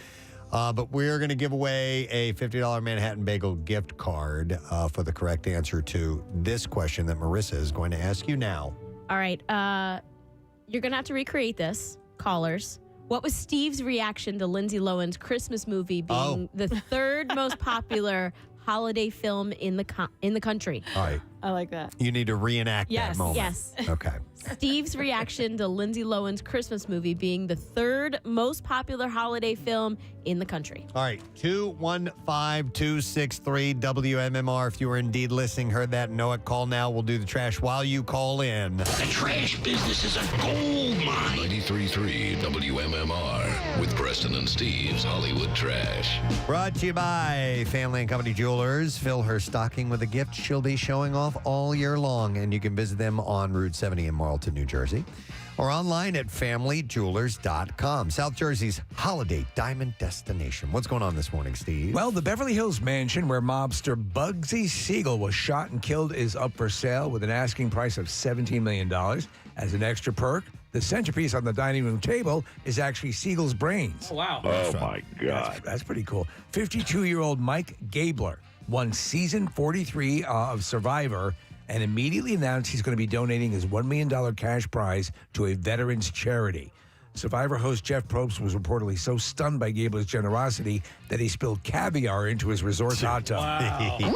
But we're going to give away a $50 Manhattan Bagel gift card for the correct answer to this question that Marissa is going to ask you now. All right. You're going to have to recreate this, callers. What was Steve's reaction to Lindsay Lohan's Christmas movie being the third most popular holiday film in the country? All right. I like that. You need to reenact that moment. Yes. Okay. Steve's reaction to Lindsay Lohan's Christmas movie being the third most popular holiday film in the country. All right, 215-263 WMMR. If you were indeed listening, heard that, know it, call now. We'll do the trash while you call in. The trash business is a gold mine. 93.3 WMMR with Preston and Steve's Hollywood Trash. Brought to you by Family and Company Jewelers. Fill her stocking with a gift she'll be showing off all year long, and you can visit them on Route 70 in Marlton, New Jersey, or online at familyjewelers.com. South Jersey's holiday diamond destination. What's going on this morning, Steve? Well, the Beverly Hills mansion where mobster Bugsy Siegel was shot and killed is up for sale with an asking price of $17 million. As an extra perk, the centerpiece on the dining room table is actually Siegel's brains. Oh, wow. Oh, my God. That's pretty cool. 52-year-old Mike Gabler won season 43 of Survivor and immediately announced he's going to be donating his $1 million cash prize to a veterans charity. Survivor host Jeff Probst was reportedly so stunned by Gabler's generosity that he spilled caviar into his resort hot tub. Wow.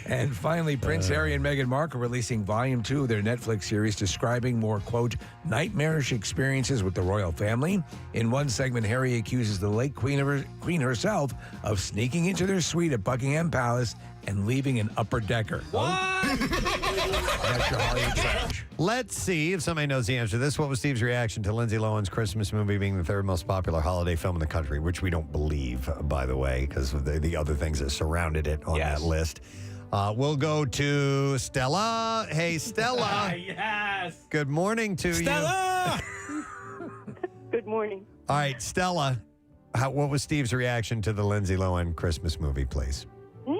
And finally, Prince Harry and Meghan Markle releasing Volume 2 of their Netflix series describing more, quote, nightmarish experiences with the royal family. In one segment, Harry accuses the late Queen herself of sneaking into their suite at Buckingham Palace and leaving an upper decker. What? That's your Hollywood trash. Let's see if somebody knows the answer to this. What was Steve's reaction to Lindsay Lohan's Christmas movie being the third most popular holiday film in the country, which we don't believe, by the way, because of the other things that surrounded it on that list. We'll go to Stella. Hey, Stella. Yes. Good morning to Stella! you. Good morning. All right, Stella, what was Steve's reaction to the Lindsay Lohan Christmas movie, please? No!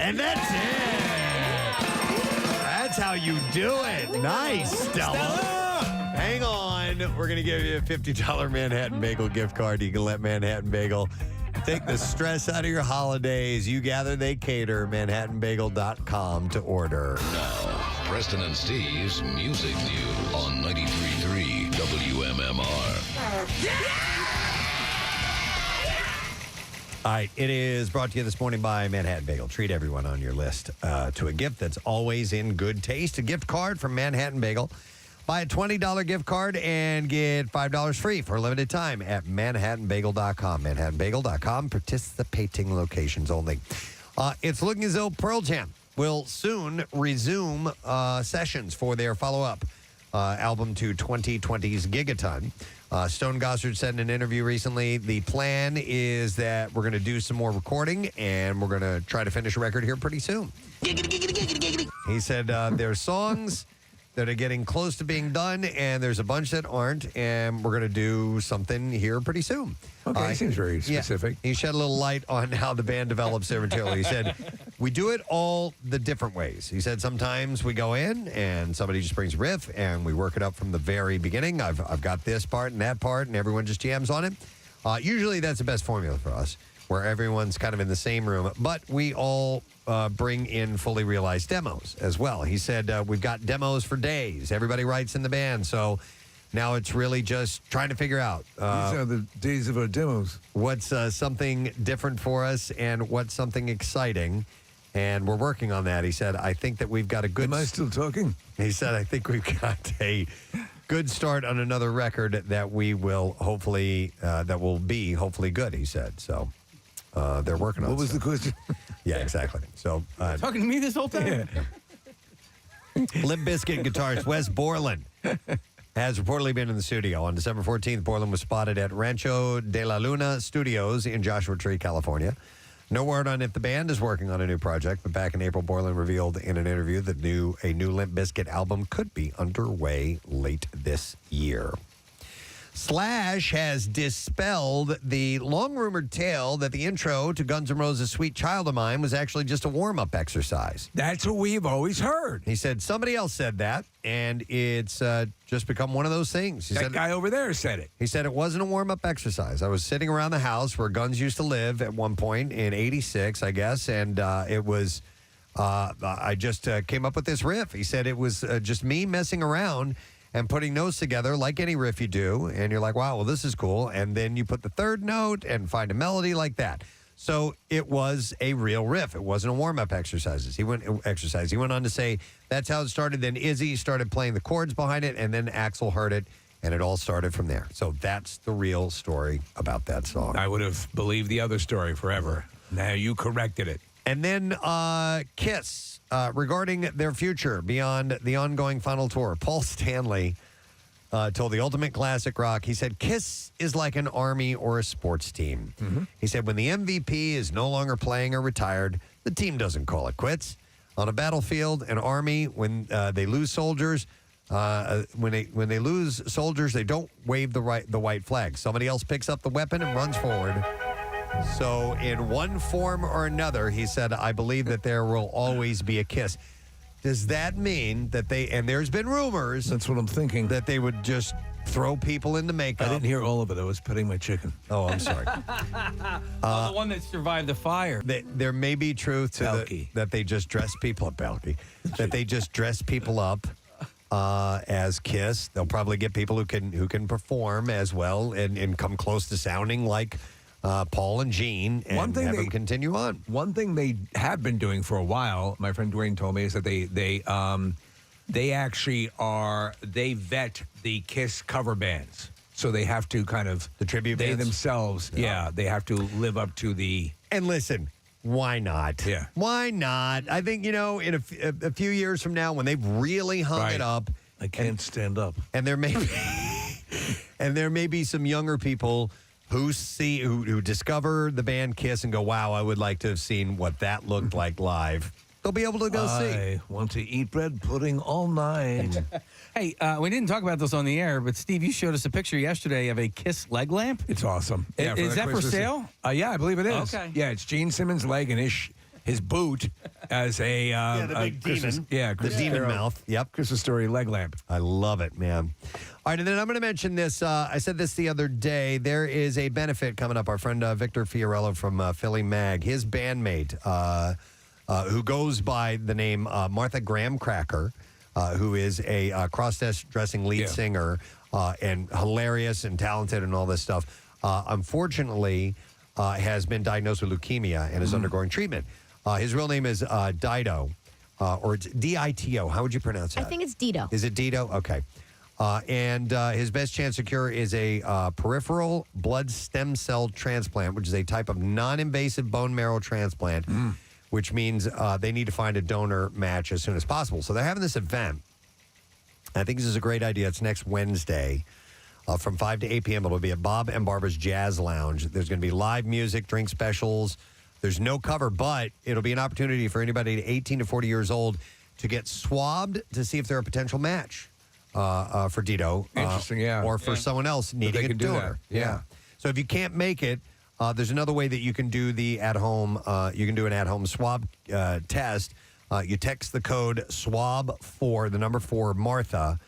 And that's it. That's how you do it. Nice, Stella. Hang on. We're going to give you a $50 Manhattan Bagel gift card. You can let Manhattan Bagel take the stress out of your holidays. You gather, they cater. ManhattanBagel.com to order. Now, Preston and Steve's Music News on 93.3 WMMR. All right, it is brought to you this morning by Manhattan Bagel. Treat everyone on your list to a gift that's always in good taste. A gift card from Manhattan Bagel. Buy a $20 gift card and get $5 free for a limited time at ManhattanBagel.com. ManhattanBagel.com, participating locations only. It's looking as though Pearl Jam will soon resume sessions for their follow-up album to 2020's Gigaton. Stone Gossard said in an interview recently, the plan is that we're going to do some more recording and we're going to try to finish a record here pretty soon. He said there's songs that are getting close to being done and there's a bunch that aren't, and we're going to do something here pretty soon. Okay, seems very specific. Yeah, he shed a little light on how the band develops their material. He said, we do it all the different ways. He said sometimes we go in and somebody just brings a riff and we work it up from the very beginning. I've got this part and that part and everyone just jams on it. Usually that's the best formula for us, where everyone's kind of in the same room, but we all bring in fully realized demos as well. He said, we've got demos for days. Everybody writes in the band, so now it's really just trying to figure out. These are the days of our demos. What's something different for us and what's something exciting, and we're working on that. He said, I think that we've got a good... Am I still talking? He said, I think we've got a good start on another record that we will hopefully, that will be hopefully good, he said. So they're working on it. What was the question? Yeah, exactly. So Talking to me this whole time? Limp Bizkit guitarist Wes Borland has reportedly been in the studio. On December 14th, Borland was spotted at Rancho de la Luna Studios in Joshua Tree, California. No word on if the band is working on a new project, but back in April, Borland revealed in an interview that a new Limp Bizkit album could be underway late this year. Slash has dispelled the long-rumored tale that the intro to Guns N' Roses' Sweet Child of Mine was actually just a warm-up exercise. That's what we've always heard. He said somebody else said that, and it's just become one of those things. He That guy over there said it. He said it wasn't a warm-up exercise. I was sitting around the house where Guns used to live at one point in '86, I guess, and it was... I just came up with this riff. He said it was just me messing around and putting notes together like any riff you do, and you're like, wow, well, this is cool. And then you put the third note and find a melody like that. So it was a real riff. It wasn't a warm-up exercise. He went on to say that's how it started. Then Izzy started playing the chords behind it, and then Axl heard it, and it all started from there. So that's the real story about that song. I would have believed the other story forever. Now you corrected it. And then Kiss, regarding their future beyond the ongoing final tour, Paul Stanley told the Ultimate Classic Rock, he said, Kiss is like an army or a sports team. Mm-hmm. He said, when the MVP is no longer playing or retired, the team doesn't call it quits. On a battlefield, an army, when they lose soldiers, when they lose soldiers, they don't wave the white flag. Somebody else picks up the weapon and runs forward. So in one form or another, he said, I believe that there will always be a Kiss. Does that mean that and there's been rumors. That's what I'm thinking. That they would just throw people into makeup. I didn't hear all of it. I was petting my chicken. Oh, I'm sorry. The one that survived the fire. There may be truth to that they just dress people up, Balky. That they just dress people up as Kiss. They'll probably get people who can perform as well and come close to sounding like Paul and Gene, and have them continue on. One thing they have been doing for a while, my friend Dwayne told me, is that they actually they vet the Kiss cover bands. So they have to kind of the tribute they bands? themselves, they have to live up to the. And listen, why not? Yeah, why not? I think in a few years from now, when they've really hung it up, I can't stand up, and there may be some younger people who discover the band Kiss and go, wow, I would like to have seen what that looked like live. They'll be able to go see. I want to eat bread pudding all night. Hey, we didn't talk about this on the air, but Steve, you showed us a picture yesterday of a Kiss leg lamp. It's awesome. Is that for sale? Yeah, I believe it is. Okay. Yeah, it's Gene Simmons' leg, and his boot as a the big Christmas, demon. The demon mouth. Yep. Christmas story leg lamp. I love it, man. All right, and then I'm going to mention this. I said this the other day. There is a benefit coming up. Our friend Victor Fiorello from Philly Mag, his bandmate, who goes by the name Martha Graham Cracker, who is a cross-dressing lead singer and hilarious and talented and all this stuff, unfortunately has been diagnosed with leukemia and is undergoing treatment. His real name is Dido, or it's D-I-T-O. How would you pronounce that? I think it's Dido. Is it Dido? Okay. And his best chance of cure is a peripheral blood stem cell transplant, which is a type of non-invasive bone marrow transplant, which means they need to find a donor match as soon as possible. So they're having this event. I think this is a great idea. It's next Wednesday from 5 to 8 p.m. It'll be at Bob and Barbara's Jazz Lounge. There's going to be live music, drink specials. There's no cover, but it'll be an opportunity for anybody 18 to 40 years old to get swabbed to see if they're a potential match for Dido. Interesting, yeah. Or for someone else needing a donor. Yeah. So if you can't make it, there's another way that you can do the at-home. You can do an at-home swab test. You text the code SWAB4, the number 4, Martha,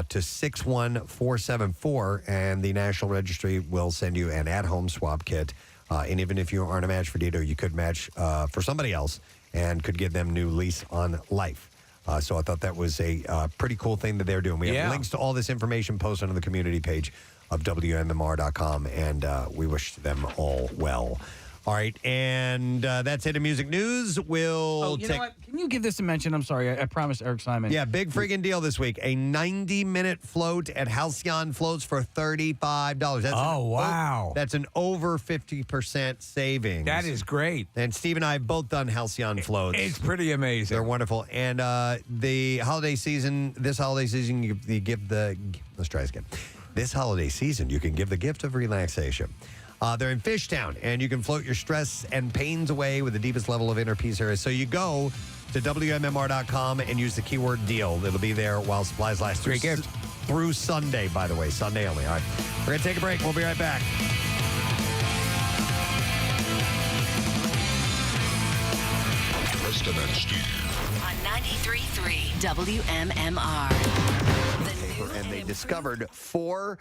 to 61474, and the National Registry will send you an at-home swab kit. And even if you aren't a match for Dido, you could match for somebody else and could give them new lease on life. So I thought that was a pretty cool thing that they're doing. We have links to all this information posted on the community page of WMMR.com, and we wish them all well. All right, and that's it in music news. We'll you know what? Can you give this a mention? I'm sorry. I promised Eric Simon. Yeah, big friggin' deal this week. A 90-minute float at Halcyon Floats for $35. That's wow. That's an over 50% savings. That is great. And Steve and I have both done Halcyon Floats. It's pretty amazing. They're wonderful. And the holiday season, you give the, let's try this again. This holiday season, you can give the gift of relaxation. They're in Fishtown, and you can float your stress and pains away with the deepest level of inner peace here. So you go to WMMR.com and use the keyword deal. It'll be there while supplies last. Great gift. Through Sunday, by the way. Sunday only. All right. We're going to take a break. We'll be right back. Preston and Steve. On 93.3 WMMR. And they discovered 4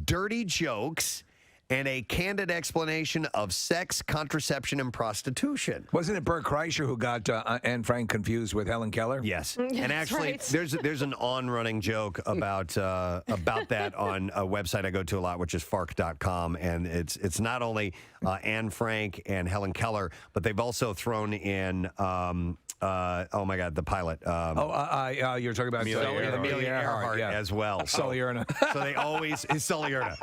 dirty jokes and a candid explanation of sex, contraception, and prostitution. Wasn't it Bert Kreischer who got Anne Frank confused with Helen Keller? Yes. That's And actually, right. there's an on-running joke about that on a website I go to a lot, which is fark.com. And it's not only Anne Frank and Helen Keller, but they've also thrown in... oh my God, the pilot. You're talking about Amelia Earhart as well. Sully Erna. So they always is Sully Erna.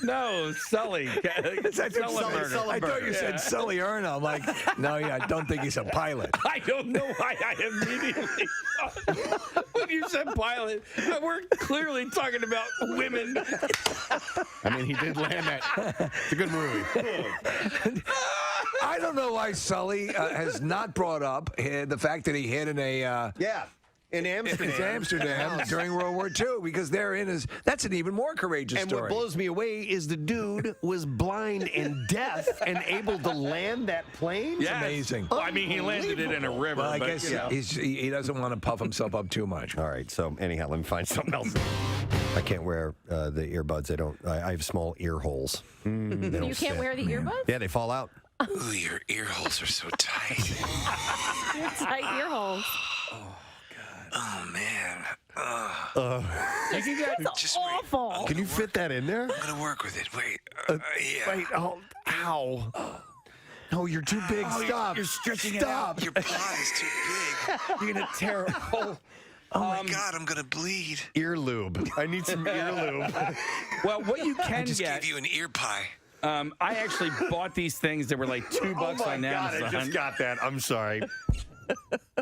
No, Sully. I thought you said Sully Erna. I'm like, no, I don't think he's a pilot. I don't know why I immediately thought when you said pilot, we're clearly talking about women. I mean, he did land that. It's a good movie. I don't know why Sully has not brought up the fact that he hid in a in Amsterdam during World War II, because that's an even more courageous and story. what blows me away is the dude was blind and deaf and able to land that plane. It's amazing. Well, I mean, he landed it in a river. Well, I but, guess he doesn't want to puff himself up too much. All right, so anyhow, let me find something else. I can't wear the earbuds. I have small ear holes. You can't wear the earbuds? Yeah, they fall out. Ooh, your ear holes are so tight. Tight ear holes. Oh, man. You can get That's awful. Can you fit that in there? I'm going to work with it. Wait. Yeah. Wait, ow. No, you're too big. Stop. You're stretching it out. Your plot is too big. You're going to tear a hole. Oh, my God, I'm going to bleed. Ear lube. I need some ear lube. Well, what you I can just get... gave you an ear pie. I actually bought these things that were like $2 Oh my on God, Amazon. I just got that. I'm sorry.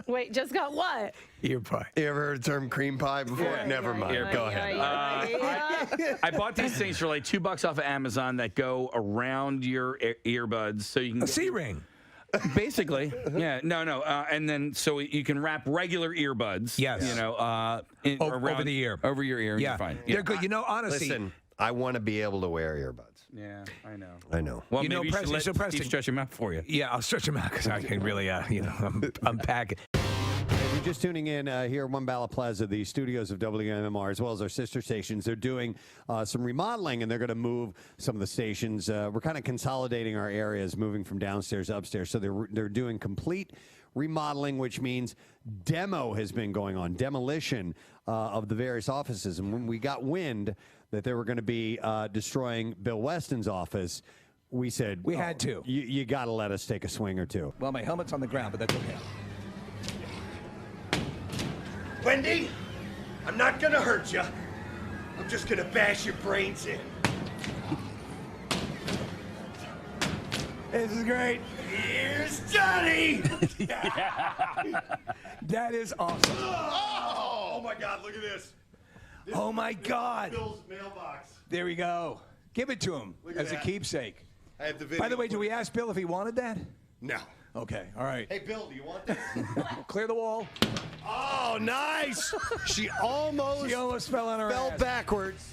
Wait, just got what? Ear pie. You ever heard the term cream pie before? Never mind. Go ahead. I bought these things for like $2 off of Amazon that go around your earbuds, so you can A C-ring. Basically, yeah, no, and then so you can wrap regular earbuds. Yes. You know, over the ear, over your ear. Yeah, You're fine. they're good. You know, honestly, Listen, I want to be able to wear earbuds. Yeah, I know. I know. Well, You know, maybe you should Preston- let so Preston- Steve stretch him out for you. Yeah, I'll stretch them out because I can really, unpack it. If you're just tuning in here at One Bala Plaza, the studios of WMMR, as well as our sister stations, they're doing some remodeling, and they're going to move some of the stations. We're kind of consolidating our areas, moving from downstairs to upstairs. So they're doing complete remodeling, which means demo has been going on, demolition of the various offices. And when we got wind that they were going to be destroying Bill Weston's office, we said, We had to. You got to let us take a swing or two. Well, my helmet's on the ground, but that's okay. Wendy, I'm not gonna hurt you. I'm just gonna bash your brains in. This is great. Here's Johnny! That is awesome. Oh my God, look at this. Oh my God. Bill's mailbox. There we go. Give it to him Look at as a that. keepsake. I have the video. By the way, did we ask Bill if he wanted that? No. Okay, all right. Hey, Bill, do you want this? Clear the wall. Oh, nice! She almost fell on her ass. backwards.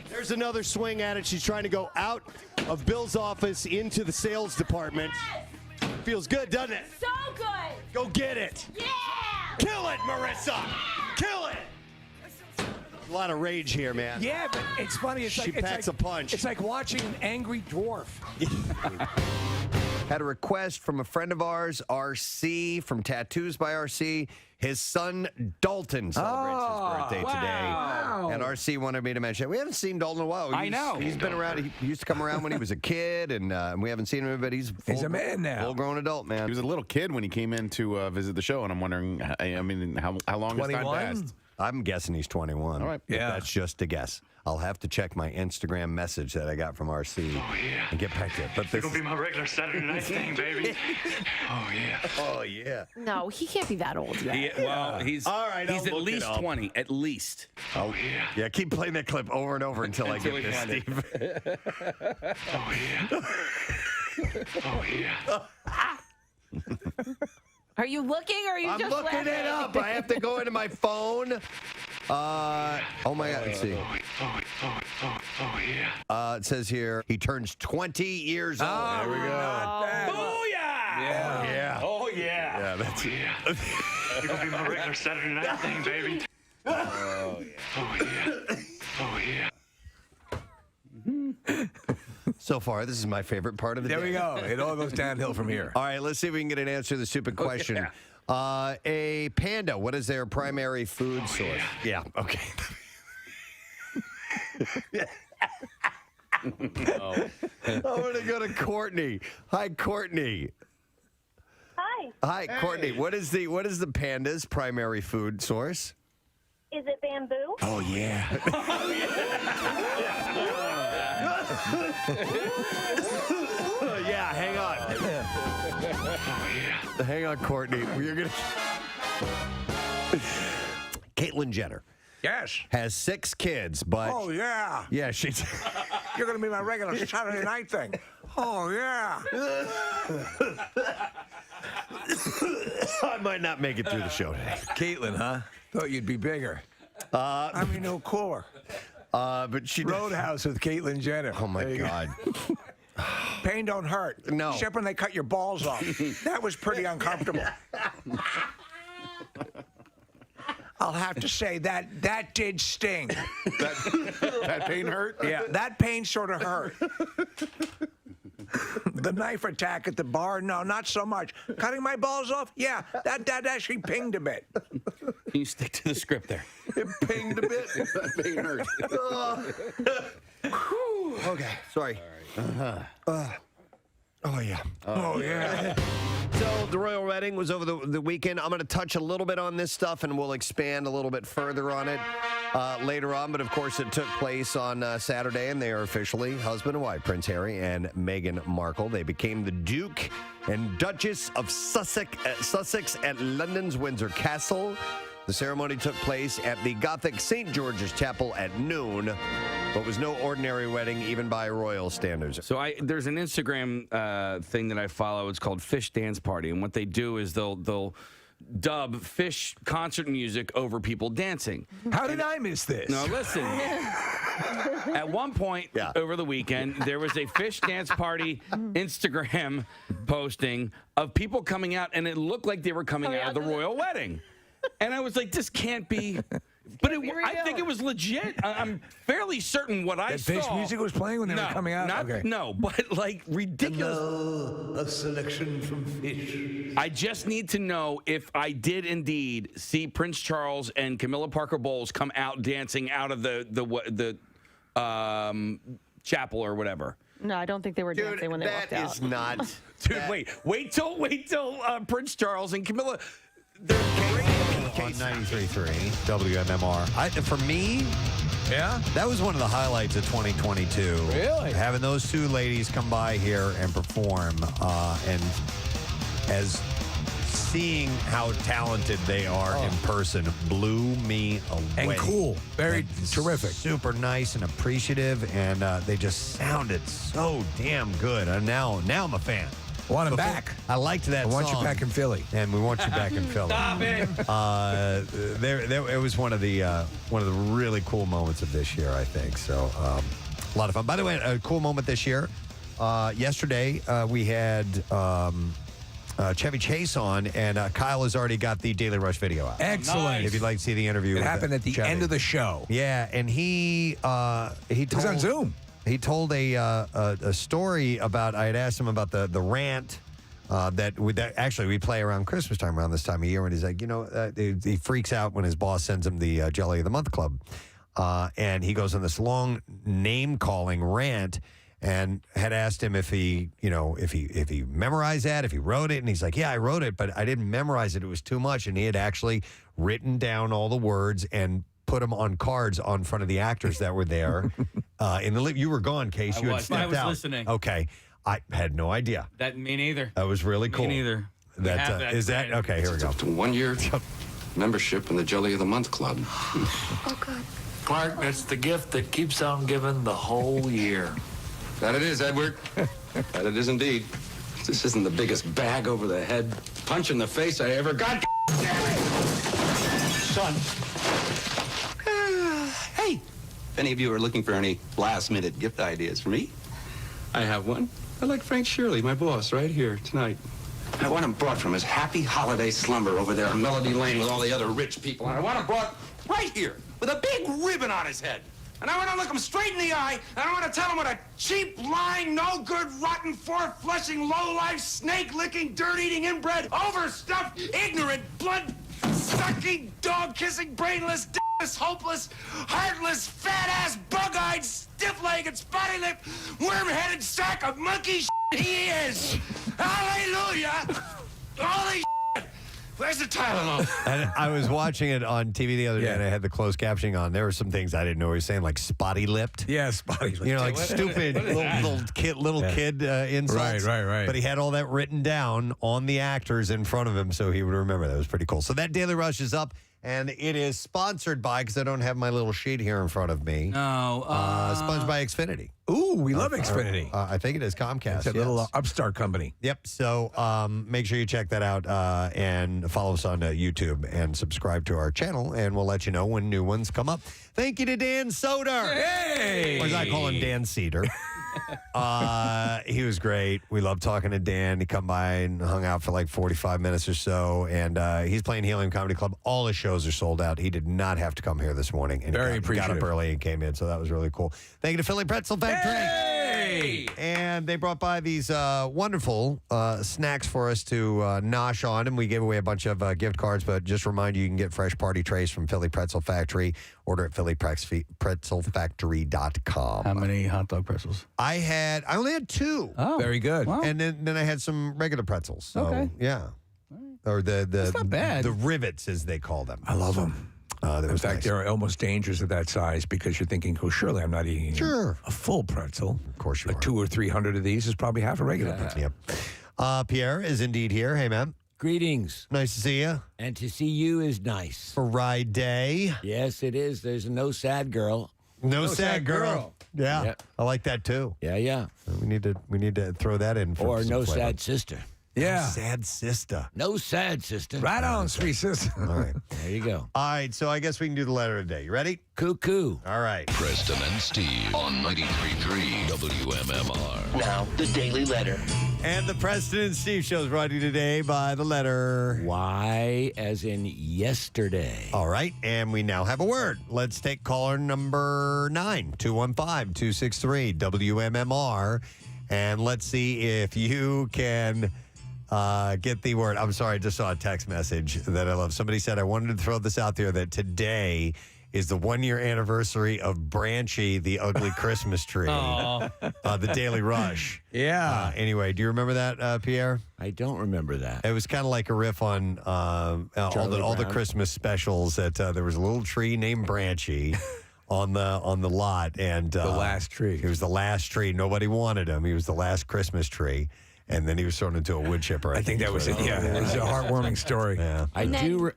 There's another swing at it. She's trying to go out of Bill's office into the sales department. Feels good, doesn't it? So good. Go get it. Yeah. Kill it, Marissa. Kill it. A lot of rage here, man. Yeah, but it's funny. It's She like, packs a punch. It's like watching an angry dwarf. Had a request from a friend of ours, RC, from Tattoos by RC. His son, Dalton, celebrates his birthday today. And RC wanted me to mention it. We haven't seen Dalton in a while. I know. He's been around. He used to come around when he was a kid, and we haven't seen him, but he's a man now. Full-grown adult, man. He was a little kid when he came in to visit the show, and I'm wondering, I mean, how long has time 21? passed? I'm guessing he's 21. All right. Yeah. That's just a guess. I'll have to check my Instagram message that I got from RC and get back to it. But this It'll be my regular Saturday night thing, baby. Oh, yeah. Oh, yeah. No, he can't be that old yet. Well, he's All right, he's I'll at look it least up. 20. At least. Oh, yeah. Keep playing that clip over and over until I Until get we this, find it. Steve. Oh, yeah. Are you looking or are you I'm just looking laughing? it up. I have to go into my phone. Oh, my God. Let's see. Oh, yeah. it says here he turns 20 years old. There we go. Booyah! Yeah. Oh, yeah. Yeah, that's it. It'll be my regular Saturday night thing, baby. Oh, yeah. Oh, yeah. Oh, yeah. So far, this is my favorite part of the day. There we go. It all goes downhill from here. All right, let's see if we can get an answer to the stupid question. A panda, what is their primary food source? Yeah, okay. I'm going to go to Courtney. Hi, Courtney. Hi. Hi, Courtney. What is the panda's primary food source? Is it bamboo? Oh, yeah. Yeah, hang on. Hang on, Courtney. We're gonna. Caitlyn Jenner Yes. has 6 kids, but Oh, yeah. yeah, she's You're going to be my regular Saturday night thing. Oh, yeah. I might not make it through the show today. Caitlyn, huh? Thought you'd be bigger. I mean, no cooler. but she Roadhouse with Caitlyn Jenner. Oh my There you go. God. Pain don't hurt. No. Except when they cut your balls off. That was pretty uncomfortable. I'll have to say that did sting. That pain hurt? Yeah, that pain sort of hurt. The knife attack at the bar, no, not so much. Cutting my balls off, yeah, that actually pinged a bit. Can you stick to the script there? It pinged a bit. That pain hurt. Okay, sorry. Oh, yeah. Oh, yeah. So the royal wedding was over the weekend. I'm going to touch a little bit on this stuff, and we'll expand a little bit further on it later on. But, of course, it took place on Saturday, and they are officially husband and wife, Prince Harry and Meghan Markle. They became the Duke and Duchess of Sussex at London's Windsor Castle. The ceremony took place at the Gothic St. George's Chapel at noon, but was no ordinary wedding, even by royal standards. So there's an Instagram thing that I follow. It's called Fish Dance Party, and what they do is they'll dub Fish concert music over people dancing. How did I miss this? No, listen. At one point over the weekend, there was a Fish dance party Instagram posting of people coming out, and it looked like they were coming out of the royal wedding. And I was like, this can't be. But I think it was legit. I'm fairly certain what I saw. That Fish music was playing when they were coming out? No, but like ridiculous. A selection from Fish. I just need to know if I did indeed see Prince Charles and Camilla Parker Bowles come out dancing out of the chapel or whatever. No, I don't think they were dancing when they walked out. That is not. Dude, wait till Prince Charles and Camilla. On 93.3 WMMR. For me, that was one of the highlights of 2022. Really? Having those two ladies come by here and perform, and as seeing how talented they are in person blew me away. And cool. Very terrific. Super nice and appreciative, and they just sounded so damn good. And now I'm a fan. Want him back. I liked that I want song. you back in Philly. And we want you back in Philly. Stop it. It was one of the really cool moments of this year, I think. So a lot of fun. By the way, a cool moment this year. Yesterday we had Chevy Chase on, and Kyle has already got the Daily Rush video out. Excellent. If you'd like to see the interview, It happened at the end of the show. Yeah, and he told, It was on Zoom. He told a story about. I had asked him about the rant that actually we play around Christmas time, around this time of year, and he's like, he freaks out when his boss sends him the Jelly of the Month Club, and he goes on this long name calling rant, and had asked him if he memorized that, if he wrote it, and he's like, yeah, I wrote it, but I didn't memorize it. It was too much, and he had actually written down all the words and put them on cards on front of the actors that were there. You were gone, Case. You had stepped I was out. listening. Okay. I had no idea. Me neither. That was really cool. Me neither. Is that okay? Here we go. Up to 1 year membership in the Jelly of the Month Club. Oh, God. Clark, that's the gift that keeps on giving the whole year. That it is, Edward. That it is indeed. This isn't the biggest bag over the head punch in the face I ever got. Son. Hey, if any of you are looking for any last-minute gift ideas for me, I have one. I like Frank Shirley, my boss, right here tonight. I want him brought from his happy holiday slumber over there on Melody Lane with all the other rich people. And I want him brought right here with a big ribbon on his head. And I want to look him straight in the eye, and I want to tell him what a cheap, lying, no-good, rotten, four-flushing, low-life, snake-licking, dirt-eating, inbred, overstuffed, ignorant, blood-sucking, dog-kissing, brainless, d***less, hopeless, heartless, fat-ass, bug-eyed, stiff-legged, spotty-lipped, worm-headed sack of monkey shit he is. Hallelujah! Holy shit! Where's the Tylenol? And I was watching it on TV the other day, and I had the closed captioning on. There were some things I didn't know he was saying, like spotty-lipped. Yeah, spotty-lipped. Like stupid little kid insults. Right. But he had all that written down on the actors in front of him, so he would remember. That was pretty cool. So that Daily Rush is up, and it is sponsored by, because I don't have my little sheet here in front of me. No. Sponsored by Xfinity. Ooh, we love Xfinity. I think it is Comcast. It's a little upstart company. Yep. So make sure you check that out and follow us on YouTube and subscribe to our channel, and we'll let you know when new ones come up. Thank you to Dan Soder. Hey! Or as I call him, Dan Cedar. He was great. We love talking to Dan. He come by and hung out for like 45 minutes or so, and he's playing Helium Comedy Club. All his shows are sold out. He did not have to come here this morning. And Very he got appreciative. up early and came in, so that was really cool. Thank you to Philly Pretzel Factory. Hey! And they brought by these wonderful snacks for us to nosh on, and we gave away a bunch of gift cards, but just remind you can get fresh party trays from Philly Pretzel Factory. Order at phillypretzelfactory.com. How many hot dog pretzels? I only had 2. Oh, very good. Wow. And then I had some regular pretzels. So, Okay. Yeah. Or That's not bad. the rivets, as they call them. I love them. In fact, they're almost dangerous at that size because you're thinking, oh, surely I'm not eating a full pretzel. Of course you are. 200 or 300 of these is probably half a regular pretzel. Yep. Pierre is indeed here. Hey, man. Greetings. Nice to see you. And to see you is nice. For Ride Day. Yes, it is. There's no sad girl. No sad girl. Yeah. Yep. I like that too. Yeah. We need to throw that in. For Or some no flavor. sad sister. Yeah. Sad sister. No sad sister. Right on, sweet sister. All right. There you go. All right, so I guess we can do the letter of the day. You ready? Cuckoo. All right. Preston and Steve on 93.3 WMMR. Now, the Daily Letter. And the Preston and Steve show is brought to you today by the letter Y as in yesterday. All right, and we now have a word. Let's take caller number 9, 215-263-WMMR, and let's see if you can get the word. I'm sorry, I just saw a text message that I love. Somebody said, I wanted to throw this out there that today is the 1-year anniversary of Branchy, the ugly Christmas tree, the Daily Rush. Yeah. Anyway, do you remember that, Pierre? I don't remember that. It was kind of like a riff on all the Christmas specials. That there was a little tree named Branchy on the lot, and The last tree. He was the last tree. Nobody wanted him. He was the last Christmas tree, and then he was thrown into a wood chipper. I think that was it. Yeah, it was a heartwarming story. Yeah. I do.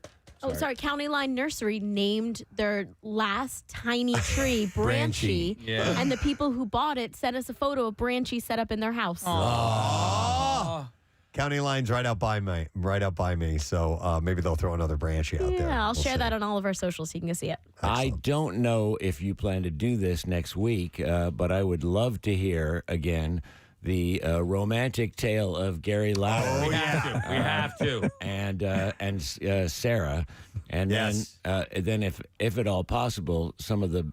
County Line Nursery named their last tiny tree Branchy. Yeah. And the people who bought it sent us a photo of Branchy set up in their house. County Line's right out by me. So maybe they'll throw another Branchy out there. Yeah, I'll We'll share see. that on all of our socials so you can go see it. I don't know if you plan to do this next week, but I would love to hear again the romantic tale of Gary Lauer. We have to. And Sarah, and Yes. then if at all possible, some of the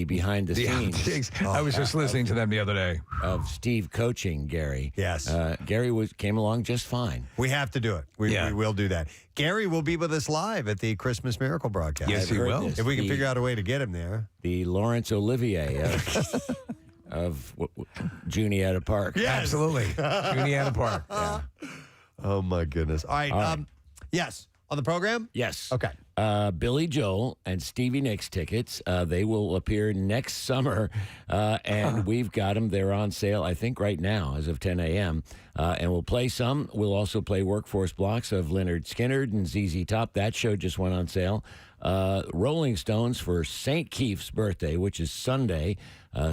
behind the scenes. I was just listening to them the other day. Of Steve coaching Gary. Yes. Gary came along just fine. We have to do it. We will do that. Gary will be with us live at the Christmas Miracle broadcast. Yes, he will. If we can figure out a way to get him there. The Laurence Olivier of Juniata Park. Yes. Absolutely. Juniata Park. Yeah. Oh, my goodness. All right. Yes. On the program? Yes. Okay. Billy Joel and Stevie Nicks tickets. They will appear next summer, and we've got them. They're on sale, I think, right now as of 10 a.m. And we'll play some. We'll also play workforce blocks of Leonard Skinner and ZZ Top. That show just went on sale. Rolling Stones for St. Keith's birthday, which is Sunday.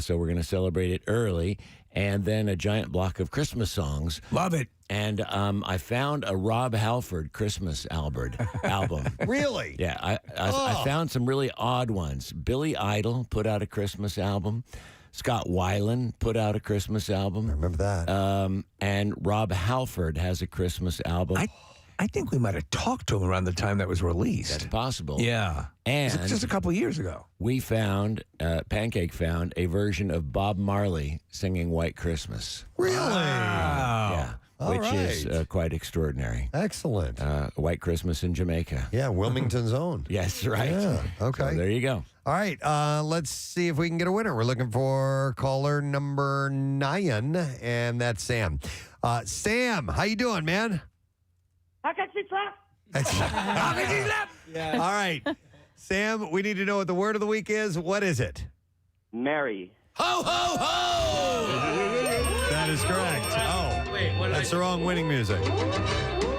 So we're going to celebrate it early. And then a giant block of Christmas songs. Love it. And I found a Rob Halford Christmas album. Really? Yeah, I found some really odd ones. Billy Idol put out a Christmas album. Scott Weiland put out a Christmas album. I remember that. And Rob Halford has a Christmas album. I think we might have talked to him around the time that was released. That's possible. Yeah. And just a couple of years ago. We found, Pancake found a version of Bob Marley singing White Christmas. Really? Yeah. All Which is quite extraordinary. Excellent. White Christmas in Jamaica. Yeah, Wilmington's own. Yes, right. Yeah, okay. So there you go. All right, let's see if we can get a winner. We're looking for caller number 9, and that's Sam. Sam, how you doing, man? I got you All right, Sam, we need to know what the word of the week is. What is it? Mary. Ho, ho, ho! That is correct. Oh, wait, that's the wrong winning music.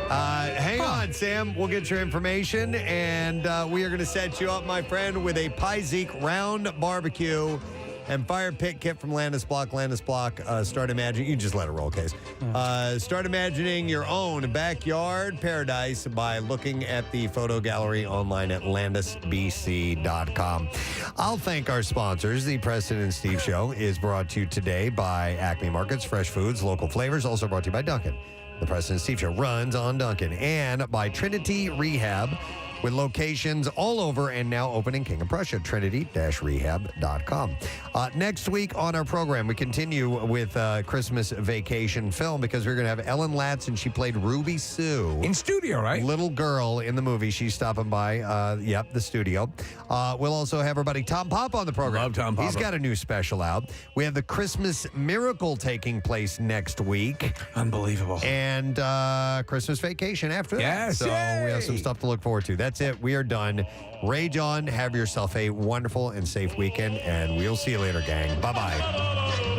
Hang on, Sam. We'll get your information, and we are going to set you up, my friend, with a Pie-Zeke round barbecue and fire pit kit from Landis Block. Landis Block, start imagining. You just let it roll, Case. Start imagining your own backyard paradise by looking at the photo gallery online at landisbc.com. I'll thank our sponsors. The Preston and Steve Show is brought to you today by Acme Markets, fresh foods, local flavors. Also brought to you by Duncan. The Preston and Steve Show runs on Duncan. And by Trinity Rehab, with locations all over and now open in King of Prussia, trinity-rehab.com. Next week on our program, we continue with Christmas Vacation film because we're going to have Ellen Latson. She played Ruby Sue. In studio, right? Little girl in the movie. She's stopping by, the studio. We'll also have our buddy Tom Pop on the program. Love Tom Pop. He's got a new special out. We have the Christmas Miracle taking place next week. Unbelievable. And Christmas Vacation after that. Yes, So we have some yay. stuff to look forward to. That's it. We are done. Rage on. Have yourself a wonderful and safe weekend, and we'll see you later, gang. Bye-bye.